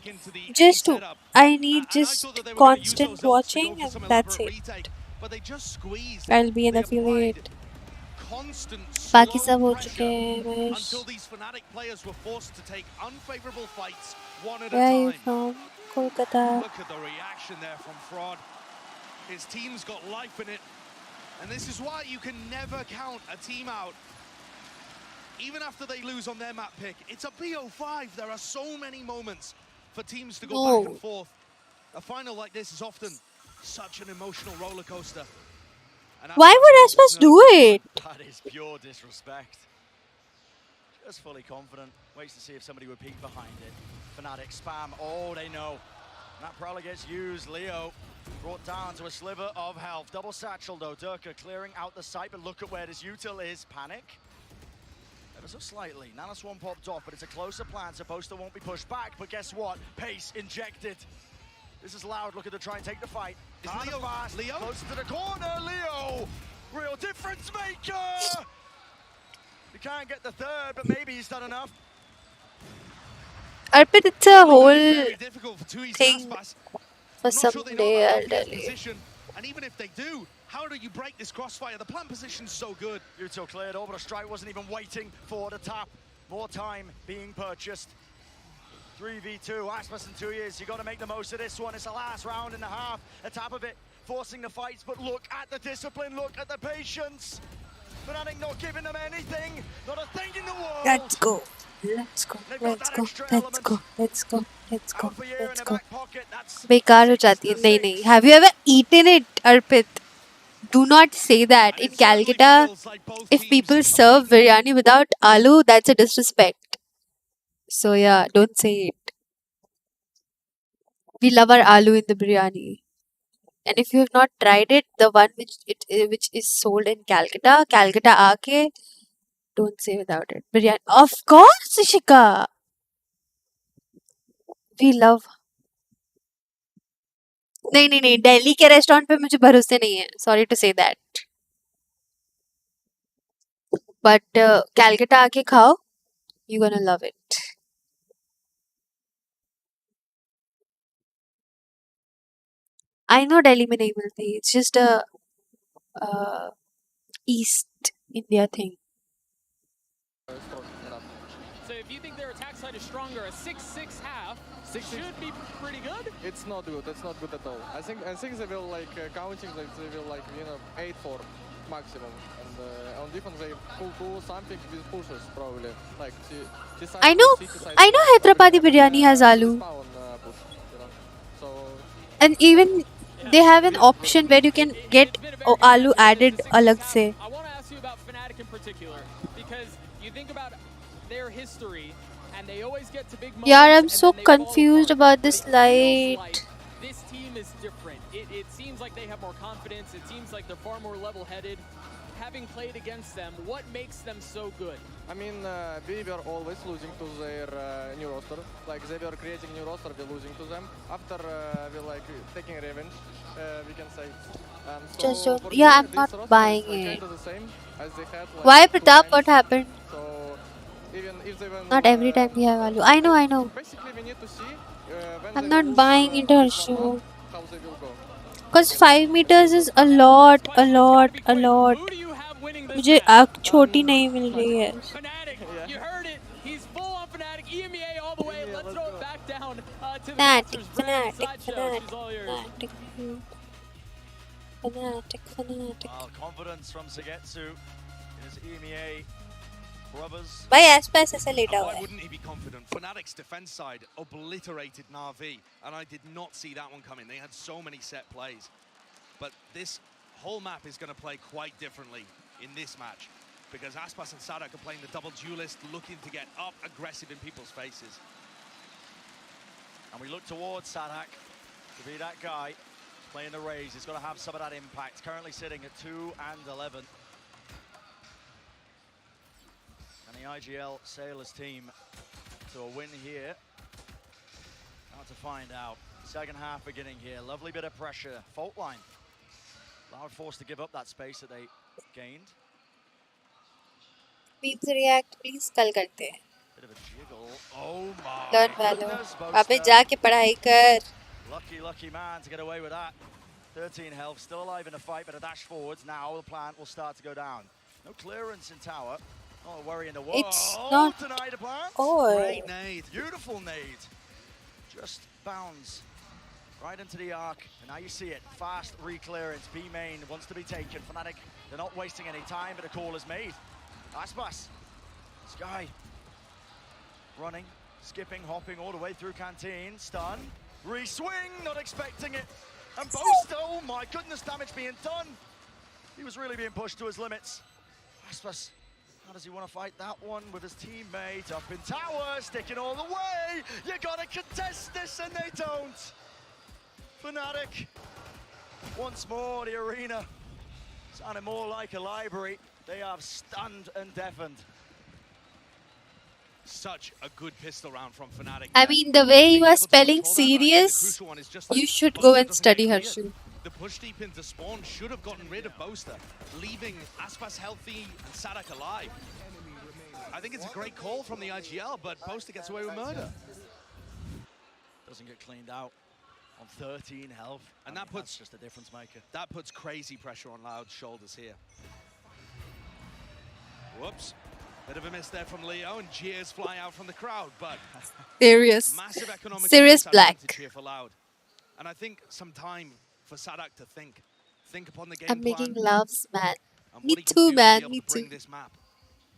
Just to, I need just constant watching and that's it. But they just squeezed. I'll be an affiliate. Constant बाकी slow सब हो pressure चुके हैं Mahesh. until these Fnatic players were forced to take unfavorable fights one at Where are a you time. from? Kolkata. Look at the reaction there from Fraud. His team's got life in it. And this is why you can never count a team out. Even after they lose on their map pick, it's a BO5. There are so many moments for teams to go back and forth. A final like this is often such an emotional roller coaster. And Why would Aspas do it? That is pure disrespect. Just fully confident. Waits to see if somebody would peek behind it. Fnatic spam. Oh, they know. And that probably gets used. Leo brought down to a sliver of health. Double satchel though. Durka clearing out the site, but look at where this util is. Panic. Ever so slightly. Nanoswarm popped off, but it's a closer plan. Supposed to won't be pushed back, but guess what? Pace injected. This is Loud looking to try and take the fight. Is Leo fast? Leo? Close to the corner. Leo! Real difference maker! He can't get the third, but maybe he's done enough. Arpit, it's a whole thing for someday, I'll tell you. And even if they do, how do you break this crossfire? The plant position's so good. Util cleared over. A strike wasn't even waiting for the tap. More time being purchased. 3v2, Aspas in 2 years. You got to make the most of this one. It's the last round and a half. A tap of it, forcing the fights. But look at the discipline. Look at the patience. Fnatic not giving them anything. Not a thing in the world. Let's go. Let's go. Let's go. Let's go. Let's go. Let's go. Let's go. बेकार हो जाती है. नहीं नहीं. Have you ever eaten it, Arpit? Do not say that. In Calcutta, if people serve biryani without aloo, that's a disrespect. So yeah, don't say it. We love our aloo in the biryani. And if you have not tried it, the one which is sold in Calcutta aake, don't say without it. Biryani. Of course, Ishika. We love. नहीं दिल्ली के restaurant पे मुझे भरोसे नहीं है. Sorry to say that. But Calcutta आके खाओ, you're gonna love it. I know Delhi में नहीं मिलती. It's just a East India thing. So if you think their attack side is stronger, a 6-6 half should be pretty good. It's not good. It's not good at all. I think they will like counting. Like they will like 8-4 maximum. And on defense they could do something with pushes probably. Like I know Hyderabadi biryani has aloo. And even they have an option where you can get aloo added alag se. I want to ask you about Fnatic in particular because you think about their history and they always get to big moments. Yeah, I'm so confused about this light. Like this team is different. It seems like they have more confidence. It seems like they're far more level-headed. Having played against them, what makes them so good? I mean, we were always losing to their new roster. Like they were creating new roster, we're losing to them. After we're like taking revenge, we can say. Just don't. Yeah, I'm not buying it. Why, Pratap? What happened? So even if they not every time we have aloo. I know. Basically, we need to see. I'm not buying it, Harshu. Because 5 meters is a lot. मुझे आँख छोटी नहीं मिल रही है. You heard it. He's full on Fnatic. EMEA all the way. Let's throw it back down to the Fnatic. Well, confidence from Sagetsu in his EMEA brothers. भाई Aspas ऐसे लेटा हुआ Why है. wouldn't he be confident? Fnatic's defense side obliterated Na'Vi, and I did not see that one coming. They had so many set plays. But this whole map is going to play quite differently in this match because Aspas and Sadak are playing the double duelist, looking to get up aggressive in people's faces. And we look towards Sadak to be that guy playing the Rays. He's going to have some of that impact. Currently sitting at 2-11. And the IGL Sailors team to a win here. Now to find out. Second half beginning here. Lovely bit of pressure. Fault line. Loud forced to give up that space that they gained. Please react. Please कल करते हैं. Bit of a jiggle. Oh my Learn value. goodness. वापस जाके पढ़ाई कर. Lucky man to get away with that. 13 health, still alive in the fight, but a dash forwards. Now the plant will start to go down. No clearance in tower. Not a worry in the world. It's not Denied a plant. over. Great nade. Beautiful nade. just bounds right into the arc, and now you see it. Fast re-clearance. B main wants to be taken. Fnatic, they're not wasting any time, but a call is made. Aspas, Sky, running, skipping, hopping all the way through Canteen. Stun, re-swing, not expecting it. And Boast, oh my goodness, damage being done. He was really being pushed to his limits. Aspas, how does he want to fight that one with his teammate? Up in tower, sticking all the way. You gotta contest this, and they don't. Fnatic, once more, the arena sounding more like a library. They have stunned and deafened. Such a good pistol round from Fnatic. I mean, the way you are spelling serious, you should go and study Harshu. The push deep into spawn should have gotten rid of Boaster, leaving Aspas healthy and Sadak alive. I think it's a great call from the IGL, but Boaster gets away with murder. Doesn't get cleaned out on 13 health. And that puts just a difference maker. That puts crazy pressure on Loud's shoulders here. Whoops. Bit of a miss there from Leo, and jeers fly out from the crowd, but Serious. massive economic Serious Black. here for Loud. And I think some time for Sadak to think upon the game I'm making plan. loves, man. And Me what he can too, do to be man. able Me to bring too. this map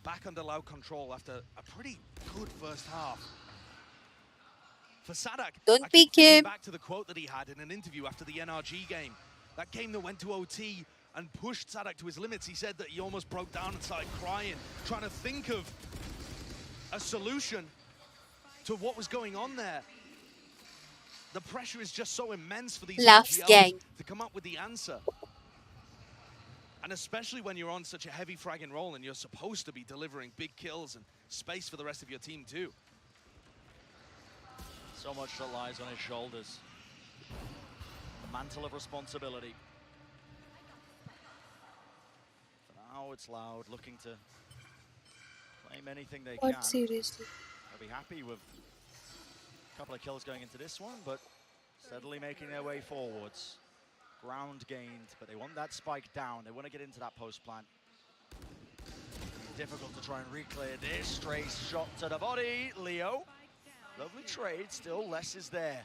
back under Loud control after a pretty good first half. For Sadak, Don't I keep pick thinking him. back to the quote that he had in an interview after the NRG game. That game that went to OT and pushed Sadak to his limits. He said that he almost broke down and started crying, trying to think of a solution to what was going on there. The pressure is just so immense for these Laughs IGLs gang. to come up with the answer. And especially when you're on such a heavy fragging roll and you're supposed to be delivering big kills and space for the rest of your team too. So much that lies on his shoulders. The mantle of responsibility. For now, it's Loud, looking to claim anything they can. What, seriously? They'll be happy with a couple of kills going into this one, but steadily making their way forwards. Ground gained, but they want that spike down. They want to get into that post plant. Difficult to try and re-clear this. Stray shot to the body. Leo. Lovely trade. Still, less is there.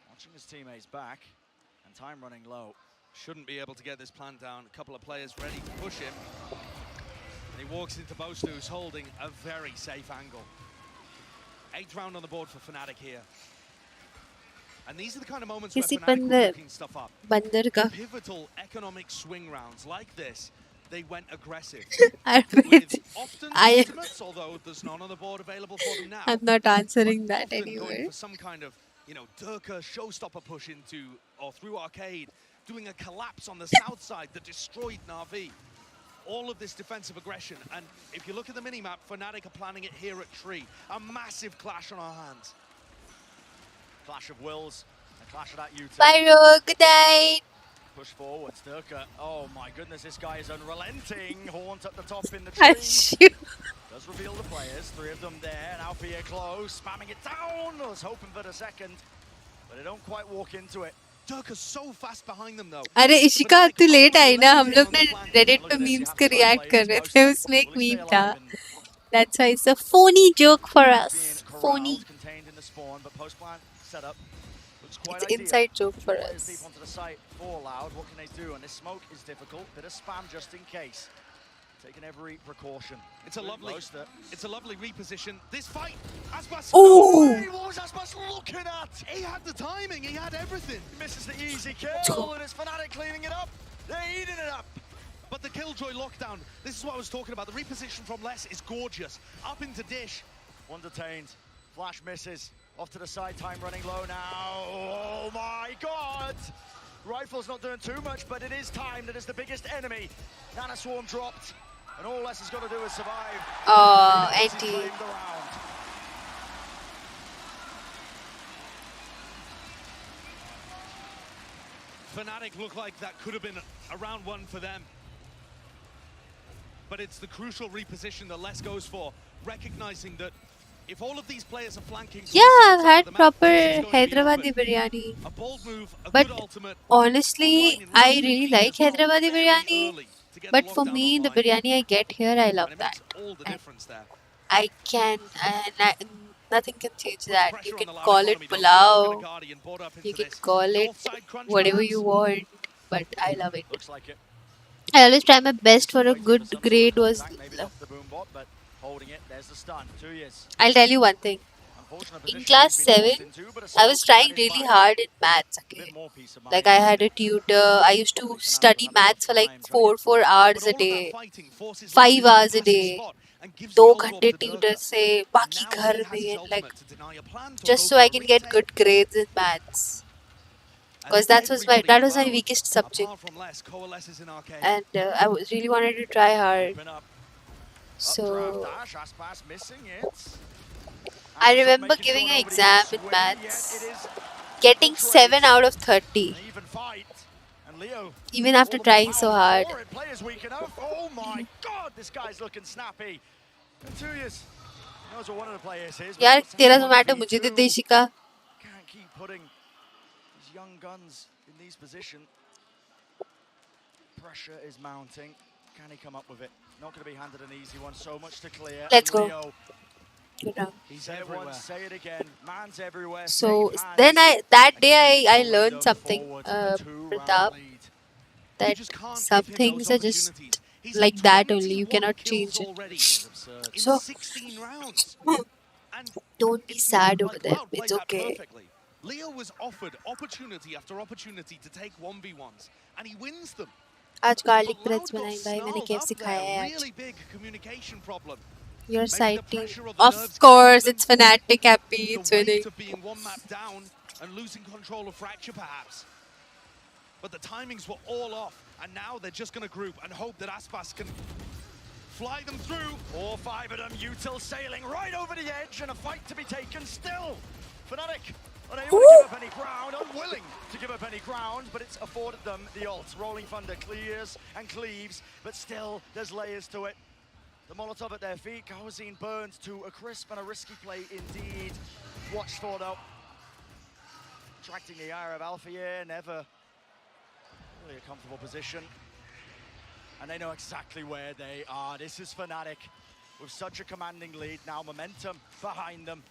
Watching his teammates back, and time running low. Shouldn't be able to get this plant down. A couple of players ready to push him. And he walks into Boaster, who's holding a very safe angle. 8th round on the board for Fnatic here. And these are the kind of moments where किसी Fnatic were picking stuff up. बंदर का Pivotal economic swing rounds like this, they went aggressive. Arvind, Often I am ultimates, although there's none on the board available for them now. I'm not answering that Often anyway. going for some kind of, you know, Durka showstopper push into or through arcade, doing a collapse on the south side that destroyed Na'Vi. All of this defensive aggression, and if you look at the mini-map, Fnatic are planning it here at Tree. A massive clash on our hands. Clash of wills, a clash of that U-turn. Bye, Ro. Good night. Push forward, Sturka. Oh my goodness, this guy is unrelenting. Haunt at the top in the tree. Harshu. Does reveal the players, 3 of them there, and Alfia close, spamming it down. I was hoping for the second, but they don't quite walk into it. Durka's so fast behind them though. अरे इशिका तू late आई ना हम लोग ने Reddit पे memes के react कर रहे थे उसमें एक meme था. That's why it's a phony joke for us. Phony. Contained in the spawn, but post plant setup looks quite It's ideal. inside joke for Players us. deep onto the site for Loud. What can they do? And this smoke is difficult. Bit of spam just in case. Taking every precaution. It's a lovely reposition. This fight, Aspas. Ooh. What was Aspas looking at? He had the timing. He had everything. Misses the easy kill, and it's Fnatic cleaning it up. They're eating it up. But the Killjoy lockdown, this is what I was talking about. The reposition from Les is gorgeous. Up into Dish. One detained. Flash misses. Off to the side, time running low now. Oh my god! Rifle's not doing too much, but it is time that is the biggest enemy. Nana Swarm dropped, and all Les has got to do is survive. Oh, anti. Fnatic look like that could have been a round 1 for them. But it's the crucial reposition that Les goes for, recognizing that if all of these players are flanking... Yeah, I've had proper Hyderabadi biryani. A bold move, a But good ultimate. honestly, I really like Hyderabadi biryani. But for me, the biryani I get here, I love that. All the difference there. I can, Nothing can change that. You can call it pulao. You can call it whatever you want. But I love it. Looks like it. I always try my best for a good grade was... Maybe off the boom bot, but holding it. There's the stun. 2 years. I'll tell you one thing. In class 7, I was trying really hard in maths. Okay? Like I had a tutor. I used to study maths for like 4 hours a day, 5 hours a day. 2 घंटे tutor से बाकी घर में, like just so I can get good grades in maths. Because that was my weakest subject, and I really wanted to try hard. So I remember giving an exam in maths, getting 7 out of 30, even after trying so hard. Oh my God, this guy's looking snappy. And 2 years. He knows what one of the players is. यार तेरा Zomato मुझे दे दे शिका. Can't keep putting these young guns in these positions. Pressure is mounting. Can he come up with it? Not going to be handed an easy one. So much to clear. Let's go. Good round. He's everywhere. Say it again. Man's everywhere. So then that day I learned something, Pratap, that some things are just like that only. You cannot change it. So don't be sad over them. It's okay. Leo was offered opportunity after opportunity to take 1v1s, and he wins them. आज garlic breads बनाई भाई मैंने KFC खाया है आज. Really big communication problem. Your side team, of course, it's Fnatic happy, it's winning. To being one map down and losing control of Fracture perhaps, but the timings were all off, and now they're just going to group and hope that Aspas can fly them through. 4 or 5 of them, Util sailing right over the edge, and a fight to be taken still. Fnatic unable to give up any ground, unwilling to give up any ground, but it's afforded them the ult. Rolling Thunder clears and cleaves, but still there's layers to it. The Molotov at their feet, Kawazine burns to a crisp and a risky play indeed. Watched for though. Attracting the ire of Alpha here, never really a comfortable position. And they know exactly where they are. This is Fnatic with such a commanding lead. Now momentum behind them,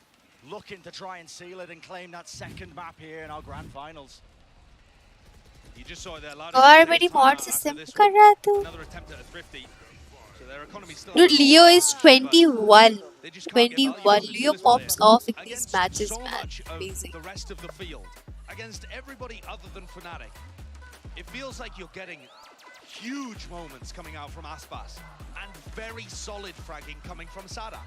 looking to try and seal it and claim that second map here in our grand finals. You just saw there, और मेरी mod system कर रहा तू. Another attempt at a thrifty. So their economy still. Dude, Leo is 21. 21. Leo pops off in these matches, man. Amazing. The rest of the field against everybody other than Fnatic. It feels like you're getting huge moments coming out from Aspas and very solid fragging coming from Sadak.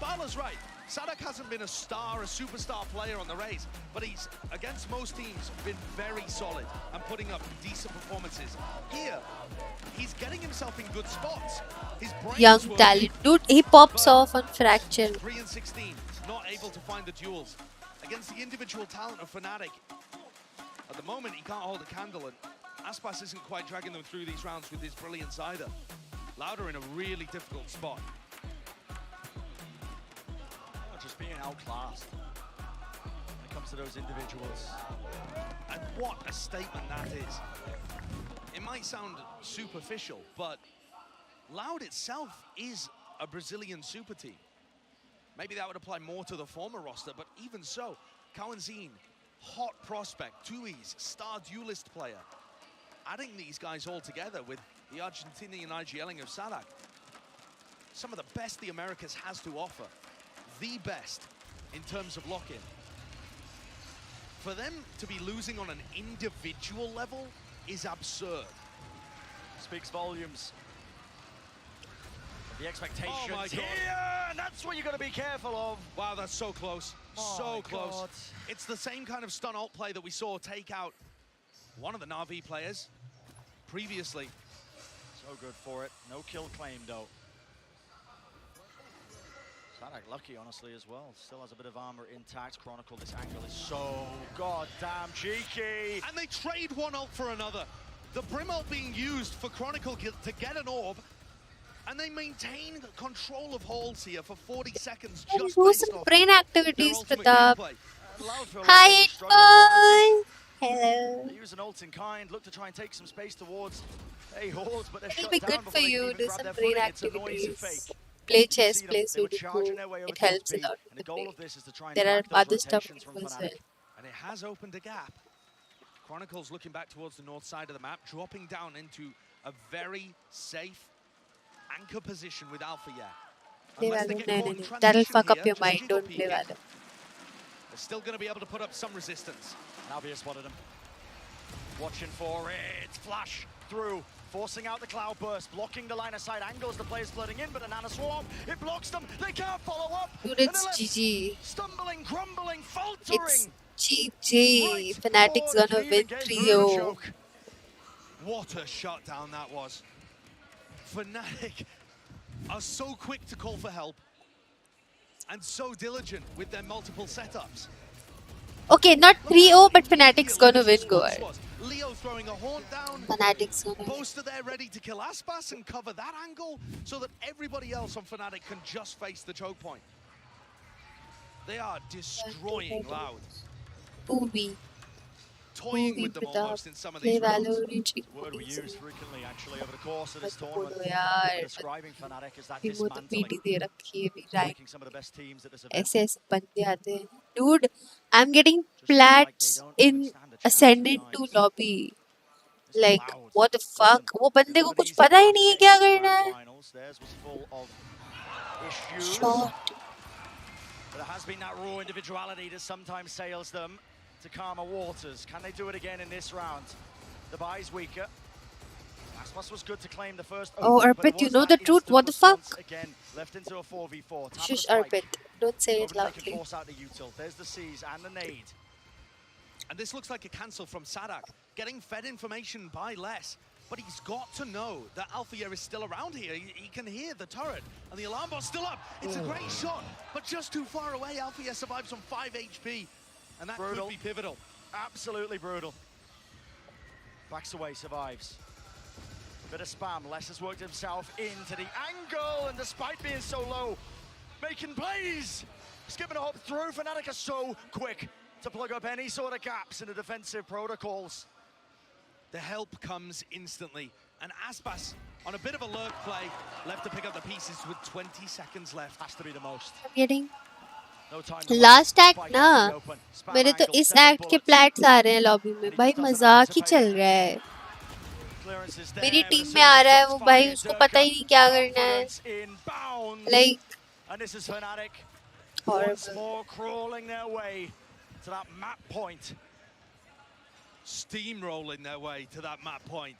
Bala's right. Sadak hasn't been a superstar player on the race, but he's, against most teams, been very solid and putting up decent performances. Here, he's getting himself in good spots. His Young talent. Dude, he pops off on Fracture. 3 and 16, not able to find the duels. Against the individual talent of Fnatic, at the moment, he can't hold a candle, and Aspas isn't quite dragging them through these rounds with his brilliance either. Lauder in a really difficult spot. Just being outclassed when it comes to those individuals. And what a statement that is. It might sound superficial, but Loud itself is a Brazilian super team. Maybe that would apply more to the former roster, but even so, Kawazine, hot prospect, Tui's star duelist player. Adding these guys all together with the Argentinian IGLing of Sadak. Some of the best the Americas has to offer. The best in terms of lock-in. For them to be losing on an individual level is absurd. Speaks volumes. The expectations oh my here, God. and that's what you're going to be careful of. Wow, that's so close. Oh so close. God. It's the same kind of stun ult play that we saw take out one of the Na'Vi players previously. So good for it. No kill claim, though. Sadak lucky, honestly, as well. Still has a bit of armor intact. Chronicle, this angle is so goddamn cheeky. And they trade one ult for another. The Brim ult being used for Chronicle to get an orb, and they maintain control of holds here for 40 seconds. Just do based some off brain activities, their ultimate Pratap. gameplay. Hi, boy. Hello. They use an ult in kind, look to try and take some space towards a horde, but they're It'll shut be down good before for they can you. even Do grab some their brain footing. It's a noisy activities. fake. play You can chess, see them. play They were Sudoku. charging their way over It helps a speed, lot and with the the goal play. of this is to try and There are crack those other stuff rotations from as well. Fnatic. And it has opened a gap. Chronicles looking back towards the north side of the map, dropping down into a very safe anchor position with Alpha yet. Play Unless they Valor, get no, caught no, in no. transition That'll fuck up here, your just mind. jiggle Don't play peeking. Valor. They're still going to be able to put up some resistance. Alvia spotted him. Watching for it. Flash through. Forcing out the cloud burst, blocking the line of sight angles. The players flooding in, but a Nana Swarm, it blocks them. They can't follow up. Dude, it's GG. Stumbling, crumbling, faltering. It's GG. Fnatic's gonna win 3-0. What a shutdown that was. Fnatic are so quick to call for help and so diligent with their multiple setups. Okay, not 3-0, but Fnatic's gonna win, go ahead. Leo throwing a haunt down. Fnatic's gonna win. Boaster there ready to kill Aspas and cover that angle so that everybody else on Fnatic can just face the choke point. They are destroying Loud. Booby. Toying with them almost in some of Play these rounds. Valor. Word we use frequently actually over the course of this Mत tournament. बोलो यार. Describing Fnatic as that वो तो dismantling. PT दे रखी है भी, right? Making some of the best teams at this event. ऐसे ऐसे बंदे आते हैं. Dude, I'm getting plats in Ascendant to lobby. Like, what the fuck? वो बंदे को कुछ पता ही नहीं है क्या करना है. Theirs was full of issues. Shot. But there has been that raw individuality that sometimes sails them to calmer waters. Can they do it again in this round? The buy's weaker. Aspas was good to claim the first. Oh, opening, but it Arpit, you was know that the truth? instant What the fuck? response Again, left into a 4v4. Tap Shush, the spike. Arpit. Don't say it Hoping they can loudly. force out the util. There's the C's and the nade. And this looks like a cancel from Sadak, getting fed information by less. But he's got to know that Althea is still around here. He can hear the turret, and the alarm bot's still up. It's a great shot, but just too far away. Althea survives on 5 HP, and that Brutal. could be pivotal. Absolutely brutal. Backs away, survives. Bit of spam. Les has worked himself into the angle, and despite being so low, making plays. Skipping a hop through. Fnatic are so quick to plug up any sort of gaps in the defensive protocols. The help comes instantly, and Aspas on a bit of a lurk play, left to pick up the pieces with 20 seconds left. Has to be the most. I'm getting No time. Last act ना मेरे तो इस act के plants आ रहे हैं lobby में भाई मजाक ही चल रहा है मेरी टीम में आ रहा है वो भाई उसको पता ही नहीं क्या करना है like And this is Fnatic once horrible more crawling their way to that map point. Steamrolling their way to that map point.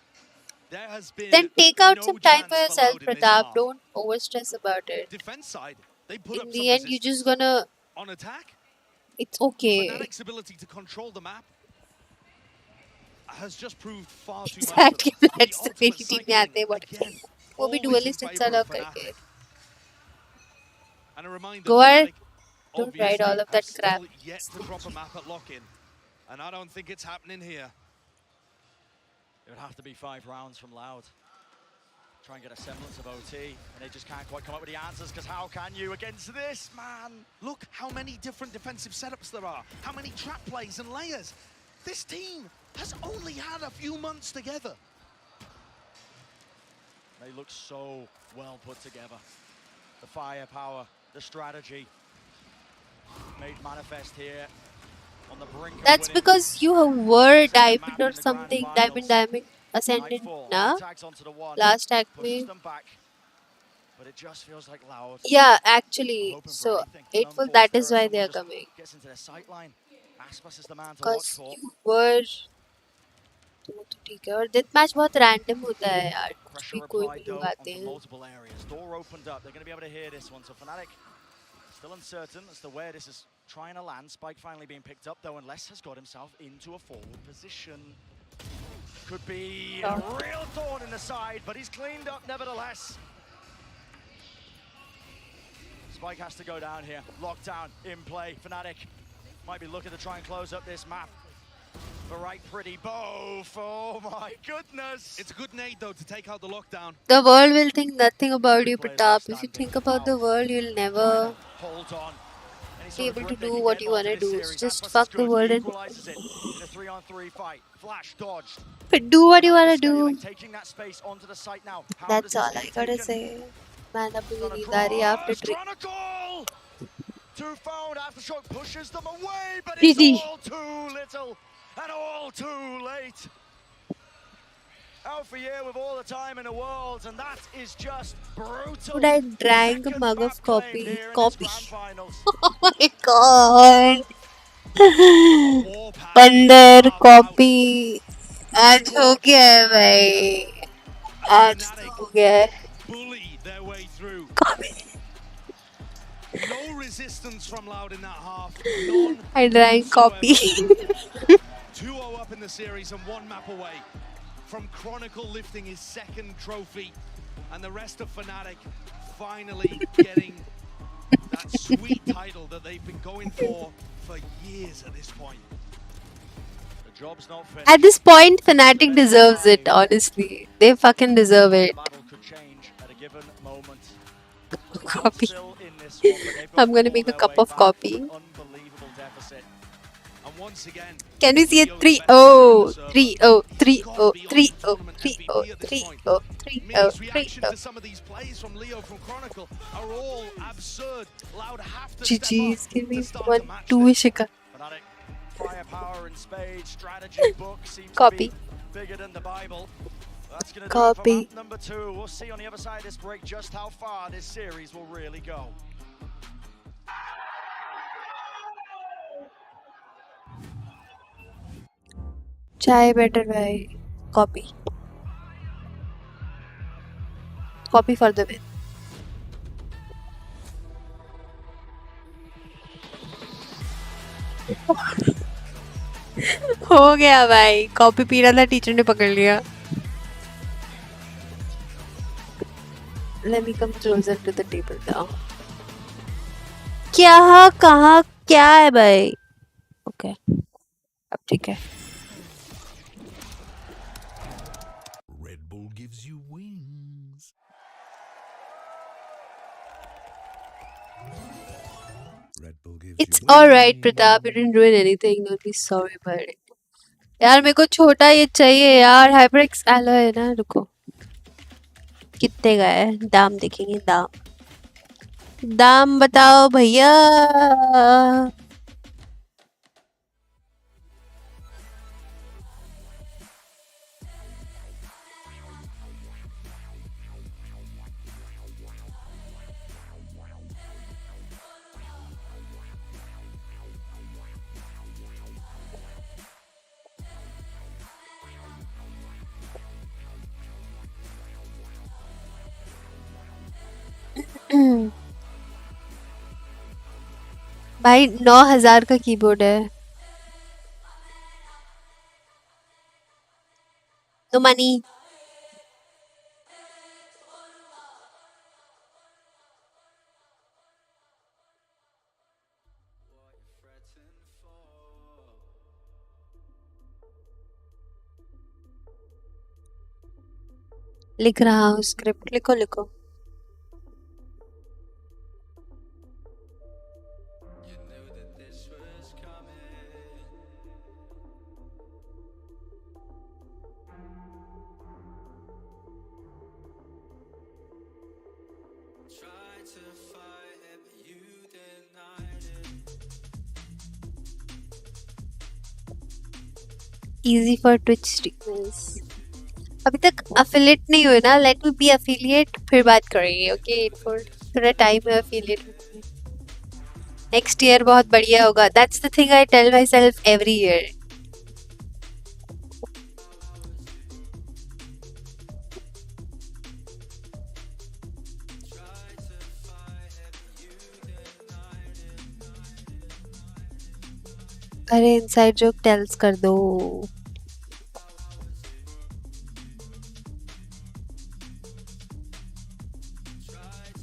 There has been then take out no some time chance for yourself Loud in this Pratap half. don't overstress about it Defense side, they put in up the some end you're just gonna on attack. it's okay Fnatic's ability to control the map has just proved far too इस much. Act के plants तो मेरी team में आते हैं but वो भी dualist install out करके And a reminder, Go ahead. Fnatic Don't write all of obviously that have crap. still yet to drop a map at lock-in, and I don't think it's happening here. It would have to be 5 rounds from Loud. Try and get a semblance of OT, and they just can't quite come up with the answers, because how can you against this, man? Look how many different defensive setups there are, how many trap plays and layers. This team has only had a few months together. They look so well put together. The firepower, the strategy made manifest here on the brink of that's winning. because you were diamond or something diamond ascendant na Tags onto the one, last act pushes में them back, but it just feels like Loud. yeah actually Hoping for so anything. hateful Unforced that is error, why someone they are just coming Gets into their sight line. Aspas is the man to because watch for. you were तो ठीक है और death match बहुत random होता है यार Pressure कोई applied भी though लोग आते onto हैं multiple areas. Door opened up. They're going to be able to hear this one. So Fnatic still uncertain as to where this is trying to land. Spike finally being picked up though, and Les has got himself into a forward position. Could be a real thorn in the side, but he's cleaned up nevertheless. Spike has to go down here. Lockdown in play. Fnatic might be looking to try and close up this map. But right, pretty both. Oh my goodness. It's a good nade though to take out the lockdown. the world will think nothing about you Pratap if you think about the world you'll never Hold on. be able to do what you want to do just fuck the world and Equalizes it in a 3-on-3 fight. Flash dodge. do what you want to do Taking that space onto the site now. How that's does all this I get gotta taken? say Man, अब मुझे नींद आ रही है after drink. Two phone aftershock pushes them away, but Didi. it's all too little and all too late. Out for year with all the time in the world, and that is just brutal. Dude, I drank a mug of coffee. Coffee. Oh my god. बंदर copy आज हो गया है भाई. आज हो गया है. Coffee. No resistance from Loud in that half. I drank coffee. 2-0 up in the series and one map away from Chronicle lifting his second trophy, and the rest of Fnatic finally getting that sweet title that they've been going for years at this point. The job's not finished. At this point, Fnatic deserves it, honestly. They fucking deserve it. Battle could change at a given moment. Coffee. I'm gonna make a cup of coffee. Unbelievable deficit. And once again, can we see it? 3-0, 3-0, 3-0, 3-0, 3-0, 3-0, 3-0, 3-0. Some of these plays from Leo from Chronicle are all absurd. Loud have to GG's, give me 1-2 Ishika. Firepower and spades, strategy book seems Copy. to be bigger than the Bible. That's going to Copy. do it for map number 2. We'll see on the other side of this break just how far this series will really go. Chai better bhai. Copy. Copy for the win. हो गया भाई. Copy P रहा था, teacher ने पकड़ लिया. Let me come closer to the table now. क्या कहाँ क्या है भाई? Okay. अब ठीक है. Red Bull gives you wings. Red Bull gives It's alright, Pratap. You didn't ruin anything. Don't be sorry about it. यार मेरे को छोटा ये चाहिए यार. HyperX alloy है ना. रुको. कितने का है? दाम देखेंगे. दाम बताओ भैया. भाई 9,000 का कीबोर्ड है. No money. लिख रहा हूँ स्क्रिप्ट. लिखो. Easy for Twitch streamers. अभी तक affiliate नहीं हुए ना. Let me be affiliate. फिर बात करेंगे. Okay, for थोड़ा time है affiliate. Next year बहुत बढ़िया होगा. That's the thing I tell myself every year. अरे inside joke tells कर दो.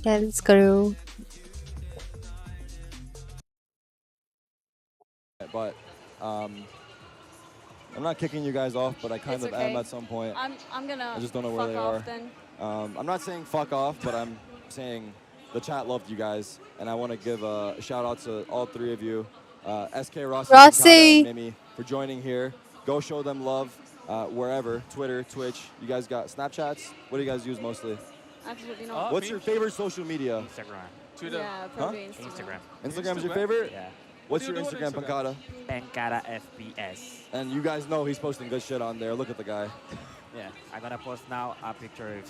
Tells करो. But I'm not kicking you guys off, but I kind It's of okay. am at some point. I'm gonna I just don't know where fuck they off are. then. I'm not saying fuck off, but I'm saying the chat loved you guys, and I want to give a shout out to all three of you, SK, Rossi, Rossi. and Mimi, for joining here. Go show them love wherever, Twitter, Twitch. You guys got Snapchats? What do you guys use mostly? Absolutely not. What's your favorite social media? Instagram. Twitter. Yeah, probably Instagram. Instagram is your favorite? Yeah. What's your Instagram, Pankata? Pankata FPS. And you guys know he's posting good shit on there. Look at the guy. Yeah, I'm gonna post now a picture.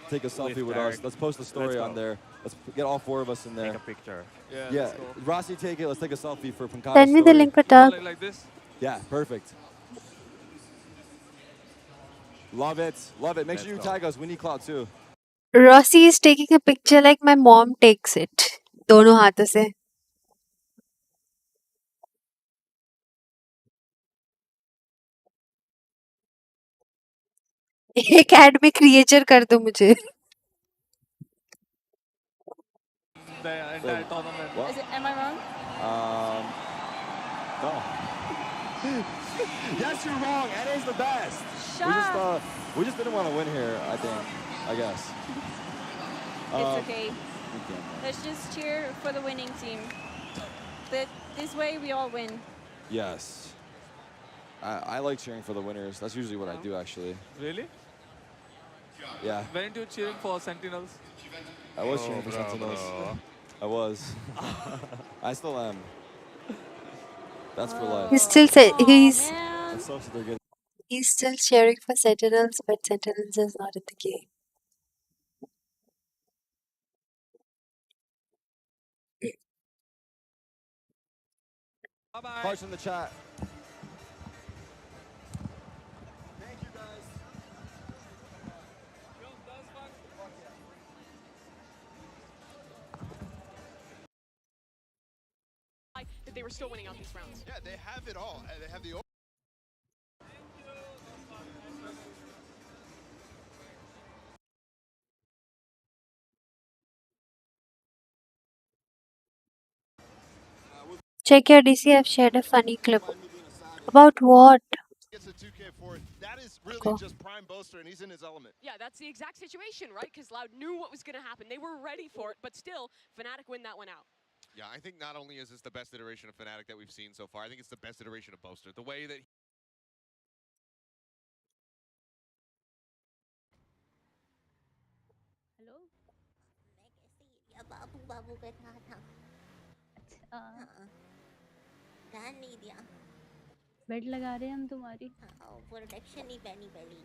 Take a selfie with us. Let's post a story on there. Let's get all 4 of us in there. Take a picture. Yeah. Rossi, take it. Let's take a selfie for Pankata's Send me the link, Pratap. Like this? Yeah, perfect. Love it. Love it. Make sure you tag us. We need clout too. Rossi is taking a picture like my mom takes it. दोनों हाथों से. एक add में creature कर दो मुझे. The entire tournament. Is it, am I wrong? No. Yes, you're wrong. NA's the best. We just didn't want to win here, I think. I guess. It's okay. Let's just cheer for the winning team. This way we all win. Yes. I like cheering for the winners. That's usually what I do, actually. Really? Yeah. Weren't you cheering for Sentinels? I was cheering for Sentinels. I was. I still am. That's for life. He's still he's That sucks that they're good. he's still cheering for Sentinels, but Sentinels is not in the game. Hearts in the chat. That they were still winning out these rounds. Yeah, they have it all. They have the. Check your DC. I've shared a funny clip. About what? Gets a 2K4. That is really Cool. just prime Boaster, and he's in his element. Yeah, that's the exact situation, right? Because Loud knew what was going to happen. They were ready for it, but still, Fnatic win that one out. Yeah, I think not only is this the best iteration of Fnatic that we've seen so far, I think it's the best iteration of Boaster. The way that hello मैं कैसे या बाबू बाबू कर रहा था अच्छा हाँ ध्यान नहीं दिया बेड लगा रहे हैं हम तुम्हारी हाँ प्रोटेक्शन ही पहनी पहली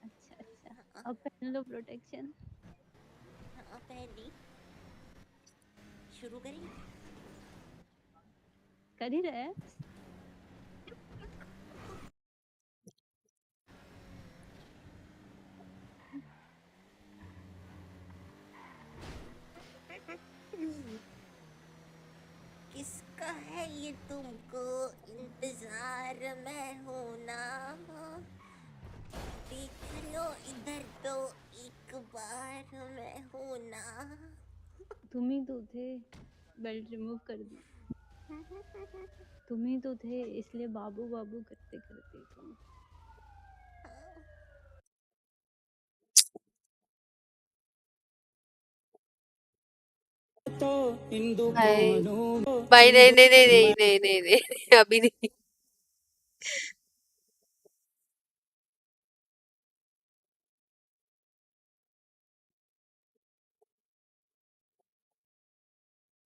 अच्छा अच्छा अब पहन लो प्रोटेक्शन हाँ पहली शुरू करें कर ही रहे हैं किसका है ये तुमको इंतजार में हूँ ना देख लो इधर तो एक बार मैं हूँ ना तुम ही तो थे बेल्ट रिमूव कर दी तुम ही तो थे इसलिए बाबू बाबू करते करते तुम भाई नहीं नहीं नहीं नहीं नहीं नहीं नहीं अभी नहीं.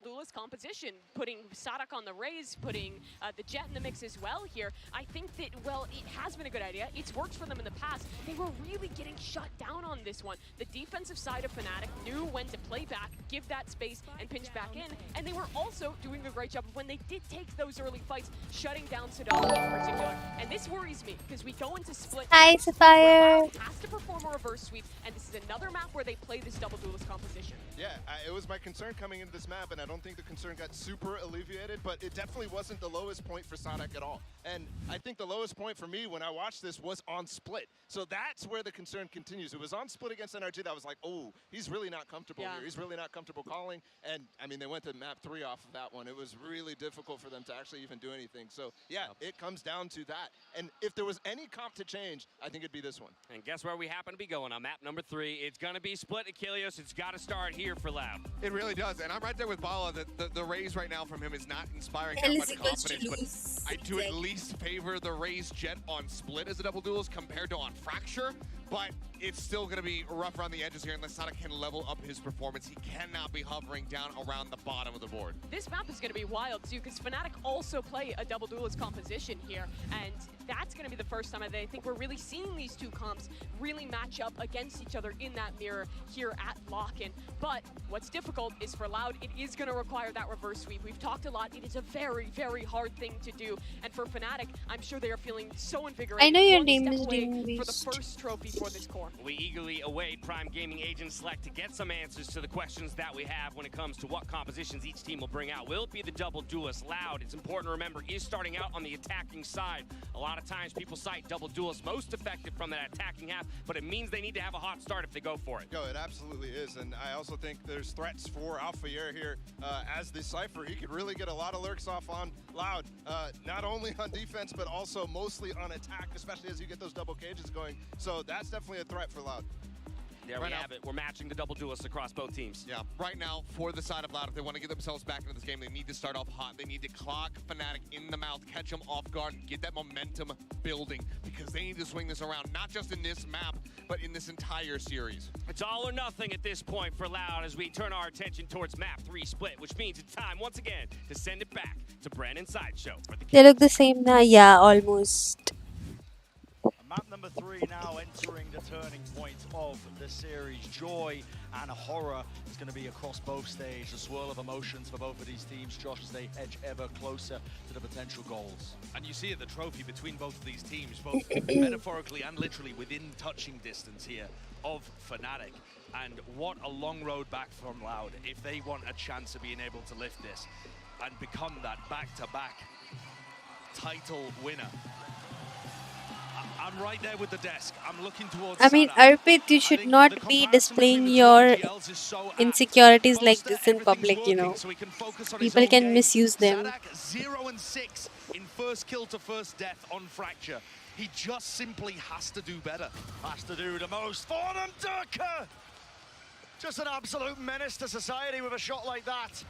Duelist composition, putting Sadak on the Raze, putting the Jet in the mix as well here. I think that, well, it has been a good idea. It's worked for them in the past. They were really getting shut down on this one. The defensive side of Fnatic knew when to play back, give that space, and pinch back in. And they were also doing a great job of when they did take those early fights, shutting down Sadala in particular. And this worries me, because we go into split. Hi, Sapphire. Has to perform a reverse sweep, and this is another map where they play this double duelist composition. Yeah, it was my concern coming into this map, and I don't think the concern got super alleviated, but it definitely wasn't the lowest point for Sadak at all. And I think the lowest point for me when I watched this was on split. So that's where the concern continues. It was on split against NRG that was like, oh, he's really not comfortable here. He's really not comfortable calling. And I mean, they went to map 3 off of that one. It was really difficult for them to actually even do anything. So yeah, it comes down to that. And if there was any comp to change, I think it'd be this one. And guess where we happen to be going on map number 3? It's going to be split Achilles. It's got to start here for Lab. it really does, and I'm right there with Bala. The raise right now from him is not inspiring that much confidence, but I do at least favor the raise Jet on split as a double duelist compared to on Fracture. but it's still going to be rough around the edges here unless Sana can level up his performance. He cannot be hovering down around the bottom of the board. This map is going to be wild too, because Fnatic also play a double duelist composition here, and that's going to be the first time I think we're really seeing these two comps really match up against each other in that mirror here at LOCKIN. But what's difficult is for Loud, it is going to require that reverse sweep. We've talked a lot. It is a very, very hard thing to do, and for Fnatic, I'm sure they are feeling so invigorated. I know your One name step is away Ring for the Beast. first trophy for this core. We eagerly await Prime Gaming Agent Select to get some answers to the questions that we have when it comes to what compositions each team will bring out. Will it be the double duelist? Loud, it's important to remember, is starting out on the attacking side. A lot of times people cite double duelist most effective from that attacking half, but it means they need to have a hot start if they go for it. Yo, it absolutely is, and I also think there's threats for Alphayer here as the Cypher. He could really get a lot of lurks off on Loud, not only on defense, but also mostly on attack, especially as you get those double cages going. So that's definitely a threat for Loud. There we have it. We're matching the double duelists across both teams. Yeah, right now, for the side of Loud, if they want to get themselves back into this game, they need to start off hot. They need to clock Fnatic in the mouth, catch them off guard, and get that momentum building, because they need to swing this around, not just in this map, but in this entire series. It's all or nothing at this point for Loud as we turn our attention towards map 3 split, which means it's time once again to send it back to Brandon Sideshow for the They look the same now. Yeah, almost. Map number 3 now entering the turning point of the series. Joy and horror is going to be across both stages. A swirl of emotions for both of these teams, Josh, as they edge ever closer to the potential goals. And you see the trophy between both of these teams, both metaphorically and literally within touching distance here of Fnatic. And what a long road back from Loud if they want a chance of being able to lift this and become that back-to-back title winner. I'm right there with the desk. I'm looking towards I mean, Sana. Arpit, you should not be displaying your insecurities like this in public, you know. People can misuse them. Sadak 0-6 in first kill to first death on Fracture. He just simply has to do better. Has to do the most for them, Durka! Just an absolute menace to society with a shot like that.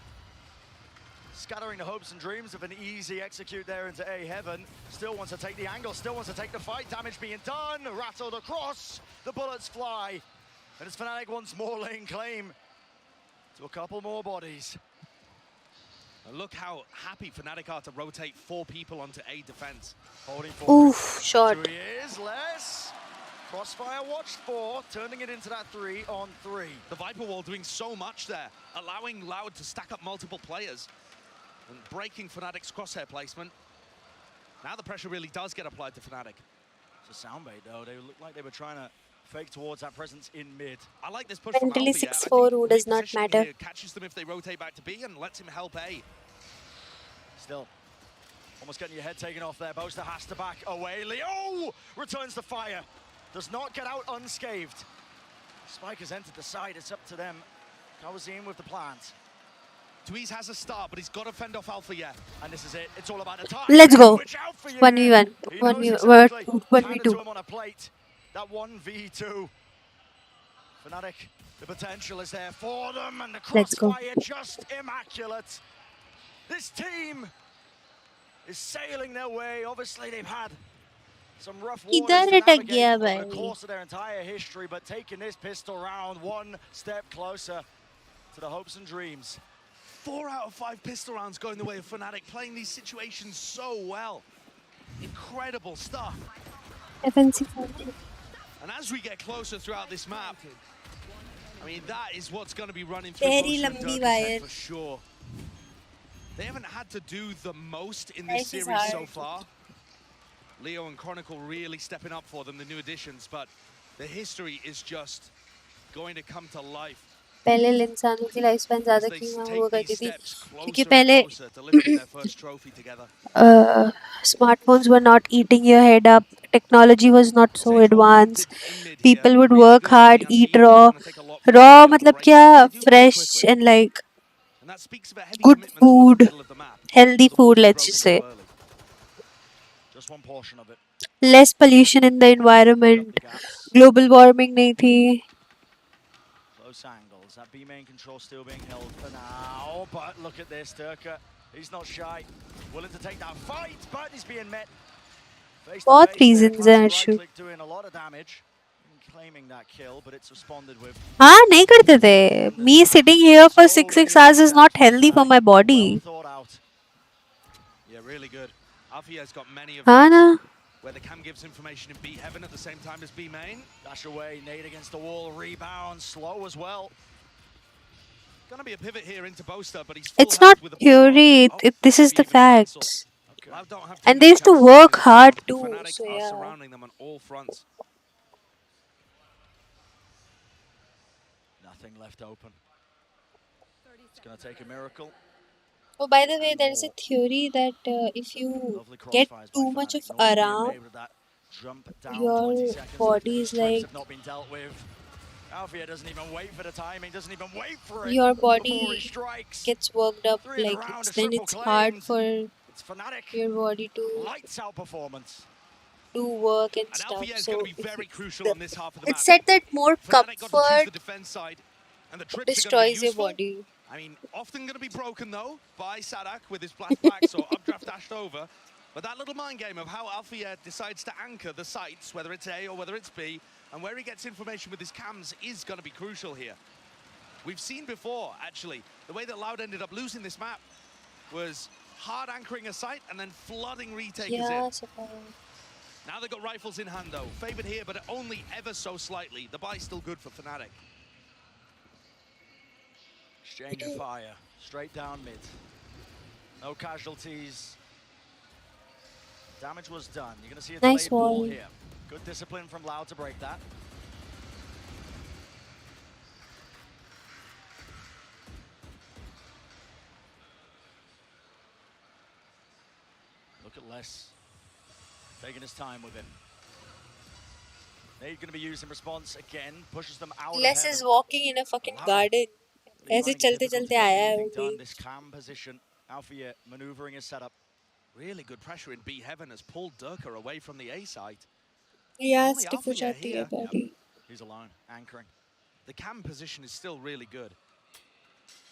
Scattering the hopes and dreams of an easy execute there into A heaven. Still wants to take the angle, still wants to take the fight. Damage being done, rattled across. The bullets fly. And it's Fnatic once more laying claim to a couple more bodies. And look how happy Fnatic are to rotate 4 people onto A defense. Holding forward. Oof, shot. 2 years less. Crossfire watched 4, turning it into that 3-on-3. The Viper Wall doing so much there, allowing Loud to stack up multiple players and breaking Fnatic's crosshair placement. Now the pressure really does get applied to Fnatic. It's a soundbait though. They look like they were trying to fake towards that presence in mid. I like this push from Mentally Alpha, 6-4, who does not repositioning matter. here catches them if they rotate back to B and lets him help A. Still, almost getting your head taken off there. Boaster has to back away. Leo returns the fire. Does not get out unscathed. Spike has entered the side. It's up to them. Kawazim with the plant. Dweez has a start, but he's got to fend off Alpha yet. And this is it. It's all about the time. Let's go. 1v1. He knows 1v1. Handed to 1v2. him on a plate. That 1v2. Fnatic, the potential is there for them, and the Let's go. crossfire just immaculate. This team is sailing their way. Obviously, they've had some rough waters Idhar to attack navigate gaya over the bhai. course of their entire history, but taking this pistol round one step closer to the hopes and dreams. 4 out of 5 pistol rounds going the way of Fnatic, playing these situations so well. Incredible stuff. FNC. And as we get closer throughout this map, I mean, that is what's going to be running through Very Boaster and lambi Durka's wire. head for sure. They haven't had to do the most in this Life is series so hard. far. Leo and Chronicle really stepping up for them, the new additions, but the history is just going to come to life. पहले इंसानों की life span ज़्यादा क्यों हुआ करती थी क्योंकि Closer पहले and closer to lifting their first trophy together. smartphones were not eating your head up, technology was not so advanced, people would work hard, eat raw मतलब क्या fresh and like good food, healthy food, let's just say. Just one portion of it. Less pollution in the environment, global warming नहीं थी. Close angles. That B main control still being held for now. But look at this, Durka. He's not shy. Willing to take that fight, but he's being met. Face to बहुत face there. reasons हैं Right Arshu. click doing a lot of damage. claiming that kill, but it's responded with. हाँ नहीं करते थे. Me sitting here for 6 hours is not healthy for my body. Thought out. Yeah, really good. Alfia's got many of हाँ these ना. where the cam gives information in B heaven at the same time as B main. Dash away, nade against the wall, rebound, slow as well. Gonna be a pivot here into Boaster, but he's It's not theory. This is the facts. And they used to work hard too. Fnatic So are yeah. surrounding them on all fronts. Nothing left open. It's gonna take a miracle. Oh, by the way, there is a theory that if you get too much of Aram, Jump down your 20 seconds. body is Traps like, have not been dealt with. Alfia doesn't even wait for the timing, doesn't even wait for it. your before he body strikes. gets worked up. Three in a Like round, a then triple it's hard claimed. for It's Fnatic. your body to Lights out performance. do work and And stuff. Alfia is So going to be very crucial on this half of the it map. said that more Fnatic got to choose comfort the defense side, and the trips are going to be destroys your useful. body. I mean, often going to be broken though by Sadak with his blast backs or updraft dashed over. But that little mind game of how Alfia decides to anchor the sites, whether it's A or whether it's B, and where he gets information with his cams is going to be crucial here. We've seen before, actually, the way that Loud ended up losing this map was hard anchoring a site and then flooding retakers Yeah, in. suppose. Now they've got rifles in hand though, favored here, but only ever so slightly. The buy's still good for Fnatic. Exchange of fire, straight down mid. No casualties. Damage was done. You're going to see a Nice delayed wall wall. here. Good discipline from Loud to break that. Look at Les. Taking his time with him. They're going to be used in response again. Pushes them out Les of is walking in a fucking garden. ऐसे चलते चलते आया है वो भी. This cam position. Alfia maneuvering his setup. Really good pressure in B heaven has pulled Durka away from the A site. Yeah, Only stiff हो Alfia जाती है here. body. He's alone, anchoring. The cam position is still really good.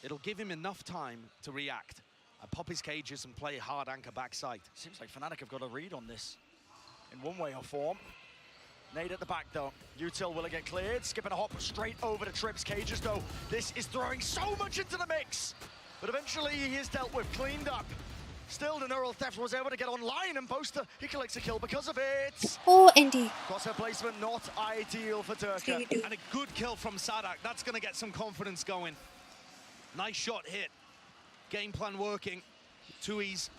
It'll give him enough time to react and pop his cages and play hard anchor backside. Seems like Fnatic have got a read on this in one way or form. Nade at the back though. Util, will it get cleared? Skipping a hop straight over to Trip's cages though. This is throwing so much into the mix. But eventually he is dealt with, cleaned up. Still, the neural theft was able to get online, and Boaster, he collects a kill because of it. Oh, Andy. Crosshair placement not ideal for Durka. And a good kill from Sadak. That's going to get some confidence going. Nice shot hit. Game plan working. Tui's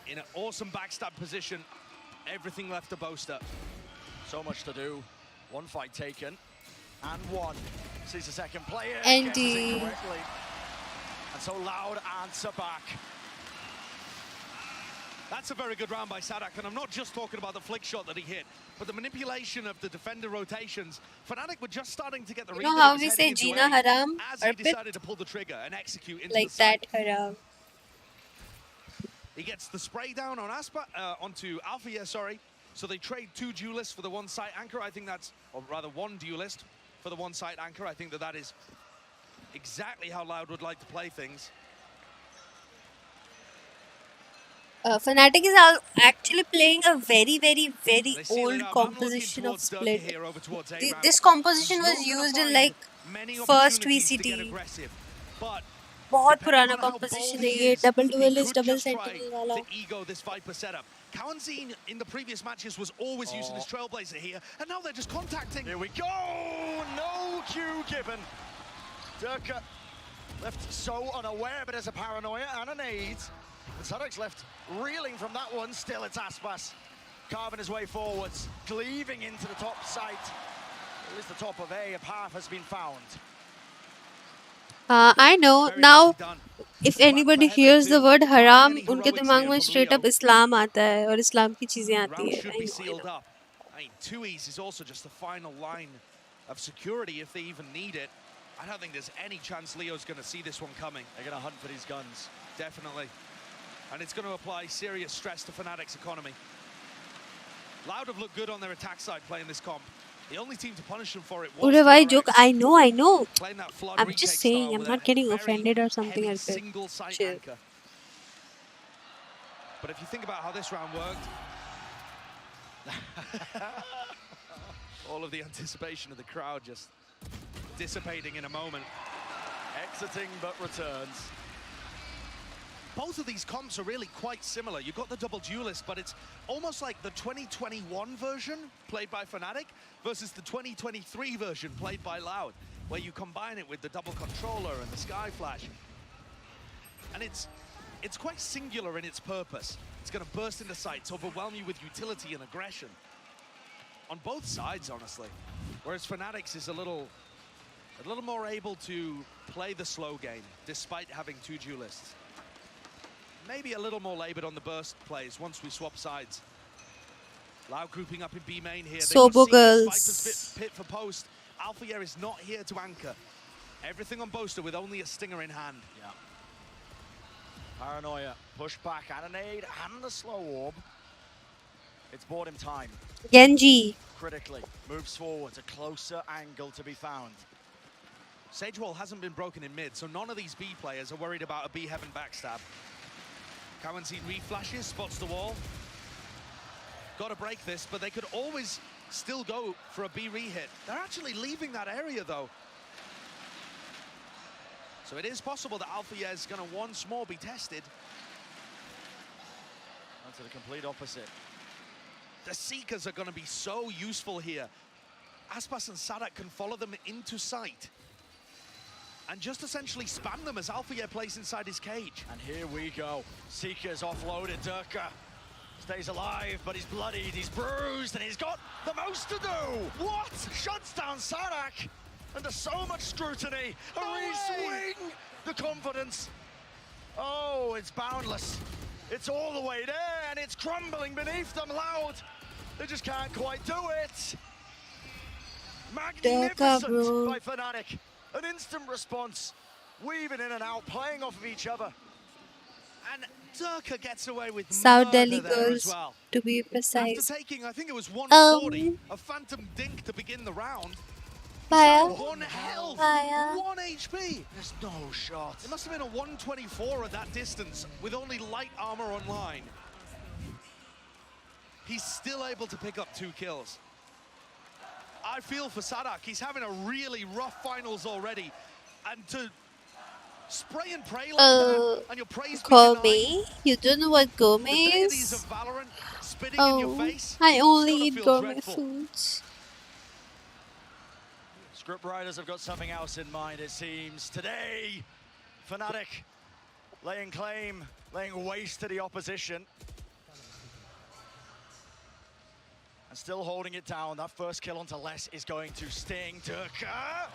in an awesome backstab position. Everything left to Boaster. So much to do. One fight taken, and one. Sees the second player. Andy. Guesses it correctly. And so Loud answer back. That's a very good round by Sadak, and I'm not just talking about the flick shot that he hit, but the manipulation of the defender rotations. Fnatic were just starting to get the read. You know how we say Gina Haram? As he decided to pull the trigger and execute into Like the site. that Haram. He gets the spray down on onto Alfia, sorry. So they trade two duelists for the one site anchor. I think that's, or rather one duelist for the one site anchor. I think that is exactly how Loud would like to play things. Fnatic is actually playing a very, very, very old composition of split. This composition was used in like first VCT. बहुत पुराना composition है ये, double duelist, double sentinel वाला. The ego this Viper setup. Kawanzine in the previous matches was always using his Trailblazer here, and now they're just contacting. Here we go! No cue given. Durka left so unaware, but there's a paranoia and a nade. And Sadak's left reeling from that one. Still, it's Aspas carving his way forwards, cleaving into the top site. At least the top of A, a path has been found. I know. Now, if anybody hears the word haram, उनके दिमाग में straight up Islam आता है और Islam की चीजें आती है. Should be sealed up. I mean, 2Es is also just the final line of security if they even need it. I don't think there's any chance Leo's going to see this one coming. They're going to hunt for these guns. Definitely. And it's going to apply serious stress to Fnatic's economy. Loud have looked good on their attack side playing this comp. The only team to punish them for it was Ure bhai joke. I know. playing that flood I'm retake just saying. style I'm with not a getting very offended or something heavy like that. single site Chill. anchor. But if you think about how this round worked, All of the anticipation of the crowd just dissipating in a moment. Exiting but returns. Both of these comps are really quite similar. You've got the double duelist, but it's almost like the 2021 version played by Fnatic versus the 2023 version played by Loud, where you combine it with the double controller and the Sky Flash. And it's quite singular in its purpose. It's going to burst into sights, overwhelm you with utility and aggression. On both sides, honestly. Whereas Fnatic's is a little more able to play the slow game, despite having two duelists. Maybe a little more labored on the burst plays once we swap sides. Loud grouping up in B main here. Sobo girls. Viper's pit for post. Alpha is not here to anchor. Everything on Boaster with only a stinger in hand. Yeah. Paranoia, push back, and an aid, and the slow orb. It's bought him time. Genji. Critically, moves forward, a closer angle to be found. Sage wall hasn't been broken in mid, so none of these B players are worried about a B heaven backstab. Cowan reflashes, spots the wall. Got to break this, but they could always still go for a B re-hit. They're actually leaving that area, though. So it is possible that Alpha is going to once more be tested. Onto the complete opposite. The Seekers are going to be so useful here. Aspas and Sadak can follow them into sight and just essentially spam them as Alpha plays inside his cage. And here we go. Seekers offloaded. Durka stays alive, but he's bloodied, he's bruised, and he's got the most to do. What? Shuts down Sadak under so much scrutiny. A re-swing. The confidence. Oh, it's boundless. It's all the way there, and it's crumbling beneath them. Loud. They just can't quite do it. Magnificent by Fnatic. An instant response, weaving in and out, playing off of each other. And Durka gets away with South Delhi there girls, as well. to be precise. After taking, I think it was 140, a phantom dink to begin the round. Fire. One health, Fire. 1 HP. There's no shot. It must have been a 124 at that distance with only light armor online. He's still able to pick up 2 kills. I feel for Sadak. He's having a really rough finals already. And to spray and pray like that, and your praise Gourmet? You don't know what gourmet is? of Valorant spitting in your Oh, face. I only It's eat gotta feel gourmet dreadful. foods. Script writers have got something else in mind, it seems. Today, Fnatic laying claim, laying waste to the opposition. And still holding it down. That first kill onto Les is going to sting. Durka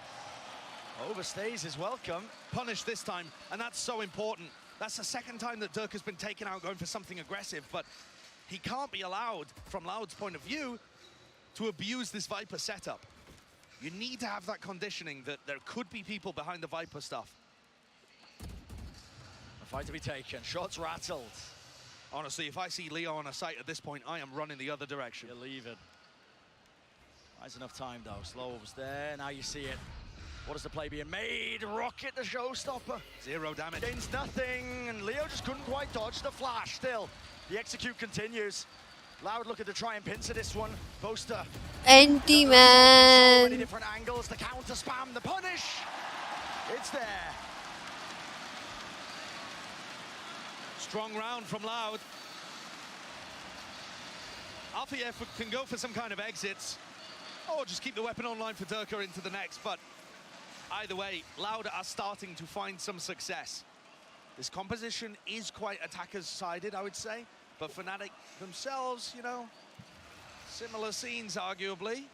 overstays his welcome. Punished this time, and that's so important. That's the second time that Durka's been taken out going for something aggressive, but he can't be allowed, from Loud's point of view, to abuse this Viper setup. You need to have that conditioning that there could be people behind the Viper stuff. A fight to be taken. Shots rattled. Honestly, if I see Leo on a site at this point, I am running the other direction. You leave it. Nice enough time, though. Slow was there. Now you see it. What is the play being made? Rocket the showstopper. 0 damage. Gains nothing, and Leo just couldn't quite dodge the flash. Still, the execute continues. Loud looking to try and pincer this one. Boaster. Anti-man. So many different angles. The counter spam, the punish. It's there. Strong round from Loud. Alpha can go for some kind of exits, or just keep the weapon online for Durka into the next, but either way, Loud are starting to find some success. This composition is quite attackers-sided, I would say, but Fnatic themselves, you know, similar scenes, arguably.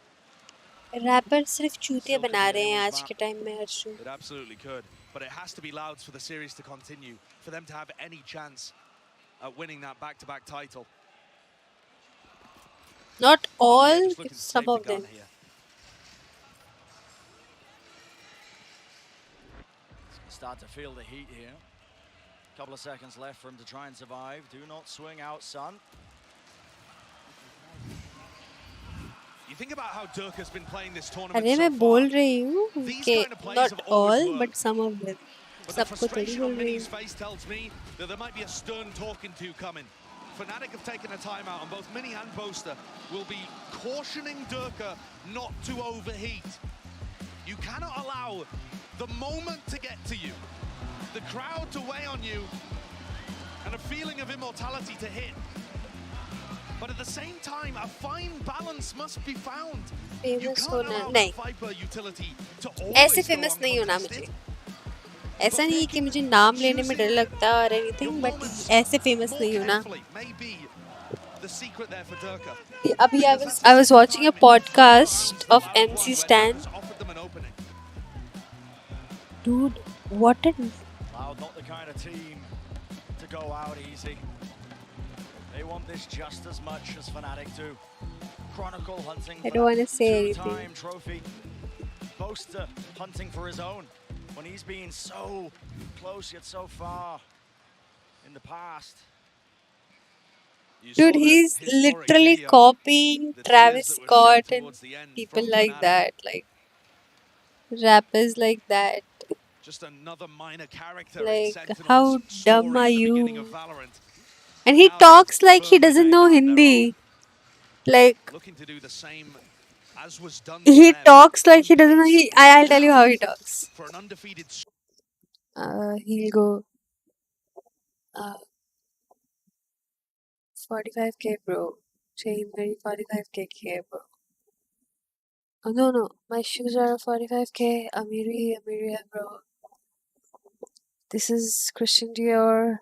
Rapper सिर्फ चूतिया बना रहे हैं आज के time में Harshu. It absolutely could, but it has to be Loud's for the series to continue, for them to have any chance at winning that back-to-back title. Not all, some of them. Start to feel the heat here. Couple of seconds left for him to try and survive. Do not swing out, son. You think about how Durka's been playing this tournament अरे so मैं far. बोल रही हूँ कि Kind of players not have always all, worked. but some of them. But the सबको थोड़ी frustration बोल on रही Minnie's हूँ. face tells me that there might be a stern talking to coming. Fnatic have taken a timeout, and both Mini and Boaster will be cautioning Durka not to overheat. You cannot allow the moment to get to you, the crowd to weigh on you, and a feeling of immortality to hit. But at the same time, a fine balance must be found. Famous होना नहीं, ऐसे famous नहीं होना मुझे. ऐसा नहीं कि मुझे नाम लेने में डर लगता और एनीथिंग, बट ऐसे फेमस नहीं होना. अभी I was watching a podcast of MC Stan. Dude, what a... Loud, not the kind of team to go out easy. They want this just as much as Fnatic do. Chronicle hunting for I don't want to say two-time anything. trophy. Boaster hunting for his own when he's been so close yet so far in the past. Dude, he's literally copying Travis Scott and people like that, like rappers like that. Just another minor character Like, how dumb are you? And he Now talks like he doesn't know Hindi. Like, looking to do the same as was done he to them talks like he doesn't know. I'll tell you how he talks. for an undefeated He'll go 45k, bro. Chain very 45k, bro. Oh no, my shoes are 45k. Amiri, bro. This is Christian Dior.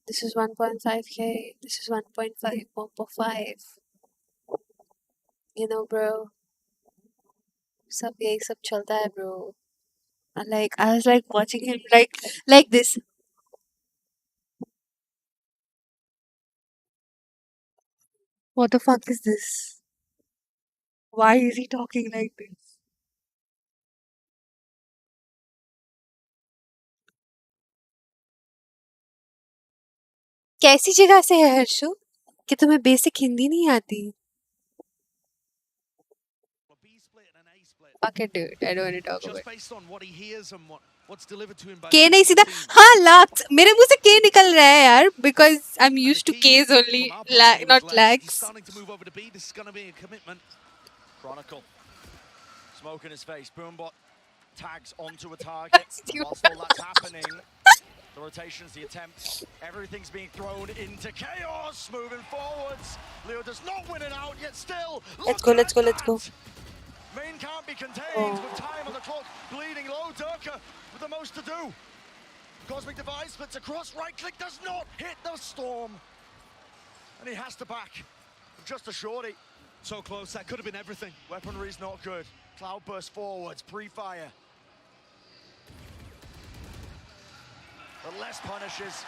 This is 1.5k. This is 1.5, 1.5. You know, bro. सब यही सब चलता है, bro. And like, I was like watching him like this. What the fuck is this? Why is he talking like this? कैसी जगह से है हर्षु कि तुम्हें बेसिक हिंदी नहीं आती? Fuck it, dude. I don't want to talk about it. based on what he hears and what's delivered to him by K नहीं सीधा हाँ lakhs मेरे मुंह से K निकल रहा है यार because I'm used to K's only not lakhs. Starting to move over to B. This is going to be a commitment. Chronicle. Smoke in his face. Boombot tags onto a target. Whilst all that's happening, the rotations, the attempts, everything's being thrown into chaos. Moving forwards. Leo does not win it out, yet still. Let's go. Main can't be contained with time on the clock. Bleeding low. Durka with the most to do. Cosmic Device splits across. Right click does not hit the storm. And he has to back. Just a shorty. So close. That could have been everything. Weaponry's not good. Cloudburst forwards. Pre-fire. The less punishes.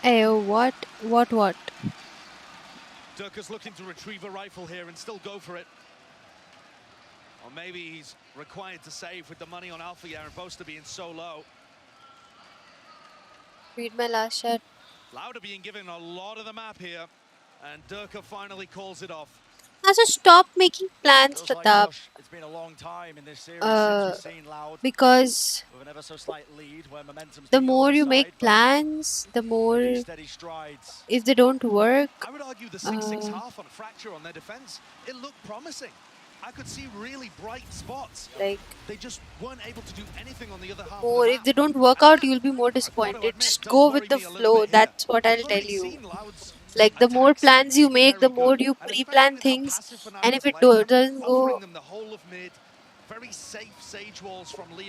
Hey, what? Durka's looking to retrieve a rifle here and still go for it. Or maybe he's required to save with the money on Alpha Year and Boaster being so low. Read my last shot. Lauda being given a lot of the map here, and Durka finally calls it off. Also, stop making plans, Pratap. It's been a long time in this series since we've seen Loud Because with an ever so slight lead where momentum's the been more on you their make side, plans, the more but steady strides. if they don't work. I would argue the 6-6 half on Fracture on their defense, it looked promising. I could see really bright spots. Like, they just weren't able to do anything on the other half. Or if they don't work out, you'll be more disappointed. Just go with the flow. That's what I'll tell you. Like, the more plans you make, the more you pre-plan things, and if it doesn't go,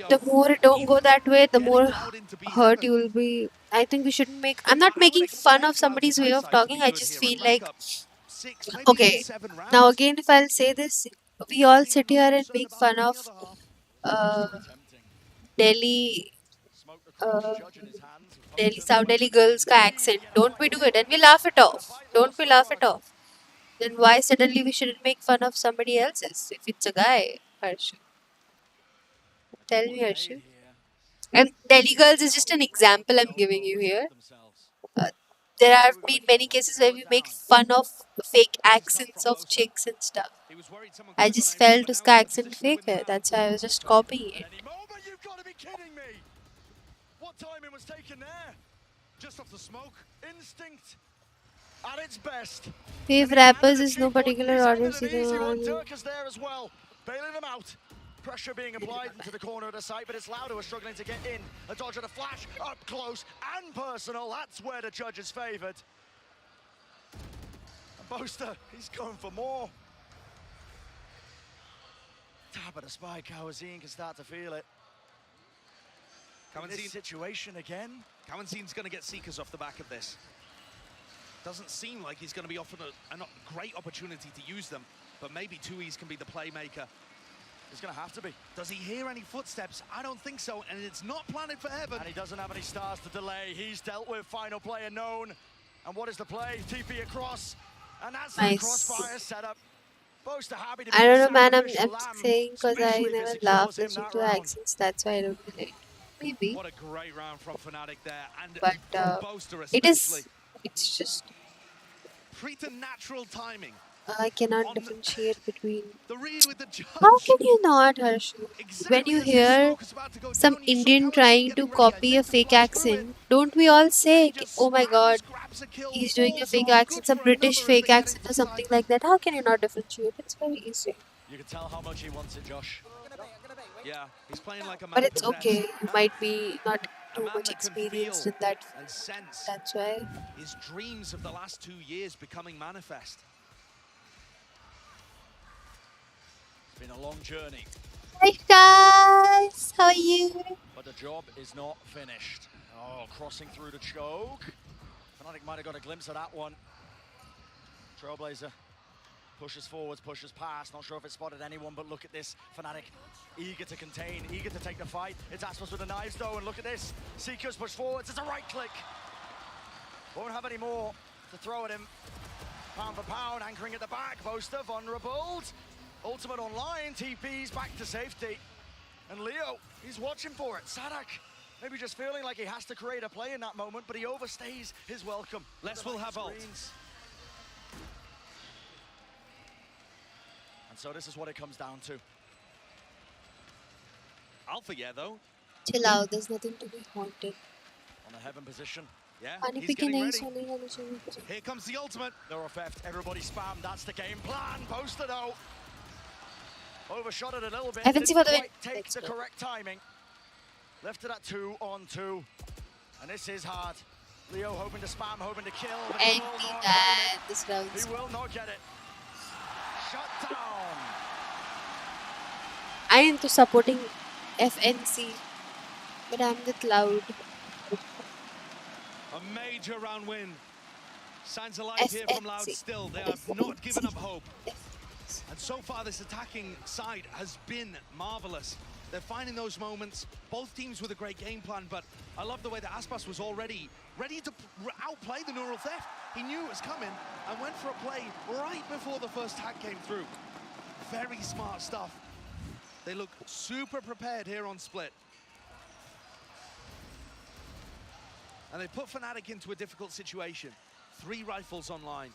the more it don't go that way, the more hurt you will be. I think we shouldn't make. I'm not making fun of somebody's way of talking. I just feel like, okay. Now again, if I'll say this, we all sit here and make fun of Delhi. South Delhi girls' accent. Don't we do it? And we laugh it off. Don't we laugh it off? Then why suddenly we shouldn't make fun of somebody else's if it's a guy, Harshu? Tell me, Harshu. And Delhi girls is just an example I'm giving you here. There have been many cases where we make fun of fake accents of chicks and stuff. I just felt uska accent fake hai. That's why I was just copying it. You've got to be kidding me! What timing was taken there? Just off the smoke. Instinct at its best. Wave rappers is no particular order. Easy one. Durka's there as well, bailing them out. Pressure being applied into the corner of the site, but it's Lauder who are struggling to get in. A dodge and a flash, up close and personal. That's where the judge is favoured. Boaster, he's going for more. Tap at a spike, Kawazine can start to feel it. This situation again. Kawazine's going to get Seekers off the back of this. Doesn't seem like he's going to be offered a great opportunity to use them, but maybe Tui's can be the playmaker. He's going to have to be. Does he hear any footsteps? I don't think so, and it's not planted for Heaven. And he doesn't have any stars to delay. He's dealt with final player known. And what is the play? TP across. And that's the crossfire setup. Boaster happy to be I don't know, man. I'm lamb, saying because I never laughed at into accents. That's why I don't relate. Maybe. What a great round from Fnatic there, and but from Boaster it's just preternatural timing. I cannot differentiate between. The read with the judge. How can you not, Harsh? When you hear some Indian trying to copy a fake accent, don't we all say, "Oh my God, he's doing a fake accent, some British fake accent or something like that"? How can you not differentiate? It's very easy. You can tell how much he wants it, Josh. Yeah, he's playing like a man. But it's okay. You might be not too much experienced in that. And sense that's why his dreams of the last 2 years becoming manifest. It's been a long journey. Hi guys, how are you? But the job is not finished. Oh, crossing through the choke. Fnatic might have got a glimpse of that one. Trailblazer pushes forwards, pushes past. Not sure if it spotted anyone, but look at this. Fnatic eager to contain, eager to take the fight. It's Aspas with the knives though, and look at this. Seekers push forwards, it's a right click. Won't have any more to throw at him. Pound for pound, anchoring at the back. Boaster vulnerable. Ultimate online, TP's back to safety. And Leo, he's watching for it. Sadak, maybe just feeling like he has to create a play in that moment, but he overstays his welcome. Les will have ult. And so this is what it comes down to. Alpha, yeah, though. Chill out, there's nothing to be haunted. On a Heaven position. Yeah, Pani he's getting ready. ready. Here comes the ultimate. Neuro theft, everybody spam, that's the game plan. Boaster though. Overshot it a little bit. FNC for the win. Take the correct timing. Left it at 2-on-2. And this is hard. Leo hoping to spam, hoping to kill. But he will not this round. He will not get it. Shut down. I am to supporting FNC, but I'm with Loud. A major round win. Signs of life here from Loud still. They have not given up hope. And so far, this attacking side has been marvelous. They're finding those moments, both teams with a great game plan, but I love the way that Aspas was already ready to outplay the neural theft. He knew it was coming and went for a play right before the first tag came through. Very smart stuff. They look super prepared here on Split. And they put Fnatic into a difficult situation. 3 rifles online.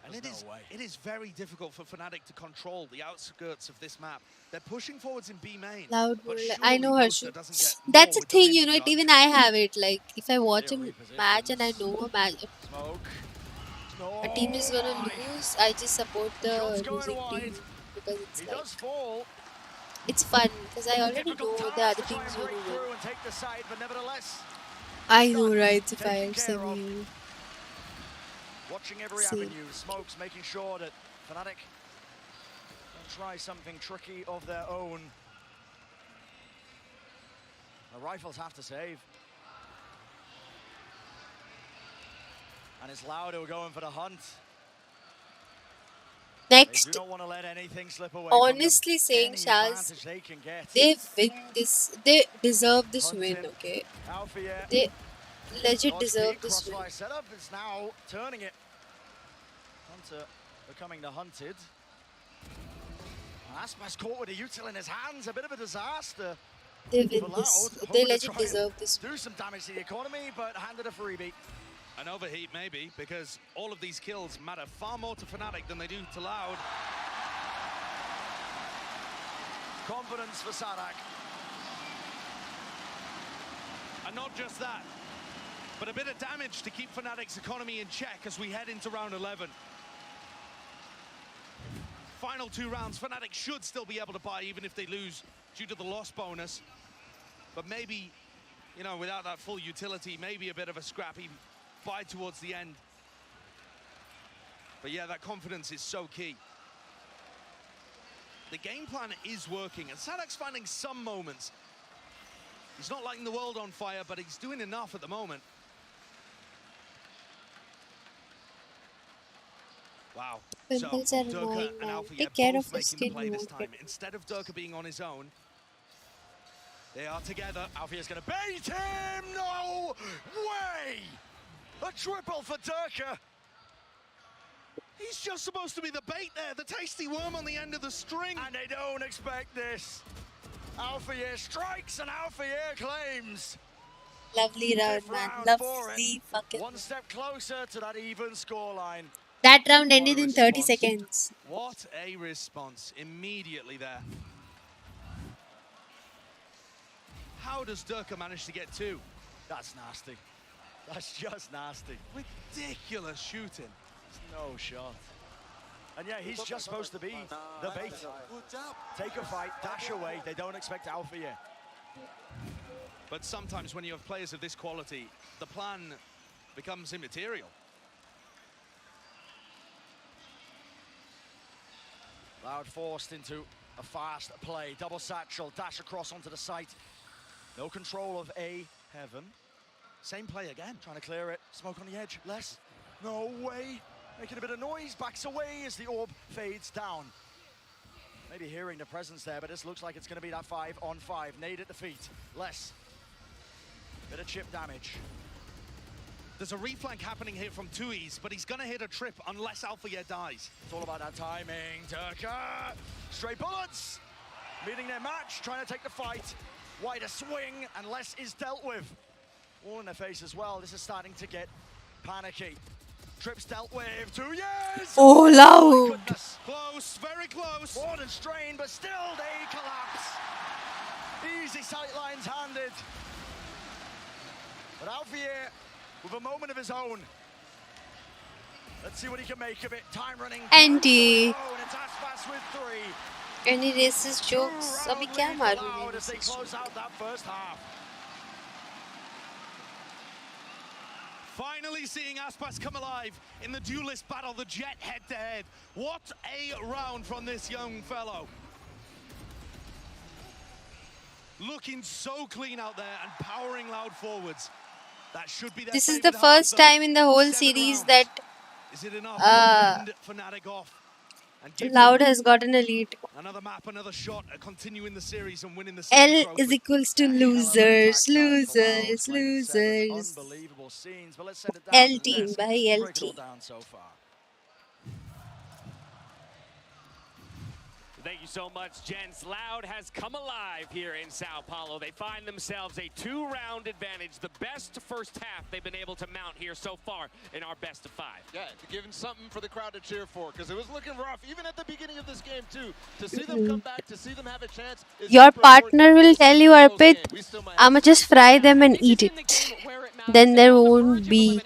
And it is very difficult for Fnatic to control the outskirts of this map. They're pushing forwards in B main. Loud, I know Harshu. That's a thing, you know, even I have it. Like, if I watch a match and I know a match, a team is gonna lose, I just support the losing team because it's like, it's fun because I already know the other team's gonna win. I know, right? If I say me. Watching every avenue, Smokes making sure that Fnatic don't try something tricky of their own. The rifles have to save. And it's Lauder going for the hunt. Next, they do not want to let anything slip away honestly saying, Charles, they win this. They deserve this win, okay? They legit deserve this win. Setup is now turning it. Hunter becoming the hunted. Aspas caught with a util in his hands. A bit of a disaster. They win this. They legit deserve this. Do some damage to the economy, but handed a freebie. An overheat maybe, because all of these kills matter far more to Fnatic than they do to Loud. Confidence for Sadak. And not just that, but a bit of damage to keep Fnatic's economy in check as we head into round 11. Final 2 rounds, Fnatic should still be able to buy even if they lose due to the loss bonus. But maybe, you know, without that full utility, maybe a bit of a scrappy buy towards the end. But yeah, that confidence is so key. The game plan is working, and Sadak's finding some moments. He's not lighting the world on fire, but he's doing enough at the moment. Wow. So Pimples are Durka annoying, and man. Alpha Take yeah, care both of your making the skin, play this you time. Instead of Durka being on his own, they are together. Alfia's going to bait him! No way! A triple for Durka. He's just supposed to be the bait there, the tasty worm on the end of the string. And they don't expect this. Alfia strikes and Alfia claims. Lovely round, man. Lovely fucking. One step closer to that even scoreline. That round ended in 30 seconds. What a response immediately there. How does Durka manage to get 2? That's nasty. That's just nasty. Ridiculous shooting. No shot. And yeah, he's just supposed to be the bait. Take a fight, dash away. They don't expect Alfia. But sometimes when you have players of this quality, the plan becomes immaterial. Loud forced into a fast play. Double satchel, dash across onto the site. No control of A, Heaven. Same play again. Trying to clear it. Smoke on the edge. Less. No way. Making a bit of noise. Backs away as the orb fades down. Maybe hearing the presence there, but this looks like it's going to be that 5-on-5. Nade at the feet. Less. Bit of chip damage. There's a reflank happening here from Tui's, but he's going to hit a trip unless Alpha dies. It's all about that timing. Durka. Straight bullets. Meeting their match. Trying to take the fight. Wider swing, and Less is dealt with. All in their face as well. This is starting to get panicky. Trips dealt with. 2 years. Oh, loud. Goodness. Close, very close. More than strained, but still they collapse. Easy sightlines handed. But Alfier with a moment of his own. Let's see what he can make of it. Time running. Andy. And it's Aspas with 3. Any racist jokes? अभी क्या मारूंगी? As they close out that first half. Finally seeing Aspas come alive in the duelist battle, the Jet head-to-head. What a round from this young fellow. Looking so clean out there and powering Loud forwards. That should be their This is the favorite first half, though. time in the whole 7 series rounds. that Is it enough to fend Fnatic off? And give Loud them has gotten a lead. another map, another shot, continuing the series and winning the L second trophy. is equals to losers, losers, losers. Unbelievable scenes, but let's set it down. L team, bhai, L Break it all team. down so far. Thank you so much, gents. Loud has come alive here in Sao Paulo. They find themselves a 2-round advantage, the best first half they've been able to mount here so far in our best of 5. Yeah, giving something for the crowd to cheer for, because it was looking rough, even at the beginning of this game, too. To see them come back, to see them have a chance. Is Your super partner will tell you, Arpit, I'ma just fry them and eat it. Then there won't be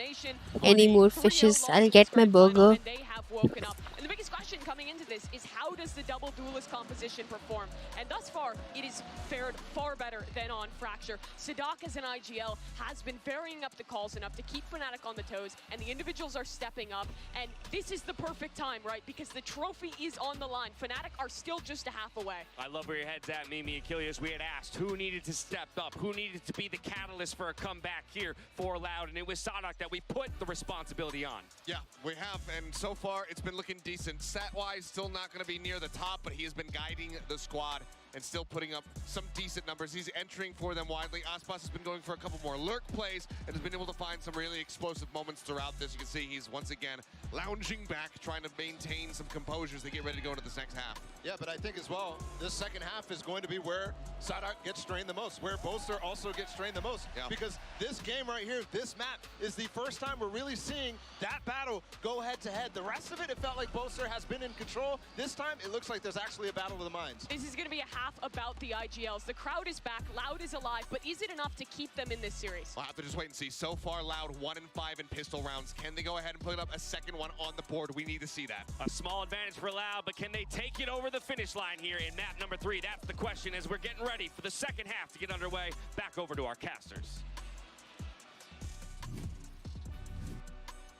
any more fishes. I'll get my burger. And they have woken up. And the biggest question coming into this is how does the double duelist composition perform? And thus far, it has fared far better than on Fracture. Sadak as an IGL has been varying up the calls enough to keep Fnatic on the toes, and the individuals are stepping up. And this is the perfect time, right? Because the trophy is on the line. Fnatic are still just a half away. I love where your head's at, Mimi Achilles. We had asked who needed to step up, who needed to be the catalyst for a comeback here for Loud, and it was Sadak that we put the responsibility on. Yeah, we have, and so far it's been looking decent. Stat-wise, still not going to be near the top, but he has been guiding the squad and still putting up some decent numbers. He's entering for them widely. Aspas has been going for a couple more lurk plays and has been able to find some really explosive moments throughout this. You can see he's once again lounging back, trying to maintain some composure as they get ready to go into this next half. Yeah, but I think as well, this second half is going to be where Sadak gets strained the most, where Boaster also gets strained the most. Yeah. Because this game right here, this map, is the first time we're really seeing that battle go head-to-head. The rest of it, it felt like Boaster has been in control. This time, it looks like there's actually a battle of the minds. This is going to be a half about the IGLs. The crowd is back, Loud is alive, but is it enough to keep them in this series? We'll have to just wait and see. So far, Loud 1-5 in pistol rounds. Can they go ahead and put up a second one on the board? We need to see that. A small advantage for Loud, but can they take it over the finish line here in map number 3? That's the question as we're getting ready for the second half to get underway. Back over to our casters.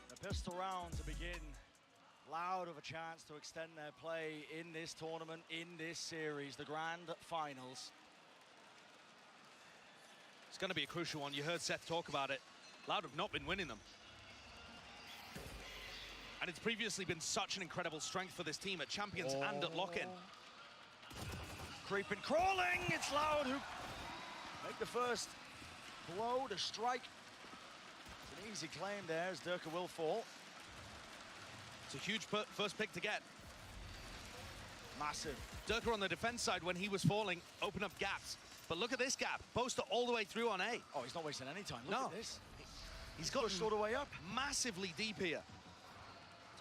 The pistol round to begin. Loud of a chance to extend their play in this tournament, in this series, the grand finals. It's going to be a crucial one. You heard Seth talk about it. Loud have not been winning them. And it's previously been such an incredible strength for this team at Champions and at LOCKIN. Creeping, crawling, it's Loud who make the first blow to strike. It's an easy claim there as Durka will fall. It's a huge first pick to get. Massive. Durka on the defense side, when he was falling, opened up gaps. But look at this gap. Boaster all the way through on A. Oh, he's not wasting any time. Look at this. He's got pushed all the way up. Massively deep here.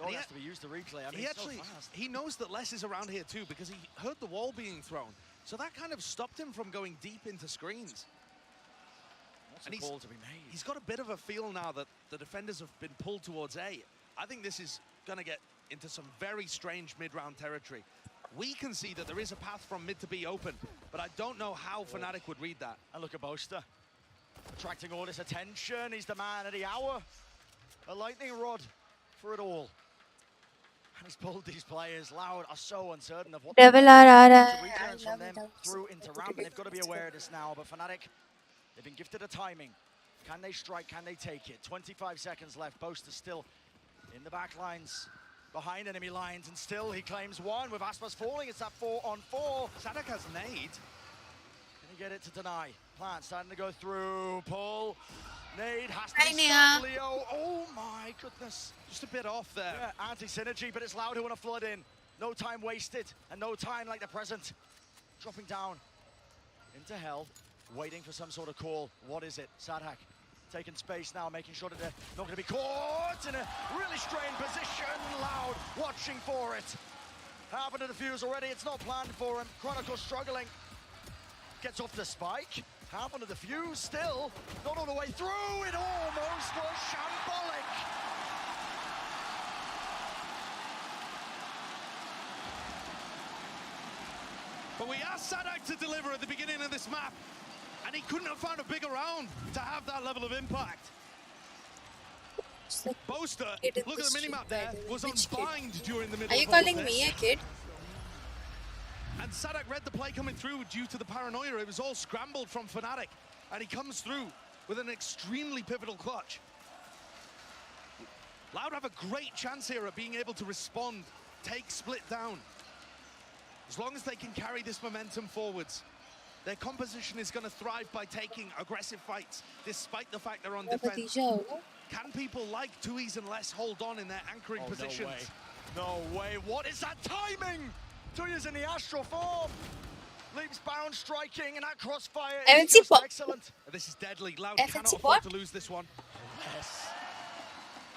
It all has to be used to replay. I mean, he knows that Les is around here too because he heard the wall being thrown. So that kind of stopped him from going deep into screens. And he's call to be made. He's got a bit of a feel now that the defenders have been pulled towards A. I think this is going to get into some very strange mid-round territory. We can see that there is a path from mid to B open, but I don't know how Fnatic would read that. And look at Boaster, attracting all this attention. He's the man of the hour. A lightning rod for it all. And he's pulled these players. Loud are so uncertain of what returns from them through into ramp. And they've got to be aware of this now. But Fnatic, they've been gifted a timing. Can they strike? Can they take it? 25 seconds left. Boaster still in the back lines, behind enemy lines, and still he claims one with Aspas falling. It's that 4-on-4. Sadak has nade. Can he get it to deny? Plant starting to go through. Pull. Nade has to be stopped, Leo. Oh my goodness. Just a bit off there. Yeah, anti-synergy, but it's Loud who want to flood in. No time wasted, and no time like the present. Dropping down into hell, waiting for some sort of call. What is it? Sadhak taking space now, making sure that they're not going to be caught in a really strained position. Loud watching for it. Happened to the fuse already. It's not planned for him. Chronicle struggling. Gets off the spike. Happened to the fuse still. Not all the way through. It almost was shambolic. But we asked Sadak to deliver at the beginning of this map, and he couldn't have found a bigger round to have that level of impact. Boaster, look at the minimap there, was unbind during the middle. Are you calling me a kid? And Sadak read the play coming through due to the paranoia. It was all scrambled from Fnatic, and he comes through with an extremely pivotal clutch. Loud have a great chance here at being able to respond, take split down. As long as they can carry this momentum forwards, their composition is going to thrive by taking aggressive fights, despite the fact they're on defense. Can people like Tui's and Les hold on in their anchoring positions? No way. What is that timing? Tui's in the astral form. Leaps bound, striking, and that crossfire is just excellent. This is deadly. Loud cannot afford to lose this one. Yes.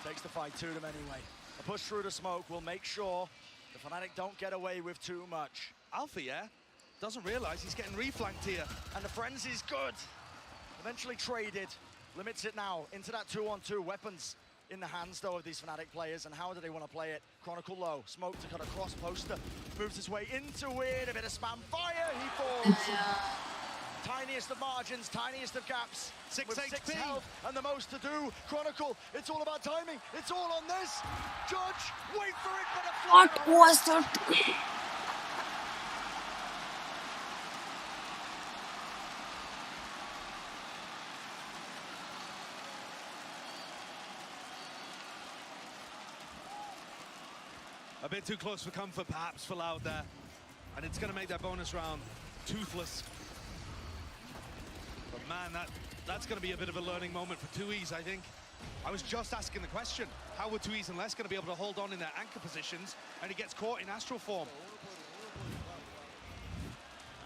Takes the fight to them anyway. A push through the smoke will make sure the Fnatic don't get away with too much. Alpha, yeah? Doesn't realize he's getting reflanked here. And the frenzy's good. Eventually traded. Limits it now into that 2-on-2. Weapons in the hands, though, of these Fnatic players. And how do they want to play it? Chronicle low. Smoke to cut across. Poster moves his way into it. A bit of spam fire. He falls. Tiniest of margins, tiniest of gaps. 6 HP. Health and the most to do. Chronicle, it's all about timing. It's all on this. Judge, wait for it, but a fly. What was that? A bit too close for comfort, perhaps, for Loud there. And it's going to make that bonus round toothless. But man, that's going to be a bit of a learning moment for Tui's, I think. I was just asking the question, how were Tui's and Les going to be able to hold on in their anchor positions, and he gets caught in astral form?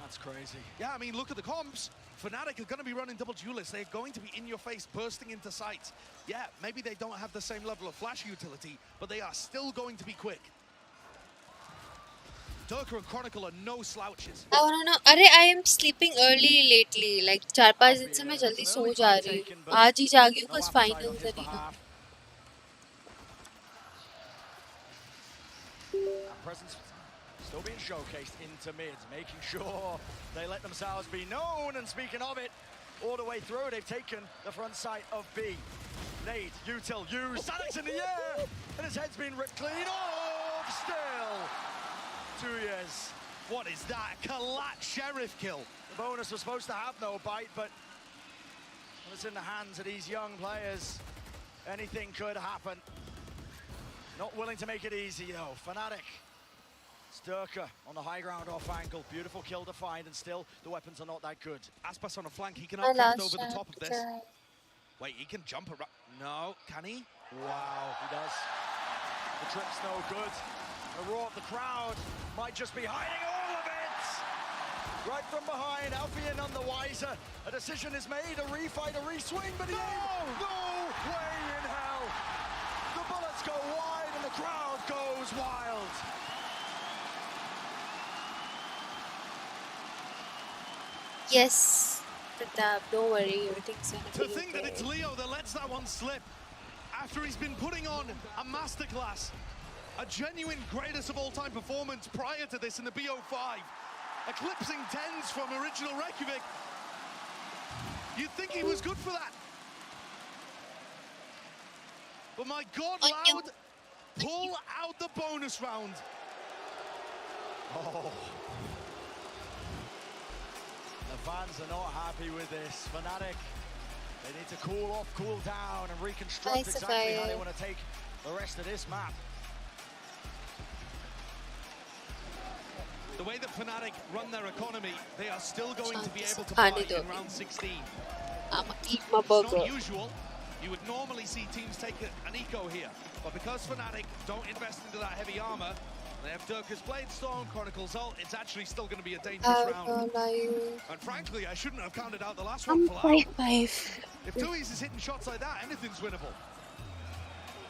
That's crazy. Yeah, I mean, look at the comps. Fnatic are going to be running double duelists. They're going to be in your face, bursting into sight. Yeah, maybe they don't have the same level of flash utility, but they are still going to be quick. Durka and Chronicle are no slouches. I wanna know. अरे I am sleeping early lately. Like 4-5 दिन से मैं जल्दी सो जा रही हूँ. आज ही जागी हूँ कुछ finals है नहीं ना. Presence still being showcased into mid, making sure they let themselves be known. And speaking of it, all the way through, they've taken the front side of B. Nade, Util, Salik's in the air, and his head's been ripped clean off still. 2 years. What is that? Collat Sheriff kill. The bonus was supposed to have no bite, but when it's in the hands of these young players, anything could happen. Not willing to make it easy though. Fnatic. Sturka on the high ground off angle. Beautiful kill to find, and still the weapons are not that good. Aspas on a flank. He can up over the top of this. Wait, he can jump around. No, can he? Wow, he does. The trip's no good. The roar of the crowd might just be hiding all of it. Right from behind, Alfie none the wiser. A decision is made, a refight, a reswing, but no way in hell. The bullets go wide and the crowd goes wild. Yes, Pratap, don't worry, everything's gonna be To think that it's Leo that lets that one slip after he's been putting on a masterclass, a genuine greatest of all time performance prior to this in the BO5, eclipsing 10s from original Reykjavik. You'd think he was good for that. But my God, Loud, pull out the bonus round. Oh. The fans are not happy with this. Fnatic, they need to cool off, cool down, and reconstruct exactly how they want to take the rest of this map. The way that Fnatic run their economy, they are still going to be able to fight in round 16. I'm gonna eat my burger. It's not usual. You would normally see teams take an eco here, but because Fnatic don't invest into that heavy armor, they have Durka's Blade Storm, Chronicles ult, it's actually still going to be a dangerous round. And frankly, I shouldn't have counted out the last one for Loud. If Tui's is hitting shots like that, anything's winnable.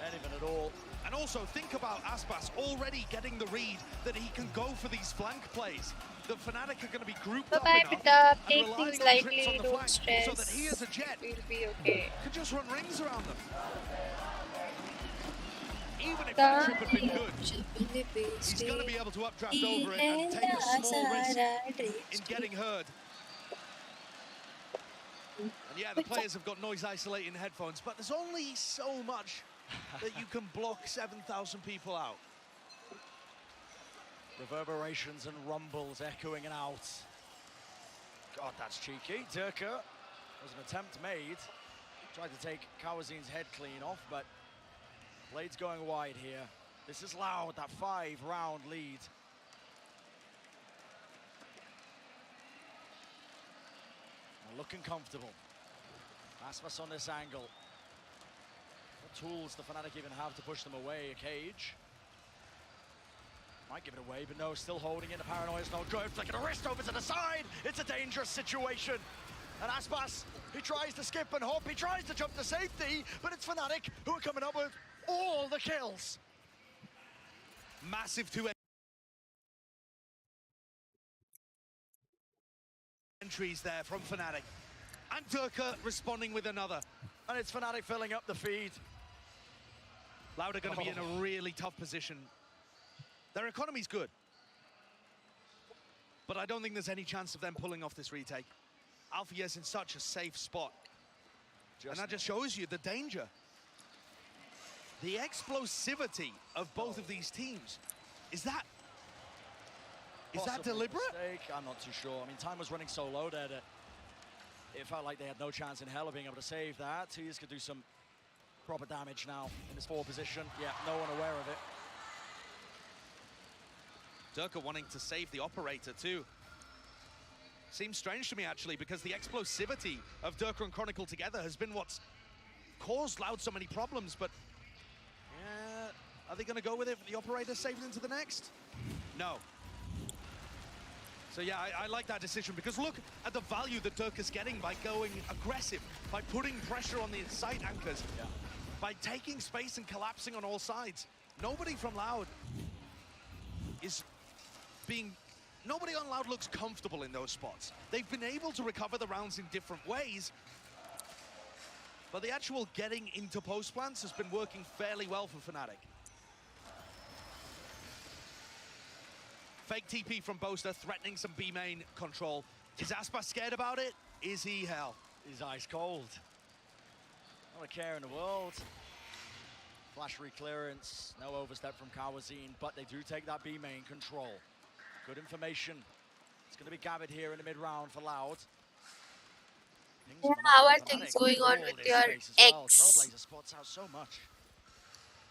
Anything at all. And also, think about Aspas already getting the read that he can go for these flank plays. The Fnatic are going to be grouped up enough and take relying things on lightly, trips on the don't flank stress. so that he as a jet We'll be okay. can just run rings around them. Even if that trip had been good, he's going to be able to updraft over it and take a small risk in getting heard. And yeah, the players have got noise isolating headphones, but there's only so much that you can block 7,000 people out. Reverberations and rumbles echoing out. God, that's cheeky. Durka was an attempt made. Tried to take Kawazin's head clean off, but Blade's going wide here. This is Loud, that 5-round lead. They're looking comfortable. Aspas on this angle. What tools the Fnatic even have to push them away? A cage. Might give it away, but no, still holding it. The paranoia's no good. Flicking a wrist over to the side. It's a dangerous situation. And Aspas, he tries to skip and hop. He tries to jump to safety, but it's Fnatic who are coming up with all the kills. Massive 2 entries there from Fnatic. And Durka responding with another. And it's Fnatic filling up the feed. Loud are going to be in a really tough position. Their economy's good. But I don't think there's any chance of them pulling off this retake. Alfia's in such a safe spot. And that just shows you the danger. The explosivity of both of these teams. Is that deliberate? Mistake. I'm not too sure. I mean, time was running so low there that it felt like they had no chance in hell of being able to save that. Tears could do some proper damage now in this forward position. Yeah, no one aware of it. Durka wanting to save the operator too. Seems strange to me actually, because the explosivity of Durka and Chronicle together has been what's caused Loud so many problems, but yeah, are they going to go with it? The operator saved into the next? No. So yeah, I like that decision, because look at the value that Durka's getting by going aggressive, by putting pressure on the site anchors, by taking space and collapsing on all sides. Nobody from Loud is Nobody on Loud looks comfortable in those spots. They've been able to recover the rounds in different ways, but the actual getting into post plants has been working fairly well for Fnatic. Fake TP from Boaster, threatening some B main control. Is Aspas scared about it? Is he? Hell? He's ice cold. Not a care in the world. Flash reclearance, no overstep from Kawazine, but they do take that B main control. Good information. It's going to be gathered here in the mid-round for Loud. Yeah, how are things going on with your ex? Trailblazer spots out so much.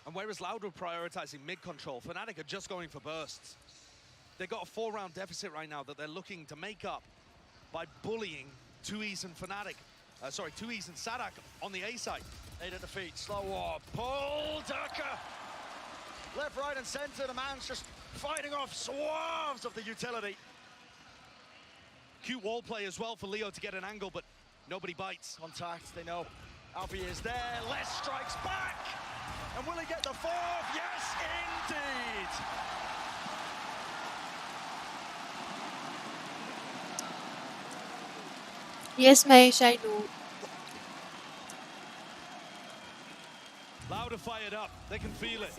And whereas Loud were prioritizing mid control, Fnatic are just going for bursts. They've got a 4-round deficit right now that they're looking to make up by bullying 2Es and Fnatic. 2Es and Sadak on the A side. 8 at the feet, slow war, pull, Durka! Left, right, and center, the man's just fighting off swarms of the utility. Cute wall play as well for Leo to get an angle, but nobody bites. Contact, they know Alfie is there, Les strikes back! And will he get the 4th? Yes, indeed! Yes, Mahesh, I know. Loud are fired up. They can feel it.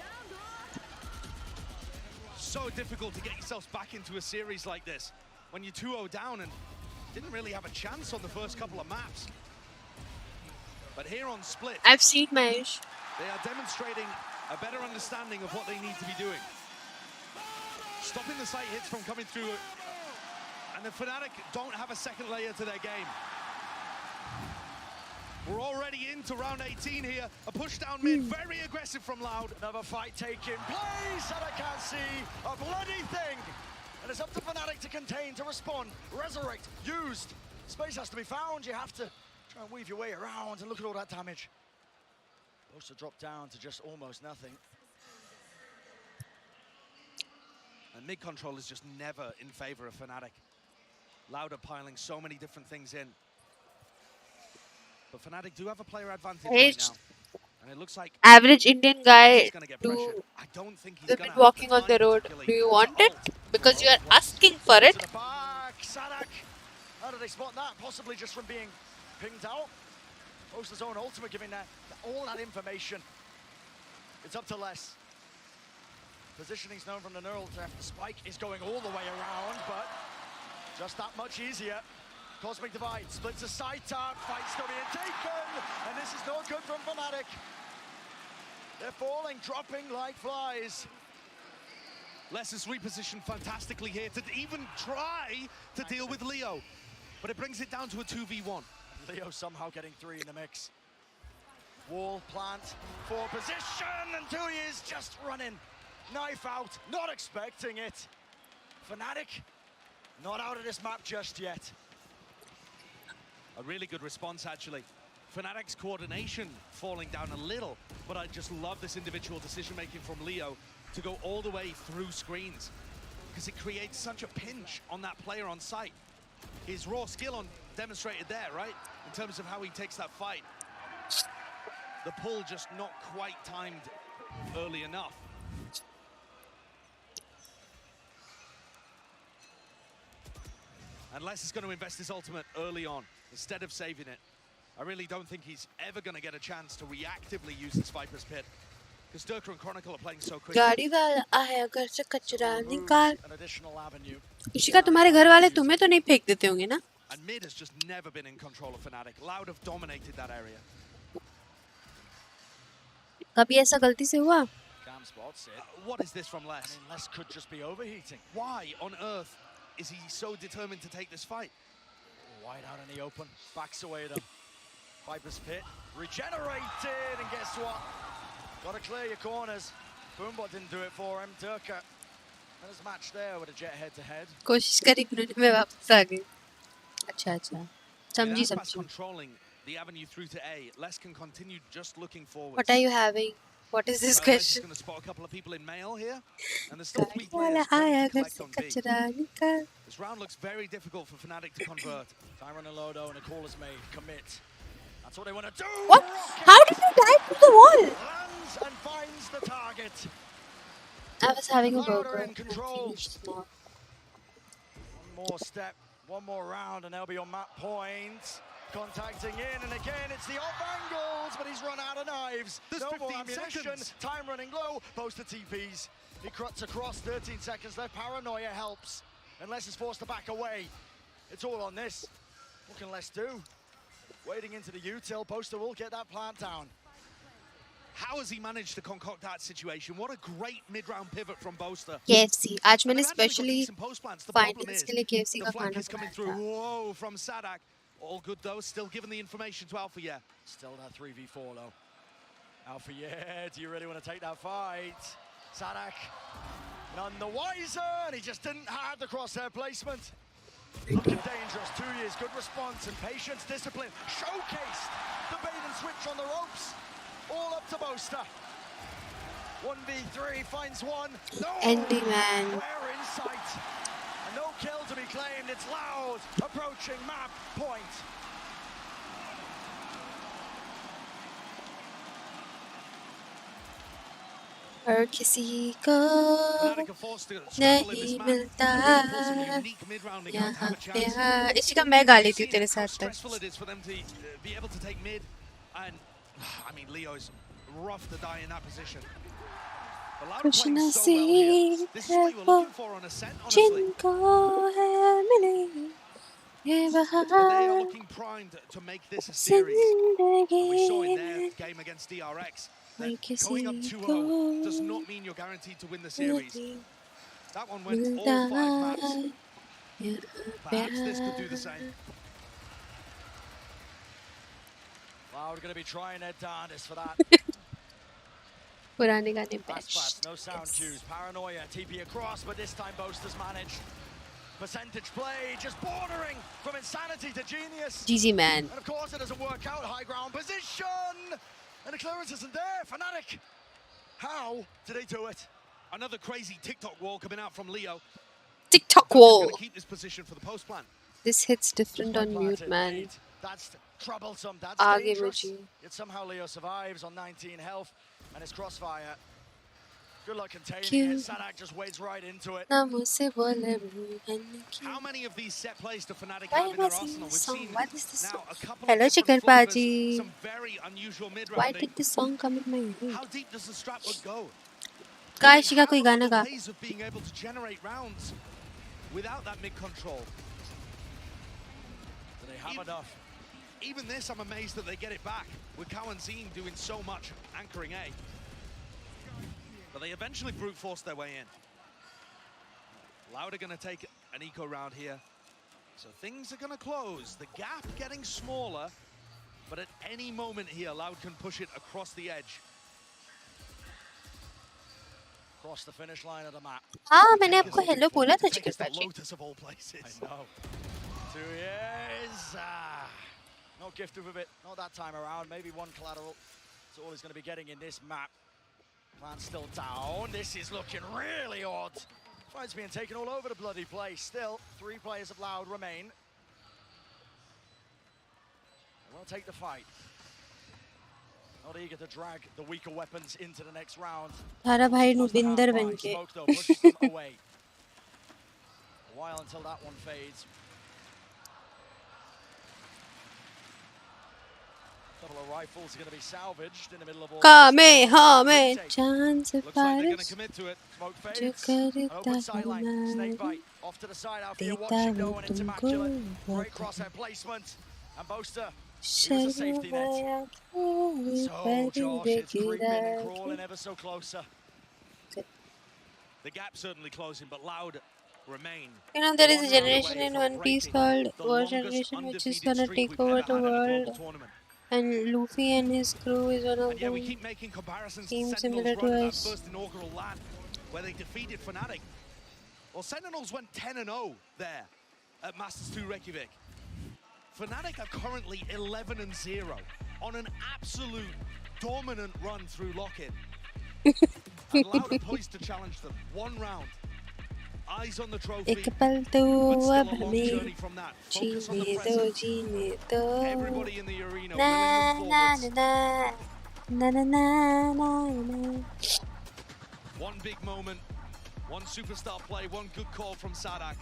So difficult to get yourselves back into a series like this when you're 2-0 down and didn't really have a chance on the first couple of maps. But here on Split, I've seen Mahesh. They are demonstrating a better understanding of what they need to be doing. Stopping the site hits from coming through. And the Fnatic don't have a second layer to their game. We're already into round 18 here. A push down mid, very aggressive from Loud. Another fight taking place, and I can't see a bloody thing. And it's up to Fnatic to contain, to respond, resurrect, used. Space has to be found. You have to try and weave your way around, and look at all that damage. Supposed to drop down to just almost nothing. And mid control is just never in favor of Fnatic. Loud are piling so many different things in. But Fnatic do have a player advantage right now. And it looks like average Indian guy to I don't think he's been walking on the road. Do you want it? Because you are asking for it. Back, Sadak. How did they spot that? Possibly just from being pinged out. Poster's own ultimate giving that all that information. It's up to Les. Positioning's known from the neural theft. The spike is going all the way around, but just that much easier. Cosmic Divide splits a side tap, fight's still being taken, and this is no good from Fnatic. They're falling, dropping like flies. Les is repositioned fantastically here to even try to deal with Leo, but it brings it down to a 2v1. Leo somehow getting 3 in the mix. Wall, plant, 4 position, and 2 is just running. Knife out, not expecting it. Fnatic, not out of this map just yet. A really good response, actually. Fnatic's coordination falling down a little, but I just love this individual decision-making from Leo to go all the way through screens, because it creates such a pinch on that player on site. His raw skill demonstrated there, right? In terms of how he takes that fight. The pull just not quite timed early enough. And Les is going to invest his ultimate early on, instead of saving it. I really don't think he's ever going to get a chance to reactively use this Viper's Pit, because Durka and Chronicle are playing so quickly. गाड़ी वाला आया घर से कचरा निकाल. An additional avenue. Ishika तुम्हारे घर वाले तुम्हें तो नहीं फेंक देते होंगे ना? And mid has just never been in control of Fnatic. Loud have dominated that area. कभी ऐसा गलती से हुआ? Cam spots it. What is this from Les? I mean, Les could just be overheating. Why on earth is he so determined to take this fight? Wide out in the open, backs away though. Viper's Pit regenerated, and guess what? Gotta clear your corners. Boombot didn't do it for him. Durka had his match there with a jet head-to-head. कोशिश करी फिर मैं वापस आ गई. अच्छा. समझी. Controlling the avenue through to A. Les can continue just looking forward. What are you having? What is this question? Going to spot a couple of people in mail here, and there's still 3 players to collect on B. This round looks very difficult for Fnatic to convert. Tyron and Lodo, and a call is made. Commit. That's what they want to do. What? How did you die to the wall? Lands and finds the target. I was having a Louder burger. in control. more step, one more round, and they'll be on map point. Contacting in, and again, it's the off angles, but he's run out of knives. There's no more 15 ammunition. seconds. Time running low. Boaster TPs. He cuts across. 13 seconds left. Paranoia helps, unless he's forced to back away. It's all on this. What can Les do? Wading into the util. Boaster will get that plant down. How has he managed to concoct that situation? What a great mid-round pivot from Boaster. KFC आज मैंने specially finals के लिए KFC का The flank खाना is coming बनाया through. था. Whoa, from Sadak. All good though, still giving the information to Alpha, yeah. Still that 3v4 though. Alpha, yeah, do you really want to take that fight? Sadak, none the wiser, and he just didn't have the crosshair placement. Looking dangerous, 2 years, good response and patience, discipline. Showcased the bait and switch on the ropes. All up to Boaster. 1v3, finds one. No! Andy, man. We're in sight. A no kill to be claimed. It's Loud approaching map point. और किसी को नहीं मिलता यहाँ प्यार. इसी का मैं गा लेती हूँ तेरे साथ तक. Stressful it is for them to be able to take mid, and I mean Leo's rough to die in that position. But Loud कुछ playing so well here. This is what you were looking for on Ascent, honestly. जिनको है मिले ये But they are बहार looking primed to make this a series. And we saw in their game against DRX that going up 2-0 does not mean you're guaranteed to win the series. That one went all 5 maps. Perhaps this could do the same. Loud going to be trying their darndest for that. पुराने गाने Fast, bench. fast, no sound cues. Paranoia, TP across, but this time Boaster's managed. Percentage play, just bordering from insanity to genius. GG, man. And of course it doesn't work out. High ground position. And the clearance isn't there. Fnatic. How did they do it? Another crazy TikTok wall coming out from Leo. TikTok Going wall. to keep this position for the post plan. This hits different on mute, man. That's troublesome. That's Aage dangerous. mujhe. Yet somehow Leo survives on 19 health. And his crossfire. Good luck containing Cute. it. Sadak just wades right into it. ना मुझसे बोले बहन की. How many of these set plays do Fnatic Why have in am I their singing arsenal? We've this song? seen What is this now song? a couple Hello, of Chicken different flavors, Paji. some very unusual Why mid-rounding. did this song come in my head? How deep does the strapwood go? काश का कोई गाना गा. Ways of being able to generate rounds without that mid control. Do they have enough? Even this, I'm amazed that they get it back with Cowan Zine doing so much anchoring A. But they eventually brute force their way in. Loud are going to take an eco round here. So things are going to close. The gap getting smaller, but at any moment here, Loud can push it across the edge. Across the finish line of the map. हाँ मैंने आपको hello बोला था Chicken The Paji. Lotus of all places. I know. 2 years. Not gifted with it. Not that time around. Maybe one collateral. That's all he's going to be getting in this map. Plan still down. This is looking really odd. Fight's being taken all over the bloody place. Still, 3 players of Loud remain. They will take the fight. Not eager to drag the weaker weapons into the next round. थारा भाई नु बिंदर बन के. Smoke though pushes them away. A while until that one fades. Couple of rifles are going to be salvaged in the middle of all. कामे हमें चांद से Looks like they're going Paras to commit to it. Smoke जो fades. करता Open sideline. Snake हमारी bite. Off to the side. Out here देता watching no हूँ one into तुमको Immaculate. Great वफा. crosshair placement. And Boaster. He was a safety net. शर्माया So कोई Josh, परिंदे it's creeping and गिरा crawling ever so closer. The gap certainly closing, but Loud remain. You know, there is a generation in One Piece called War Generation, which is gonna take over the world. And Luffy and his crew is one of And yeah, we them. keep making comparisons Team to similar Sentinels to run that us. first inaugural lap where they defeated Fnatic. Well, Sentinels went 10-0 there at Masters 2 Reykjavik. Fnatic are currently 11-0 on an absolute dominant run through LOCKIN. And Loud are poised to challenge them. 1 round. Eyes on the trophy. एक पल तो But still अब a long हमें journey from that. Focus on the जीने दो present. जीने दो. Everybody in the arena Na willing na them na forwards. na na na na na. One big moment, one superstar play, one good call from Sadak.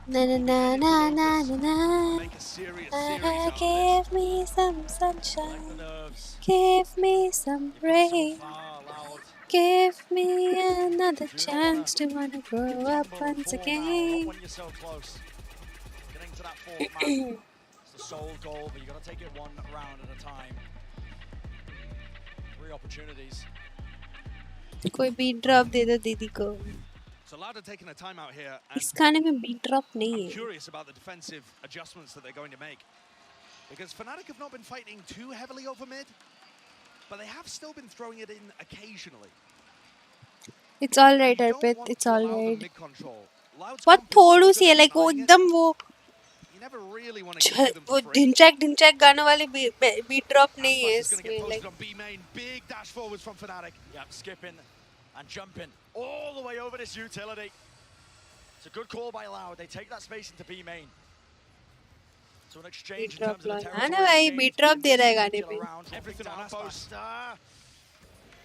Na na na na na na na. Make a serious series out of Give me some this. sunshine. Collect the nerves. Give me some You've got so rain. far, Loud. Give me another Do not chance to wanna grow up tumble and once fall now, not again. when you're so close. Getting to that fourth map. It's the sole goal, but you got to take it one round at a time. 3 opportunities. कोई beat drop दे दो दीदी को. So Lauda taking a timeout here, and इस गाने में beat drop नहीं I'm है. curious about the defensive adjustments that they're going to make. Because Fnatic have not been fighting too heavily over mid, but they have still been throwing it in occasionally. It's all right, Arpit. It's all right. Mid-control. Loud's बहुत comp is so थोड़ू good सी है, at like वो denying it, एकदम वो you never really want to give to them वो for free. Dhinchak गानों वाली beat drop नहीं है Is going to get इसमें. posted Like on B main. Big dash forwards from Fnatic. Yep, skipping and jumping all the way over this utility. It's a good call by Loud. They take that space into B main. So an exchange beat in terms drop of the हाँ ना territory भाई exchange beat drop in दे this रहा है गाने particular पे. round. Everything on post.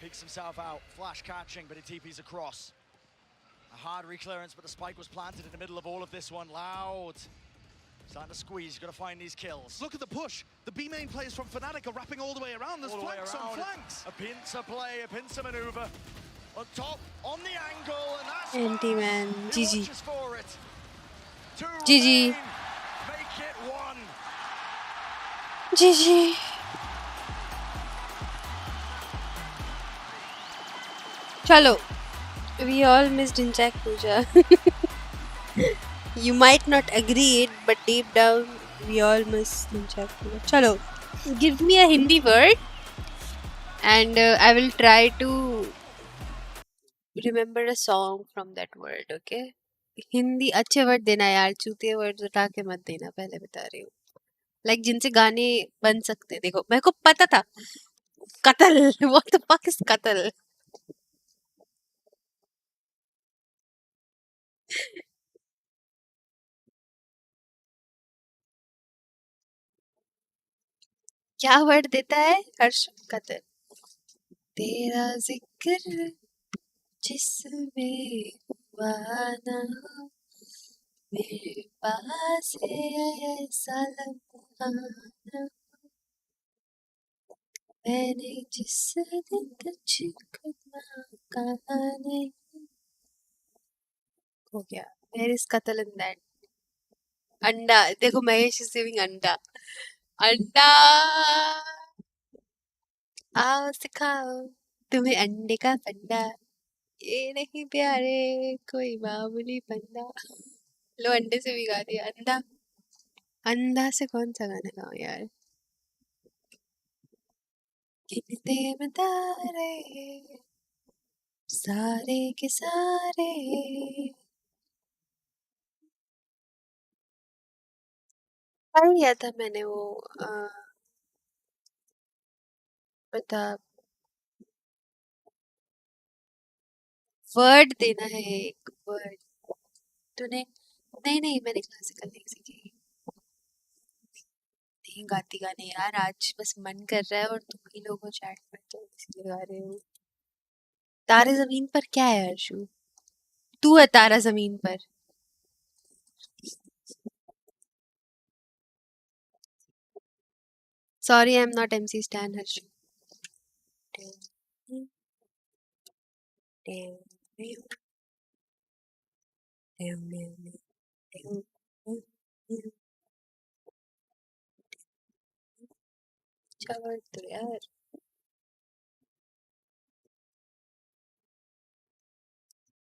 Peeks himself out. Flash catching, but he TPs across. A hard reclearance, but the spike was planted in the middle of all of this one. Loud. Starting to squeeze. You've got to find these kills. Look at the push. The B main players from Fnatic are wrapping all the way around. There's All the way flanks on around. flanks. A pincer play, a pincer maneuver. On top, on the angle, and that's Anti-man. He GG. watches for it. 2 GG. remain. Make it 1. GG. चलो. We all missed Inchak Puja. You might not agree it, but deep down we all missed Inchak Puja. चलो. Give me a Hindi word, and I will try to remember a song from that word. Okay? Hindi अच्छे word देना यार, चूतिए word उठा के मत देना, पहले बता रही हूँ. लाइक जिनसे गाने बन सकते. देखो मेरे को पता था. कत्ल. What the fuck is कत्ल? क्या वर्ड देता है हर्ष? कत्ल. तेरा जिक्र जिसमें हुआ ना हो, मेरे पास है ऐसा लम्हा ना, मैंने जिस दिन तुझको ना कहा नहीं. हो गया. Where is कत्ल in that? अंडा. देखो महेश is giving अंडा. अंडा. आओ सिखाओ तुम्हें अंडे का फंडा. ये नहीं प्यारे कोई मामूली बंदा. लो अंडे से भी गा दिया. अंडा. अंधा से कौन सा गाना गाऊं यार? गिनते में तारे सारे के सारे. पढ़ लिया था मैंने वो बता. वर्ड देना है एक वर्ड. तूने नहीं नहीं मैंने क्लासिकल नहीं सीखी. नहीं गाती गाने यार, आज बस मन कर रहा है और तुम ही लोग हो चैट में तो इसलिए गा रहे हो. तारे जमीन पर क्या है हर्षू? तू है तारा जमीन पर. Sorry, I'm not MC Stan Harshu. चलो तो यार.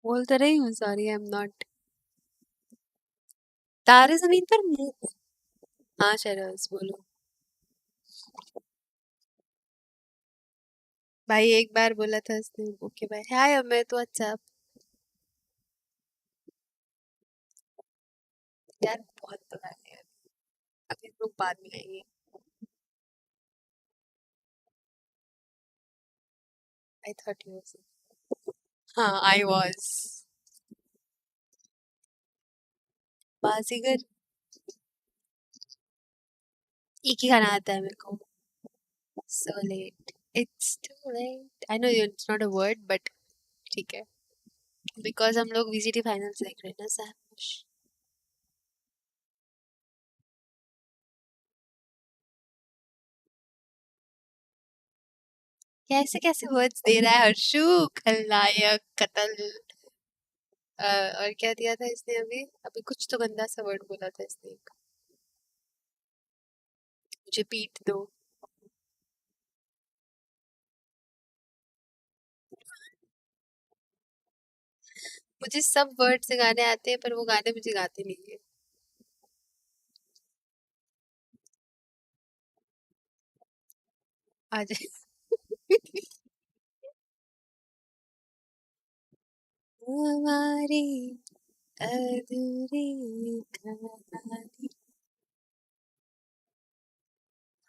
बोल तो रही हूँ. Sorry, I'm not. तारे जमीन पर मुंह. हाँ शरस बोलो. भाई एक बार बोला था उसने. ओके भाई. हाय अमित, व्हाट्सअप. यार बहुत तो गाने हैं. अभी लोग बाद में आएंगे. I thought you was. हाँ I was. बाजीगर. एक ही गाना आता है मेरे को. So late. It's too late. I know it's not a word, but ठीक है. Because हम लोग VCT finals देख रहे हैं ना साहब. कैसे कैसे वर्ड्स दे रहा है हर्षु, खलनायक, कत्ल। और क्या दिया था इसने अभी? अभी कुछ तो गंदा सा वर्ड बोला था इसने। मुझे पीट दो। मुझे सब वर्ड से गाने आते हैं, पर वो गाने मुझे गाते नहीं है। आज हमारी अधूरी कहानी,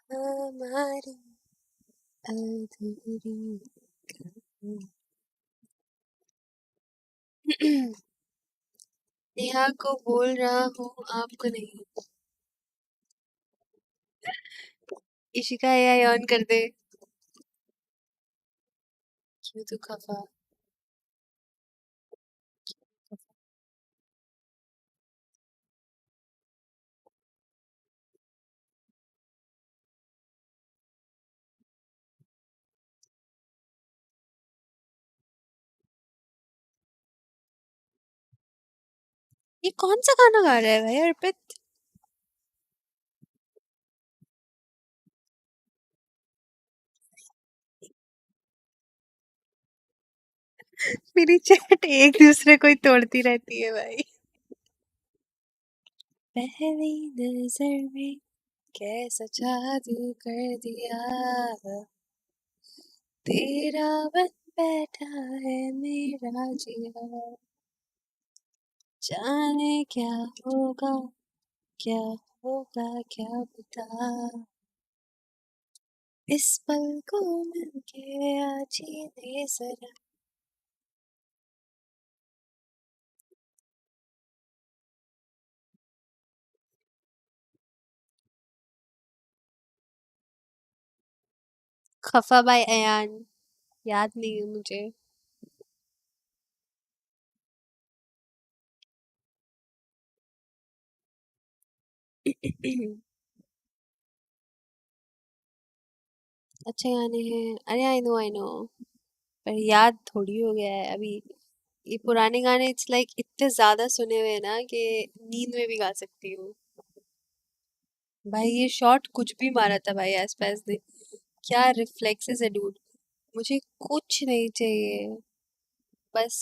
हमारी अधूरी कहानी। नेहा को बोल रहा हूँ, आपको नहीं। इशिका एआई ऑन कर दे। क्यों तू खफा? ये कौन सा गाना गा रहा है भाई अर्पित? मेरी चैट एक दूसरे को ही तोड़ती रहती है भाई। पहली नजर में कैसा जादू कर दिया, तेरा बन बैठा है मेरा जिया। जाने क्या होगा, क्या होगा, क्या पता। इस पल को मिलके आज ही दे जरा। खफा बाय अयान, याद नहीं है मुझे। अच्छे गाने हैं, अरे आई नो, पर याद थोड़ी हो गया है अभी। ये पुराने गाने इट्स लाइक इतने ज्यादा सुने हुए हैं ना कि नींद में भी गा सकती हूँ। भाई ये शॉट कुछ भी मारा था भाई आसपास ने। क्या रिफ्लेक्सेस है डूड। मुझे कुछ नहीं चाहिए, बस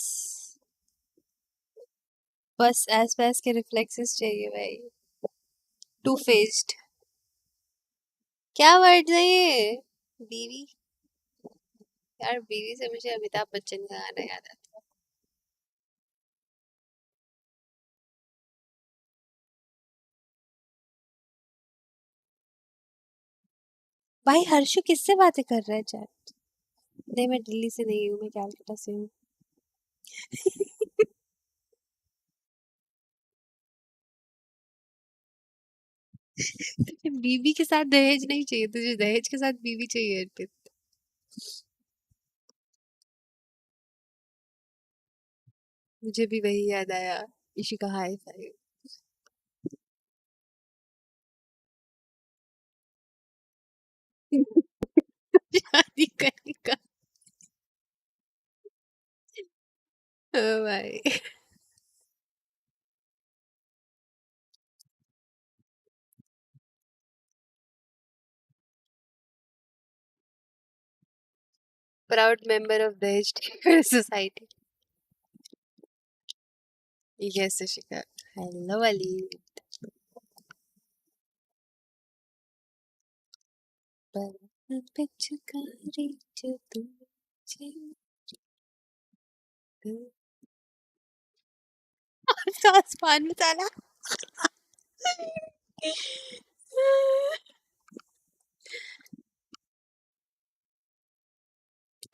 बस आसपास के रिफ्लेक्सेस चाहिए भाई। To faced. क्या वर्ड है ये? बीवी। यार बीवी से मुझे अमिताभ बच्चन का गाना याद आता है। भाई हर्षु किससे बातें कर रहा है चैट? नहीं मैं दिल्ली से नहीं हूँ, मैं कैलकाटा से हूँ। तुझे बीवी के साथ दहेज नहीं चाहिए, तुझे दहेज के साथ बीवी चाहिए अर्पित। मुझे भी वही याद आया। Ishika high five. शादी करेगा। ओ भाई। Proud member of the Taker Society. Yes, Ishika. Hello, Ali. पिचकारी जो तुझे सॉस पान मसाला।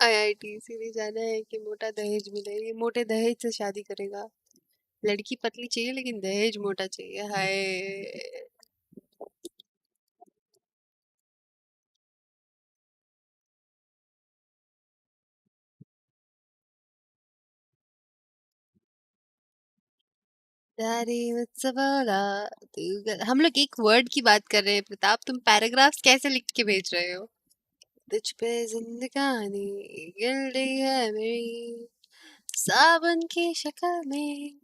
आईआईटी में जाना है कि मोटा दहेज मिले। ये मोटे दहेज से शादी करेगा। लड़की पतली चाहिए लेकिन दहेज मोटा चाहिए। हाय। डैडी मुझसे बोला हम लोग एक वर्ड की बात कर रहे हैं प्रताप, तुम पैराग्राफ्स कैसे लिख के भेज रहे हो? तुझ पे जिंदगानी गिल्ली है मेरी सावन की शक्ल में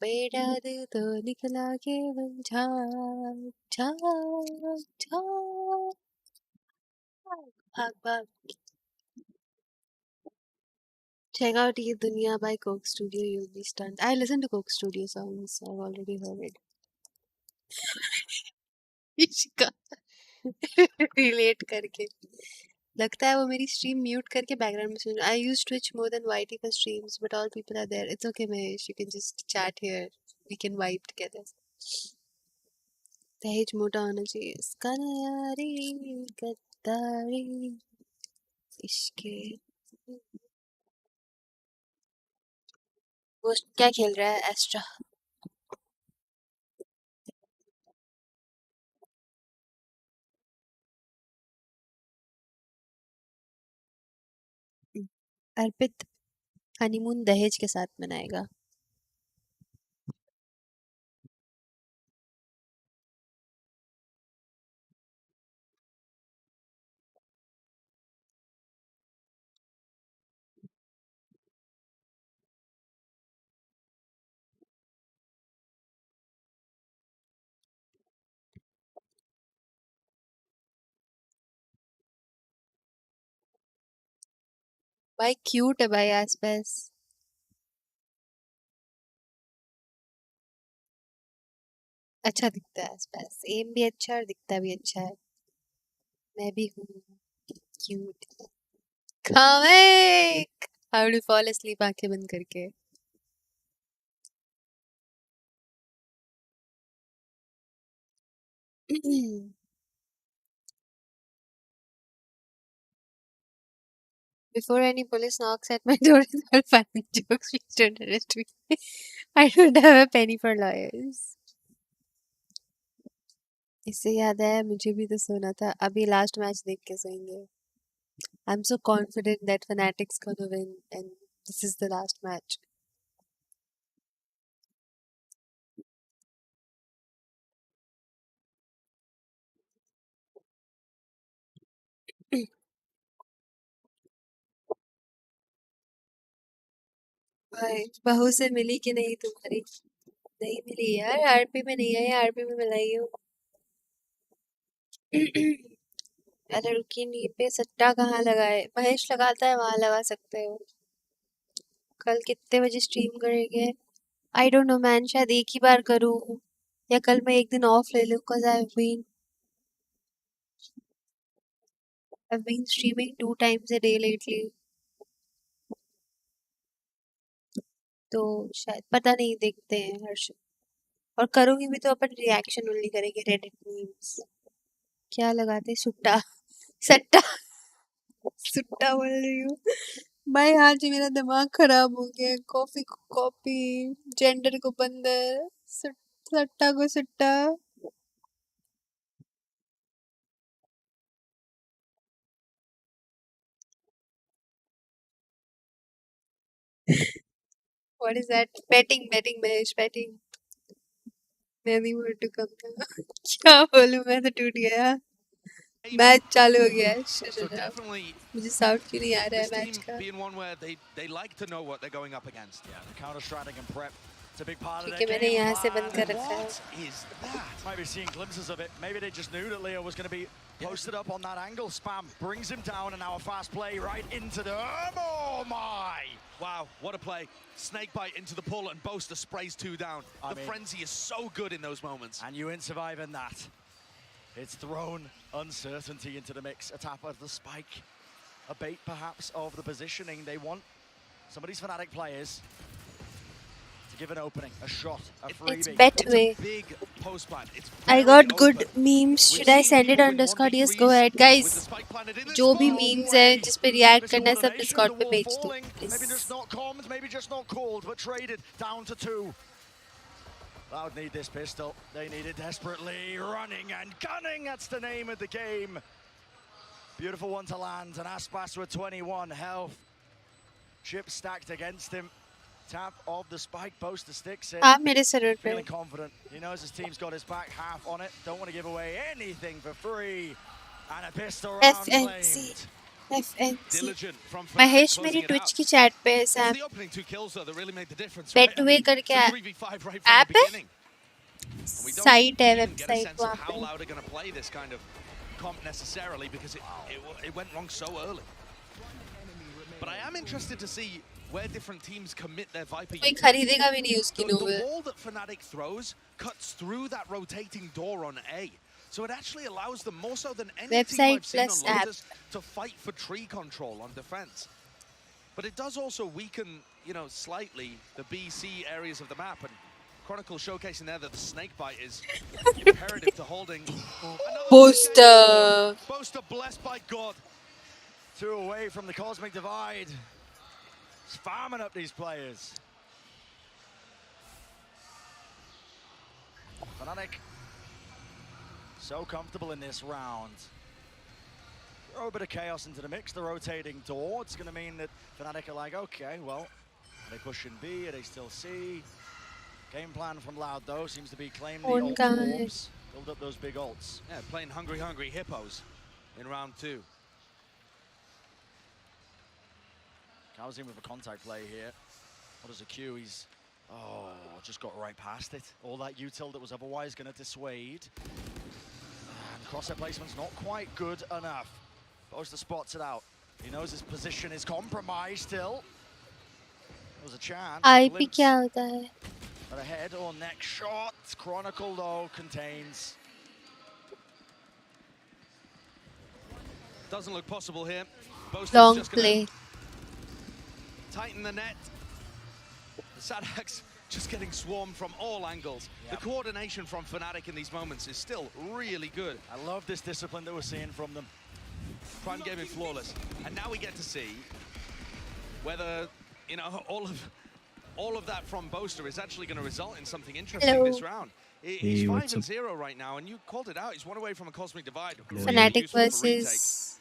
बेटा दिल तो निकला केवल झाग झाग झाग भाग भाग check out Ye Dunya by Coke Studio. You'll be stunned. I listen to Coke Studio songs. I've already heard it. इसका relate करके लगता है वो मेरी stream mute करके background में सुन. I use Twitch more than YT for streams, but all people are there. It's okay, Mahesh. You can just chat here. We can vibe together. दहेज मोटा होना चाहिए. इसका यारी गद्दारी इश्के. वो क्या खेल रहा है एस्ट्रा? अर्पित हनीमून दहेज के साथ मनाएगा. भाई क्यूट है भाई आसपास. अच्छा दिखता है आसपास. एम भी अच्छा और दिखता भी अच्छा है. मैं भी हूँ cute. Comic. How to fall asleep आंखें बंद करके. Before any police knocks at my door and all funny jokes, please don't arrest me. I don't have a penny for lawyers. इससे याद आया मुझे भी तो सोना था. अभी लास्ट मैच देख के सोएंगे. I'm so confident that Fnatic's gonna win and this is the last match. भाई बहू से मिली कि नहीं तुम्हारी? नहीं मिली यार. आरपी में नहीं है. आरपी में मिलाई हो. अरे रुकी नहीं पे सट्टा कहाँ लगाए? महेश लगाता है वहां लगा सकते हो. कल कितने बजे स्ट्रीम करेंगे? I don't know man. शायद एक ही बार करूँ या कल मैं एक दिन ऑफ ले लूँ. cause I've been streaming 2 times a day lately. तो शायद पता नहीं. देखते हैं हर्ष. और करूंगी भी तो अपन रिएक्शन ओनली करेंगे. रेडिट मीम्स क्या लगाते? सुट्टा सट्टा सुट्टा बोल रही हूँ भाई. आज मेरा दिमाग खराब हो गया. कॉफी को कॉपी, जेंडर को बंदर, सट्टा को सुट्टा. What is that? Betting Mahesh betting. Many more to come. क्या बोलूं मैं तो टूट गया. मैच चालू हो गया है. So definitely, मुझे साउंड क्यों नहीं आ रहा है this मैच team का? being one where they like to know what they're going up against. Yeah, the counter strategy and prep. It's a big part of क्योंकि their मैंने game यहाँ से plan. बंद कर रखा है. What is that? Maybe seeing glimpses of it. Maybe they just knew that Leo was going to be posted up on that angle. Spam brings him down, and now a fast play right into the... Oh my! Wow, what a play. Snake bite into the pull and Boaster sprays 2 down. The frenzy is so good in those moments. And you ain't surviving that. It's thrown uncertainty into the mix. A tap of the spike. A bait, perhaps, of the positioning they want. Some of these Fnatic players to give an opening, a shot, a freebie. It's Betway. It's a big post plan. It's I got good memes. Should I send it on Discord? Yes, go ahead, guys. जो भी memes है जिस पे react करना है सब Discord पे भेज दो. Maybe just not calmed, maybe just not called, but traded down to 2. Loud need this pistol. They need it desperately. Running and gunning, that's the name of the game. Beautiful one to land, and Aspas with 21 health. Chip stacked against him. Tap of the spike, Boaster sticks it. मेरे server पे. Feeling confident. He knows his team's got his back, half on it. Don't want to give away anything for free. And a pistol round FNC. claimed. FNC. Diligent from Fnatic Mahesh closing मेरी it Twitch out. की chat पे It's SAP the opening 2 kills though that really made the difference, bet right? I हुए mean, करके it's a 3v5 right from app the है beginning. And we don't site है even get a website sense of वहाँ how पे Loud are going to play this kind of comp necessarily because it went wrong so early. But I am interested to see where different teams commit their Viper कोई utilities. खरीदेगा भी नहीं उसकी The novel wall that Fnatic throws cuts through that rotating door on A. So it actually allows them, more so than any team Website I've seen on plus app. Lotus, to fight for tree control on defense. But it does also weaken, you know, slightly the BC areas of the map. And Chronicle showcasing there that the snake bite is imperative to holding. Booster. Booster blessed by God. 2 away from the Cosmic Divide. It's farming up these players. Fnatic so comfortable in this round. Throw a bit of chaos into the mix, the rotating door. It's going to mean that Fnatic are like, okay, well, are they pushing B? Are they still C? Game plan from Loud, though, seems to be claim the ult orbs, build up those big ults. Yeah, playing hungry hippos in round 2. Cows in with a contact play here. What is a Q? He's, just got right past it. All that util that was otherwise going to dissuade. And crosshair placement's not quite good enough. Boaster spots it out. He knows his position is compromised still. There was a chance. IP क्या होता है? But a head or neck shot. Chronicle, though, contains. Doesn't look possible here. Boaster's Long just gonna play. tighten the net. Sadak's just getting swarmed from all angles. Yep. The coordination from Fnatic in these moments is still really good. I love this discipline that we're seeing from them. Prime gaming flawless. And now we get to see whether, you know, all of that from Boaster is actually going to result in something interesting this round. He's 5-0 right now, and you called it out. He's 1 away from a Cosmic Divide. Fnatic versus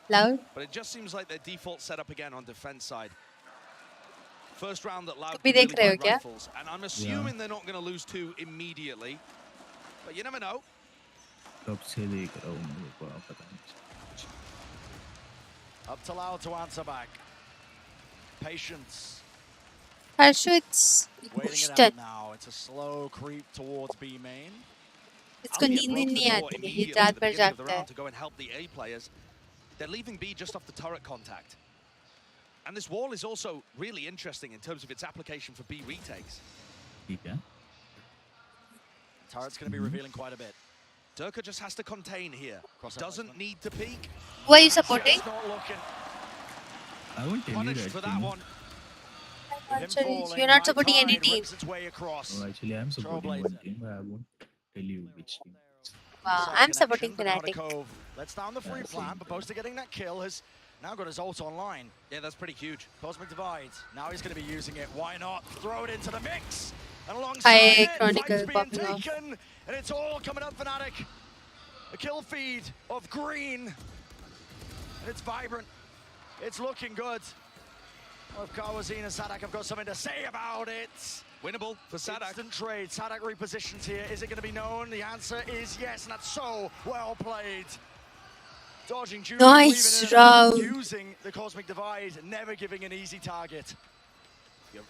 Loud. But it just seems like their default setup again on defense side. First round that Loud भी can देख really रहे हो find क्या? rifles, and I'm assuming they're not going to lose 2 immediately. But you never know. कब से देख रहा हूँ मेरे को पता नहीं. Up to Loud to answer back. Patience. Harshwitz Waiting it done. out now. It's a slow creep towards B main. इसको नींद नहीं आती है, ये रात भर जागता है. To go and help the A players. They're leaving B just off the turret contact. And this wall is also really interesting in terms of its application for B retakes. ठीक है. Turret's going to be revealing quite a bit. Durka just has to contain here. Doesn't need to peek. Who are you supporting? Not looking. I won't tell you Punished that for thing. that one. You're not supporting any team. Its way across. Oh, actually, I'm supporting one team, but I won't tell you which team. Wow, I'm supporting Fnatic. Let's down the free plan, but Boaster getting that kill has now got his ult online. Yeah, that's pretty huge. Cosmic Divide. Now he's going to be using it. Why not? Throw it into the mix. And alongside Hi, it, Chronicle fight's popping being off. taken. And it's all coming up Fnatic. A kill feed of green. And it's vibrant. It's looking good. Well, if Kawazine and Sadak have got something to say about it. Winnable for Sadak. Instant trade. Sadak repositions here. Is it going to be known? The answer is yes, and that's so well played. Dodging Churu, Nice round. using the Cosmic Divide, never giving an easy target.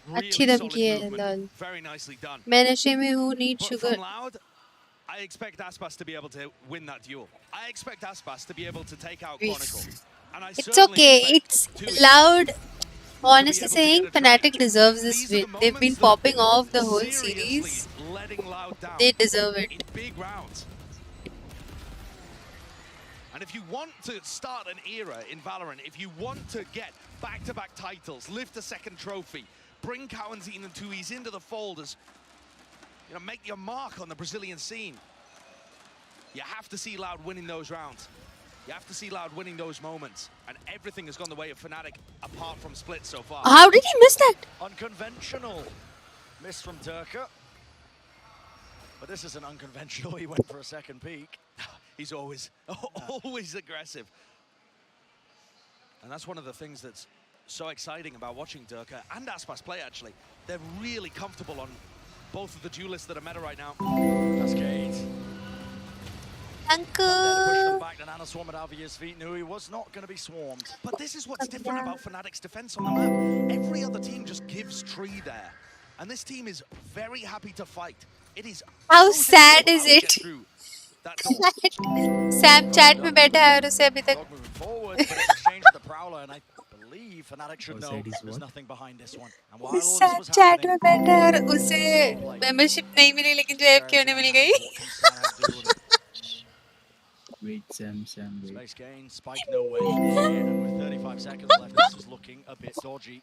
Really अच्छी solid धमकी है movement. Lol. Very nicely done. मैं नशे में हूँ, need But sugar. from Loud, I expect Aspas to be able to win that duel. I expect Aspas to be able to take out Chronicle. And I It's certainly okay. expect It's Loud. Honestly saying, Fnatic deserves this win. They've been popping off the whole series. letting Loud down They deserve it. in big rounds. And if you want to start an era in Valorant, if you want to get back-to-back titles, lift a second trophy, bring Cowanzine and Tui's into the fold as, you know, make your mark on the Brazilian scene, you have to see Loud winning those rounds. You have to see Loud winning those moments. And everything has gone the way of Fnatic, apart from Split so far. How did he miss that? Unconventional. Miss from Durka. But this isn't unconventional. He went for a second peek. He's always aggressive. And that's one of the things that's so exciting about watching Durka and Aspas play, actually. They're really comfortable on both of the duelists that are meta right now. Cascade. Uncle. Back to swarm at Alvia's feet, knew he was not going to be swarmed. But this is what's different about Fnatic's defense on the map. Every other team just gives tree there. And this team is very happy to fight. It is How so sad difficult is how to it? get through that door. Sam chat में बैठा है और उसे अभी तक Moving forward, but it's exchange with the Prowler, and I believe Fnatic should know there's nothing behind this one. And while all this Sam was chat happening, में बैठा है और उसे membership नहीं मिली लेकिन जो AFK होने मिल गई. Wait, Sam, wait. Space gain, spike no way. And with 35 seconds left, this is looking a bit dodgy.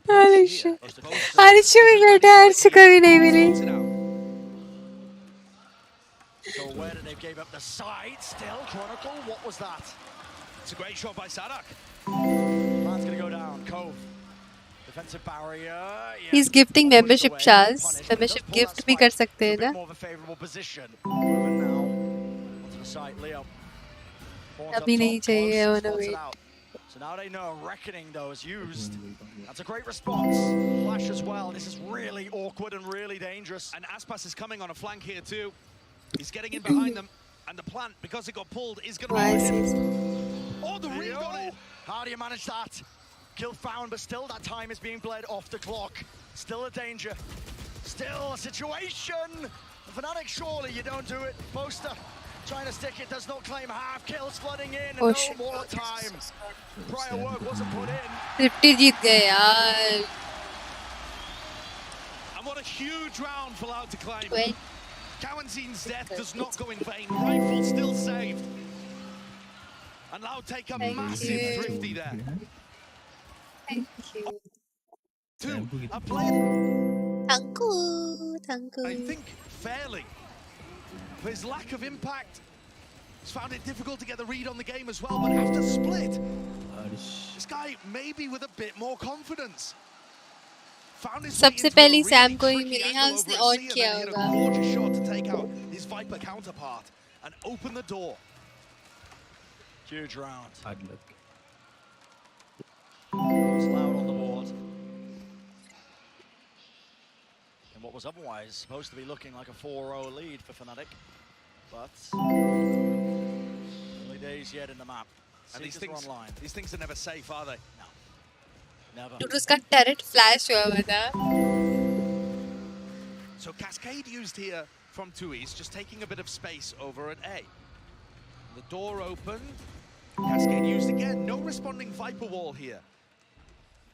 Arisha भी बैठा है अर्श को भी नहीं मिली. So aware that they gave up the side, still Chronicle, what was that? It's a great shot by Sadak. Man's gonna go down, Cove. Defensive barrier. Yeah. He's gifting membership Chaz. Membership gift भी कर सकते हैं ना. More of a favorable position. Moving now onto the side, Leo. अभी नहीं चाहिए होना भी. So now they know Reckoning though is used. That's a great response. Flash as well. This is really awkward and really dangerous. And Aspas is coming on a flank here too. He's getting in behind them. And the plant, because it got pulled, is going to be Oh, the read on it. How do you manage that? Kill found, but still that time is being bled off the clock. Still a danger. Still a situation. Fnatic, surely you don't do it. Poster trying to stick it, does not claim half. Kills flooding in, and no more time. Prior work wasn't put in. 50 जीत गए यार. And what a huge round for Loud to claim. Wait. Cowanzine's death does not go in vain. Rifle still saved. And Loud take a massive thrifty there. Thank you. Two, a player. Thank you. I think fairly. For his lack of impact, he's found it difficult to get the read on the game as well. But after split, this guy maybe with a bit more confidence. सबसे पहले Sam को ही मिली है उसने on किया होगा. Gorgeous shot to take out his Viper counterpart and open the door. Huge round. Hard luck. It's Loud on the board. And what was otherwise supposed to be looking like a 4-0 lead for Fnatic. But early days yet in the map. And these things are never safe, are they? No. Never. Dude, उसका turret flash हुआ हुआ था. So Cascade used here from Tui's, just taking a bit of space over at A. The door opened. Cascade used again. No responding Viper wall here.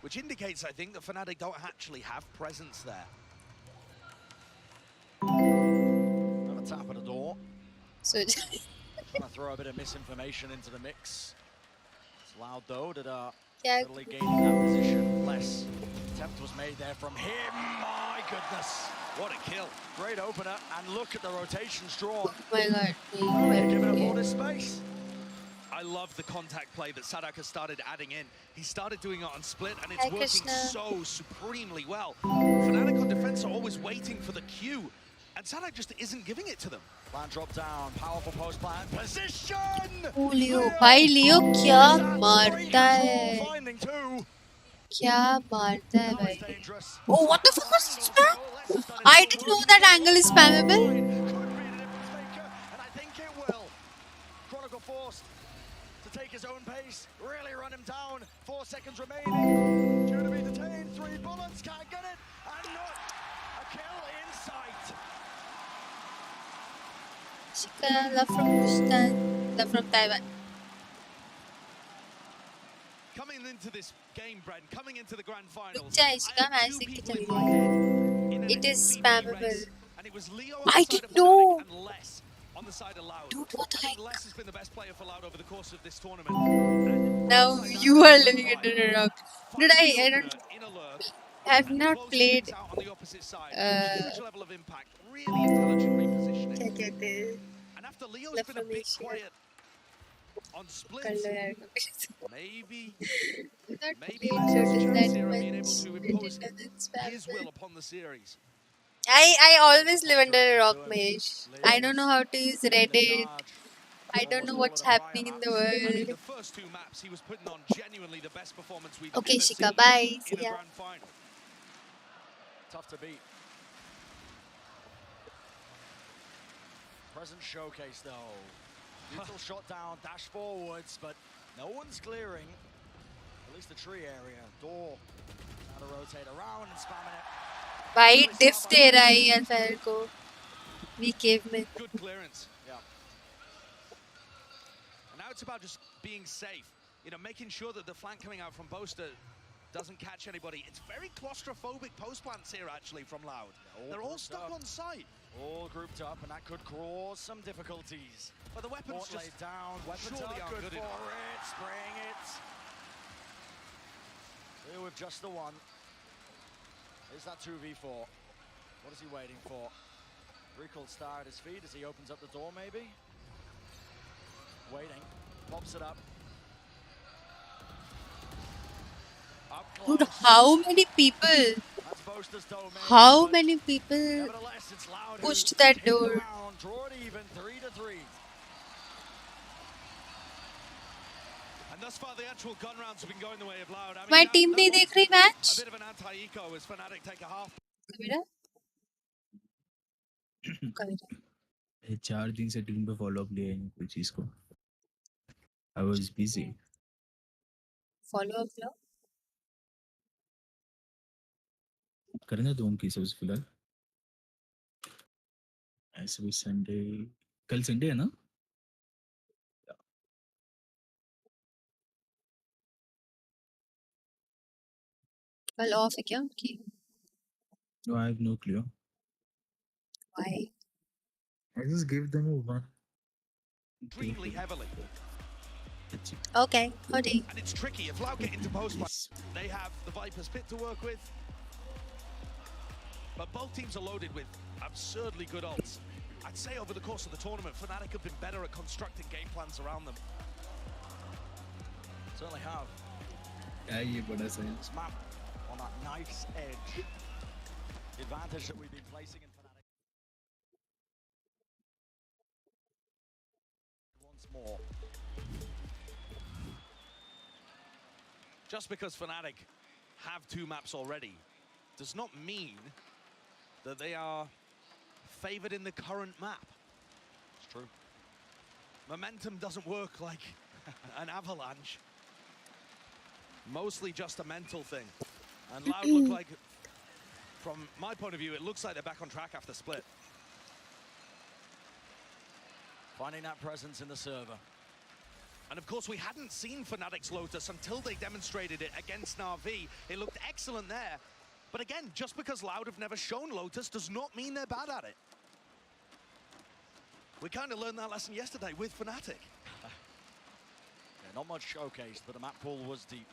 Which indicates, I think, that Fnatic don't actually have presence there. Got a tap at the door. So trying to throw a bit of misinformation into the mix. It's Loud though that Yeah. totally gaining that position. Less attempt was made there from him. My goodness. What a kill. Great opener. And look at the rotations drawn. Oh my god. They're giving up all this space. I love the contact play that Sadak has started adding in. He started doing it on split, and it's Hi, working Krishna. so supremely well. Fnatic on defense are always waiting for the cue, and Sadak just isn't giving it to them. Plan drop down. Powerful post plan. Position! Oh, Leo. भाई लियो क्या मारता है. Finding two. क्या मारता है भाई. Oh, what the fuck was this spam? I didn't know that angle is spammable. And I think it will. Chronicle forced to take his own pace, really run him down. 4 seconds remaining. Due to be detained. 3 bullets, can't get it. And not a kill in sight. Shika, love from Rajasthan, love from Taiwan. Coming into this game, Brent, coming into the grand finals. Shika, match देख के चली गई. It is spammable. I didn't know. On the side of Loud. Dude, what the heck? Les has been the best player for Loud over the course of this tournament. Now you are living under a rock. Dude, I don't. I have not played. Huge level of impact, really intelligent repositioning. क्या कहते हैं? And after Leo's been a bit quiet on splits, maybe played Les has a certain chance that here of being able much. to It impose doesn't spam his will upon the series. I always live under a rock, Mahesh. I don't know how to use Reddit. I don't know what's happening in the world. The first 2 maps he was putting on genuinely the best performance we've Okay, ever Shika, seen bye. See in a ya. grand final. Tough to beat. Present showcase though. Neutral shot down, dash forwards, but no one's clearing. At least the tree area. Door. Now to rotate around and spamming it. भाई diff दे रहा है यार fire को we cave में. Good clearance. Yeah. And now it's about just being safe. You know, making sure that the flank coming out from Boaster doesn't catch anybody. It's very claustrophobic post plants here actually from Loud. Yeah, They're all stuck on site. All grouped up, and that could cause some difficulties. But the weapons Mort just laid down. Weapons surely are aren't good good for enough. it. Spraying it. Here with just the one. Is that 2v4? What is he waiting for? Recall star at his feet as he opens up the door, maybe? Waiting. Pops it up. Dude, how many people? That's Boaster's domain. How many people Nevertheless, it's Loud pushed who that take the door? round, draw it even, 3-3. And thus far, the actual gun rounds have been going the way of Loud. I mean, My team नहीं देख रही match. a bit of an anti-eco as Fnatic take a half. कबीरा? कबीरा. 4 दिन से team पे follow up लिया है कोई चीज को. I was busy. Follow up लो. करना दो उनकी सबसे फिलहाल. ऐसे भी संडे, कल संडे है ना? कल ऑफ है क्या उनकी? No, I have no clue. Why? I just give them a one. Extremely heavily. Okay, Hodi. And it's tricky. If Loud get into post, they have the Viper's pit to work with. But both teams are loaded with absurdly good ults. I'd say over the course of the tournament, Fnatic have been better at constructing game plans around them. Certainly have. Yeah, ये बड़ा सा है. This map on that nice edge. The advantage that we've been placing in Fnatic. Once more. Just because Fnatic have 2 maps already does not mean that they are favored in the current map. It's true. Momentum doesn't work like an avalanche. Mostly just a mental thing. And Loud look like, from my point of view, it looks like they're back on track after split. Finding that presence in the server. And of course, we hadn't seen Fnatic's Lotus until they demonstrated it against Na'Vi. It looked excellent there. But again, just because Loud have never shown Lotus does not mean they're bad at it. We kind of learned that lesson yesterday with Fnatic. Yeah, not much showcased, but the map pool was deep.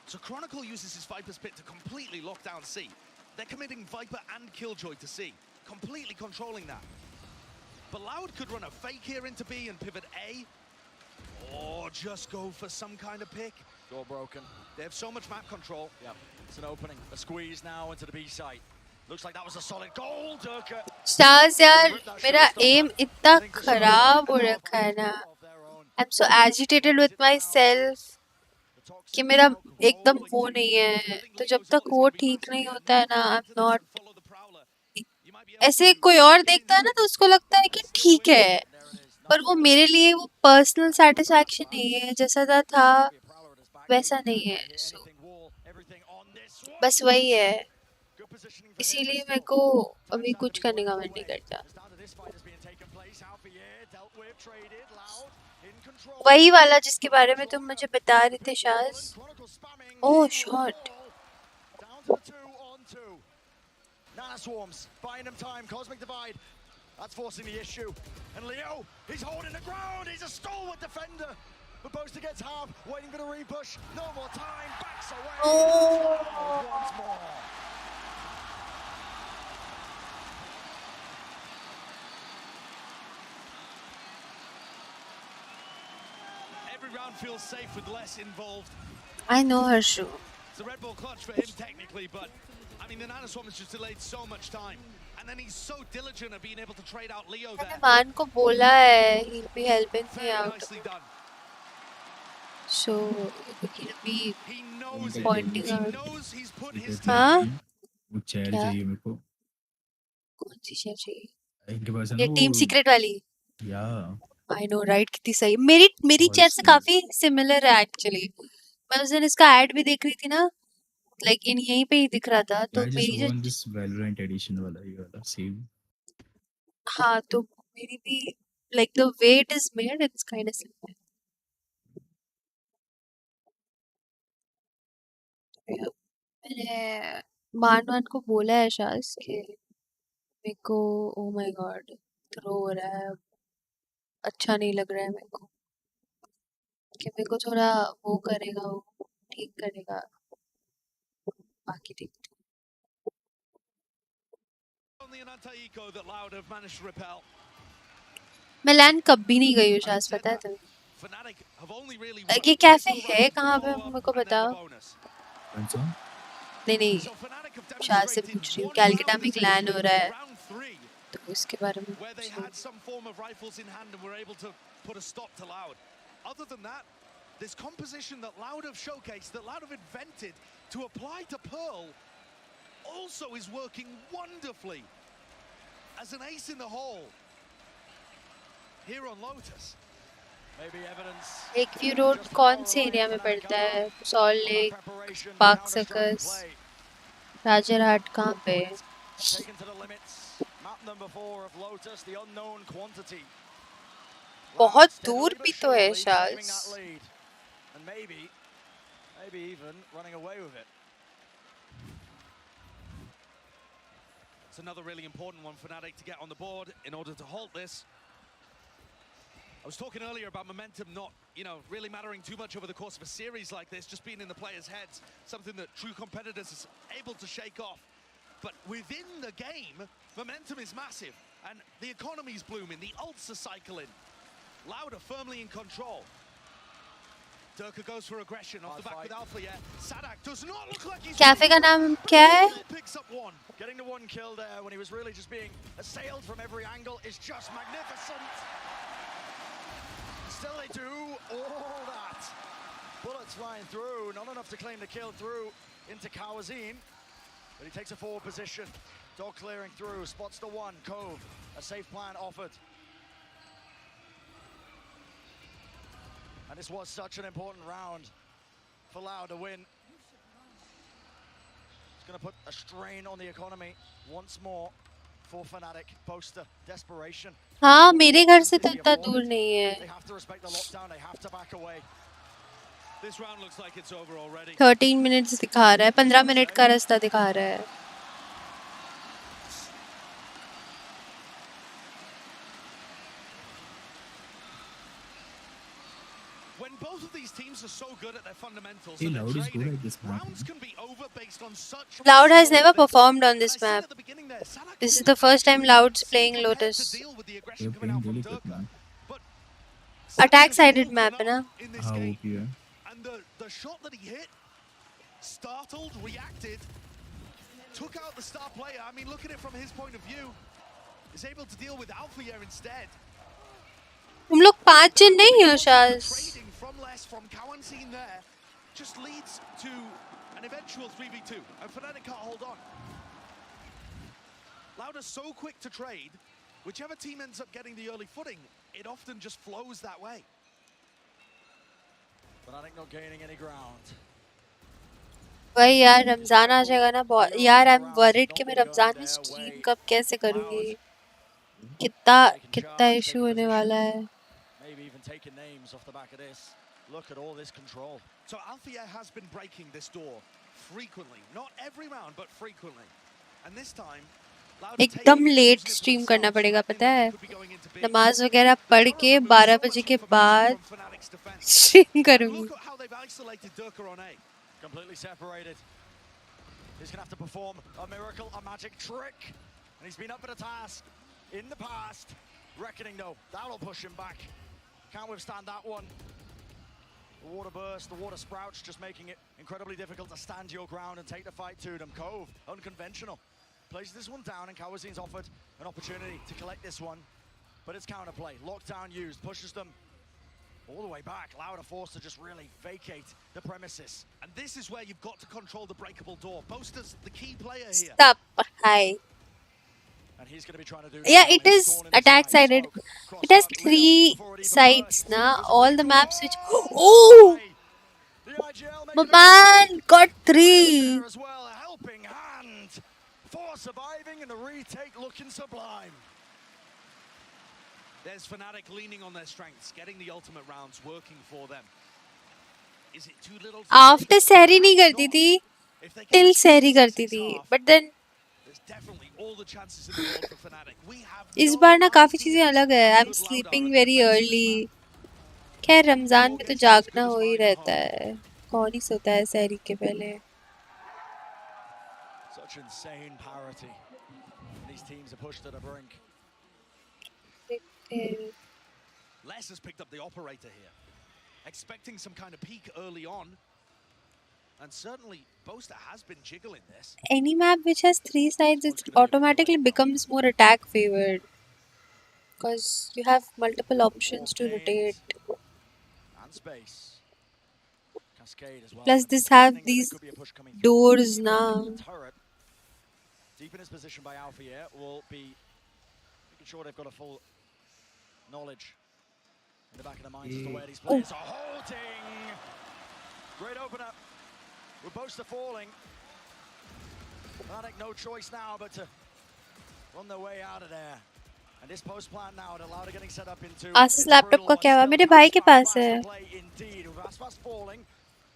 So Chronicle uses his Viper's Pit to completely lock down C. They're committing Viper and Killjoy to C, completely controlling that. But Loud could run a fake here into B and pivot A, or just go for some kind of pick. Door broken. They have so much map control. Yep, it's an opening. A squeeze now into the B site. Looks like that was a solid goal, Durka. Stars यार, मेरा aim इतना खराब हो रखा है ना. I'm so agitated with myself कि मेरा एकदम वो नहीं है. तो जब तक वो ठीक नहीं होता है ना, I'm not. ऐसे कोई और देखता है ना तो उसको लगता है कि ठीक है, पर वो मेरे लिए वो पर्सनल सेटिस्फैक्शन नहीं है. जैसा था वैसा नहीं है. So, बस वही है. इसीलिए मेरे को अभी कुछ करने का मन नहीं करता. वही वाला जिसके बारे में तुम मुझे बता रहे थे शाज. ओह shot. Nana swarms, buying him time. Cosmic divide. That's forcing the issue. And Leo, he's holding the ground. He's a stalwart defender. But Boaster gets half, waiting for the repush. No more time. Backs away. Oh. Once more. Every round feels safe with less involved. I know Harshu. It's a Red Bull clutch for him technically, but I mean the Nana Swarm has just delayed so much time. And then he's so diligent at being able to trade out Leo there. मैंने मान को बोला है he'll be helping me out. Nicely done. So he'll be He knows it. pointing He out. knows he's put his हाँ? वो chair क्या? चाहिए मेरे को. कौन सी चीज़ चाहिए? इनके पास है ये ना टीम वो सीक्रेट वाली या आई नो राइट कितनी सही मेरी बहुत चैट से सही काफी सिमिलर है एक्चुअली मैं उस दिन इसका एड भी देख रही थी ना लाइक इन यहीं पे ही दिख रहा था तो I just मेरी जो want this Valorant edition वाला ये वाला same हाँ तो मेरी भी like the way it is made it's kind of similar मैंने मान को बोला है शायद कि मेरे को ओ माय गॉड थ्रो हो रहा है अच्छा नहीं लग रहा है मेरे को कि मेरे को थोड़ा वो करेगा वो ठीक करेगा बाकी ठीक मैं लैंड कभी नहीं गई हूँ शायद पता है तुम्हें ये कैफे है कहाँ पे मेरे को बताओ कौन सा नहीं शायद से पूछ रही हूँ कैलकाटा में एक लैंड हो रहा है तो इसके बारे में where they had some form of rifles in hand and were able to put a stop to Loud. Other than that, this composition that Loud have showcased, that Loud have invented to apply to Pearl, also is working wonderfully as an ace in the hole here on Lotus. Maybe evidence. एक view road कौन से area में पड़ता है salt lake park circus Rajarhat कहाँ पे Taken to the limits. Map number 4 of Lotus, the unknown quantity. बहुत दूर भी तो है शायद And maybe even running away with it. It's another really important one for Fnatic to get on the board in order to halt this. I was talking earlier about momentum not, really mattering too much over the course of a series like this, just being in the players' heads, something that true competitors is able to shake off. But within the game, momentum is massive, and the economy is blooming, the ults are cycling. Loud are firmly in control. Durka goes for aggression off the back with Alpha, yeah. Sadak does not look like he's... cafe का नाम क्या है? Picks up one. Getting the one kill there when he was really just being assailed from every angle is just magnificent. Still they do all that. Bullets flying through, not enough to claim the kill through into Kawazin. But he takes a forward position. Dog clearing through, spots the one, Cove. A safe plan offered. And this was such an important round for Lau to win. It's going to put a strain on the economy once more for Fnatic. Poster, desperation. हाँ मेरे घर से तो इतना दूर नहीं है. They have to respect the lockdown, they have to back away. This round looks like it's over already. 13 minute दिखा रहा है 15 मिनट का रास्ता दिखा रहा है. When both of these teams are so good at their fundamentals, Hey, Loud is good at this map. rounds can be over based on such... Loud has never performed on this map. This is the first time Loud's playing Lotus. They're playing really good man Attack sided map है ना? हाँ वो भी है And the shot that he hit, startled, reacted, took out the star player. I mean, look at it from his point of view. Is able to deal with Alpha here instead. तुम लोग 5 जन नहीं हो शायद. Trading from less from Cowan scene there just leads to an eventual 3v2, and Fnatic can't hold on. Loud are so quick to trade, whichever team ends up getting the early footing, it often just flows that way. Fnatic not gaining any ground. वही यार रमजान आ जाएगा ना बहुत यार I am worried कि मैं रमजान में stream कब कैसे करूँगी कितना इशू होने वाला है. Maybe even taking names off the back of this. Look at all this control. So Althea has been breaking this door frequently, not every round, but frequently. And this time, एकदम late stream करना पड़ेगा पता है. नमाज वगैरह पढ़ के 12 बजे के बाद स्ट्रीम करूँगी. Completely separated. He's gonna have to perform a miracle, a magic trick, and he's been up for the task in the past. Reckoning though, that'll push him back. Can't withstand that one. The water burst, the water sprouts, just making it incredibly difficult to stand your ground and take the fight to them. Cove, unconventional. Plays this one down, and Kawazin's offered an opportunity to collect this one, but it's counterplay. Lockdown used, pushes them all the way back. Loud are forced to just really vacate the premises. And this is where you've got to control the breakable door. Boaster's the key player here. Stop. Hi. Yeah, it is attack sided. It has 3 sides now. All the maps which oh, my man got 3. As well, a helping hand for surviving and the retake looking sublime. There's Fnatic leaning on their strengths, getting the ultimate rounds working for them. Is it too little? After Seri नहीं करती थी, till Seri करती थी. But then इस बार ना काफी चीजें अलग है. I'm sleeping very early. खैर रमजान में तो जागना हो ही रहता है. कौन ही सोता है सहरी के पहले. Such insane parity. These teams are pushed to the brink. Les has picked up the operator here, expecting some kind of peak early on, and certainly Boaster has been jiggling this. Any map which has 3 sides, it automatically becomes more attack favored, because you have multiple options to rotate. And space. Cascade as well. Plus this have these doors now. Deep in his position by Alpha here will be making sure they've got a full knowledge in the back of their minds as to where these players are holding. Great opener. With Boaster falling. Fnatic no choice now but to run their way out of there. And this post plan now at Allowed getting set up into Asus laptop का क्या हुआ? मेरे भाई के पास है. indeed. With Aspas falling,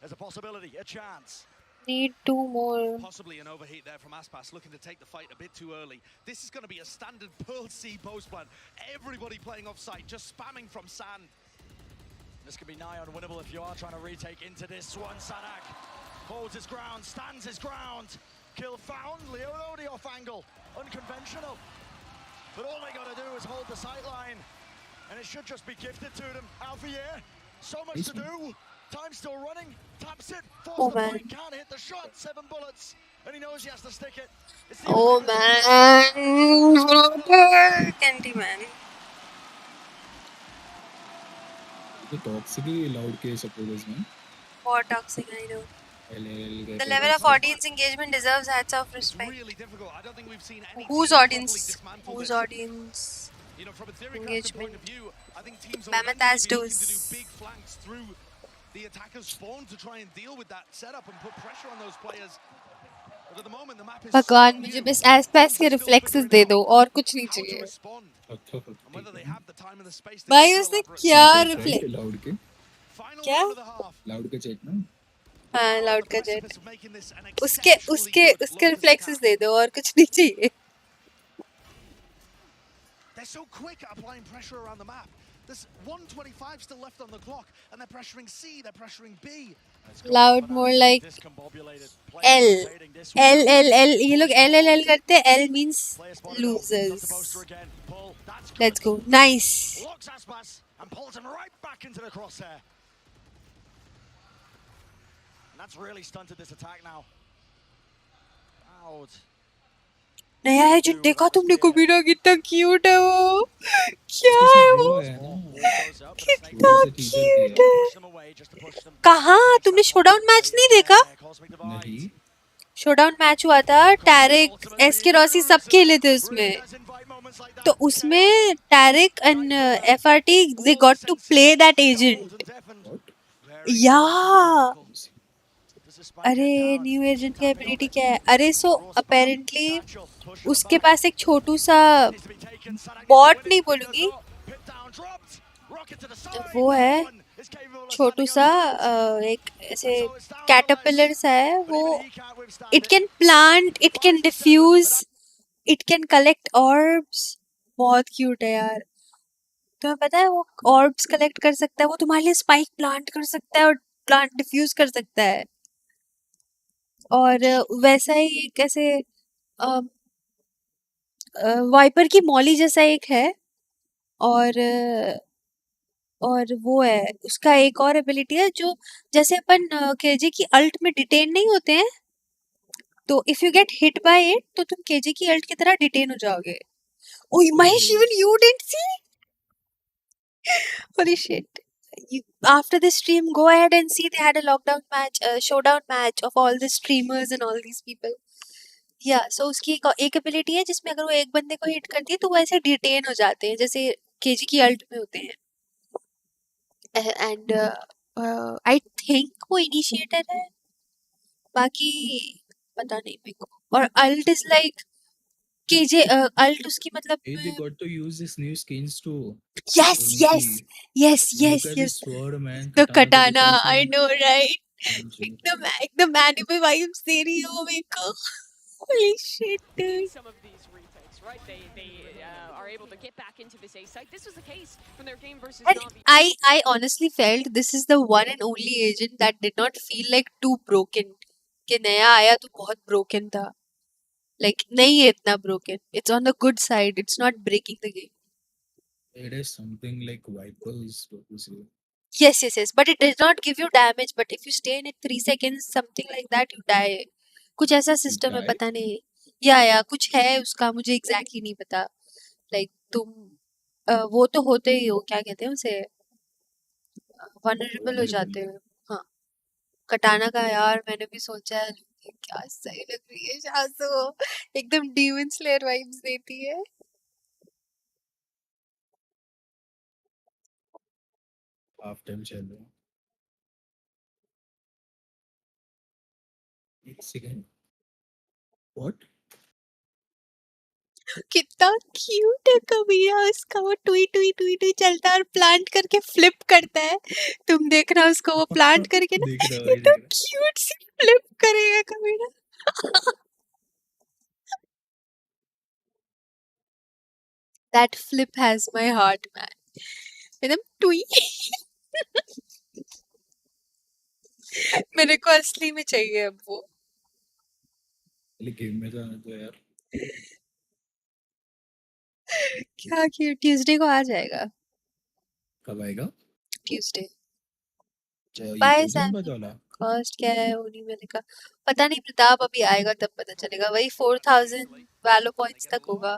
there's a possibility, a chance. Need 2 more. Possibly an overheat there from Aspas, looking to take the fight a bit too early. This is going to be a standard Pearl C post plan. Everybody playing off site, just spamming from sand. This could be nigh unwinnable if you are trying to retake into this one. Sanak holds his ground, stands his ground. Kill found. Leono the off angle. Unconventional. But all they got to do is hold the sight line. And it should just be gifted to them. Alphier, so much to do. Time still running. Taps it. Forced the point. Can't hit the shot. 7 bullets. And he knows he has to stick it. Oh man. Candy man. The toxically loud case supporters, man. More toxic, I know. The level of audience engagement deserves hats off respect. Really difficult. I don't think we've seen any Whose audience? Whose audience? You know, from a Engagement. point of view, I think teams Mammoth are as looking to does. do big flanks through the attacker's spawn to try and deal with that setup and put pressure on those players. But at the moment, the map is भगवान मुझे बस आसपास के reflexes दे दो और कुछ नहीं चाहिए. भाई उसने क्या रिफ्लेक्स? लाउड के. क्या? लाउड का चेक ना. हाँ लाउड का जेट. उसके रिफ्लेक्सेस दे दो और कुछ नहीं चाहिए. They're so quick at applying pressure around the map. There's 125 still left on the clock, and they're pressuring C, they're pressuring B. Loud more like L. L. ये लोग L करते हैं. L means losers. Let's go. Nice. Locks Aspas and pulls him right back into the crosshair. And that's really stunted this attack now. Out. नया है जो देखा तुमने को भी ना कितना क्यूट है वो. क्या है वो? कितना क्यूट है. कहाँ तुमने शोडाउन मैच नहीं देखा? नहीं. शोडाउन मैच हुआ था. टैरिक एसके रॉसी सब खेले थे उसमें. तो उसमें टैरिक and FRT they got to play that agent. Yeah. अरे न्यू एजेंट की एबिलिटी क्या है? अरे सो अपेरेंटली उसके पास एक छोटू सा बॉट नहीं बोलूंगी, वो है छोटू सा एक ऐसे कैटरपिलर सा है वो. It can plant, it can diffuse, it can collect orbs. बहुत क्यूट है यार. तुम्हें पता है वो ऑर्ब्स कलेक्ट कर सकता है. वो तुम्हारे लिए स्पाइक प्लांट कर सकता है और प्लांट डिफ्यूज कर सकता है. और वैसा ही एक ऐसे वाइपर की मॉली जैसा एक है. और वो है उसका एक और एबिलिटी है जो जैसे अपन केजे की अल्ट में डिटेन नहीं होते हैं, तो if you get hit by it तो तुम केजे की अल्ट की तरह डिटेन हो जाओगे. ओह Mahesh, even you didn't see? Holy shit. After this stream, go ahead and see they had a lockdown match, showdown match of all the streamers and all these people. या सो उसकी एक ability है जिसमें अगर वो एक बंदे को हिट करती है तो वो ऐसे डिटेन हो जाते हैं जैसे केजी की अल्ट में होते हैं. एंड आई थिंक वो इनिशिएटर है, बाकी पता नहीं मेरे को. और alt is like KJ alt उसकी मतलब Hey, they got to use this new skins too. yes yes उनकी yes look yes at yes this sword, man. the Katana को katana देखो I उसमें. know right जी. एकदम anime vibes दे रही है वो मेरे को. Holy shit dude. Some of these retakes, right? They are able to get back into this A site. This was the case from their game versus And Navi. I honestly felt this is the one and only agent that did not feel like too broken. कि नया आया तो बहुत broken था. Like नहीं है इतना broken. It's on the good side. It's not breaking the game. It is something like Vipers, what to say. Yes, yes, yes. But it does not give you damage. But if you stay in it 3 seconds, something like that, you die. कुछ ऐसा system है Die? पता नहीं. या कुछ है उसका मुझे एग्जैक्टली नहीं पता. Like तुम वो तो होते ही हो, क्या कहते हैं उसे, वनरेबल हो जाते हो. हाँ, कटाना का यार मैंने भी सोचा है. क्या सही लग रही है शासो, एकदम डीमन स्लेयर वाइब्स देती है. Half time चल रहा है. एक second. What? कितना क्यूट है कबीरा उसका. वो टुई टुई टुई टुई चलता है और प्लांट करके फ्लिप करता है. तुम देखना उसको, वो प्लांट करके ना देख रहा हूँ, एकदम देख रहा क्यूट सी फ्लिप करेगा कबीरा. That flip has my heart man. एकदम टुई. मेरे को असली में चाहिए अब वो. लेकिन में जाना तो यार. क्या क्यूट. ट्यूसडे को आ जाएगा. कब आएगा? ट्यूसडे. ये बाय 2000 सैम. बात वाला. कॉस्ट क्या है वो नहीं मैंने कहा. पता नहीं प्रताप, अभी आएगा तब पता चलेगा. वही 4000 वैलो पॉइंट्स तक होगा.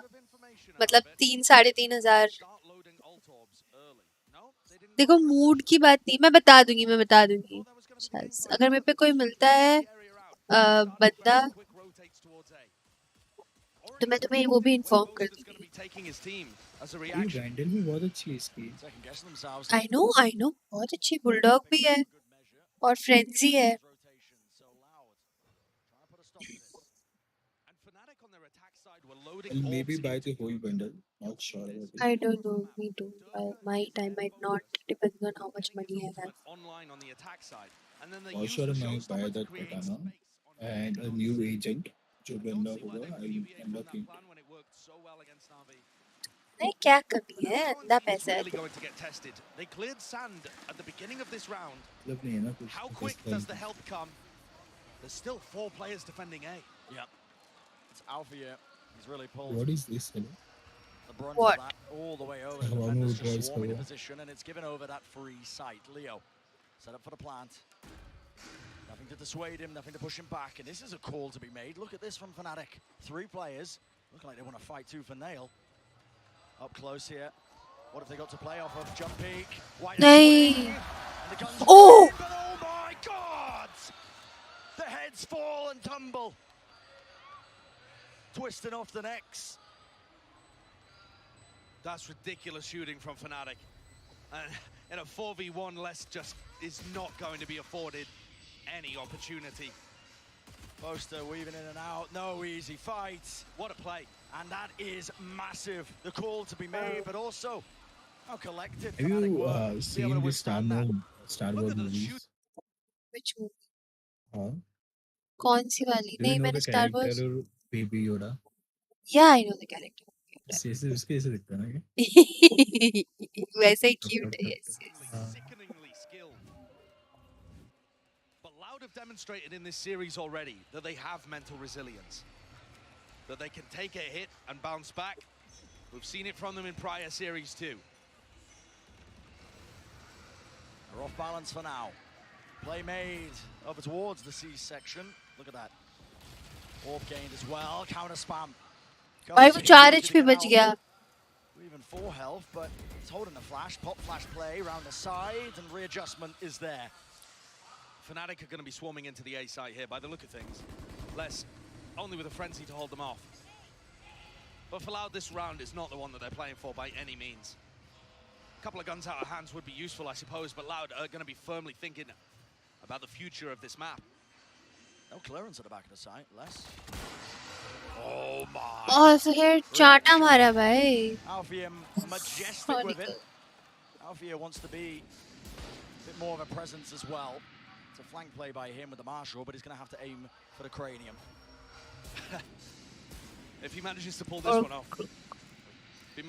मतलब 3-3,500. देखो मूड की बात नहीं, मैं बता दूंगी. अगर मेरे पे कोई मिलता है बंदा तो मैं तुम्हें वो भी इन्फॉर्म कर दूंगी. वैंडल भी बहुत अच्छी है इसकी. आई नो बहुत अच्छी. बुलडॉग भी है और फ्रेंजी है. I'll maybe buy the whole bundle. Not sure about it. I don't know. Me too. I might not. Depends on how much money I have. For sure, I might buy that katana and a new agent. जो बंदा होगा, I'll unlock it. नहीं क्या कमी है, अंधा पैसा है. They cleared sand at the beginning of this round. मतलब नहीं है ना कुछ. How quick does the help come? There's still 4 players defending A. Yep. It's Alpha here. He's really pulled What is this? Hello? the brunt What? of that all the way over. Oh, The I'm defenders gonna just try swarming the score. position, and it's given over that free site. Leo set up for the plant. Nothing to dissuade him, nothing to push him back, and this is a call to be made. Look at this from Fnatic. 3 players, looking like they want to fight tooth and nail. Up close here. What have they got to play off of? Jump peek. White नहीं. and the guns Oh! but oh my God! The heads fall and tumble. Twisting off the necks. That's ridiculous shooting from Fnatic. And in a 4v1, Les just is not going to be afforded any opportunity. Poster weaving in and out, no easy fight. What a play. And that is massive. The call to be made, but also how collective Have Fnatic you were to be able seen to the withstand that. Star Wars movies? Which movie? हाँ. कौन सी वाली? Do you नहीं know मैंने the Star Wars. character Baby Yoda? Yeah, I know the character. ऐसे उसके ऐसे दिखता है ना ये. वैसे ही cute है. Yes, yes. Sickeningly skilled. But Loud have demonstrated in this series already that they have mental resilience. That they can take a hit and bounce back. We've seen it from them in prior series too. They're off balance for now. Play made over towards the C section. Look at that. Orb gained as well. Counter spam. भाई वो 4 HP बच गया. Even 4 health, but it's holding the flash. Pop flash play around the side, and readjustment is there. Fnatic are going to be swarming into the A site here by the look of things. Les, only with a frenzy to hold them off. But for Loud, this round is not the one that they're playing for by any means. A couple of guns out of hands would be useful, I suppose, but Loud are going to be firmly thinking about the future of this map. No clearance at the back of the site, less. Oh my. Oh, फिर चाटा मारा भाई. Alfie majestic with it. Alfie wants to be a bit more of a presence as well. It's a flank play by him with the Marshall, but he's going to have to aim for the cranium. If he manages to pull this one off, be the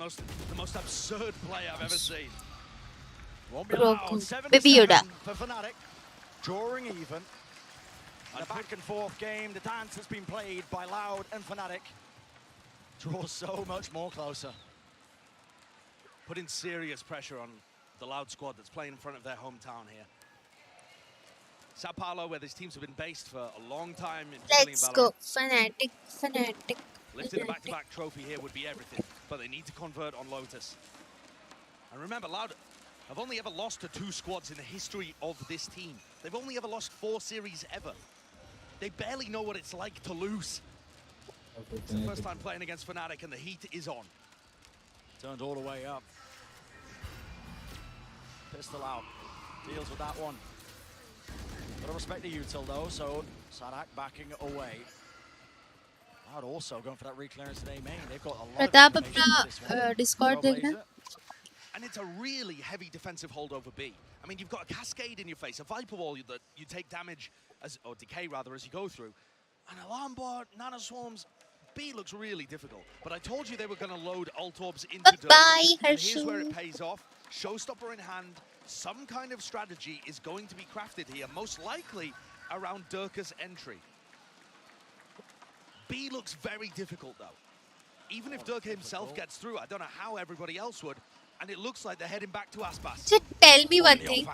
most absurd play I've ever seen. Won't be allowed. 7 for Fnatic, drawing even. And a back and forth game. The dance has been played by Loud and Fnatic. Draws so much more closer. Putting serious pressure on the Loud squad that's playing in front of their hometown here. Sao Paulo, where these teams have been based for a long time. Let's go, Fnatic, Fnatic. Lifting a back-to-back trophy here would be everything, but they need to convert on Lotus. And remember, Loud have only ever lost to 2 squads in the history of this team. They've only ever lost 4 series ever. They barely know what it's like to lose. It's the first time playing against Fnatic, and the heat is on. Turned all the way up. Pistol out. Deals with that one. Gotta respect the util though, so Sadak backing away. Loud also going for that reclearance today, main. They've got a lot Pratap of अपना Discord देखना. And it's a really heavy defensive hold over B. I mean, you've got a cascade in your face, a Viper wall that you take damage, or decay rather, as you go through. An alarm bot, nanoswarms. B looks really difficult. But I told you they were going to load ult orbs into Dirk. And here's where it pays off. Showstopper in hand. Some kind of strategy is going to be crafted here, most likely around Dirka's entry. B looks very difficult, though. Even if Dirka himself gets through, I don't know how everybody else would. And it looks like they're heading back to Aspas. So tell me one thing.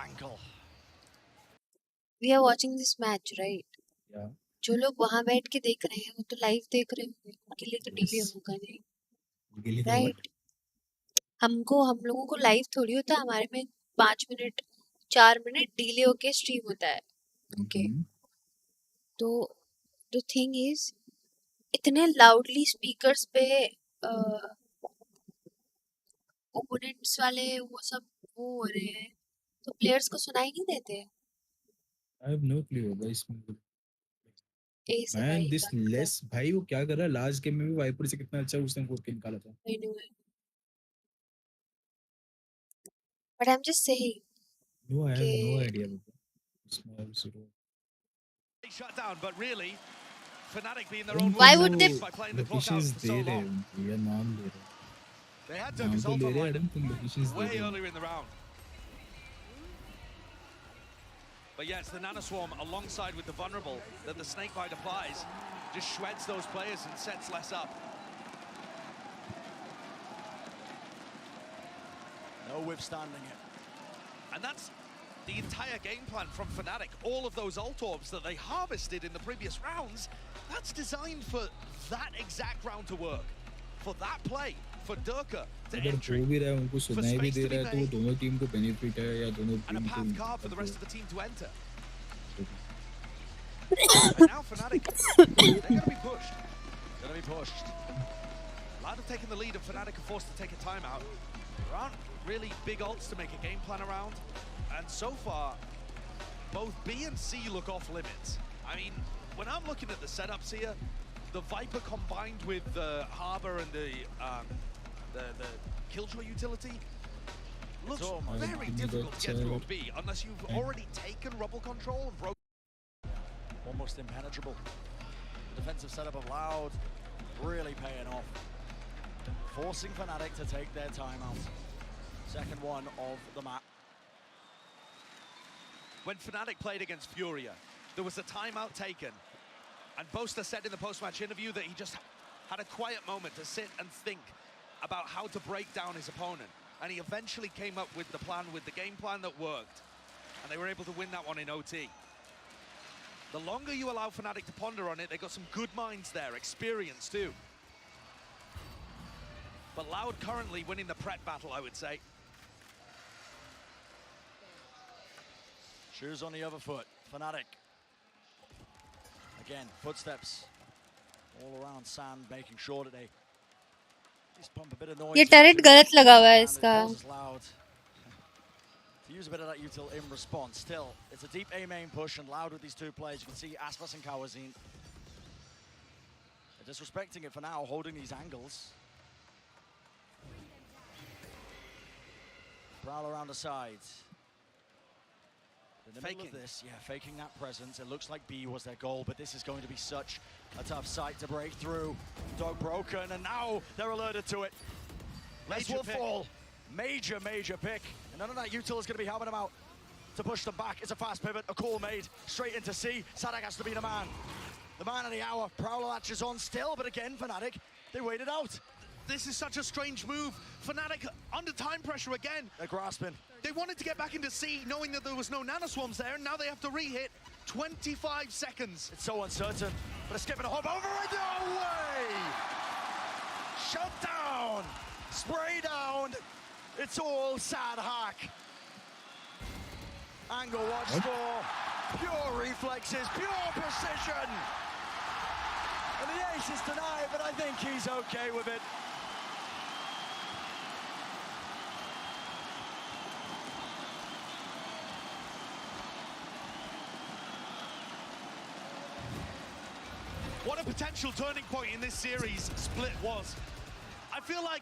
We are watching this match, right? Yeah. जो लोग वहाँ बैठ के देख रहे हैं वो तो लाइव देख रहे होंगे, उनके लिए तो डिले होगा नहीं, राइट? हम लोगों को लाइव थोड़ी होता है, हमारे में 5 मिनट 4 मिनट डिले होके स्ट्रीम होता है, ओके? तो द थिंग इज इतने लाउडली स्पीकर्स पे ओपोनेंट्स वाले वो सब वो हो रहे हैं, तो प्लेयर्स को सुनाई नहीं देते? I have no clue about इसमें. Man, this less भाई वो क्या कर रहा है? लास्ट गेम में भी वाइपर से कितना अच्छा उसने 4K निकाला था. I know it. But I'm just saying. No, I have no idea. Shut down, but really, Fnatic being their own. Why would they? By playing the clock out for so long. They had Dirka's ult online way earlier in the round. But yeah, it's the Nanoswarm alongside with the Vulnerable that the Snakebite applies. Just shreds those players and sets less up. No withstanding it. And that's the entire game plan from Fnatic. All of those ult orbs that they harvested in the previous rounds, that's designed for that exact round to work. For that play, for Dirka to enter. जो भी रहा है उनको सुनाई भी दे रहा है, तो वो दोनों टीम को बेनिफिट है या दोनों And a टीम path को. card for the rest of the team to enter. And now Fnatic, they're going to be pushed. Going to be pushed. Loud have taken the lead and Fnatic are forced to take a timeout. There aren't really big ults to make a game plan around. And so far, both B and C look off limits. I mean, when I'm looking at the setups here, the Viper combined with the Harbor and the Killjoy utility looks very difficult to get through on B unless you've already taken rubble control and broken. Almost impenetrable. The defensive setup of Loud really paying off. Forcing Fnatic to take their timeout. Second one of the map. When Fnatic played against Furia, there was a timeout taken. And Boaster said in the post-match interview that he just had a quiet moment to sit and think about how to break down his opponent. And he eventually came up with the plan, with the game plan that worked. And they were able to win that one in OT. The longer you allow Fnatic to ponder on it, they got some good minds there, experience too. But Loud currently winning the Pret battle, I would say. Shoes on the other foot. Fnatic. Again, footsteps All around sand, making sure that they just pump a bit of noise. ये turret गलत लगा हुआ है And it इसका. causes Loud to use a bit of that util in response. Still, it's a deep A main push and Loud with these two players. You can see Aspas and Kawazin. They're disrespecting it for now, holding these angles. Prowl around the sides. In the middle of this, yeah, faking that presence. It looks like B was their goal, but this is going to be such a tough site to break through. Dog broken, and now they're alerted to it. Les will fall. Major, major pick. And none of that util is going to be helping them out. To push them back, it's a fast pivot, a call made, straight into C. Sadak has to be the man. The man of the hour. Prowler latches on still, but again, Fnatic, they waited out. This is such a strange move. Fnatic under time pressure again. They're grasping. They wanted to get back into C, knowing that there was no nanoswarms there, and now they have to re-hit 25 seconds. It's so uncertain, but a skip and a hop over it. No way! Shut down! Spray down! It's all sad hack. Angle watch for pure reflexes, pure precision. And the ace is denied, but I think he's okay with it. What a potential turning point in this series Split was. I feel like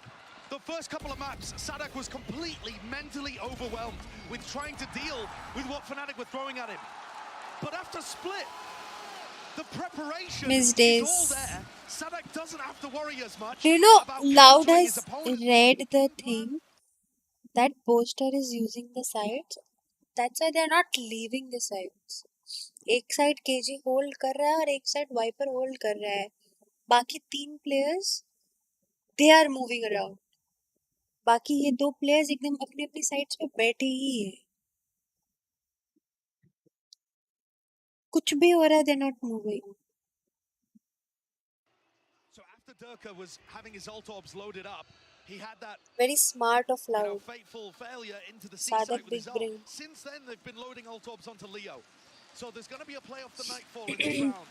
the first couple of maps, Sadak was completely mentally overwhelmed with trying to deal with what Fnatic were throwing at him. But after Split, the preparation is all there. Sadak doesn't have to worry as much. You know, about Loud countering his has opponent. read the thing that Poster is using the sides. That's why they're not leaving the sides. एक side KG hold कर रहा है और एक side wiper hold कर रहा है. बाकी 3 players they are moving around. बाकी ये 2 प्लेयर्स एकदम अपनी अपनी साइड्स पे बैठे ही है. कुछ भी हो रहा है, they're not moving. So after Durka was having his ult orbs loaded up, he had that Very smart of you know, Loud. fateful failure into the C Sadak side with big his ult. brain. Since then, they've been loading ult orbs onto Leo. So there's going to be a play off the Nightfall in this round.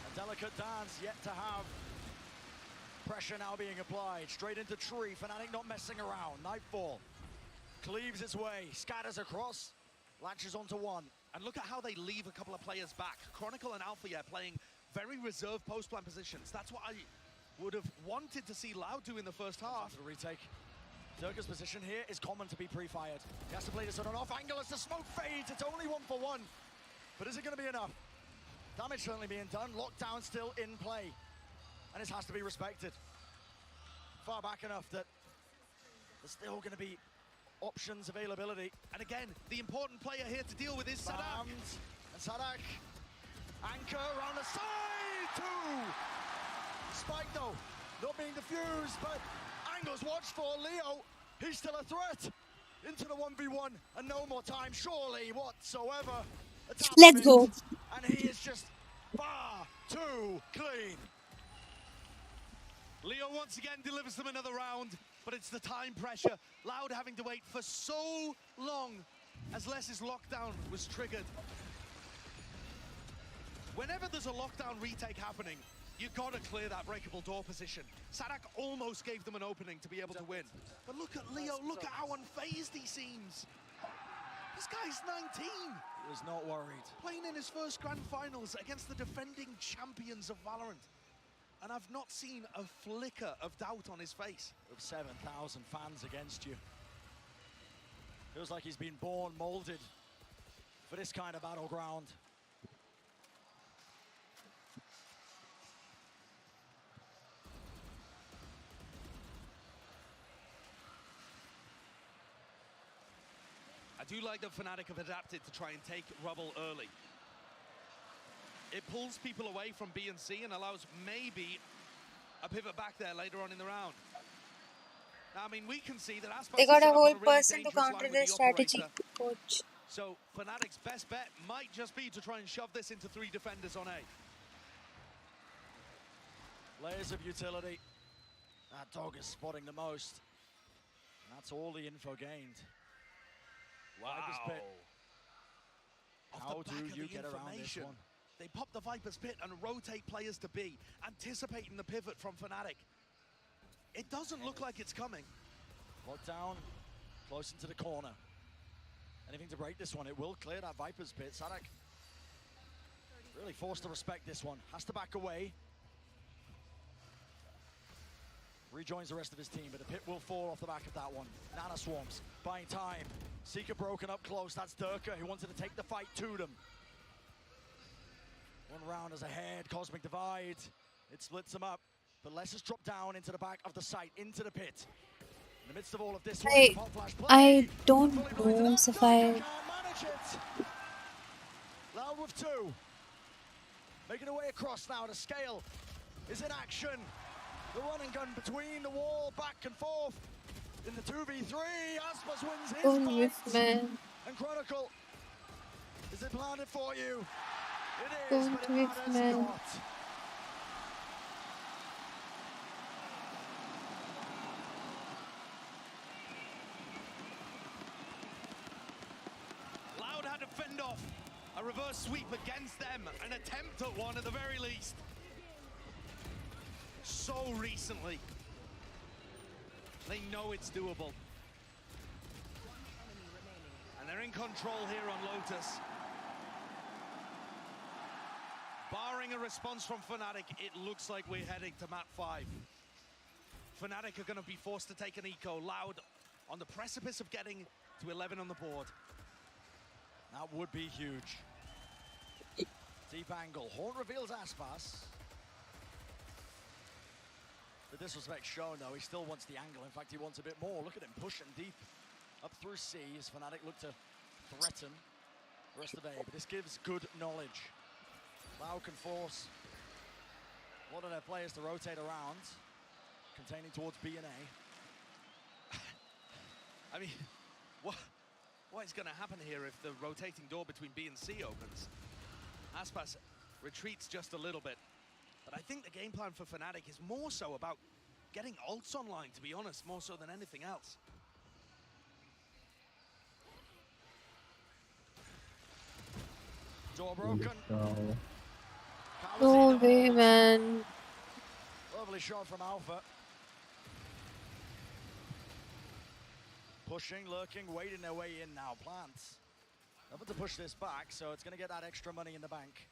A delicate dance yet to have. Pressure now being applied. Straight into Tree. Fnatic not messing around. Nightfall cleaves its way. Scatters across. Latches onto one. And look at how they leave a couple of players back. Chronicle and Alpha yeah, playing very reserved post-plan positions. That's what I would have wanted to see Loud do in the first half. The retake. Durka's position here is common to be pre-fired. He has to play this on an off angle as the smoke fades. It's only 1-for-1. But is it going to be enough? Damage certainly being done. Lockdown still in play. And this has to be respected. Far back enough that there's still going to be options, availability. And again, the important player here to deal with is Sadak. And Sadak. Anchor around the side. 2. Spike though. Not being diffused, but angles watched for Leo. He's still a threat. Into the 1v1 and no more time surely whatsoever. Let's go. And he is just far too clean. Leo once again delivers them another round, but it's the time pressure. Loud having to wait for so long as Les's lockdown was triggered. Whenever there's a lockdown retake happening, you've got to clear that breakable door position. Sadak almost gave them an opening to be able to win. But look at Leo, look at how unfazed he seems. This guy's 19. He was not worried. Playing in his first grand finals against the defending champions of Valorant. And I've not seen a flicker of doubt on his face. With 7,000 fans against you. Feels like he's been born, molded for this kind of battleground. I do like that Fnatic have adapted to try and take rubble early. It pulls people away from B and C and allows maybe a pivot back there later on in the round. Now, I mean, we can see that Aspas They got a whole really person to dangerous line counter with their the strategy. operator. Coach. So Fnatic's best bet might just be to try and shove this into 3 defenders on A. Layers of utility. That dog is spotting the most. And that's all the info gained. Wow. Viper's pit. How do you get around this one? They pop the Viper's Pit and rotate players to B, anticipating the pivot from Fnatic. It doesn't look like it's coming. Locked down, close into the corner. Anything to break this one, it will clear that Viper's Pit. Sadak really forced to respect this one. Has to back away. Rejoins the rest of his team, but the pit will fall off the back of that one. Nana Swarms, buying time. Seeker broken up close, that's Durka who wanted to take the fight to them. One round is ahead, Cosmic Divide. It splits them up, but Les has dropped down into the back of the site, into the pit. In the midst of all of this, I don't know if I... Loud with two. Making her way across now to Scale. Is in action. The run and gun between the wall, back and forth. In the 2v3, Aspas wins his fight. And Chronicle, is it planted for you? It is, but it matters not. Loud had to fend off a reverse sweep against them, an attempt at one at the very least. So recently. They know it's doable. And they're in control here on Lotus. Barring a response from Fnatic, it looks like we're heading to map 5. Fnatic are going to be forced to take an eco. Loud on the precipice of getting to 11 on the board. That would be huge. Deep angle. Horn reveals Aspas. The disrespect shown though, he still wants the angle. In fact, he wants a bit more. Look at him pushing deep up through C as Fnatic look to threaten the rest of A. But this gives good knowledge. Loud can force a lot of their players to rotate around, containing towards B and A. I mean, what is going to happen here if the rotating door between B and C opens? Aspas retreats just a little bit. But I think the game plan for Fnatic is more so about getting ults online, to be honest, more so than anything else. Door broken. No way, man. Lovely shot from Alpha. Pushing, lurking, waiting their way in now. Plants. Able to push this back, so it's going to get that extra money in the bank.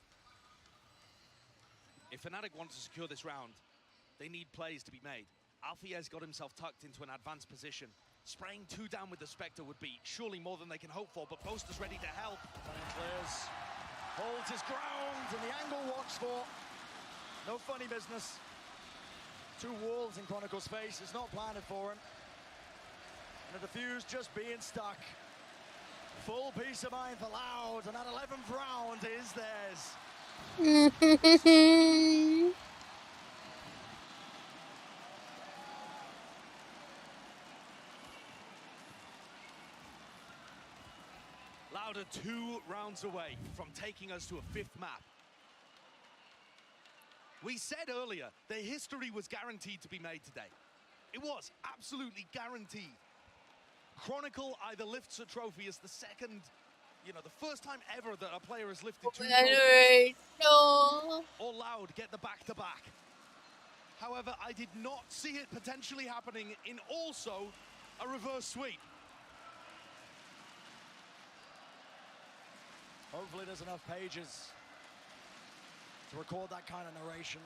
If Fnatic want to secure this round, they need plays to be made. Alfiez got himself tucked into an advanced position. Spraying 2 down with the Spectre would be surely more than they can hope for, but Boaster's ready to help. And clears. Holds his ground, and the angle watched for. No funny business. 2 walls in Chronicle's face. It's not planted for him. And the defuse just being stuck. Full peace of mind for Loud, and that 11th round is theirs. Loud are 2 rounds away from taking us to a 5th map. We said earlier their history was guaranteed to be made today. It was absolutely guaranteed. Chronicle either lifts a trophy as the second, the first time ever that a player has lifted 2 trophies. No. Or Loud get the back-to-back. However, I did not see it potentially happening in also a reverse sweep. Hopefully there's enough pages to record that kind of narration.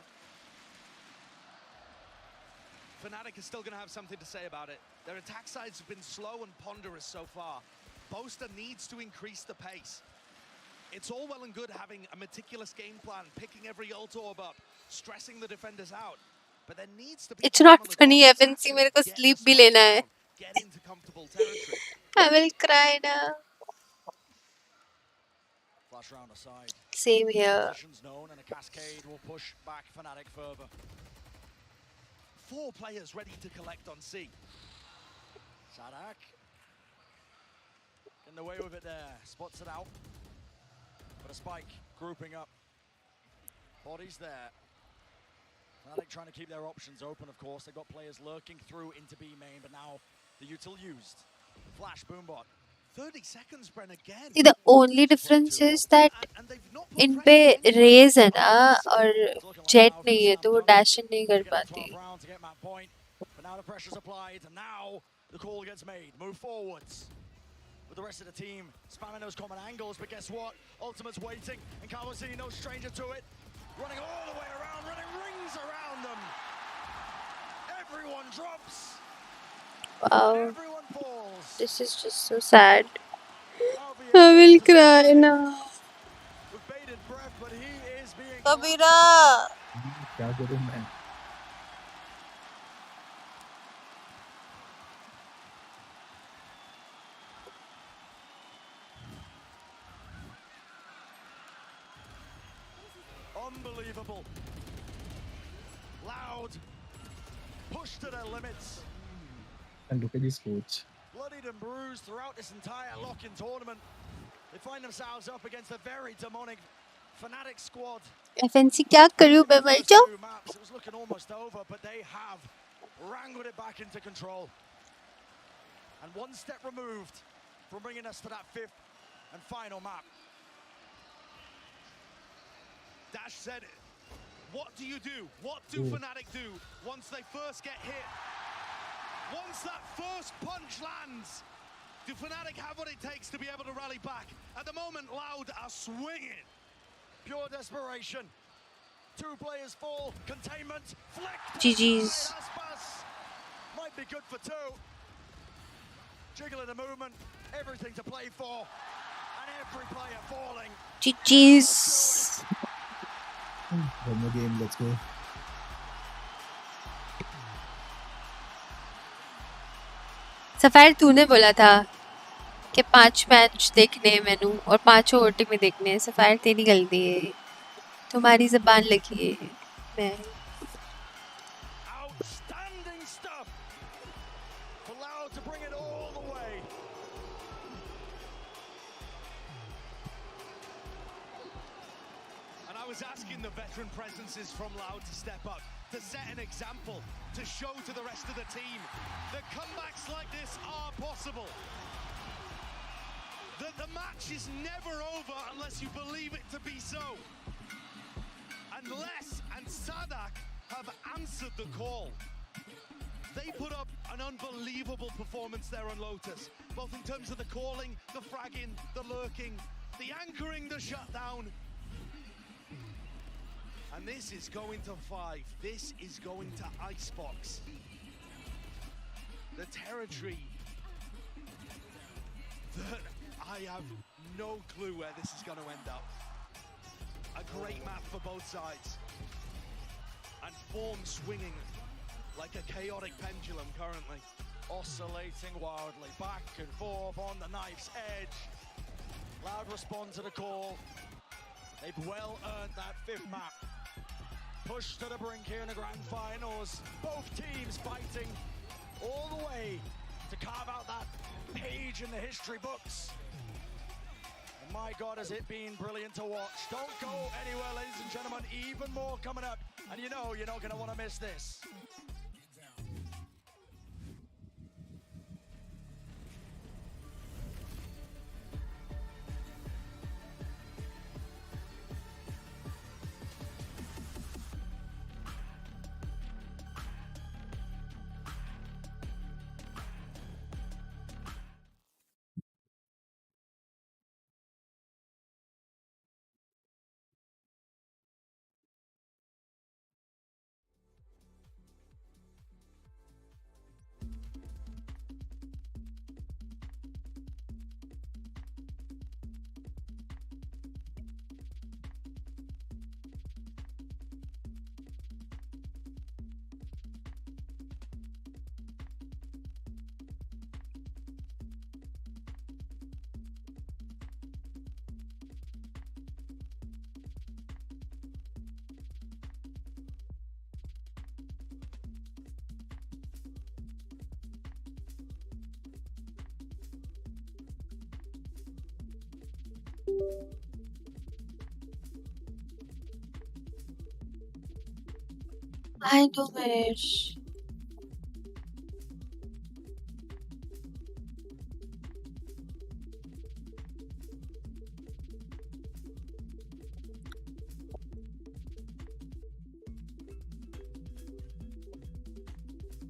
Fnatic is still going to have something to say about it. Their attack sides have been slow and ponderous so far. Boaster needs to increase the pace. It's all well and good having a meticulous game plan, picking every ult orb up, stressing the defenders out. But there needs to be... It's not funny, FNC. मेरे को sleep भी लेना है. Get into comfortable territory. I will cry now. Flash round aside. Same here. Positions known, and a cascade will push back Fnatic further. 4 players ready to collect on C. Sadak. Getting away with it there. Spots it out. But a spike grouping up. Bodies there. Fnatic trying to keep their options open, of course. They've got players lurking through into B main, but now the util used. Flash, Boombot. 30 seconds, Bren, again. See, the only difference is that इन पे raise है ना और jet नहीं है तो वो डैशन नहीं कर पाती. But now the pressure's applied, and now the call gets made. Move forwards. With the rest of the team spamming those common angles, but guess what? Ultimate's waiting, and Kawasaki no stranger to it. Running all the way around, running rings around them. Everyone drops. Wow. Everyone falls. This is just so sad. I will cry now. With bated breath, but he is being Kabira. क्या करूं मैं? unbelievable. Loud. Pushed to their limits. And look at this coach. Bloodied and bruised throughout this entire lock-in tournament. They find themselves up against a very demonic Fnatic squad. FNC क्या करूँ मैं मर जाऊँ? It was looking almost over, but they have wrangled it back into control. And one step removed from bringing us to that fifth and final map. Dash said it. What do you do? What do Fnatic do once they first get hit? Once that first punch lands, do Fnatic have what it takes to be able to rally back? At the moment, Loud are swinging. Pure desperation. Two players fall. Containment. Flicked. GG's. Might be good for two. Jiggling the movement. Everything to play for. And every player falling. GG's. One more game, let's go. Sapphire तूने बोला था कि 5 match देखने हैं मैंने और 5 OT में देखने हैं. सफायर तेरी गलती है. तुम्हारी ज़बान लगी है. मैं Outstanding stuff. For Loud to bring it all the way. And I was asking the veteran presences from Loud to step up, to set an example, to show to the rest of the team that comebacks like this are possible. That the match is never over unless you believe it to be so. Unless and Sadak have answered the call. They put up an unbelievable performance there on Lotus, both in terms of the calling, the fragging, the lurking, the anchoring, the shutdown. And this is going to 5. This is going to Icebox. The territory that I have no clue where this is going to end up. A great map for both sides. And form swinging like a chaotic pendulum currently. Oscillating wildly. Back and forth on the knife's edge. Loud respond to the call. They've well earned that fifth map. Pushed to the brink here in the grand finals. Both teams fighting all the way to carve out that page in the history books. And my God, has it been brilliant to watch. Don't go anywhere, ladies and gentlemen. Even more coming up. And you know you're not going to want to miss this. I know it.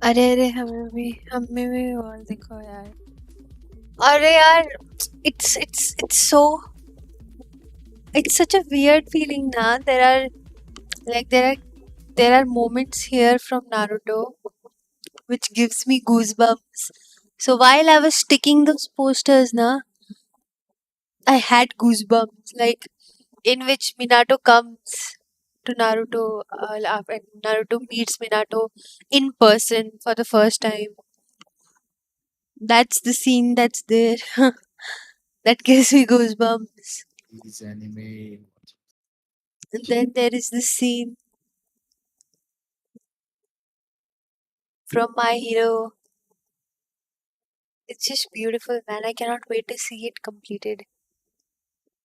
अरे हमें भी और देखो यार. अरे यार, it's so, it's such a weird feeling na. There are moments here from Naruto which gives me goosebumps. So while I was sticking those posters na, I had goosebumps, like in which Minato comes to Naruto, and Naruto meets Minato in person for the first time. That's the scene that's there. That gives me goosebumps. These anime. And then there is this scene from My Hero. It's just beautiful, man. I cannot wait to see it completed.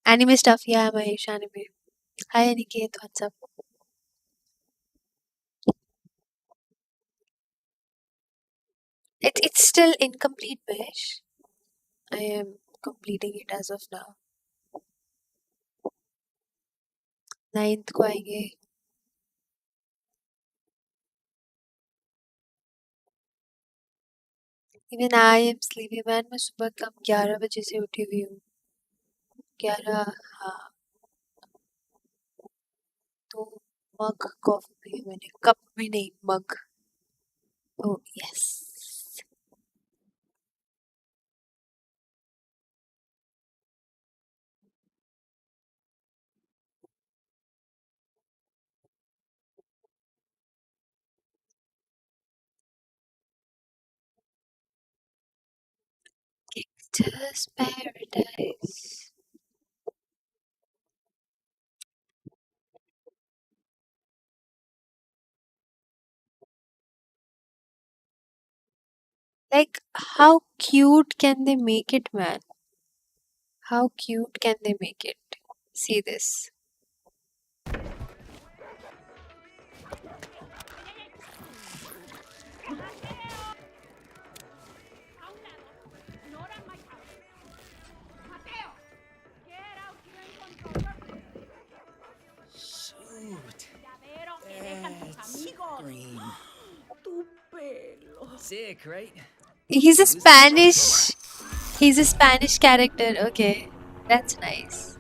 Anime stuff, yeah, Mahesh, anime. Hi, Aniket, what's up? It's still incomplete, Mahesh. I am completing it as of now. 9th को आएंगे. Even I am sleepy, man. मैं सुबह कब 11 बजे से उठी हुई हूँ. 11, हाँ. तो मग कॉफी पी मैंने, कप भी नहीं, मग. Oh yes. Gangster's paradise. Like, how cute can they make it, man? How cute can they make it? See this. Shoot. That's green. Sick, right? He's a Spanish. He's a Spanish character. Okay, that's nice.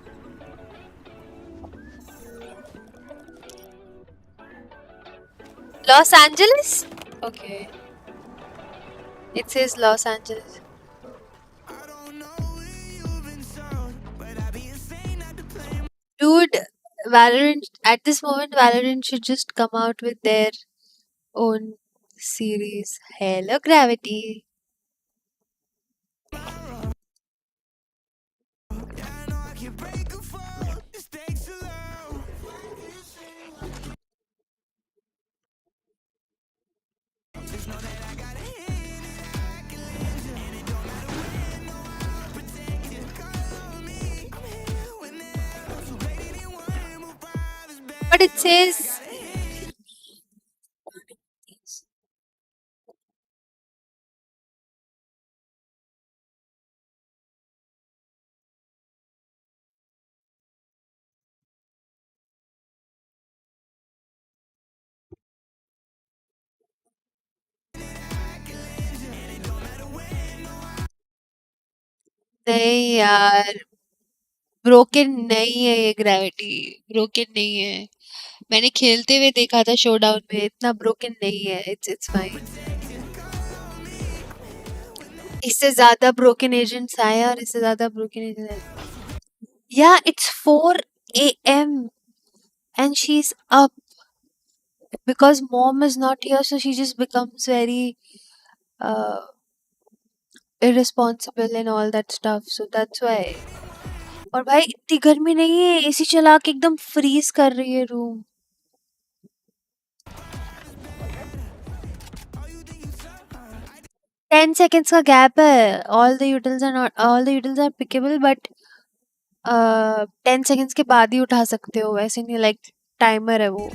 Los Angeles? Okay. It says Los Angeles. Dude, Valorant, at this moment, Valorant should just come out with their own series. Hello, Gravity. But it says नहीं यार, broken नहीं है ये gravity. Broken नहीं है. मैंने खेलते हुए देखा था शोडाउन में. इतना ब्रोकन नहीं है. It's fine. इससे ज्यादा ब्रोकन एजेंट्स आए और इससे ज्यादा ब्रोकन एजेंट्स आए. Yeah, it's 4 a.m. and she's up because mom is not here, so she just becomes very uh, irresponsible and all that stuff. So that's why. और भाई इतनी गर्मी नहीं है. एसी चला के एकदम फ्रीज कर रही है रूम. 10 seconds का गैप है. All the utils are pickable, but 10 seconds के बाद ही उठा सकते हो. वैसे नहीं, like टाइमर है वो.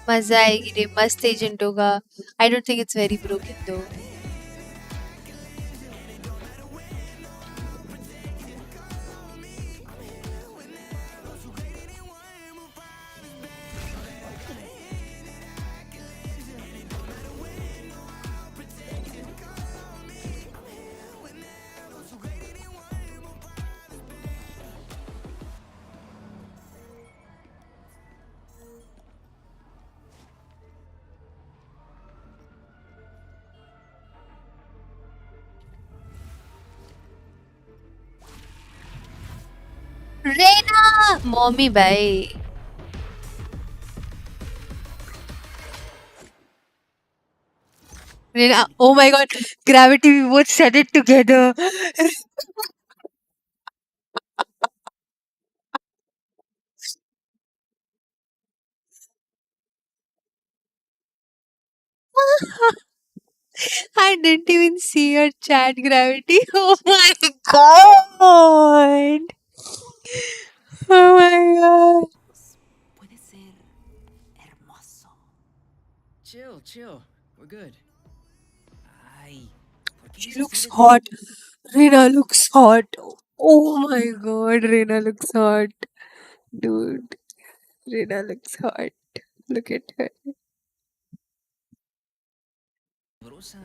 मजा आएगी रे, मस्त एजेंट होगा. I don't think it's very broken though. Reina! Mommy bhai. Reina, oh my god, Gravity, we both said it together. I didn't even see your chat, Gravity. Oh my god. Oh my god. Puede ser hermoso. Chill, chill. We're good. Ay, ¿por qué She eres así looks de hot. Reina looks hot. Oh my god, Reina looks hot. Dude, Reina looks hot. Look at her. brusa?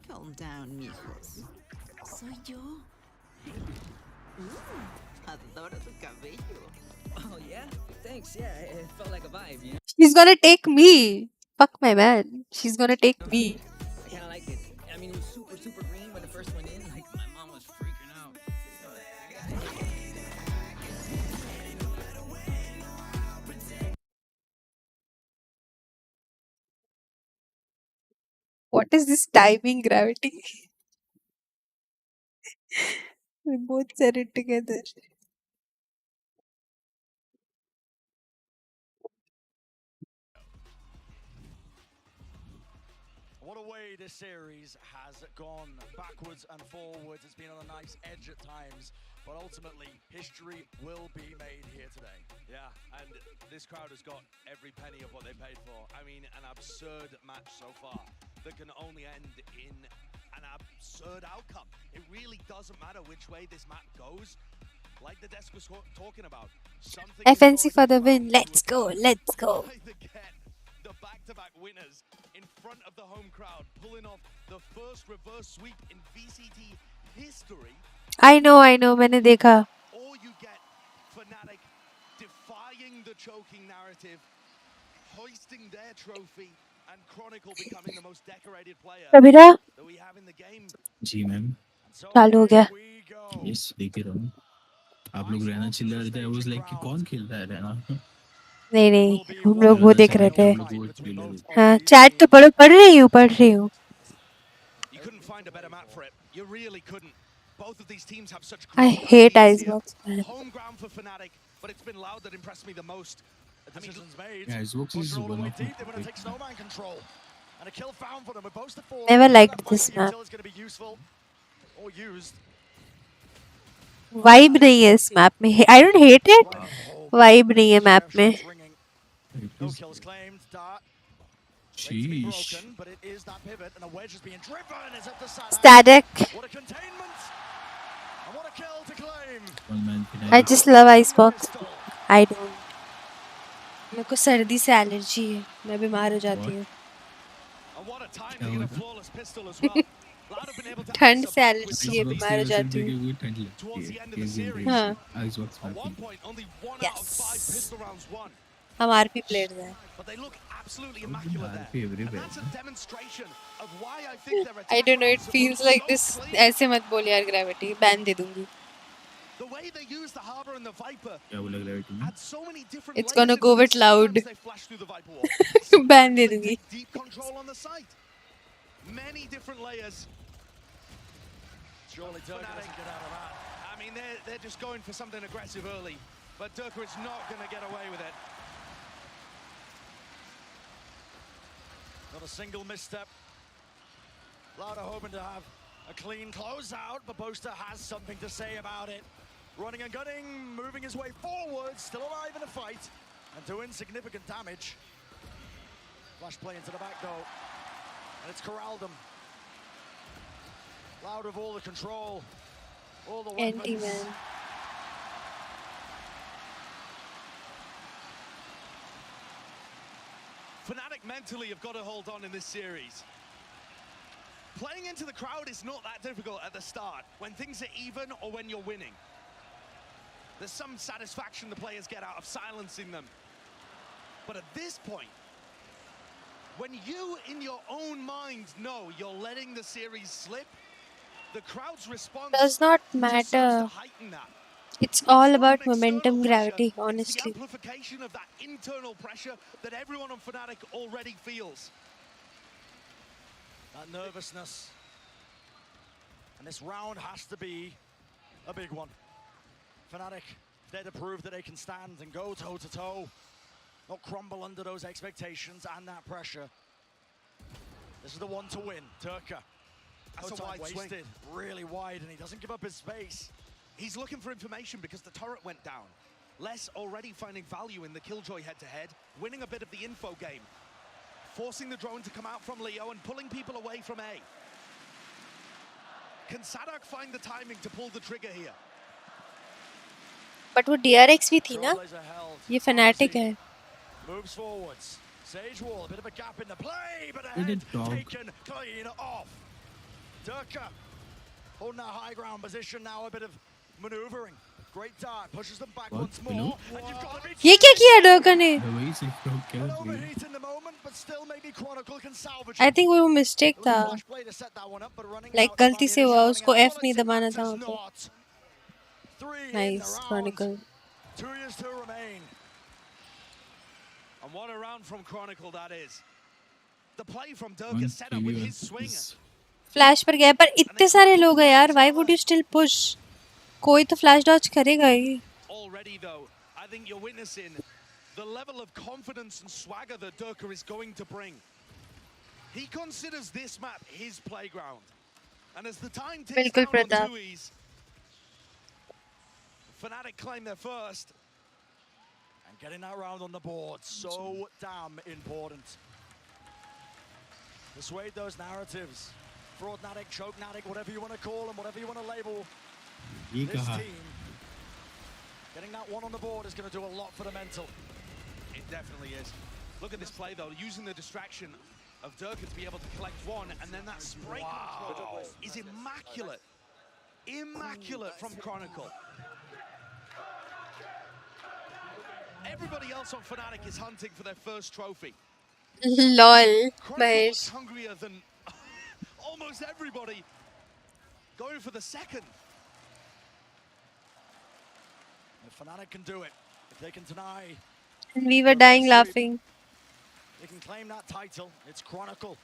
Calm down, mijos. Soy yo. Adoro tu cabello. Oh, yeah? Thanks, yeah. It felt like a vibe, you know? She's gonna take me. Fuck my man. She's gonna take me. I kind of like it. I mean, it was super, super green when it first went in. Like, my mom was freaking out. What is this timing, Gravity? We both said it together. What a way this series has gone backwards and forwards. It's been on a nice edge at times, but ultimately history will be made here today. Yeah, and this crowd has got every penny of what they paid for. I mean, an absurd match so far that can only end in an absurd outcome. It really doesn't matter which way this map goes. Like the desk was talking about, something FNC for the win. Let's go. Let's go. the back-to-back winners in front of the home crowd, pulling off the first reverse sweep in VCT history. I know. मैंने देखा. Or you get Fnatic defying the choking narrative, hoisting their trophy, and Chronicle becoming the most decorated player Abhira? that we have in the game. जी ma'am. चालू हो गया. Yes देख रहा हूँ. आप लोग रहना चिल्ला रहे थे. I was like कि कौन खेल रहा है रहना? नहीं हम लोग वो देख रहे थे. हम लोग वो चिल्ला रहे थे. हाँ चैट तो पढ़ रही हूँ. You couldn't find a better map for it. You really couldn't. Both of these teams have such I great hate ideas here. Icebox, man. Home ground for Fnatic, but it's been Loud that impressed me the most. Decisions made. Yeah, Icebox is All the one way of deep, they want to my take Snowman control. And a kill found for them with both the four. Never liked this map. Is going to be useful or used. Vibe नहीं है इस map में. I don't hate it. Vibe नहीं है map में. No kills claimed. Dart. Sheesh. But it is that pivot, and a wedge is being driven. Is at the side. Static. What a containment! And what a kill to claim! One man. I just love Icebox. I don't. मेरे को सर्दी से allergy है. मैं बीमार हो जाती हूँ. ठंड से एलर्जी है. बीमार हो जाती हूँ. ठंड लगती है. हाँ. Icebox Yes. हम आरपी प्लेयर्स हैं. I don't know. It feels like this. ऐसे मत बोल यार Gravity. बैन दे दूँगी. The way they use the Harbor and the Viper. क्या बोला Gravity ने? So many different It's gonna go with Loud. Ban दे दूँगी. Deep control on the site. Many different layers. Surely Durka doesn't get out of that. I mean, they're just going for something aggressive early, but Durka is not going to get away with it. Not a single misstep. Lauda hoping to have a clean closeout, but Boaster has something to say about it. Running and gunning, moving his way forward, still alive in a fight. and doing significant damage. Flash play into the back though, and it's corralled them. Loud with all the control, all the weapons. Anti-man. Fnatic mentally have got to hold on in this series. Playing into the crowd is not that difficult at the start, when things are even or when you're winning. There's some satisfaction the players get out of silencing them. But at this point, when you in your own mind know you're letting the series slip, the crowd's response Does not just serves to matter. heighten that. It's all about momentum gravity, honestly. The amplification of that internal pressure that everyone on Fnatic already feels. That nervousness. And this round has to be a big one. Fnatic, they're to prove that they can stand and go toe-to-toe, not crumble under those expectations and that pressure. This is the one to win. Turka. That's No a time wide swing. wasted. Really wide, and he doesn't give up his space. He's looking for information because the turret went down. Les already finding value in the Killjoy head-to-head, winning a bit of the info game, forcing the drone to come out from Leo and pulling people away from A. Can Sadak find the timing to pull the trigger here? But वो DRX भी थी ना? ये Fnatic है. Moves forwards. Sage wall, a bit of a gap in the play, but a They head did dog. taken clean off. Durka holding that high ground position now, a bit of maneuvering. Great dart, pushes them back once more. And you've got to be ये क्या किया डोका ने? The way he broke kills me. overheat in the moment, but still maybe Chronicle can salvage I it. think वो mistake था. Flash play to set that one up, but running Like out गलती of से हुआ, ammunition, उसको running F out नहीं of दबाना bullets, था does वहाँ पे. not. 3 in Nice, the round. Chronicle. 2 years to remain. And what a round from Chronicle that is. The play from One Durka set up with his 3v1 swing. is- Flash पर गया, पर इतने सारे लोग हैं यार. Why would you still push? कोई तो flash dodge करेगा ही. Already though, I think you're witnessing the level of confidence and swagger that Durka is going to bring. He considers this map his playground. And as the time ticks बिल्कुल down on Pratap. 2Es, Fnatic claim their first. And getting that round on the board, so damn important. Dissuade those narratives. Fraudnatic, chokenatic, whatever you want to call them, whatever you want to label ये this कहा. team. Getting that one on the board is going to do a lot for the mental. It definitely is. Look at this play though, using the distraction of Durka to be able to collect one, and then that spray control is immaculate. Immaculate from Chronicle. Everybody else on Fnatic is hunting for their first trophy. LOL. Chronicle Mahesh. was hungrier than almost everybody, going for the second. If Fnatic can do it, if they can deny, And we were dying laughing. they can claim that title. It's Chronicle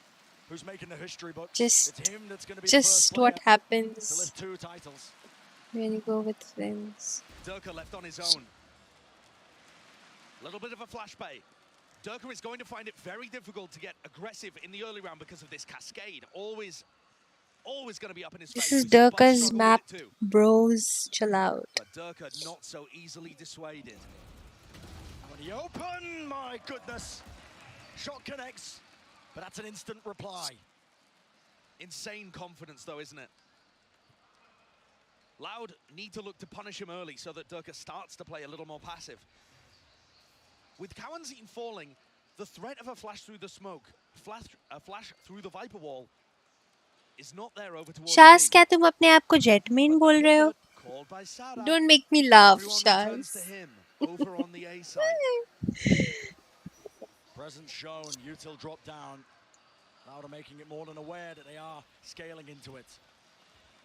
who's making the history books. Just- it's him that's going to be the first Just player what to happens lift 2 titles. when you go with friends. Durka left on his own. A little bit of a flash bait. Durka is going to find it very difficult to get aggressive in the early round because of this cascade. Always going to be up in his This face. is We saw Buzz Durka's struggle with map, it too. bros. Chill out. But Durka not so easily dissuaded. And when he open, my goodness. Shot connects, but that's an instant reply. Insane confidence though, isn't it? Loud need to look to punish him early so that Durka starts to play a little more passive. With Kawanzine falling, the threat of a flash through the smoke, a flash through the Viper wall, is not there over towards शास B. क्या तुम अपने आप को जेटमेन बोल रहे हो? Called by Sada. Don't make me laugh, Everyone returns to Shaz. him over on the A side. Presence shown, Util drop down. Louder making it more than aware that they are scaling into it.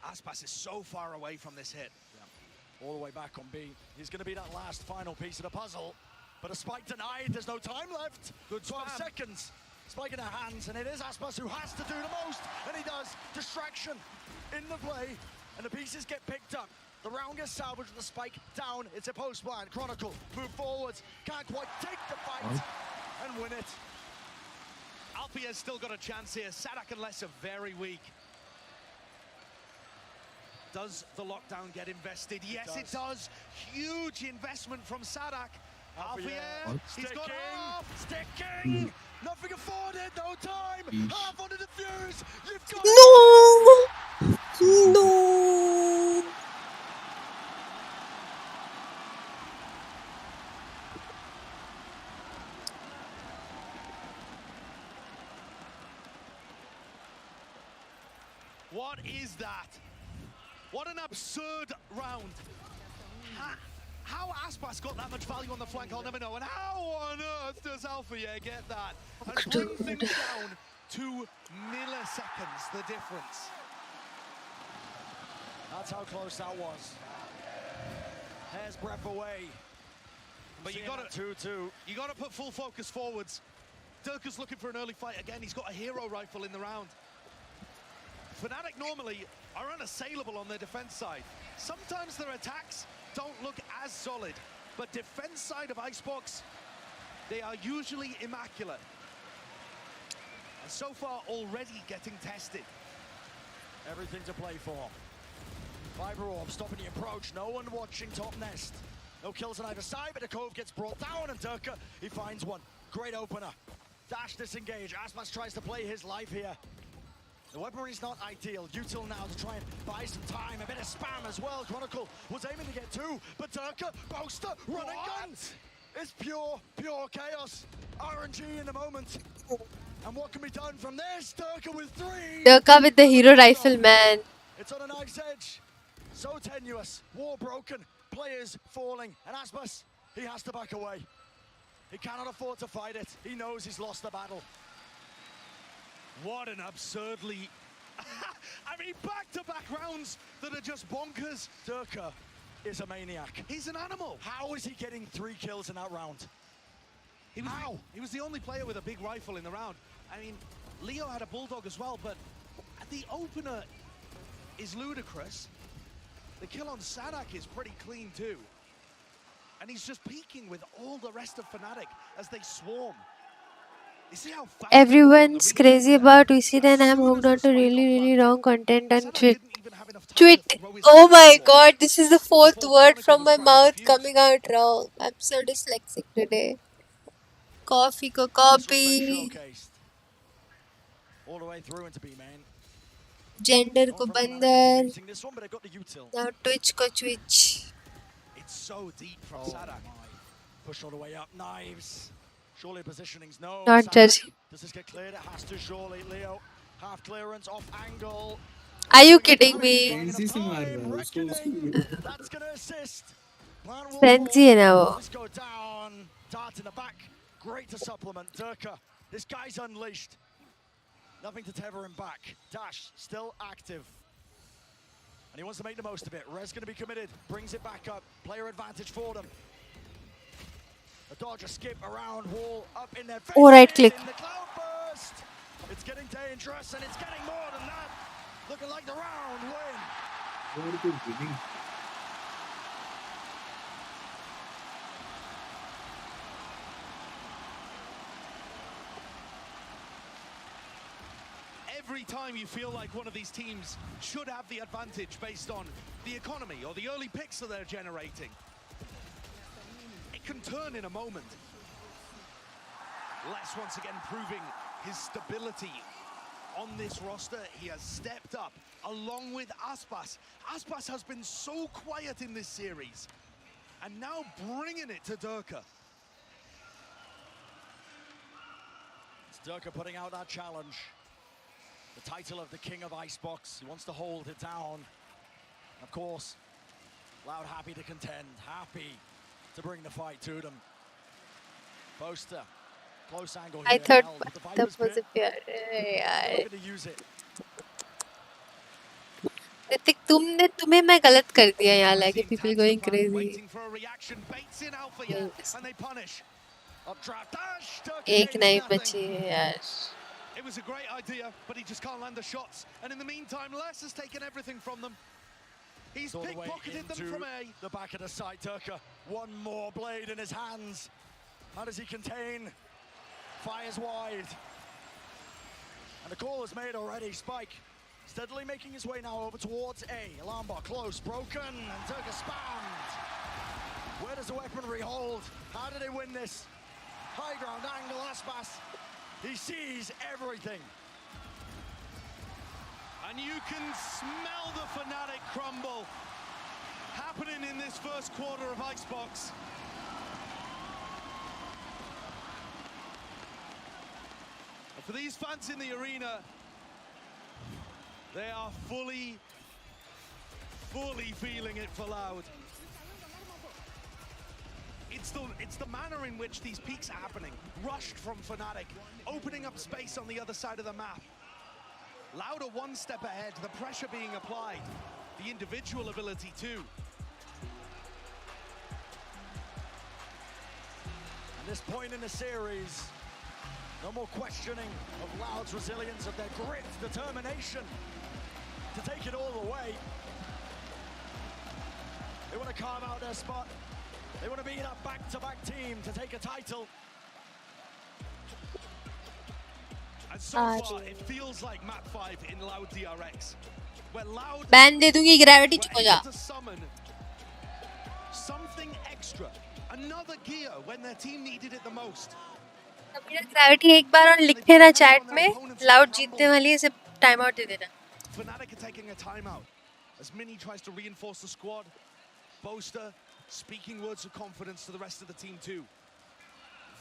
Aspas is so far away from this hit. All the way back on B. He's going to be that last final piece of the puzzle. But a spike denied, there's no time left. Good 12 seconds. Spike in her hands, and it is Aspas who has to do the most, and he does. Distraction in the play, and the pieces get picked up. The round gets salvaged with the spike down. It's a post blind. Chronicle move forwards, can't quite take the fight and win it. Alpia's still got a chance here. Sadak and Les are very weak. Does the lockdown get invested? Yes, it does. Huge investment from Sadak. Alfier, he's got half. Sticking. Nothing afforded. No time. Half on the defuse. You've got No. What is that? What an absurd round. How Aspas got that much value on the flank, I'll never know. And how on earth does Alfier get that? And bring things down to milliseconds, the difference. That's how close that was. Hair's breadth away. But you got to put full focus forwards. Durka's looking for an early fight again. He's got a hero rifle in the round. Fnatic normally are unassailable on their defense side. Sometimes their attacks don't look as solid, but defense side of Icebox, they are usually immaculate. And so far, already getting tested. Everything to play for. Fiber Orb stopping the approach. No one watching top nest. No kills on either side, but the Cove gets brought down, and Durka, he finds one. Great opener. Dash disengage. Aspas tries to play his life here. The weaponry's not ideal. Util now to try and buy some time. A bit of spam as well. Chronicle was aiming to get two, but Durka, Boaster, run and gun. It's pure chaos. RNG in the moment. And what can be done from this? Durka with three. Durka with the hero rifle, man. It's on a knife's edge. So tenuous. War broken. Players falling. And Aspas, he has to back away. He cannot afford to fight it. He knows he's lost the battle. What an absurdly... I mean, back-to-back rounds that are just bonkers. Durka is a maniac. He's an animal. How is he getting 3 kills in that round? He was the only player with a big rifle in the round. I mean, Leo had a bulldog as well, but the opener is ludicrous. The kill on Sadak is pretty clean too. And he's just peeking with all the rest of Fnatic as they swarm. You see how fast Everyone's crazy about VCT and I'm hooked on to really wrong content on Twitch. Oh my god, this is the 4th word from my mouth coming out wrong. I'm so dyslexic today. Coffee ko copy. All the way through into B main. Gender ko bandar. This one, but I got the util. Now Twitch ko Twitch. It's so deep from Sadak. Push all the way up, knives. Surely positioning's no. Not judging. Does this get cleared? It has to, surely. Leo, half clearance, off angle. Are you kidding me? That's gonna assist. Frenzy है ना वो. Let's go down. Dart in the back. Great to supplement. Durka. This guy's unleashed. Nothing to tether him back. Dash still active. And he wants to make the most of it. Rez gonna be committed. Brings it back up. Player advantage for them. A dodge, a skip around wall, up in their face. Oh, right click. In the cloud burst. It's getting dangerous, and it's getting more than that. Looking like the round win. Every time you feel like one of these teams should have the advantage based on the economy or the early picks that they're generating, it can turn in a moment. Les once again proving his stability on this roster. He has stepped up along with Aspas. Aspas has been so quiet in this series and now bringing it to Durka. It's Durka putting out that challenge. The title of the King of Icebox. He wants to hold it down. Of course, Loud happy to contend, happy to bring the fight to them. Poster, close angle here. I thought Now, that was a pure. looking to use it. Hrithik तुम्हें मैं गलत कर दिया यहाँ लाके people going crazy. Waiting for a reaction, baits in Alpha and they punish. Updraft dash. एक knife बची है यार. It was a great idea, but he just can't land the shots. And in the meantime, Les has taken everything from them. He's All the way pickpocketed them into from A. the back of the side. Durka, one more blade in his hands. How does he contain? Fires wide. And the call is made already. Spike steadily making his way now over towards A. Alarm bar close, broken, and Durka spammed. Where does the weaponry hold? How do they win this? High ground angle, Aspas. He sees everything. And you can smell the Fnatic crumble happening in this first quarter of Icebox. And for these fans in the arena, they are fully feeling it for Loud. It's the manner in which these peaks are happening. Rushed from Fnatic, opening up space on the other side of the map. Loud are one step ahead, the pressure being applied, the individual ability too. At this point in the series, no more questioning of Loud's resilience, of their grit, determination to take it all the way. They want to carve out their spot. They want to be that back-to-back team to take a title. And so far, it feels like map 5 in Loud DRX, where Loud ban दे दूंगी gravity चुप हो जा. to summon something extra, another gear when their team needed it the most. Gravity एक बार और लिख देना chat में. Loud जीतने वाली है, सिर्फ टाइम आउट दे देना. Fnatic are taking a timeout as Mini tries to reinforce the squad. Boaster speaking words of confidence to the rest of the team too.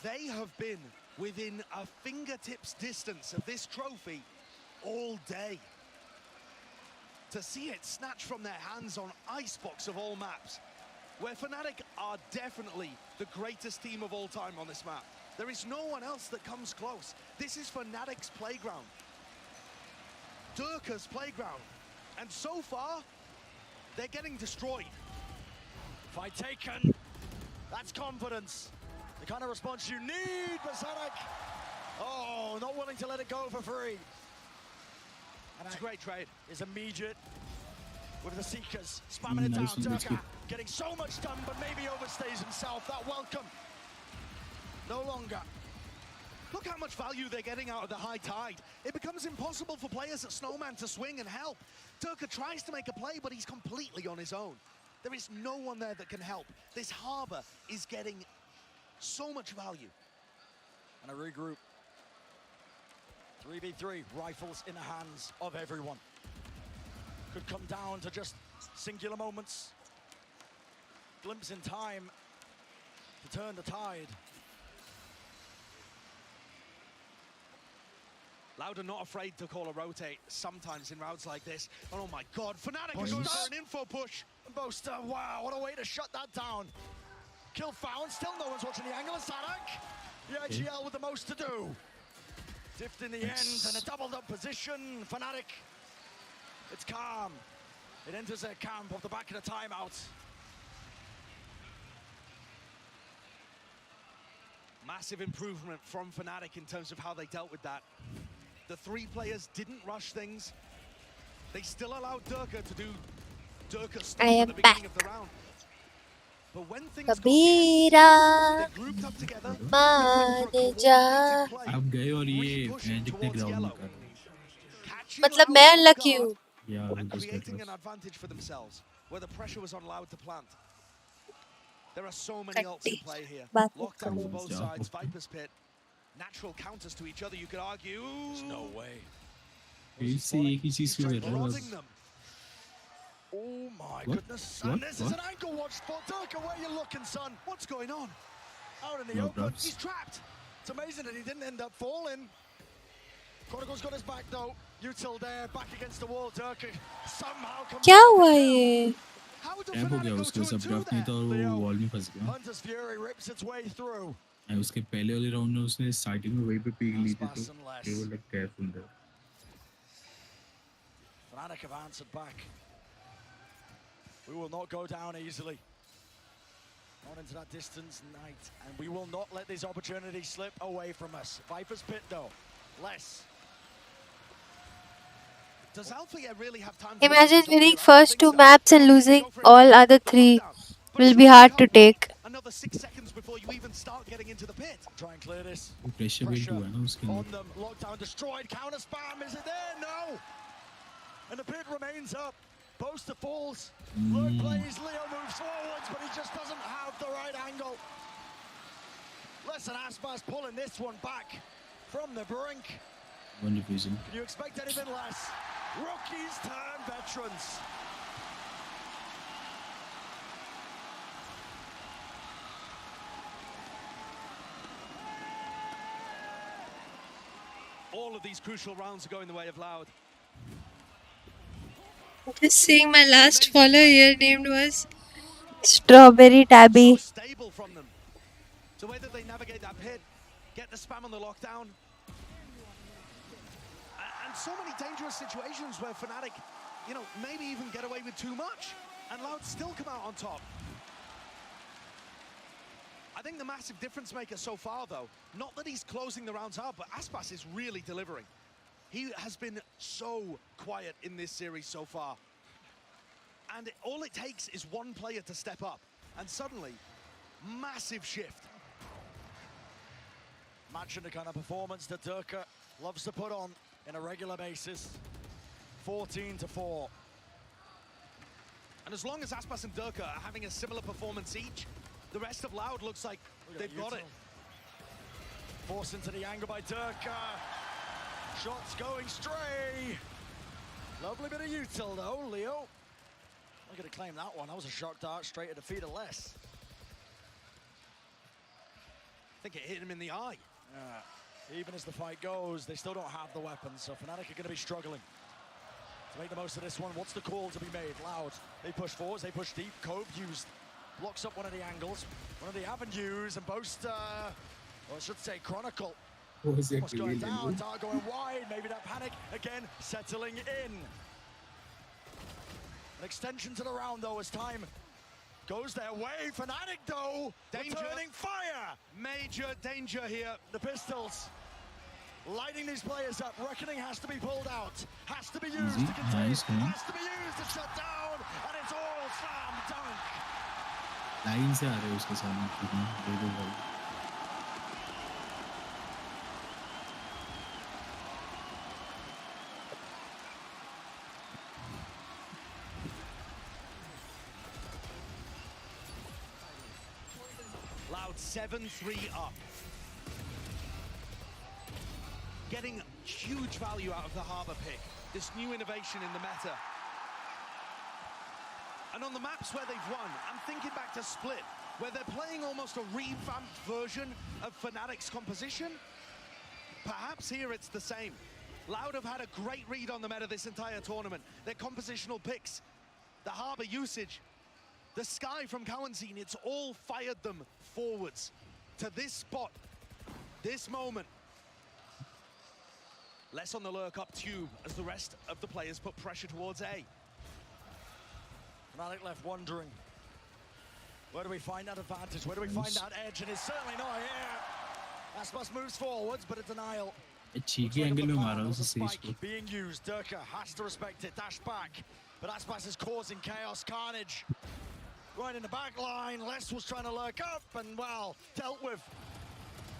They have been within a fingertips distance of this trophy all day. To see it snatched from their hands on Icebox of all maps, where Fnatic are definitely the greatest team of all time on this map. There is no one else that comes close. This is Fnatic's playground, Durka's playground, and so far, they're getting destroyed. Fight taken. That's confidence. The kind of response you need, Basanek. Oh, not willing to let it go for free. And it's a great trade. Is immediate with the Seekers. Spamming it down. Durka getting so much done, but maybe overstays himself. That welcome. No longer. Look how much value they're getting out of the high tide. It becomes impossible for players at Snowman to swing and help. Durka tries to make a play, but he's completely on his own. There is no one there that can help. This harbor is getting so much value. And a regroup. 3v3, rifles in the hands of everyone. Could come down to just singular moments. Glimpse in time to turn the tide. Loud are not afraid to call a rotate sometimes in rounds like this. Oh my God, Fnatic are going for an info push. Boaster, wow, what a way to shut that down. Kill found, still no one's watching the angle. And Sadak, the IGL with the most to do. Dipped in the end, and a doubled up position. Fnatic, it's calm. It enters their camp off the back of the timeout. Massive improvement from Fnatic in terms of how they dealt with that. The three players didn't rush things. They still allowed Durka to do Durka stuff at the beginning of the round. But when things got tense, they grouped up together. आप गए और ये magic ने ground में कर. मतलब मैं unlucky हूँ. And creating an advantage for themselves, where the pressure was on Loud to plant. There are so many ults in play here. Lockdown for both sides, Viper's Pit. Natural counters to each other, you could argue. There's no way. इससे एक ही चीज क्यों कर रहा है बस. Oh my goodness. And this is an ankle watch spot. Durka, where you looking, son? What's going on? Out in the open. He's trapped. It's amazing that he didn't end up falling. Chronicle's got his back though. Util there, back against the wall. Durka somehow comes. क्या हुआ ये? Tap हो गया उसका सब draft नहीं था और वो वॉल में फंस गया. Hunter's Fury rips its way through. और उसके पहले वाले राउंड में उसने स्टार्टिंग में वहीं पे पीक ली थी तो ये वो लाइक केयरफुल था. Fnatic have answered back. We will not go down easily. Not into that distance night, and we will not let these opportunities slip away from us. Viper's Pit though, less. Does Alpha really have time? Imagine winning first 2 maps and losing all other 3 will be hard to take. Another 6 seconds before you even start getting into the pit. Try and clear this. Pressure build हुआ ना उसके on them. Lockdown destroyed. Counter spam. Is it there? No. And the pit remains up. Boaster falls. Lurk plays. Leo moves forwards, but he just doesn't have the right angle. Listen, Aspas pulling this one back from the brink. One division. Can you expect anything less? Rookies turn veterans. All of these crucial rounds are going the way of Loud. Just seeing my last follower here named was Strawberry Tabby. Stable from them. So whether they navigate that pit, get the spam on the lockdown, and so many dangerous situations where Fnatic, you know, maybe even get away with too much, and Loud still come out on top. I think the massive difference maker so far, though, not that he's closing the rounds out, but Aspas is really delivering. He has been so quiet in this series so far. And all it takes is one player to step up, and suddenly, massive shift. Matching the kind of performance that Durka loves to put on in a regular basis. 14-4. And as long as Aspas and Durka are having a similar performance each, the rest of Loud looks like they've got it. Forced into the angle by Durka. Shots going stray. Lovely bit of util though, Leo. I'm going to claim that one. That was a shock dart straight at the feet of less. I think it hit him in the eye. Yeah. Even as the fight goes, they still don't have the weapons, so Fnatic are going to be struggling to make the most of this one. What's the call to be made? Loud. They push forwards, they push deep. Cove used. Blocks up one of the angles. One of the avenues, and Boast, or I should say Chronicle. What's going down, Dart going wide. Maybe that panic again, settling in. An extension to the round though as time goes their way. Fnatic though, returning fire. Major danger here. The pistols lighting these players up. Reckoning has to be pulled out. Has to be used to contain. Nice, has to be used to shut down. And it's all slam dunk. Line से आ रहे हैं उसके सामने Loud 7-3 up. Getting huge value out of the Harbor pick. This new innovation in the meta. And on the maps where they've won, I'm thinking back to Split, where they're playing almost a revamped version of Fnatic's composition. Perhaps here it's the same. Loud have had a great read on the meta this entire tournament. Their compositional picks, the Harbor usage, the Sky from Cowanzine, it's all fired them forwards to this spot, this moment. Less on the lurk up tube as the rest of the players put pressure towards A. Fnatic left wondering, where do we find that advantage? Where do we find that edge? And it's certainly not here. Aspas moves forwards, but a denial. cheeky angle में मारा उसे stage को. Being used, Durka has to respect it. Dash back, but Aspas is causing chaos, carnage. Right in the back line, Les was trying to lurk up and, well, dealt with.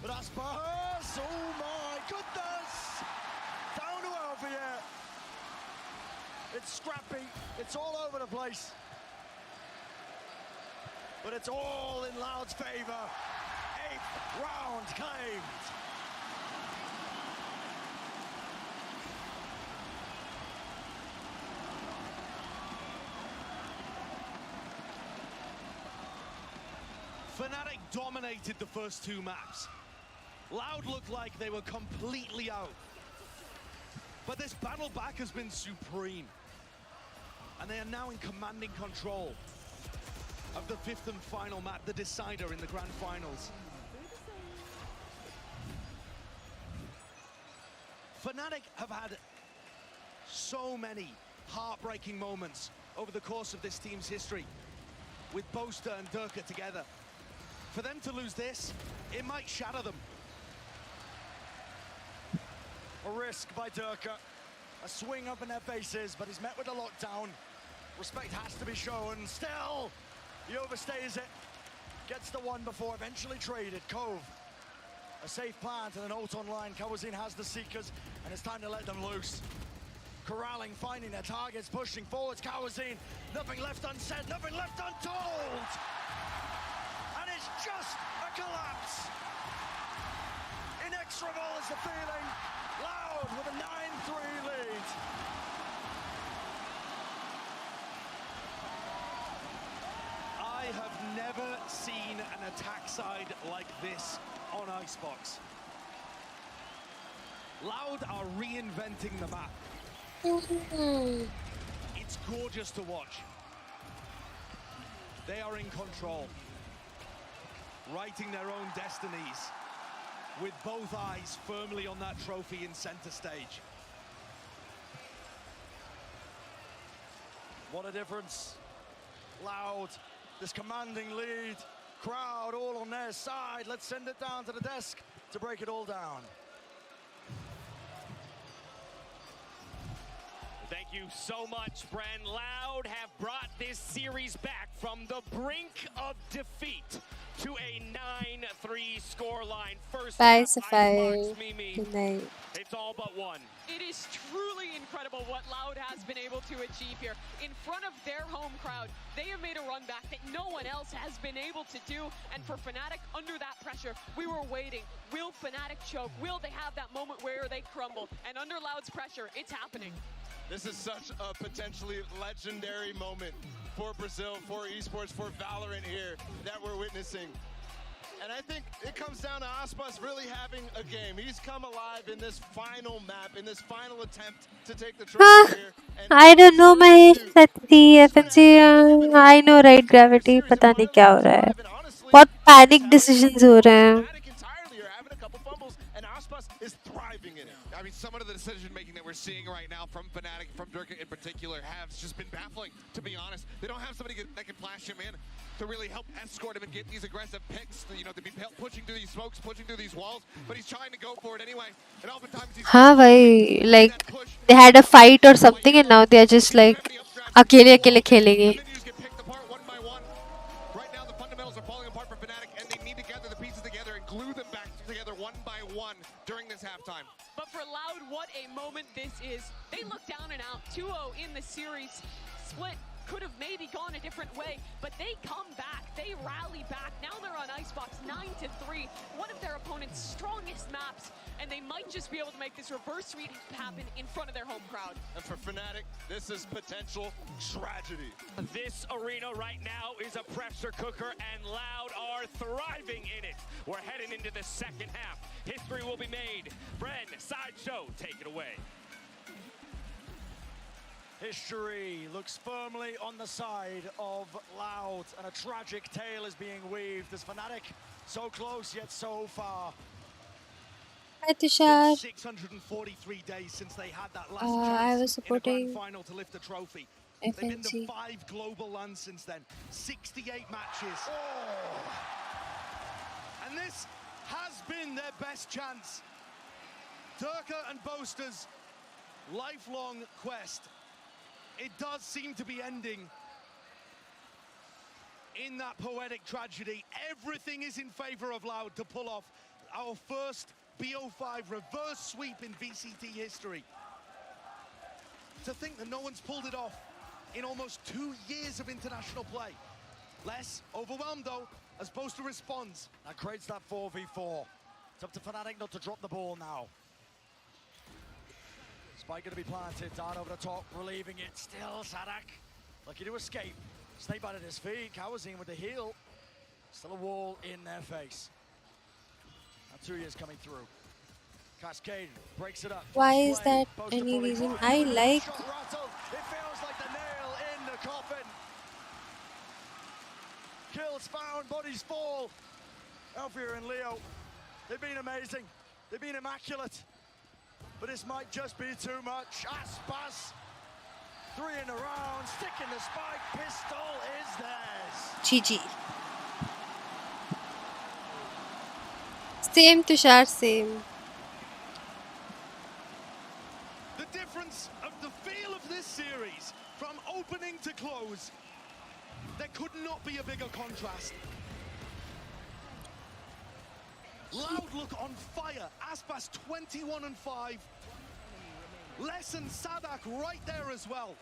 But Aspas, oh my goodness! Down to over here. It's scrappy, it's all over the place. But it's all in Loud's favor. 8th round claimed. Fnatic dominated the first two maps. Loud looked like they were completely out. But this battle back has been supreme. And they are now in commanding control of the 5th and final map, the decider in the grand finals. Fnatic have had so many heartbreaking moments over the course of this team's history, with Boaster and Durka together. For them to lose this, it might shatter them. A risk by Durka. A swing up in their faces, but he's met with a lockdown. Respect has to be shown. Still, he overstays it. Gets the one before eventually traded. Cove, a safe plant and an ult online. Kawazin has the Seekers, and it's time to let them loose. corralling, finding their targets, pushing forwards. Kawazine, nothing left unsaid, nothing left untold. And it's just a collapse. Inexorable is the feeling. Loud with a 9-3 lead. I have never seen an attack side like this on Icebox. Loud are reinventing the map. It's gorgeous to watch. They are in control, writing their own destinies, with both eyes firmly on that trophy in center stage. What a difference. Loud, this commanding lead, crowd all on their side. Let's send it down to the desk to break it all down. Thank you so much, Bren. Loud have brought this series back from the brink of defeat to a 9-3 scoreline. First Bye, half, Safai. Icebox, Mimi. Good night. It's all but one. It is truly incredible what Loud has been able to achieve here. In front of their home crowd, they have made a run back that no one else has been able to do. And for Fnatic, under that pressure, we were waiting. Will Fnatic choke? Will they have that moment where they crumble? And under Loud's pressure, it's happening. This is such a potentially legendary moment for Brazil, for esports, for Valorant here that we're witnessing. And I think it comes down to Aspas really having a game. He's come alive in this final map, in this final attempt to take the trophy here. I don't know my FNC. I know right gravity. पता नहीं क्या हो रहा है. बहुत panic decisions हो रहे हैं. And Aspas is thriving in it. I mean, some of the decision-making that we're seeing right now from Fnatic, from Durka in particular, has just been baffling, to be honest. They don't have somebody that can flash him in to really help escort him and get these aggressive picks, you know, to be pushing through these smokes, pushing through these walls, but he's trying to go for it anyway. And oftentimes he's... हाँ भाई, like they had a fight or something and now they are just like अकेले खेलेंगे. Right now the fundamentals are falling apart for Fnatic, and they need to gather the pieces together and glue them back together one by one during this halftime. But for Loud, what a moment this is. They look down and out, 2-0 in the series. Split could have maybe gone a different way, but they come back, they rally back. Now they're on Icebox 9-3, one of their opponent's strongest maps, and they might just be able to make this reverse sweep happen in front of their home crowd. And for Fnatic, this is potential tragedy. This arena right now is a pressure cooker, and Loud are thriving in it. We're heading into the second half. History will be made. Bren, Sideshow, take it away. History looks firmly on the side of Loud, and a tragic tale is being weaved as Fnatic so close yet so far. Hi Tushar. 643 days since they had that last I was chance in a supporting grand final to lift the trophy. They've been to FNC. 5 global lands since then, 68 matches. And this has been their best chance. Durka and Boaster's lifelong quest. It does seem to be ending in that poetic tragedy. Everything is in favor of Loud to pull off our first BO5 reverse sweep in VCT history. To think that no one's pulled it off in almost 2 years of international play. Less overwhelmed though, as Boaster responds. That creates that 4v4. It's up to Fnatic not to drop the ball now. Spike going to be planted, down over the top, relieving it. Still Sadak, lucky to escape. Snakebite at his feet, Kawazine with the heel. Still a wall in their face. Now 2 years coming through. Cascade breaks it up. Why is that any reason? I like... Shot rattled. It feels like the nail in the coffin. Kills found, bodies fall. Alfia and Leo, they've been amazing. They've been immaculate. But this might just be too much. Aspas, 3 in a round, sticking the spike, pistol is theirs. GG. Same Tushar, same. The difference of the feel of this series, from opening to close, there could not be a bigger contrast. Loud look on fire. Aspas 21-5. Les and Sadak right there as well.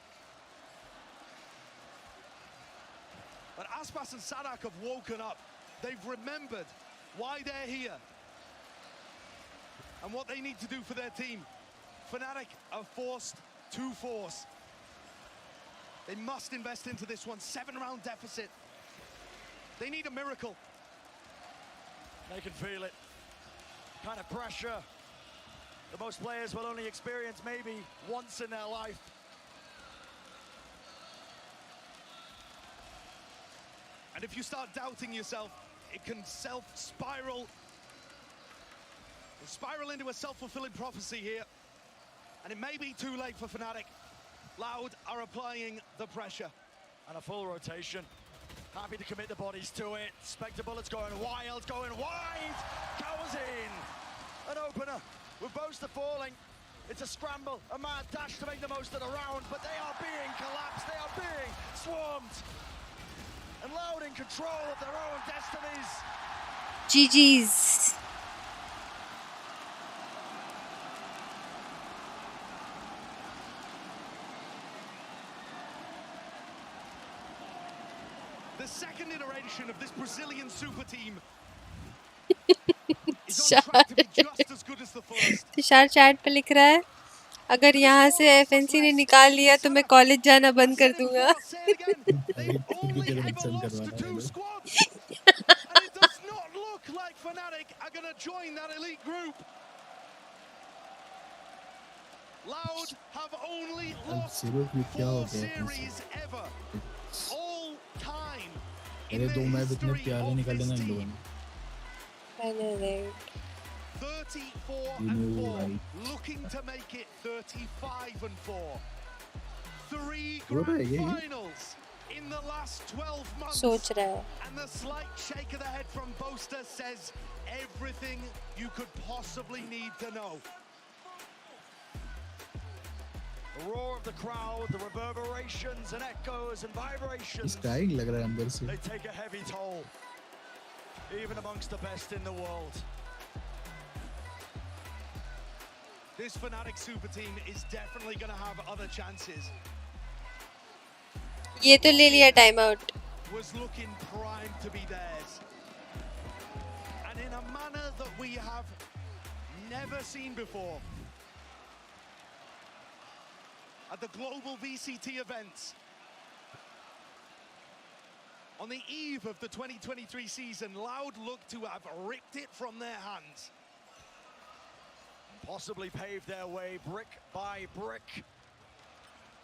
But Aspas and Sadak have woken up. They've remembered why they're here and what they need to do for their team. Fnatic are forced to force. They must invest into this one. 7-round deficit. They need a miracle. They can feel it. Kind of pressure that most players will only experience maybe once in their life. And if you start doubting yourself, it can spiral into a self-fulfilling prophecy here. And it may be too late for Fnatic. Loud are applying the pressure. And a full rotation. Happy to commit the bodies to it. Spectre Bullets going wild, going wide. Cowers in. An opener with Boaster falling. It's a scramble, a mad dash to make the most of the round, but they are being collapsed, they are being swarmed. And Loud in control of their own destinies. GG's. The second iteration of this Brazilian super team is on track to be just as good as the first. Tushar chat पे लिख रहा है अगर यहाँ से FNC ने निकाल लिया तो मैं कॉलेज जाना बंद कर दूंगा. And it does not look like Fnatic are going to join that elite group. Loud have only lost 4 series ever. All time in the history of this team. 34-4, looking to make it 35-4. 3 grand finals in the last 12 months. सोच रहा है. And the slight shake of the head from Boaster says everything you could possibly need to know. The roar of the crowd, the reverberations and echoes and vibrations. Dying लग रहा है अंदर से. They take a heavy toll, even amongst the best in the world. This Fnatic super team is definitely going to have other chances. ये तो ले लिया time out. Was looking primed to be theirs. And in a manner that we have never seen before. At the global VCT events, on the eve of the 2023 season, Loud looked to have ripped it from their hands. Possibly paved their way brick by brick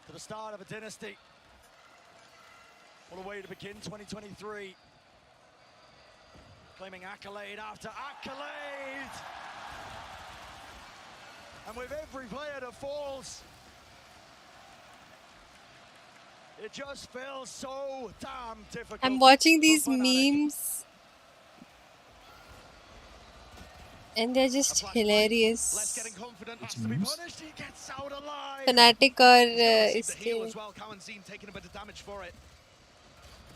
to the start of a dynasty. What a way to begin 2023. Claiming accolade after accolade. And with every player that falls, it just feels so damn difficult. I'm watching these memes and they're just hilarious. Fnatic और इसके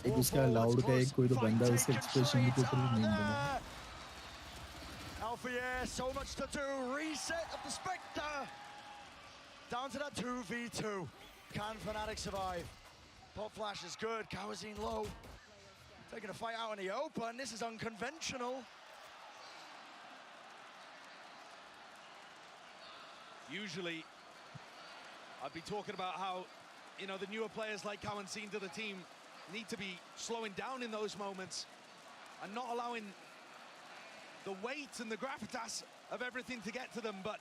एक उसका loud का एक कोई तो बंदा उसके एक्सप्रेशन के ऊपर भी मीम बना. Alpha, so much to do. Reset of the Spectre. Down to that 2v2. Can Fnatic survive? Pop flash is good. Kawazine low. Taking a fight out in the open. This is unconventional. Usually, I'd be talking about how, you know, the newer players like Kawazine to the team need to be slowing down in those moments and not allowing the weight and the gravitas of everything to get to them. But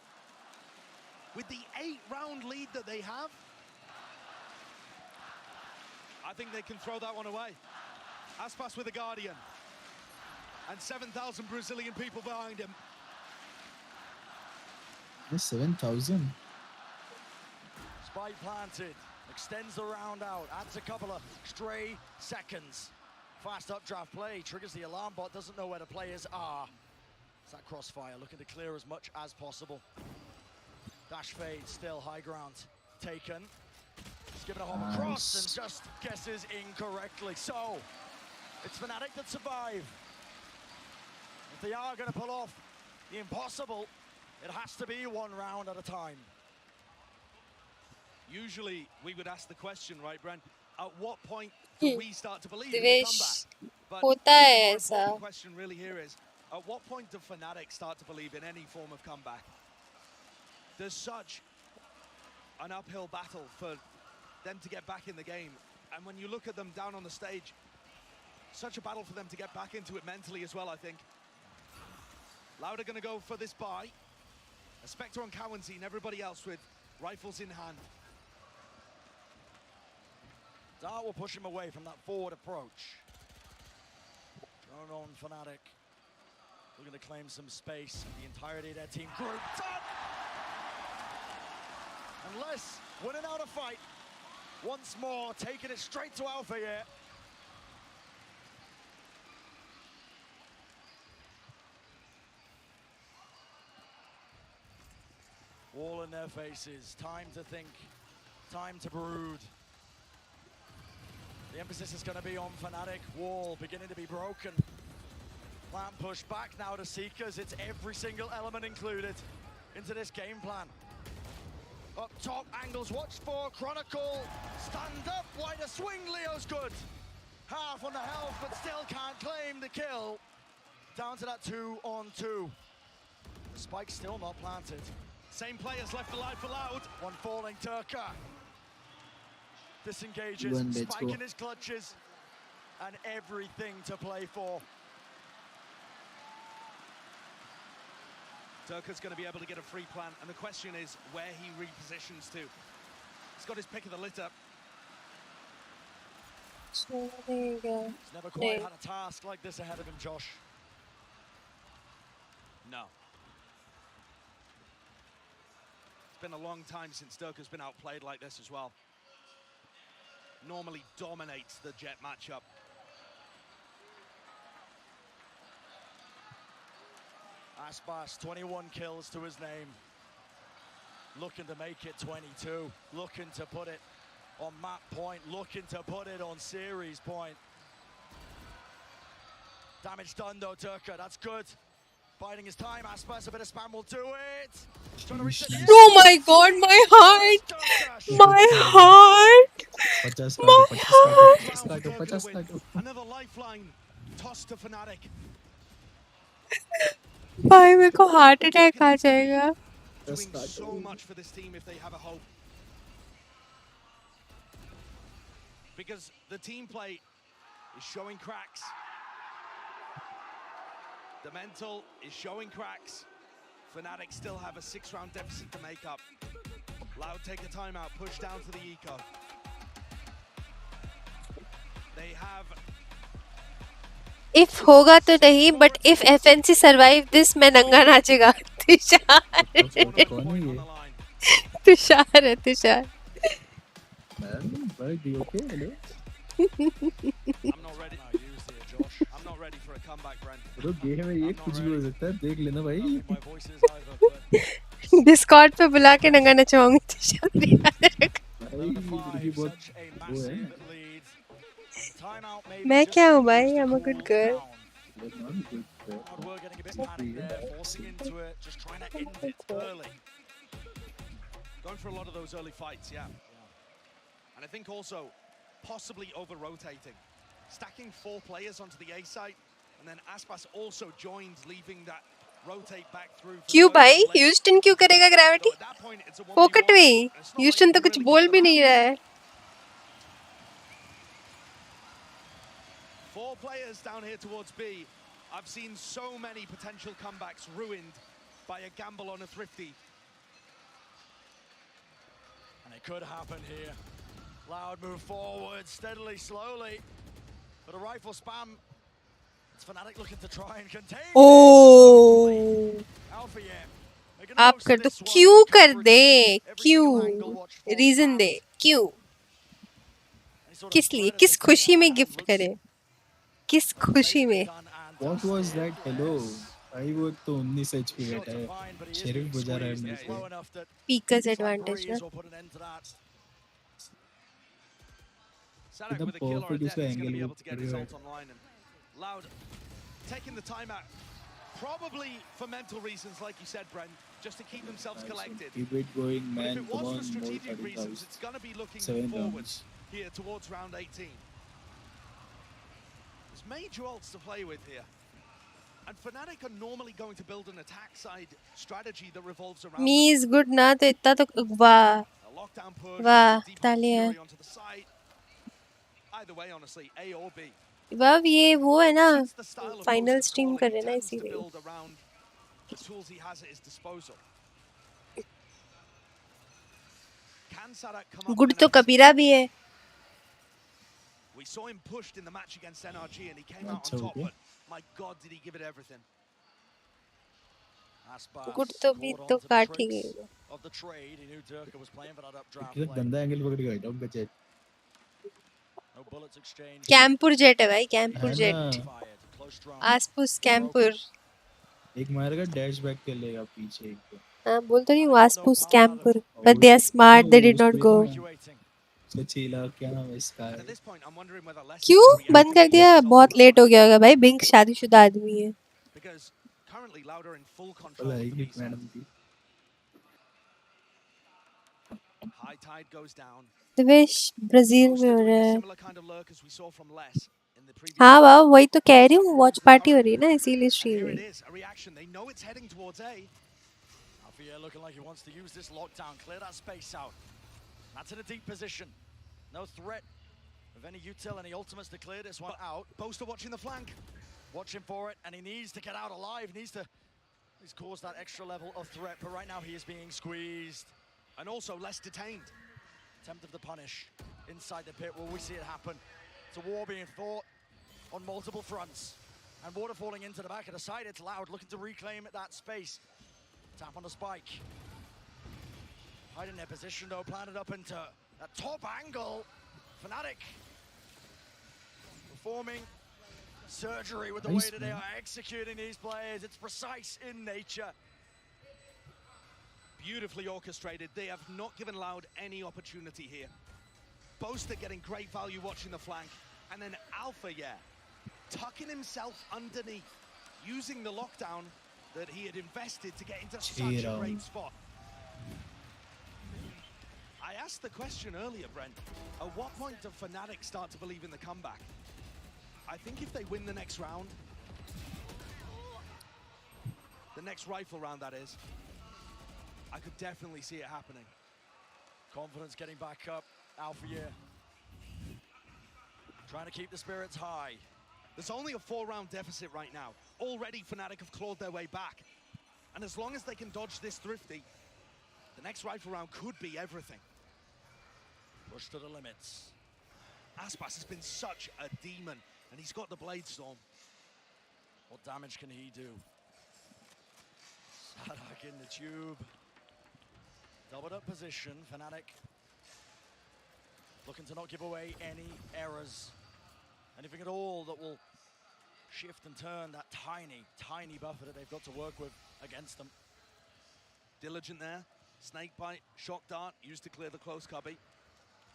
with the 8-round lead that they have, I think they can throw that one away. Aspas with a Guardian and 7,000 Brazilian people behind him. 7,000. Spike planted, extends the round out, adds a couple of stray seconds. Fast updraft play, triggers the alarm bot, doesn't know where the players are. It's that crossfire, looking to clear as much as possible. Dash fade, still high ground taken. He's given a home across and just guesses incorrectly. So, it's Fnatic that survive. If they are going to pull off the impossible, it has to be one round at a time. Usually we would ask the question, right, Brent? At what point do we start to believe in the Divesh comeback? But होता I है think the more ऐसा important question really here is, at what point do Fnatic start to believe in any form of comeback? There's such an uphill battle for them to get back in the game. And when you look at them down on the stage, such a battle for them to get back into it mentally as well, I think. Loud are going to go for this buy. A Spectre on Cowanty and everybody else with rifles in hand. Dart will push him away from that forward approach. Drone on Fnatic. Looking to claim some space. The entirety of their team group. Done! Unless winning out a fight. Once more, taking it straight to Alpha here. All in their faces. Time to think. Time to brood. The emphasis is going to be on Fnatic. Wall beginning to be broken. Plan push back now to Seekers. It's every single element included into this game plan. Up top, angles watched for. Chronicle, stand up, wider swing, Leo's good. Half on the health, but still can't claim the kill. Down to that 2-on-2. The spike's still not planted. Same players left alive for Loud. One falling, Turka. Disengages, Spike in his clutches, and everything to play for. Turka's going to be able to get a free plant, and the question is where he repositions to. He's got his pick of the litter. He's never quite had a task like this ahead of him, Josh. No. It's been a long time since Turka's been outplayed like this as well. Normally dominates the Jet matchup. Aspas, 21 kills to his name. Looking to make it 22. Looking to put it on map point. Looking to put it on series point. Damage done though, Turka. That's good. Biding his time. Aspas, a bit of spam will do it. Trying to reach the Oh my god, my heart! My heart! My heart! Another lifeline tossed to Fnatic. भाई मेरे को heart attack आ जाएगा. Doing so much for this team if they have a hope. Because the team play is showing cracks. The mental is showing cracks. Fnatic still have a 6-round deficit to make up. Loud take a timeout, push down to the eco. They have... If होगा तो नहीं, but if FNC survive this, मैं नंगा नाचेगा. तुषार. तुषार है Tushar. Hello. I'm not ready. Josh. I'm not ready for a comeback, Brent. Bro, game में ये कुछ भी हो सकता है. देख लेना भाई. Discord पे बुला के नंगा नचवाऊंगी तुषार. भाई बहुत वो है. मैं क्या हूँ भाई? I'm a good girl. We're getting a bit panicked there, forcing into it, just trying to end it early. Going for a lot of those early fights, yeah. And I think also possibly over-rotating. Stacking 4 players onto the A site, and then Aspas also joined, leaving that rotate back through. क्यों भाई? Houston क्यों करेगा gravity? फोकट में. Houston तो कुछ बोल भी नहीं रहा है. 4 players down here towards B. I've seen so many potential comebacks ruined by a gamble on a thrifty. And it could happen here. Loud move forward, steadily, slowly. But a rifle spam. It's Fnatic looking to try and contain. Oh. Alpha, yeah. आप कर दो. क्यों कर दे? क्यों? Reason दे. क्यों? किस लिए? किस खुशी में गिफ्ट करे? किस खुशी में? What was that? Hello. भाई वो तो 19 HP बैठा है. शेरिफ बजा रहा है मेरे को. Peekers advantage ना. Sadak with a kill or a death is going to be able to get his ult online. And Loud taking the time out. Probably for mental reasons, like you said, Brent, just to keep themselves collected. Keep it going, But if man. it Come was on, for more strategic 30 reasons, rounds. it's going to be looking 7 forwards rounds. here towards round 18. There's major ults to play with here. And Fnatic are normally going to build an attack side strategy that revolves around Me is good ना तो इतना तो वाह a lockdown push, वाह deep तालियां Fury onto the site. Either way, honestly, A or B. वाह ये वो है ना It's the style of final Bosa's stream calling. कर He रहे हैं ना tends to इसीलिए build around the tools he has at his disposal. Can Sadak come up good with तो an answer? कबीरा भी है We saw him pushed in the match against NRG and he came out अच्छा on हो top, गया but my God, did he give it everything. Aspas good तो भी caught तो on to the काट ही tricks गई of the trade. He knew Durka was playing for that updraft कितना play. गंदा एंगल पकड़ के बैठा उनका चेट No bullets exchanged. कैंपुर जेट है भाई है कैंपुर ना जेट Fired. Close drum. आसपुस कैंपुर एक मारेगा डैश बैक कर लेगा पीछे एक को हाँ बोल तो रही हूँ आसपुस कैंपुर और but they are smart they did not उसको go उसका चेला क्या नाम है इसका And at this point, I'm wondering whether less क्यों बंद कर दिया बहुत लेट हो गया होगा भाई बिंक शादीशुदा आदमी है because currently Lauder in full पता control है of the कि B side. मैडम की High tide goes down. Divesh Brazil Most में are हो doing रहा a है similar kind of lurk as we saw from Les in the previous. हाँ वाह वही तो कह रही हूँ वॉच पार्टी हो रही है ना इसीलिए And स्ट्रीम here में it is, a reaction. They know it's heading towards A. Alfier looking like he wants to use this lockdown, clear that space out. That's in a deep position. No threat of any util, any ultimates to clear this one out. Boaster watching the flank. Watching for it, and he needs to get out alive. Needs to he's caused that extra level of threat, but right now he is being squeezed. And also less detained. Attempt of the punish inside the pit. Will we see it happen? It's a war being fought on multiple fronts. And water falling into the back of the side. It's Loud looking to reclaim that space. Tap on the spike. Hiding their position though, planted up into that top angle. Fnatic performing surgery with the way that they are executing these players. It's precise in nature. Beautifully orchestrated. They have not given Loud any opportunity here. Boaster getting great value watching the flank. And then Alpha, tucking himself underneath, using the lockdown that he had invested to get into such a great spot. I asked the question earlier, Brent, at what point do Fnatic start to believe in the comeback? I think if they win the next round, the next rifle round that is, I could definitely see it happening. Confidence getting back up. Alfier trying to keep the spirits high. There's only a 4-round deficit right now. Already Fnatic have clawed their way back. And as long as they can dodge this thrifty, the next rifle round could be everything. Push to the limits. Aspas has been such a demon, and he's got the Blade Storm. What damage can he do? Sadak in the tube. Doubled up position, Fnatic. Looking to not give away any errors. Anything at all that will shift and turn that tiny, tiny buffer that they've got to work with against them. Diligent there. Snake bite, shock dart, used to clear the close cubby.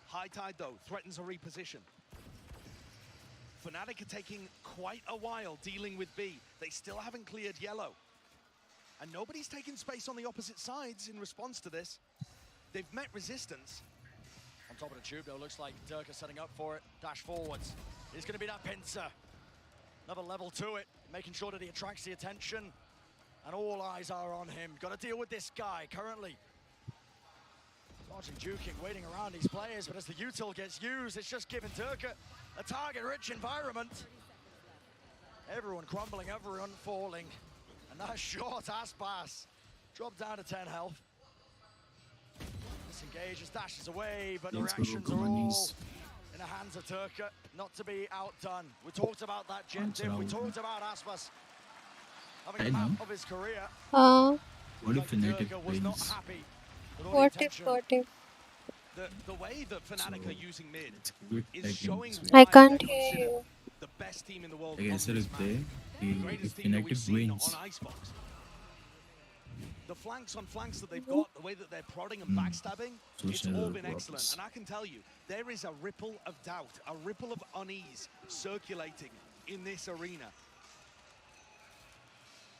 High tide though, threatens a reposition. Fnatic are taking quite a while dealing with B. They still haven't cleared yellow. And nobody's taking space on the opposite sides in response to this. They've met resistance. On top of the tube though, looks like Durka setting up for it. Dash forwards. He's going to be that pincer. Another level to it, making sure that he attracts the attention. And all eyes are on him. Got to deal with this guy currently. Dodging, juking, waiting around these players, but as the util gets used, it's just giving Durka a target-rich environment. Everyone crumbling, everyone falling. And that short Aspas dropped down to 10 health. Disengages, dashes away, but the reactions are all in the hands of Durka, not to be outdone. We talked about that Jet Div, we talked about Aspas having a map of his career. What if Fnatic was not wins? happy. What if The way that Fnatic are using mid Good is tag showing games. why I can't they're hear considered you. the best team in the world. Like on ऐसा this लगता map. है The कि greatest if team that we've Fnatic seen wins, on Icebox. The flanks on flanks that they've got, the way that they're prodding and backstabbing, it's all been excellent. And I can tell you, there is a ripple of doubt, a ripple of unease circulating in this arena.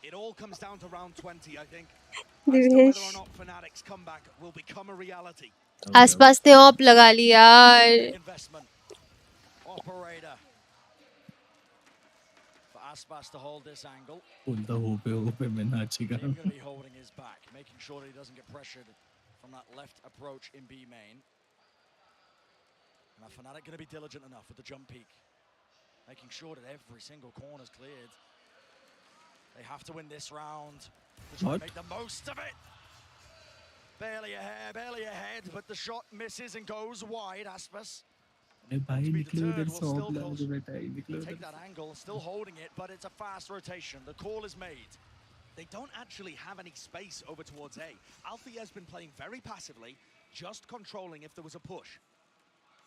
It all comes down to round 20, I think, as to whether or not Fnatic's comeback will become a reality. आसपास ने op लगा लिया यार. Operator. For Aspas to hold this angle. बोलता हो पे मैं नाचेगा. He's going to be holding his back, making sure that he doesn't get pressured from that left approach in B main. Now Fnatic going to be diligent enough with the jump peak, making sure that every single corner is cleared. They have to win this round to try and make the most of it. Barely ahead, but the shot misses and goes wide. Aspas. Take that angle, still holding it, but it's a fast rotation. The call is made. They don't actually have any space over towards A. Alfie has been playing very passively, just controlling if there was a push.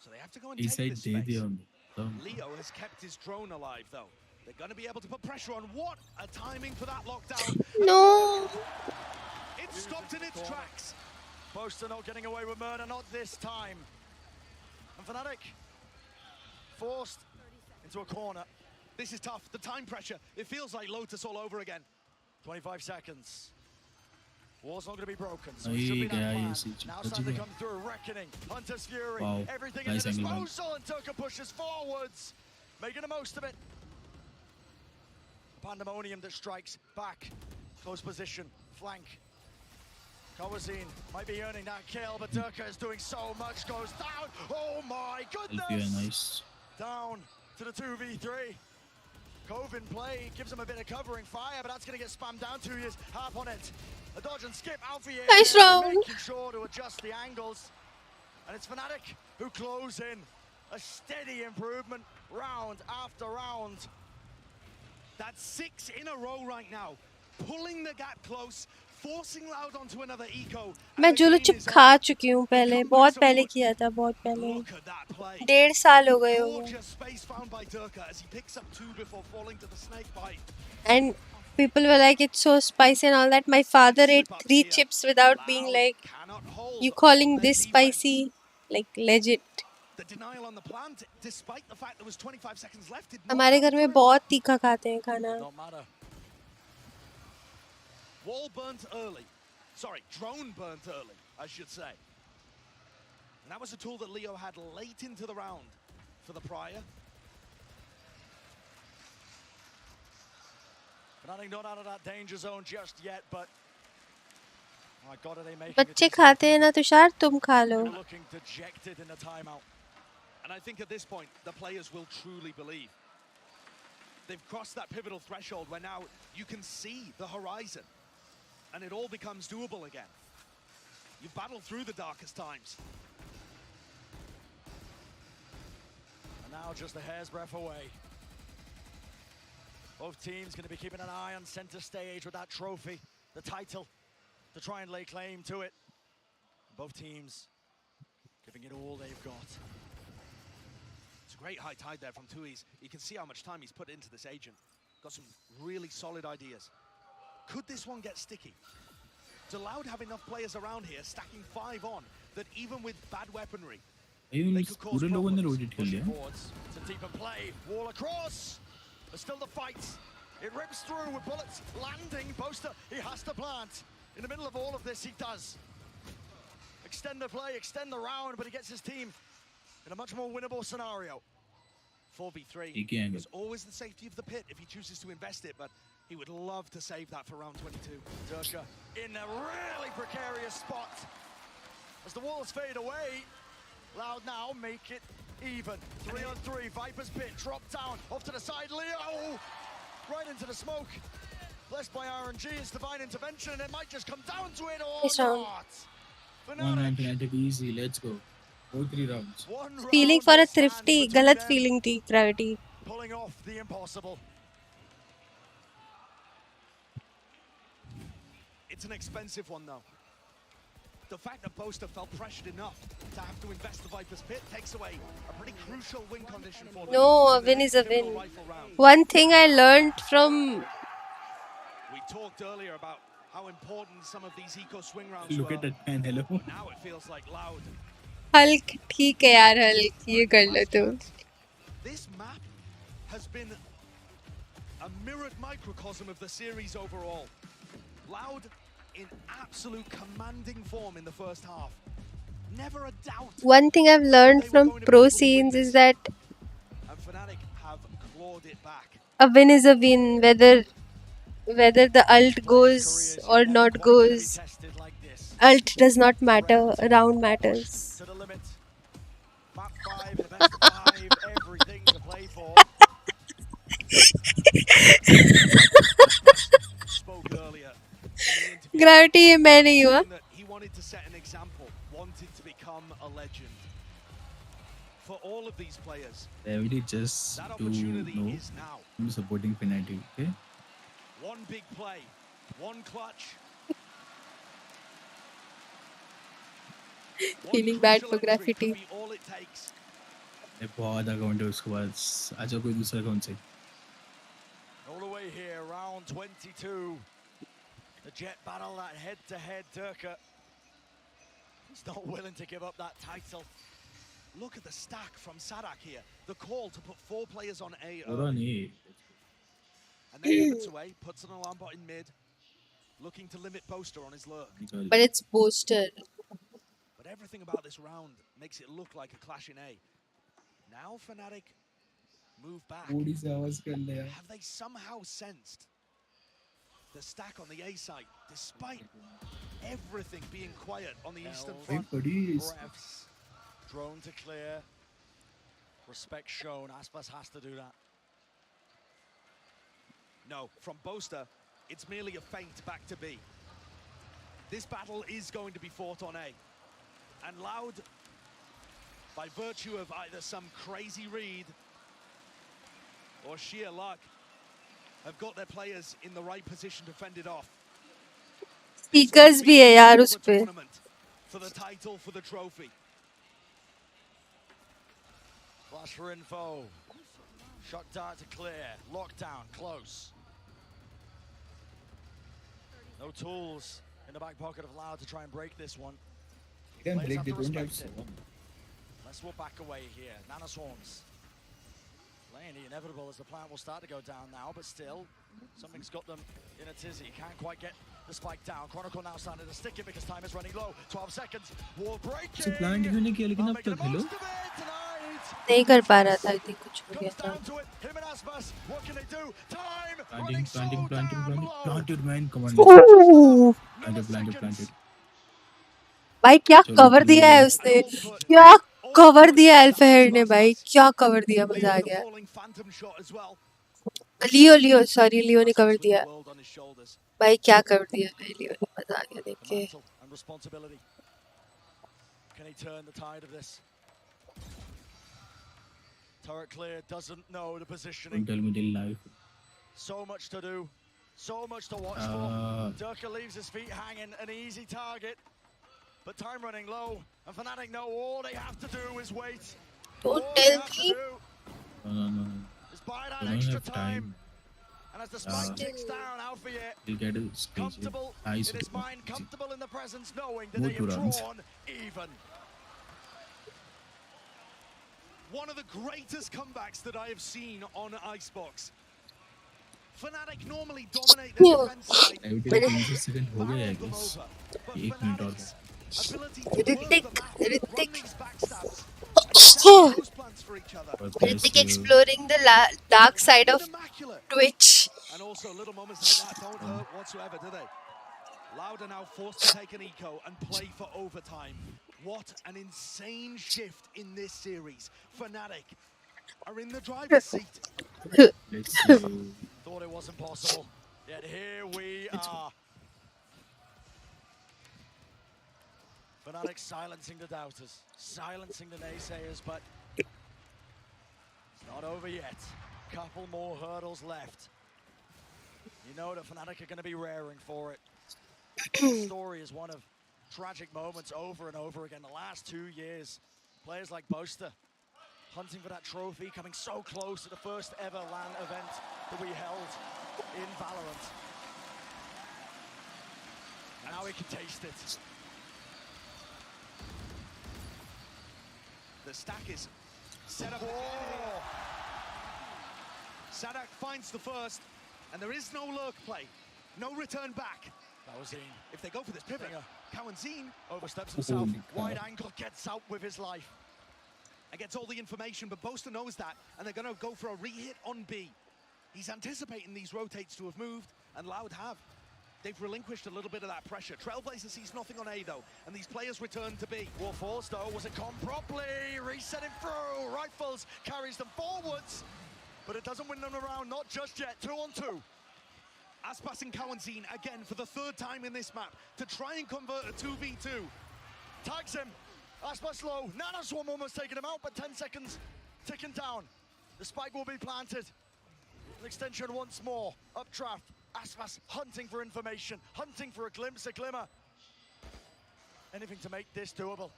So they have to go and take this space. Leo has kept his drone alive, though. They're going to be able to put pressure on. What a timing for that lockdown. No. It's stopped in its tracks. Boaster not getting away with murder, not this time. And Fnatic forced into a corner. This is tough. The time pressure. It feels like Lotus all over again. 25 seconds. War's not going to be broken, so it should be that plan. Now starting to come through. Reckoning. Hunter's Fury. Wow. Everything at the disposal, and Turka pushes forwards. Making the most of it. Pandemonium that strikes back. Close position. Flank. Kawazin might be earning that kill, but Turka is doing so much. Goes down. Oh my goodness. Nice. Down to the 2v3. Cove in play, gives him a bit of covering fire, but that's going to get spammed down. 2 years, half on it. A dodge and skip, Alfie nice round. Making sure to adjust the angles. And it's Fnatic who close in. A steady improvement, round after round. That's 6 in a row right now. Pulling the gap close, forcing Loud onto another eco. मैं Julu chip खा चुकी हूँ पहले, बहुत पहले किया था, बहुत पहले. 1.5 साल हो गए होंगे. And people were like, it's so spicy and all that. My father ate 3 chips without being like, you calling this spicy? Like legit. The denial on the plant, despite the fact there was 25 seconds left. हमारे घर में बहुत तीखा खाते हैं खाना. Wall burnt early. Sorry, drone burnt early, I should say. And that was a tool that Leo had late into the round for the prior. Fnatic not out of that danger zone just yet, but my God, are they making बच्चे खाते हैं ना तुषार, तुम खा लो. Looking dejected in the timeout. And I think at this point, the players will truly believe. They've crossed that pivotal threshold where now you can see the horizon. And it all becomes doable again. You've battled through the darkest times. And now just a hair's breadth away. Both teams going to be keeping an eye on center stage with that trophy, the title, to try and lay claim to it. Both teams giving it all they've got. It's a great high tide there from Tui's. You can see how much time he's put into this agent. Got some really solid ideas. Could this one get sticky? Does Loud have enough players around here stacking 5 on that even with bad weaponry, they could cause problems? It's a deeper play. Wall across. But still the fight. It rips through with bullets landing. Boaster, he has to plant. In the middle of all of this, he does. Extend the play, extend the round, but he gets his team in a much more winnable scenario. 4v3 is always the safety of the pit if he chooses to invest it, but he would love to save that for round 22. Durka in a really precarious spot. As the walls fade away, Loud now make it even. 3 on 3, Viper's pit, drop down, off to the side, Leo! Right into the smoke. Blessed by RNG, it's divine intervention, and it might just come down to it or not. Fnatic easy, let's go. All 3 rounds. Feeling for a thrifty, galat feeling थी gravity. Pulling off the impossible. It's an expensive one though. The fact that Boaster felt pressured enough to have to invest the Viper's pit takes away a pretty crucial win condition for them. No, a win is a win. One thing I learned from... We talked earlier about how important some of these eco swing rounds Look at that man, hello. Now it feels like Loud. Hulk, ठीक है यार Hulk, ये कर लो तुम. This map has been a mirrored microcosm of the series overall. Loud in absolute commanding form in the first half. Never a doubt. One thing I've learned from pro scenes is that And Fnatic have clawed it back. a win is a win, whether the ult goes or not goes. Ult does not matter. Round matters. To the limit. Map 5, the best of 5, everything to play for. Spoke earlier. Gravity ये मैं नहीं हुआ. He wanted to set an example, wanted to become a legend. For all of these players, Gravity just that to opportunity know is now. I'm supporting Fnatic. Okay. One big play, one clutch. Feeling bad for graffiti. All it takes. मैं बहुत account है उसके बाद आजा कोई दूसरा account से. All the way here, round 22. The Jet battle, that head-to-head Durka. He's not willing to give up that title. Look at the stack from Sadak here. The call to put 4 players on A. पूरा नहीं. And then pivots away, puts an alarm bot in mid, looking to limit Boaster on his lurk. But it's Boaster. But everything about this round makes it look like a clash in A. Now Fnatic move back. Have they somehow sensed the stack on the A side, despite everything being quiet on the eastern front? Breaths. Drone to clear. Respect shown. Aspas has to do that. No, from Boaster, it's merely a feint back to B. This battle is going to be fought on A. And Loud, by virtue of either some crazy read or sheer luck, have got their players in the right position to fend it off. Speakers भी है यार उस पे. For the title, for the trophy. Flash for info. Shot dart to clear. Lockdown, close. No tools in the back pocket of Loud to try and break this one. They can break, they Players don't have have to respect so. it. Let's walk back away here. Nanoswarms. Playing the inevitable as the plant will start to go down now, but still, something's got them in a tizzy. Can't quite get the spike down. Chronicle now starting to stick it because time is running low. 12 seconds. Wall breaking. So plant क्यों नहीं किया लेकिन अब तक hello? नहीं कर पा रहा था. I think कुछ हो गया था. Planted man, come on. Ooh. Planted. भाई क्या कवर दिया है उसने. क्या कवर दिया अल्फाहेड ने भाई. क्या कवर दिया. मजा आ गया. लियो सॉरी लियो ने कवर दिया. भाई क्या कवर दिया भाई लियो ने. मजा आ गया देख के. Can he turn the tide of this? Turret clear, doesn't know the positioning. Don't tell me they'll live. So much to do, so much to watch for. Durka leaves his feet hanging, an easy target. But time running low, and Fnatic know all they have to do is wait. Don't tell me. No. Is buy that They don't extra have time. And as the spike ticks down, Alfie He'll get a stage. comfortable in his mind, comfortable in the presence, knowing that More they have 2 rounds. drawn even. One of the greatest comebacks that I have seen on Icebox. Fnatic normally dominate the defense side. Gravity 3 second हो गए I guess. 1 minute और. Hrithik exploring the dark side of Twitch. And also little moments like that don't hurt whatsoever, do they? Loud are now forced to take an eco and play for overtime. What an insane shift in this series. Fnatic are in the driver's seat. Thought it wasn't possible, yet here we are. Fnatic silencing the doubters, silencing the naysayers, but it's not over yet. Couple more hurdles left. You know that Fnatic are going to be raring for it. The story is one of tragic moments over and over again. The last 2 years, players like Boaster hunting for that trophy, coming so close to the first ever LAN event that we held in Valorant. And now we can taste it. The stack is set up. Sadak finds the first. And there is no lurk play, no return back. Bowsine. If they go for this pivot, Cowanzine oversteps himself. Holy cow. Wide angle, gets out with his life. and gets all the information, but Boaster knows that, and they're going to go for a re-hit on B. He's anticipating these rotates to have moved, and Loud have. They've relinquished a little bit of that pressure. Trailblazer sees nothing on A, though, and these players return to B. Warforce, though, was it gone properly? Resetting through. Rifles carries them forwards, but it doesn't win them around, not just yet. 2-on-2. Aspas and Cowanzine, again, for the third time in this map, to try and convert a 2v2. Tags him. Aspas low. Nanoswarm almost taking him out, but 10 seconds ticking down. The spike will be planted. An extension once more. Updraft. Aspas hunting for information, hunting for a glimpse, a glimmer. Anything to make this doable.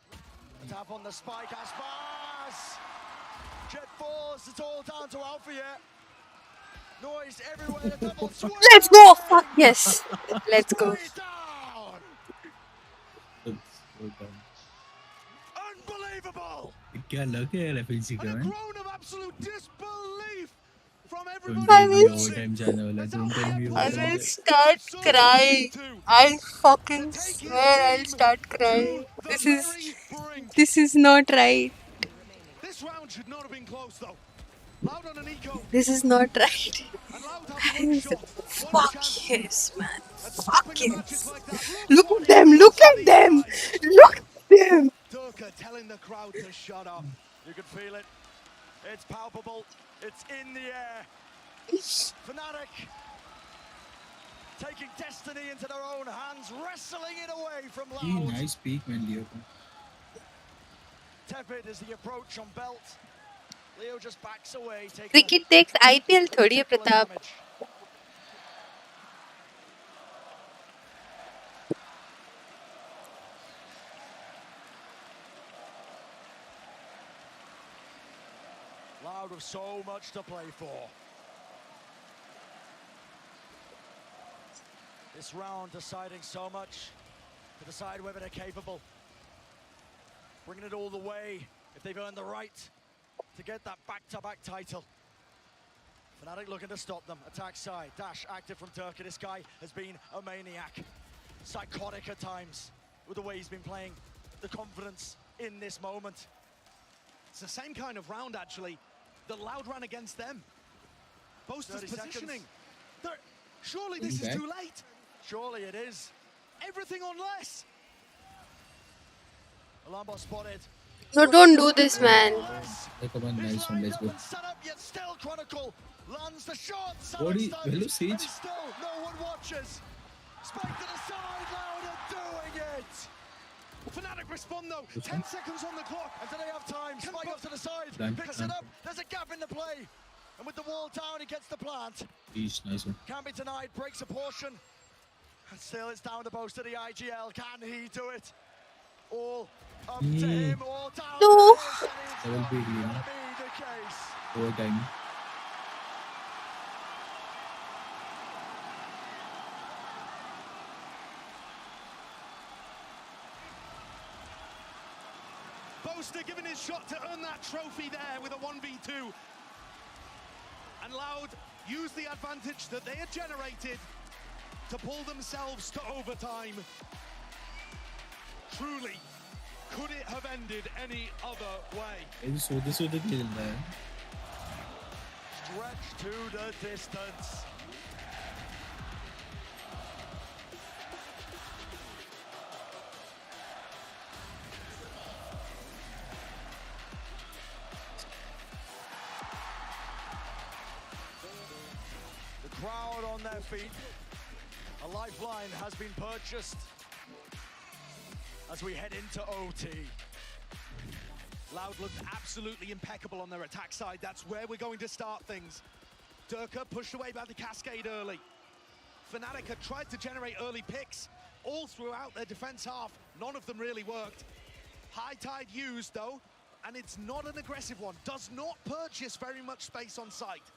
Tap on the spike, Aspas! Jet Force, it's all down to Alpha yet. Noise everywhere, the double swing! Let's go! Fuck yes! Let's go. Unbelievable! क्या लग है FNC का है? Groan of absolute disbelief from Don't tell me overtime जाने वाला. Don't tell me I overtime. will start crying. I'll fucking swear I'll start crying. This is not right. This round should not have been close, though. Loud on an eco. This is not right. Guys, fuck yes, man. Fuck yes. Look at them. Look at them. Look at them. Durka telling the crowd to shut up. You can feel it. It's palpable. It's in the air. Fnatic taking destiny into their own hands, wrestling it away from ये Loud. nice peak man Leo को. Tepid is the approach on belt. Leo just backs away. Cricket takes IPL थोड़ी है Pratap. Loud with so much to play for. This round deciding so much to decide whether they're capable. Bringing it all the way if they've earned the right to get that back-to-back title. Fnatic looking to stop them. Attack side. Dash active from Turkey. This guy has been a maniac. Psychotic at times with the way he's been playing. The confidence in this moment. It's the same kind of round, actually, that Loud ran against them. Boaster's positioning. Surely this is too late. Surely it is. Everything on less. Alarm bot spotted. No, don't do this, man. Come on, nice one. Let's go. Set up yet still Chronicle lands the shot. Hello, Siege. Still no one watches. Spike to the side. Loud are doing it. Fnatic respond though. 10 seconds on the clock. And do they have time? Spike off to the side. Picks it up. There's a gap in the play. And with the wall down, he gets the plant. Nice one. Can't be denied. Breaks a portion. And still it's down to Boast to the IGL. Can he do it? All up to him. All down. No. That will be the case. overtime. Boaster giving his shot to earn that trophy there with a 1v2. And Loud used the advantage that they had generated to pull themselves to overtime. Truly, could it have ended any other way? सोते सोते खेल रहा है. Stretch to the distance. The crowd on their feet. A lifeline has been purchased as we head into OT. Loud looked absolutely impeccable on their attack side. That's where we're going to start things. Durka pushed away by the Cascade early. Fnatic had tried to generate early picks all throughout their defense half. None of them really worked. High Tide used, though, and it's not an aggressive one. Does not purchase very much space on site.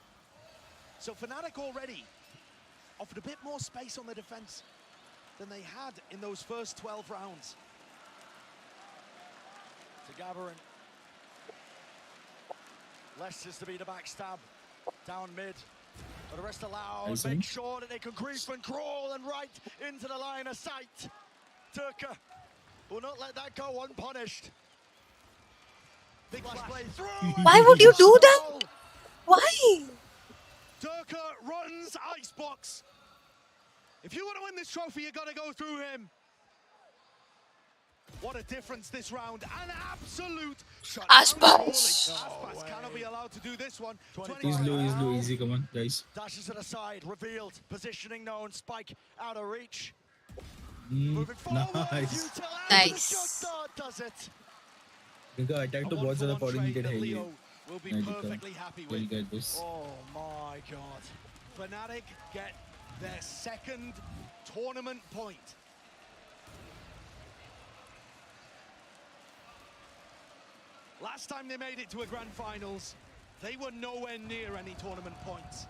So Fnatic already offered a bit more space on the defense than they had in those first 12 rounds. To Gabarin. Less is to be the backstab. Down mid. But the rest allowed, make sure that they can creep and crawl and right into the line of sight. Turka will not let that go unpunished. Big flash play through. Why would you do that? Why? Turka runs Icebox. If you want to win this trophy, you got to go through him. What a difference this round. An absolute Icebox. Icebox cannot be allowed to do this one. He's low, easy. Come on, guys. Dashes to the side, revealed, positioning known, spike out of reach. Moving forward, Nice. Nice. Does it. इनका attack तो बहुत ज़्यादा coordinated है ये. Will be perfectly happy with. Get this. Oh my god. Fnatic get their second tournament point. Last time they made it to a grand finals, they were nowhere near any tournament points.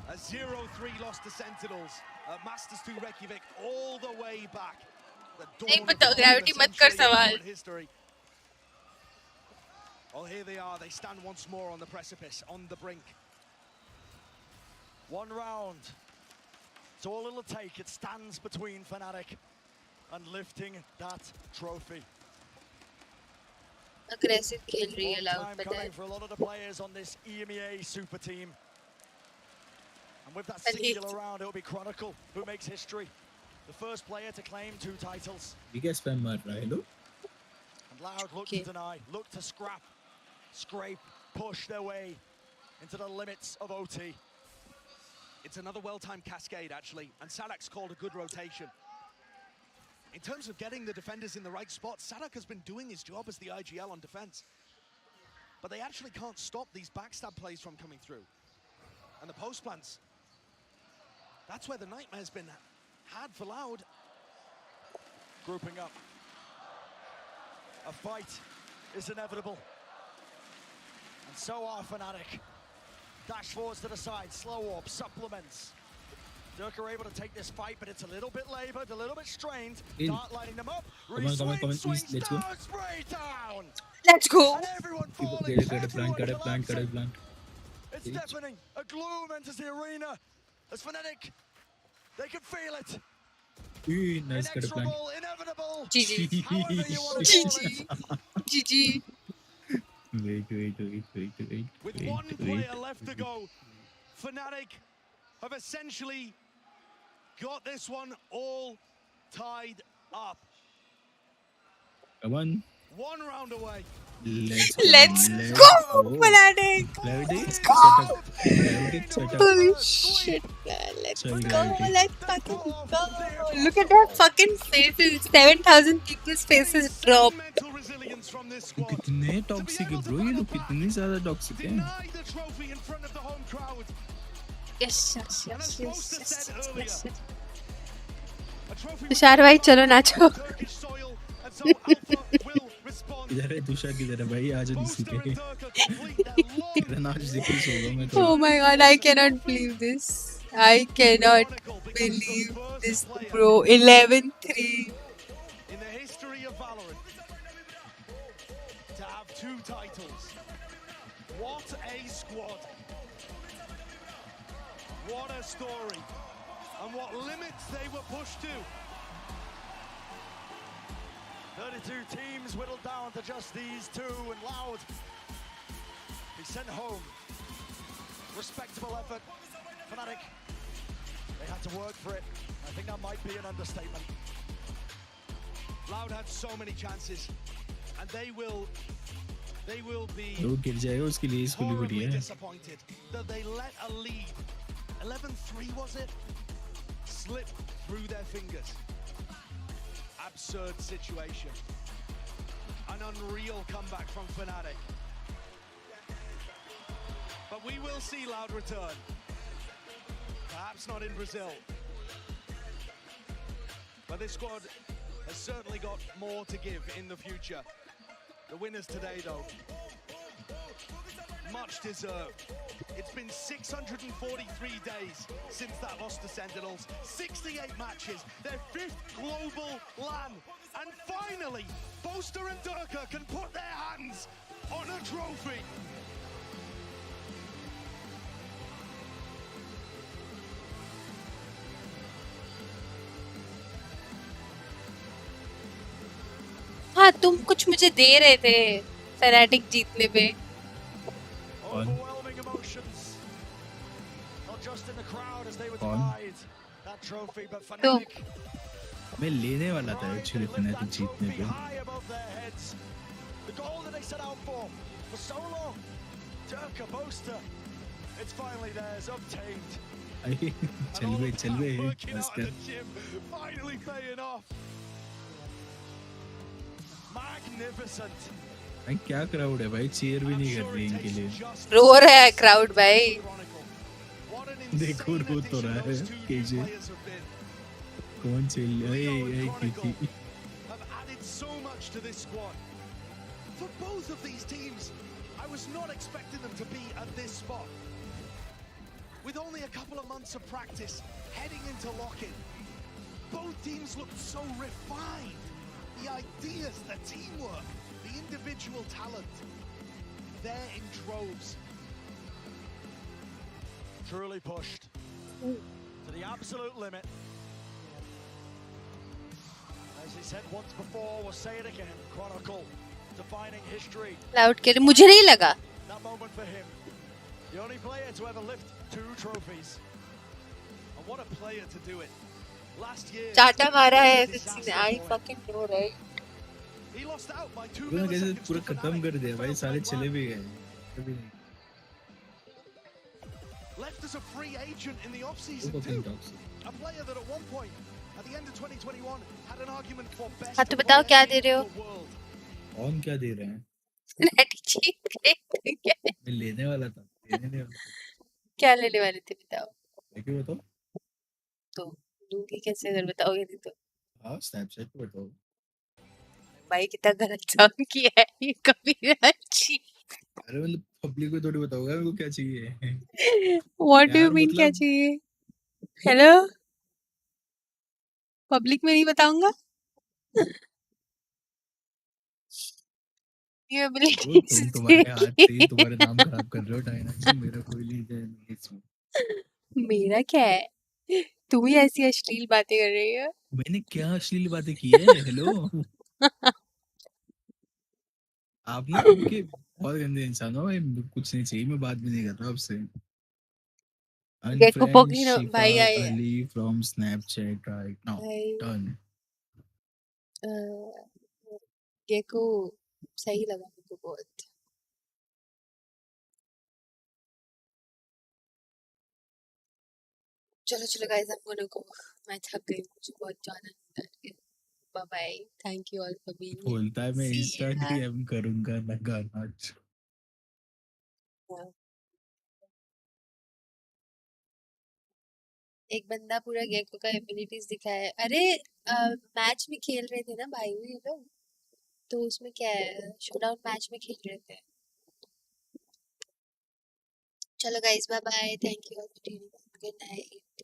A 0-3 loss to Sentinels at Masters 2 Reykjavik all the way back. नहीं पता gravity मत कर सवाल. History. Well, here they are. They stand once more on the precipice, on the brink. One round. It's all it'll take. It stands between Fnatic and lifting that trophy. Aggressive खेल रही है Long Loud time पता coming है. for a lot of the players on this EMEA super team. And with that singular round, it'll be Chronicle who makes history. The first player to claim 2 titles. You guys spam मार रहा है लो. And Loud look to deny, look to scrap, scrape, push their way into the limits of OT. It's another well-timed cascade, actually, and Sadak's called a good rotation. In terms of getting the defenders in the right spot, Sadak has been doing his job as the IGL on defense. But they actually can't stop these backstab plays from coming through. And the post plants, that's where the nightmare's been had for Loud. Grouping up. A fight is inevitable. And so are Fnatic. Dash forwards to the side, slow warp, supplements. Dirk are able to take this fight, but it's a little bit labored, a little bit strained. Dart lighting them up. Come on, please, let's go. Spray down. Let's go. And everyone falling. Get a plant. It's deafening. A gloom enters the arena. As Fnatic, they can feel it. Nice cut a plant. Inexorable, inevitable. GG. However you want to call it. GG. Wait. With one player left to go, Fnatic have essentially got this one all tied up. Come on. One round away. Let's go, Fnatic. Let's go. Set up. Holy shit, man. Let's go. Let's fucking go. Look at that fucking faces. 7,000 people's faces drop. कितने toxic है bro ये लोग कितने ज़्यादा toxic हैं. Yes. Tushar भाई चलो नाचो. इधर है तुषार किधर है भाई आज नहीं सीखे. नाच देखी सोगा मैं तो. Oh my god, I cannot believe this. I cannot believe this, bro. 11-3. In the history of Valorant, to have 2 titles. What a squad. What a story. And what limits they were pushed to. 32 teams whittled down to just these 2, and Loud be sent home. Respectable effort. Fnatic, they had to work for it. I think that might be an understatement. Loud had so many chances, and they will be लोग गिर जाएगा उसके लिए इसको भी horribly बढ़िया है. disappointed that they let a lead, 11-3 was it, slip through their fingers. Absurd situation. An unreal comeback from Fnatic. But we will see Loud return. Perhaps not in Brazil. But this squad has certainly got more to give in the future. The winners today, though, much deserved. It's been 643 days since that loss to Sentinels, 68 matches, their 5th global LAN, and finally, Boaster and Durka can put their hands on a trophy. हाँ तुम कुछ मुझे दे रहे थे fanatic जीतने पे। Overwhelming emotions, not just in the crowd as they would कौन? divide that trophy, but तो Fnatic मैं लेने वाला था एक्चुअली फैनेटिक जीतने पे। high above their heads. The goal that they set out for so long. Durka Boaster, it's finally theirs, obtained. चल बे बस कर। Finally paying off. Magnificent. भाई क्या क्राउड है भाई, चीयर भी नहीं कर रही इनके लिए। रो रहा है क्राउड भाई। देखो रो तो रहा है केजे। कौन चल की have added so much to this squad. For both of these teams, I was not expecting them to be at this spot. With only a couple of months of practice, heading into lock-in, both teams looked so refined. The ideas, the teamwork, the individual talent, there in droves. Truly pushed to the absolute limit. As he said once before, we'll say it again. Chronicle, defining history. Cloud के लिए मुझे नहीं लगा। That moment for him. The only player to ever lift 2 trophies. And what a player to do it. Last year. चाटा मारा है FNC ने। I fucking know right. He lost out by 2 उन्होंने कैसे milliseconds पूरा to खत्म कर दिया भाई, सारे चले भी गए। कभी नहीं। Left as a free agent in the वो off-season fucking too. toxic। A player that at one point, at the end of 2021, had an argument for best हाँ तो बताओ क्या दे रहे हो? ऑन क्या दे रहे हैं? फैनेटिक जीत गए तो क्या है? मैं लेने वाला था, लेने नहीं वाला। क्या लेने वाले थे बताओ? देखिए बताओ। तो दूंगी कैसे अगर बताओगे नहीं तो? हाँ स्नैपचैट पे बताओ। भाई कितना गलत सॉन्ग किया है ये कभी अच्छी। अरे मतलब पब्लिक को थोड़ी बताओगे मेरे को क्या चाहिए। What do you यार mean क्या मतलब चाहिए? हेलो पब्लिक में नहीं बताऊंगा। ये वो एबिलिटीज तुम तुम्हारे हाथ से ही तुम्हारे नाम देखिए। खराब कर रहे हो डायना जी, मेरा कोई नहीं है इसमें। मेरा क्या है? तू ही ऐसी अश्लील बातें कर रही है। मैंने क्या अश्लील बातें की है? हेलो आप ना आपके बहुत गंदे इंसान हो भाई, कुछ नहीं चाहिए, मैं बात भी नहीं कर रहा आपसे। देखो Unfriend पोगी Shifa भाई आए हैं। Ali from Snapchat right now. भाई Done. ये को सही लगा मेरे को बहुत। चलो चलो गाइस I'm gonna go. मैं थक गई, मुझे बहुत जाना है। Bye bye, thank you all for being here. बोलता है मैं सी इंस्टा या। डीएम करूंगा ना गाना। एक बंदा पूरा गेको का एबिलिटीज दिखाया है। अरे मैच में खेल रहे थे ना भाई ये लोग, तो उसमें क्या है, शोडाउन मैच में खेल रहे थे। चलो guys bye bye, thank you all for tuning in, good night,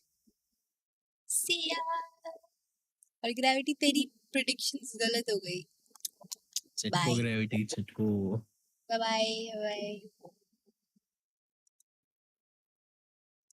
see ya. और ग्रेविटी तेरी प्रेडिक्शंस गलत हो गई। चटको बाय ग्रेविटी चटको। Bye bye bye.